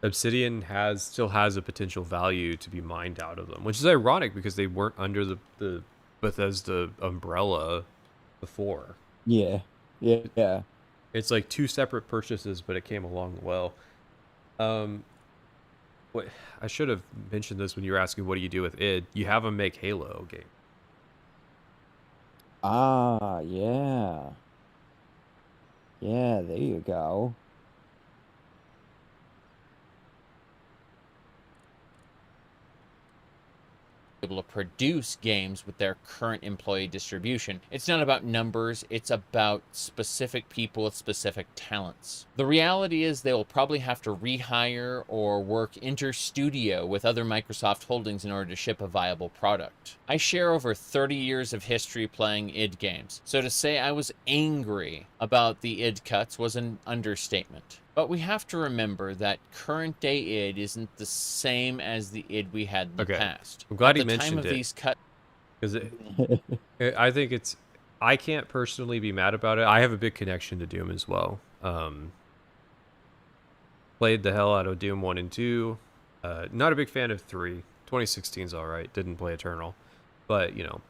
Obsidian still has a potential value to be mined out of them, which is ironic because they weren't under the Bethesda umbrella before. Yeah. Yeah. It's like two separate purchases, but it came along well. What I should have mentioned this when you were asking what do you do with id. You have them make Halo game. Ah, yeah. Yeah, there you go. Able to produce games with their current employee distribution. It's not about numbers, it's about specific people with specific talents. The reality is they will probably have to rehire or work inter-studio with other Microsoft holdings in order to ship a viable product. I share over 30 years of history playing id games, so to say I was angry about the id cuts was an understatement. But we have to remember that current day id isn't the same as the id we had in the past. I'm glad At he the time mentioned of it. these cuts, Because I think it's, I can't personally be mad about it. I have a big connection to Doom as well. Played the hell out of Doom 1 and 2. Not a big fan of 3. 2016's alright. Didn't play Eternal. But, you know,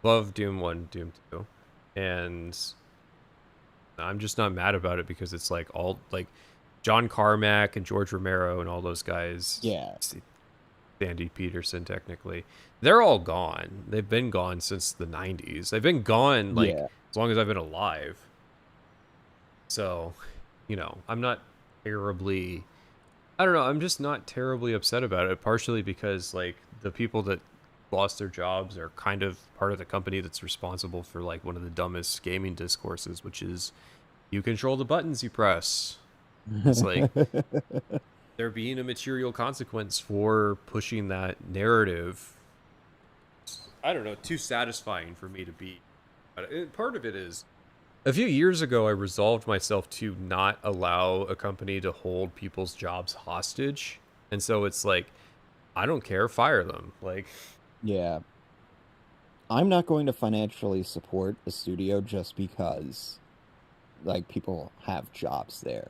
love Doom 1, Doom 2. And I'm just not mad about it because it's like all, like, John Carmack and George Romero and all those guys. Yeah. Sandy Peterson, technically. They're all gone. They've been gone since the 90s. They've been gone, like, as long as I've been alive. So, you know, I'm not terribly... I don't know, I'm just not terribly upset about it, partially because, like, the people that lost their jobs are kind of part of the company that's responsible for, like, one of the dumbest gaming discourses, which is, you control the buttons you press. It's like... there being a material consequence for pushing that narrative, I don't know, too satisfying for me to be. But part of it is, a few years ago, I resolved myself to not allow a company to hold people's jobs hostage. And so it's like, I don't care, fire them. Like, yeah. I'm not going to financially support a studio just because, like, people have jobs there.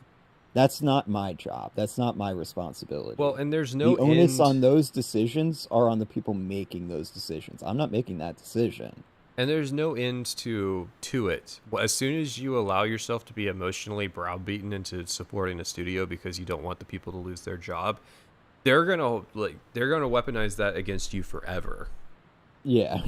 That's not my job. That's not my responsibility. Well, and there's no the onus end... on those decisions are on the people making those decisions. I'm not making that decision. And there's no end to it. As soon as you allow yourself to be emotionally browbeaten into supporting a studio because you don't want the people to lose their job, they're gonna weaponize that against you forever. Yeah.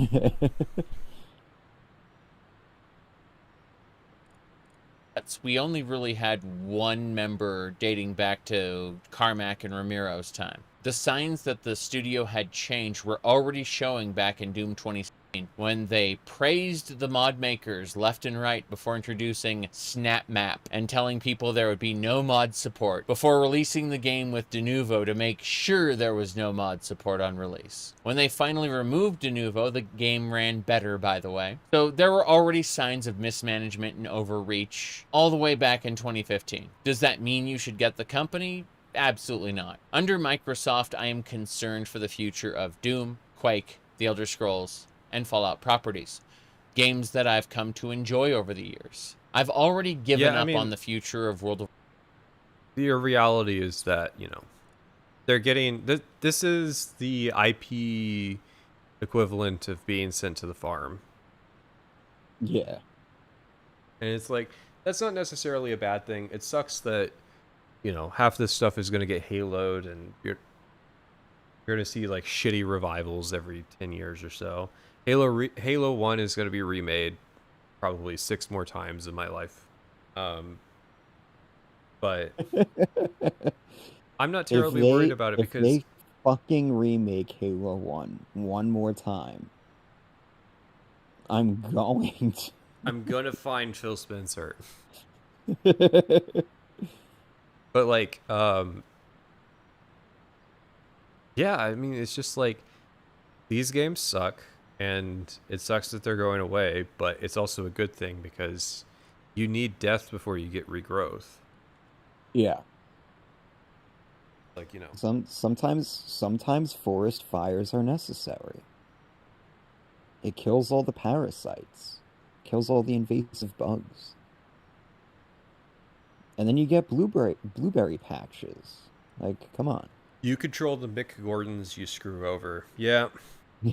we only really had one member dating back to Carmack and Ramiro's time. The signs that the studio had changed were already showing back in Doom 2016 when they praised the mod makers left and right before introducing Snap Map and telling people there would be no mod support before releasing the game with Denuvo to make sure there was no mod support on release. When they finally removed Denuvo, the game ran better, by the way. So there were already signs of mismanagement and overreach all the way back in 2015. Does that mean you should get the company? Absolutely not. Under Microsoft, I am concerned for the future of Doom, Quake, The Elder Scrolls, and Fallout properties. Games that I've come to enjoy over the years. I've already given up on the future of World of... the reality is that, they're getting this is the IP equivalent of being sent to the farm. Yeah. And it's like, that's not necessarily a bad thing. It sucks that, half this stuff is going to get haloed, and you're going to see like shitty revivals every 10 years or so. Halo 1 is going to be remade probably 6 more times in my life. But I'm not terribly worried about it if because they fucking remake Halo 1 one more time, I'm going to. I'm going to find Phil Spencer. But But like, yeah, I mean, it's just like, these games suck, and it sucks that they're going away, but it's also a good thing because you need death before you get regrowth. yeah. Like, Sometimes forest fires are necessary. It kills all the parasites, kills all the invasive bugs. And then you get blueberry patches. Like, come on. you control the Mick Gordons you screw over. Yeah.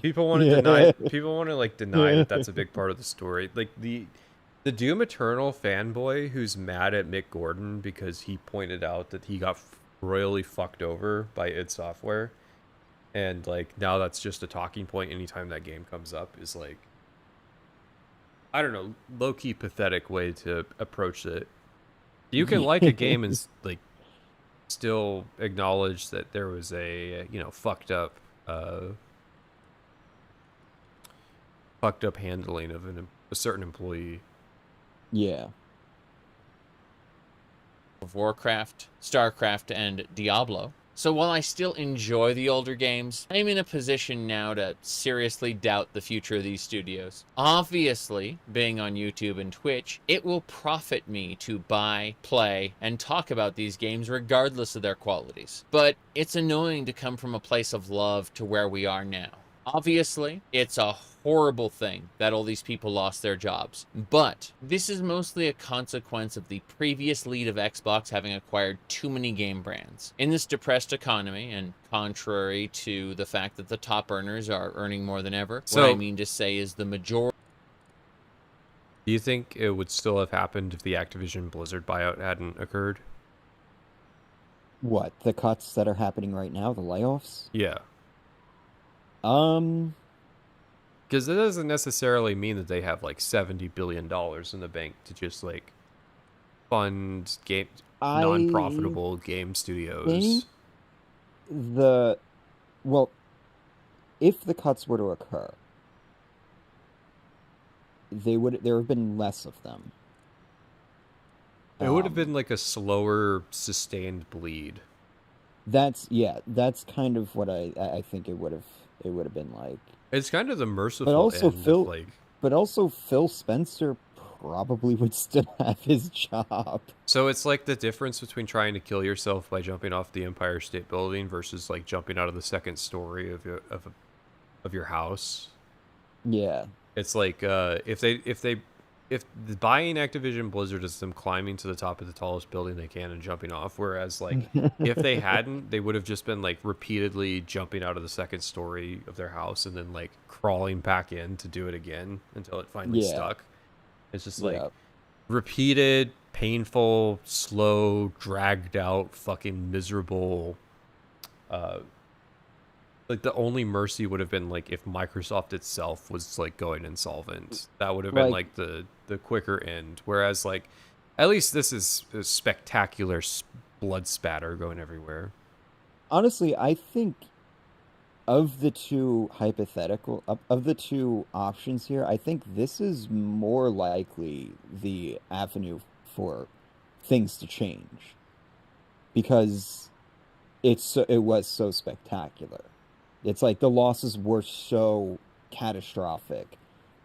People want to deny that that's a big part of the story. Like the Doom Eternal fanboy who's mad at Mick Gordon because he pointed out that he got royally fucked over by id Software, and like now that's just a talking point anytime that game comes up, is like, I don't know, low-key pathetic way to approach it. You can like a game and like still acknowledge that there was a fucked up handling of a certain employee. Yeah. Of Warcraft, StarCraft, and Diablo. So while I still enjoy the older games, I'm in a position now to seriously doubt the future of these studios. Obviously, being on YouTube and Twitch, it will profit me to buy, play, and talk about these games regardless of their qualities. But it's annoying to come from a place of love to where we are now. Obviously, it's a horrible thing that all these people lost their jobs, but this is mostly a consequence of the previous lead of Xbox having acquired too many game brands. In this depressed economy, and contrary to the fact that the top earners are earning more than ever, what I mean to say is the majority. Do you think it would still have happened if the Activision Blizzard buyout hadn't occurred? What, the cuts that are happening right now, the layoffs? Yeah. Because it doesn't necessarily mean that they have like $70 billion in the bank to just like fund non-profitable game studios. Well, if the cuts were to occur, there have been less of them. It would have been like a slower, sustained bleed. That's kind of what I think it would have been like. It's kind of the merciful but also end but also Phil Spencer probably would still have his job. So it's like the difference between trying to kill yourself by jumping off the Empire State Building versus like jumping out of the second story of your house. Yeah. It's like if buying Activision Blizzard is them climbing to the top of the tallest building they can and jumping off, whereas like if they hadn't, they would have just been like repeatedly jumping out of the second story of their house and then like crawling back in to do it again until it finally stuck. It's just like repeated, painful, slow, dragged out, fucking miserable. Like the only mercy would have been like if Microsoft itself was like going insolvent. That would have been like the quicker end. Whereas like at least this is a spectacular blood spatter going everywhere. Honestly, I think of the two options here, I think this is more likely the avenue for things to change because it was so spectacular. It's like the losses were so catastrophic.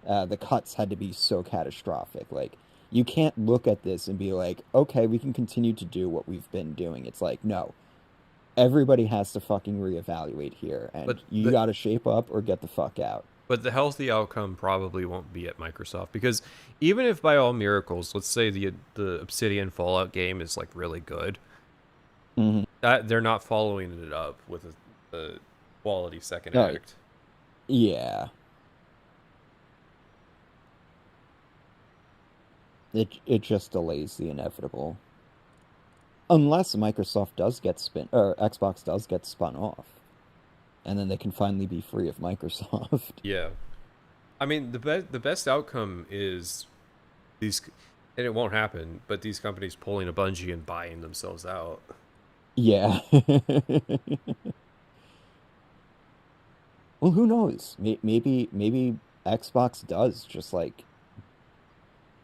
The cuts had to be so catastrophic. Like, you can't look at this and be like, okay, we can continue to do what we've been doing. It's like, no. Everybody has to fucking reevaluate here, and you gotta shape up or get the fuck out. But the healthy outcome probably won't be at Microsoft, because even if by all miracles, let's say the Obsidian Fallout game is like really good, Mhm. They're not following it up with a quality second No, act. yeah. It just delays the inevitable. Unless Microsoft does get spin or Xbox does get spun off. And then they can finally be free of Microsoft. Yeah. I mean, the best outcome is these, and it won't happen, but these companies pulling a Bungie and buying themselves out. Yeah. Well, who knows? Maybe Xbox does just like,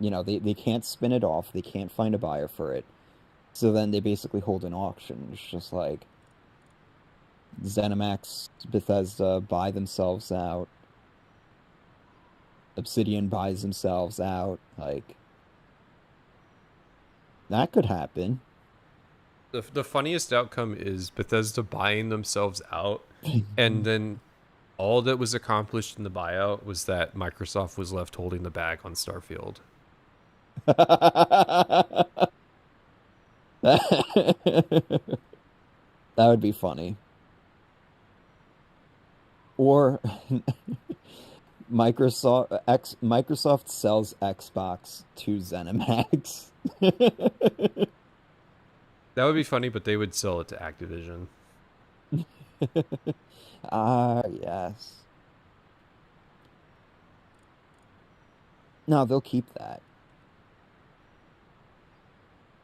they can't spin it off. They can't find a buyer for it. So then they basically hold an auction. It's just like ZeniMax, Bethesda buy themselves out. Obsidian buys themselves out. Like, that could happen. The funniest outcome is Bethesda buying themselves out, and then all that was accomplished in the buyout was that Microsoft was left holding the bag on Starfield. That would be funny. Or Microsoft sells Xbox to ZeniMax. That would be funny, but they would sell it to Activision. Ah, yes. No, they'll keep that.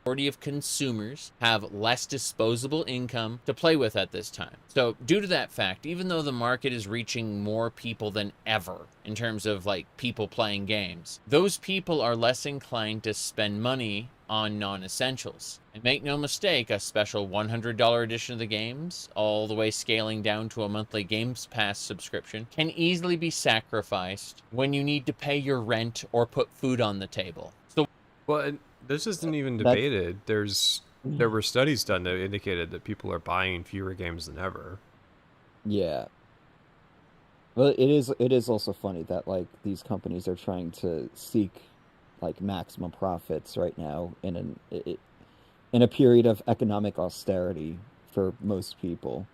Majority of consumers have less disposable income to play with at this time. So due to that fact, even though the market is reaching more people than ever in terms of like people playing games, those people are less inclined to spend money on non-essentials. And make no mistake, a special $100 edition of the games, all the way scaling down to a monthly Games Pass subscription, can easily be sacrificed when you need to pay your rent or put food on the table. So, well, this isn't even That's- debated. There were studies done that indicated that people are buying fewer games than ever. Yeah. Well, it is also funny that like these companies are trying to seek like maximum profits right now in a period of economic austerity for most people.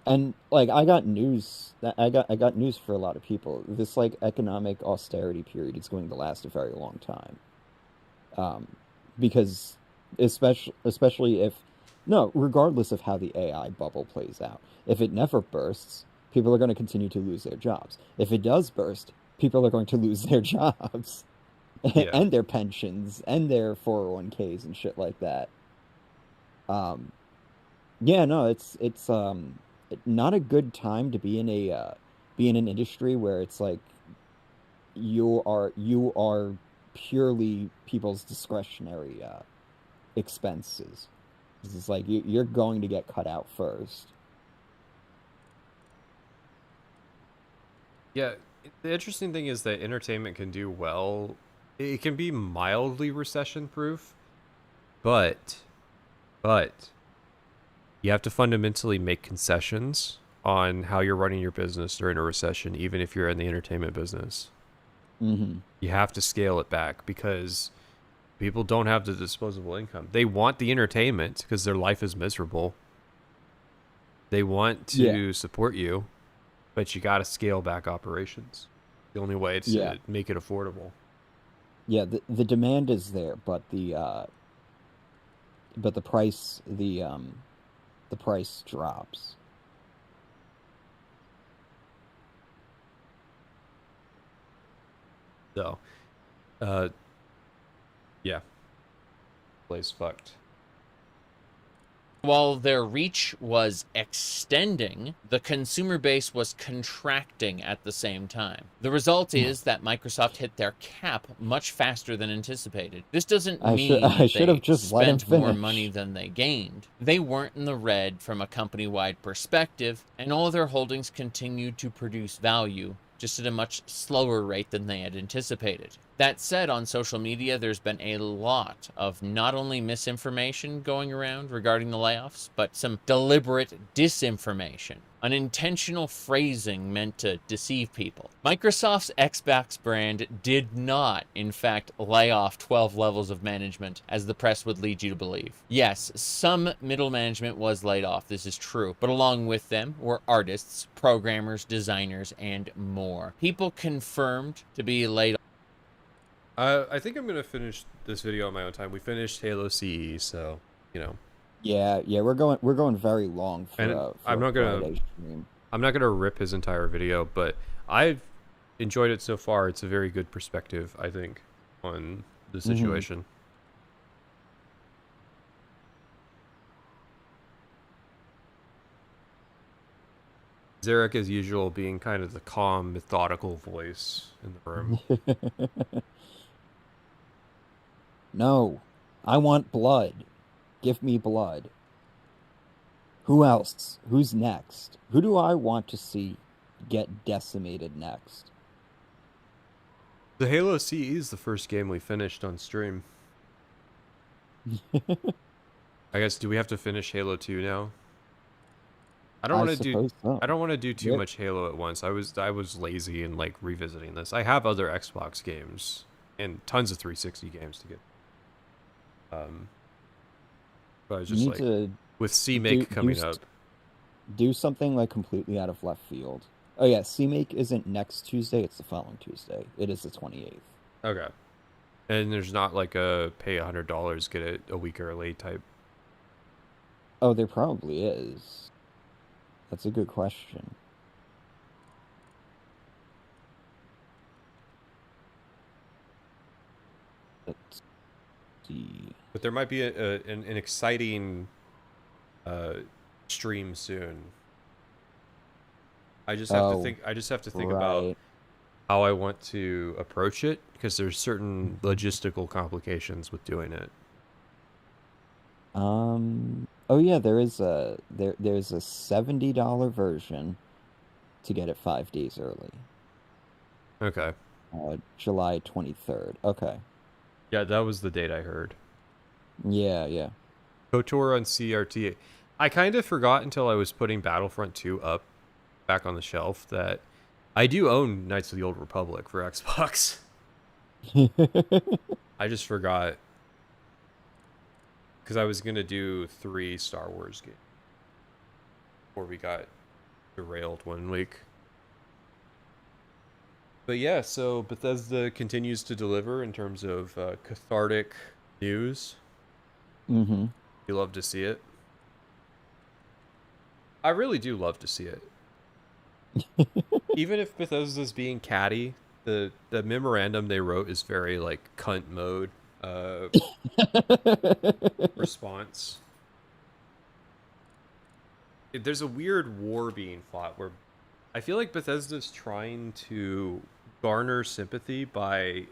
And like I got news for a lot of people. This like economic austerity period is going to last a very long time. Because especially if no, regardless of how the AI bubble plays out, if it never bursts, people are going to continue to lose their jobs. If it does burst, people are going to lose their jobs Yeah. and their pensions and their 401ks and shit like that. Yeah, no, it's not a good time to be in an industry where it's like you are purely people's discretionary expenses. It's like you're going to get cut out first. Yeah, the interesting thing is that entertainment can do well. It can be mildly recession-proof, but you have to fundamentally make concessions on how you're running your business during a recession, even if you're in the entertainment business. Mm-hmm. You have to scale it back because people don't have the disposable income. They want the entertainment because their life is miserable. They want to support you, but you got to scale back operations. The only way to make it affordable. Yeah, the demand is there, but the price the price drops. So, yeah, place fucked. while their reach was extending, the consumer base was contracting at the same time. The result is that Microsoft hit their cap much faster than anticipated. This doesn't mean I should have they just let him spent more finish. money than they gained. They weren't in the red from a company-wide perspective, and all of their holdings continued to produce value, just at a much slower rate than they had anticipated. That said, on social media, there's been a lot of not only misinformation going around regarding the layoffs, but some deliberate disinformation, unintentional phrasing meant to deceive people. Microsoft's Xbox brand did not, in fact, lay off 12 levels of management, as the press would lead you to believe. Yes, some middle management was laid off, this is true, but along with them were artists, programmers, designers, and more. People confirmed to be laid off. I think I'm gonna finish this video on my own time. We finished Halo CE, so you know. Yeah, we're going very long for, And for I'm a not gonna Friday stream. I'm not gonna rip his entire video, but I've enjoyed it so far. It's a very good perspective, I think, on the situation. Zarek, as usual, being kind of the calm, methodical voice in the room. No, I want blood. Give me blood. Who else? Who's next? Who do I want to see get decimated next? The Halo CE is the first game we finished on stream. I guess, do we have to finish Halo 2 now? I don't want to do so. I don't want to do too much Halo at once. I was lazy in like revisiting this. I have other Xbox games and tons of 360 games to get. But I was just like, with CMake coming up. Do something like completely out of left field. Oh yeah, CMake isn't next Tuesday, it's the following Tuesday. It is the 28th. Okay. And there's not like a pay $100, get it a week early type. Oh, there probably is. That's a good question. Let's see. But there might be an exciting stream soon. I just have to think. I just have to think about how I want to approach it, because there's certain logistical complications with doing it. Oh yeah, there's a $70 version to get it 5 days early. Okay. July 23rd. Okay. Yeah, that was the date I heard. Yeah. KOTOR on CRT. I kind of forgot until I was putting Battlefront 2 up back on the shelf that I do own Knights of the Old Republic for Xbox. I just forgot. Because I was going to do 3 Star Wars games before we got derailed one week. But yeah, so Bethesda continues to deliver in terms of cathartic news. Mm-hmm. You love to see it. I really do love to see it. Even if Bethesda's being catty, the memorandum they wrote is very like cunt mode response. There's a weird war being fought where I feel like Bethesda's trying to garner sympathy by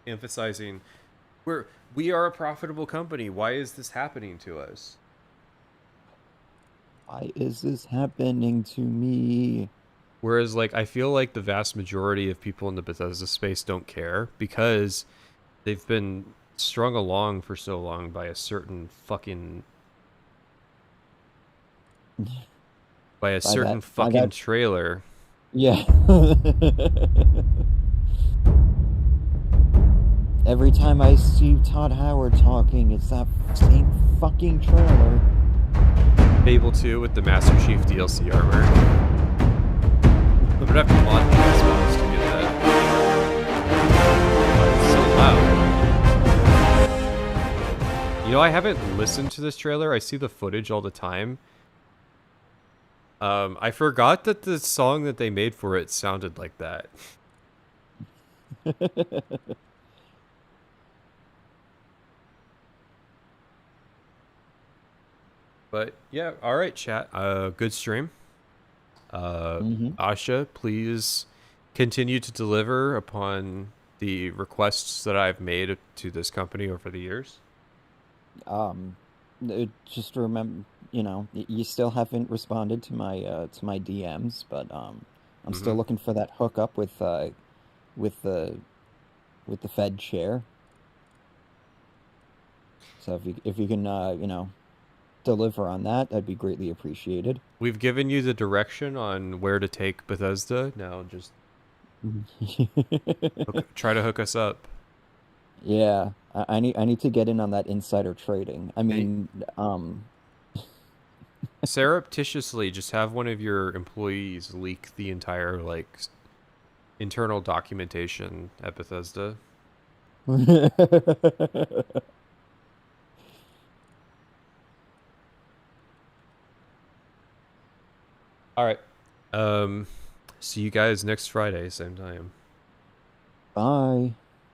emphasizing we are a profitable company. Why is this happening to us? Why is this happening to me? Whereas, like, I feel like the vast majority of people in the Bethesda space don't care because they've been strung along for so long by a certain fucking... by a certain fucking trailer. Yeah. Every time I see Todd Howard talking, it's that same fucking trailer. Fable 2 with the Master Chief DLC armor. I'm gonna have to mod the Xbox to get that. It's so loud. You know, I haven't listened to this trailer. I see the footage all the time. I forgot that the song that they made for it sounded like that. But yeah, all right, chat. Good stream. Asha, please continue to deliver upon the requests that I've made to this company over the years. Just remember, you know, you still haven't responded to my DMs, but I'm still looking for that hookup with the with the Fed chair. So if you can deliver on that, that'd be greatly appreciated. We've given you the direction on where to take Bethesda. Now just try to hook us up. Yeah, I need to get in on that insider trading. I mean, surreptitiously just have one of your employees leak the entire internal documentation at Bethesda. All right. See you guys next Friday, same time. Bye.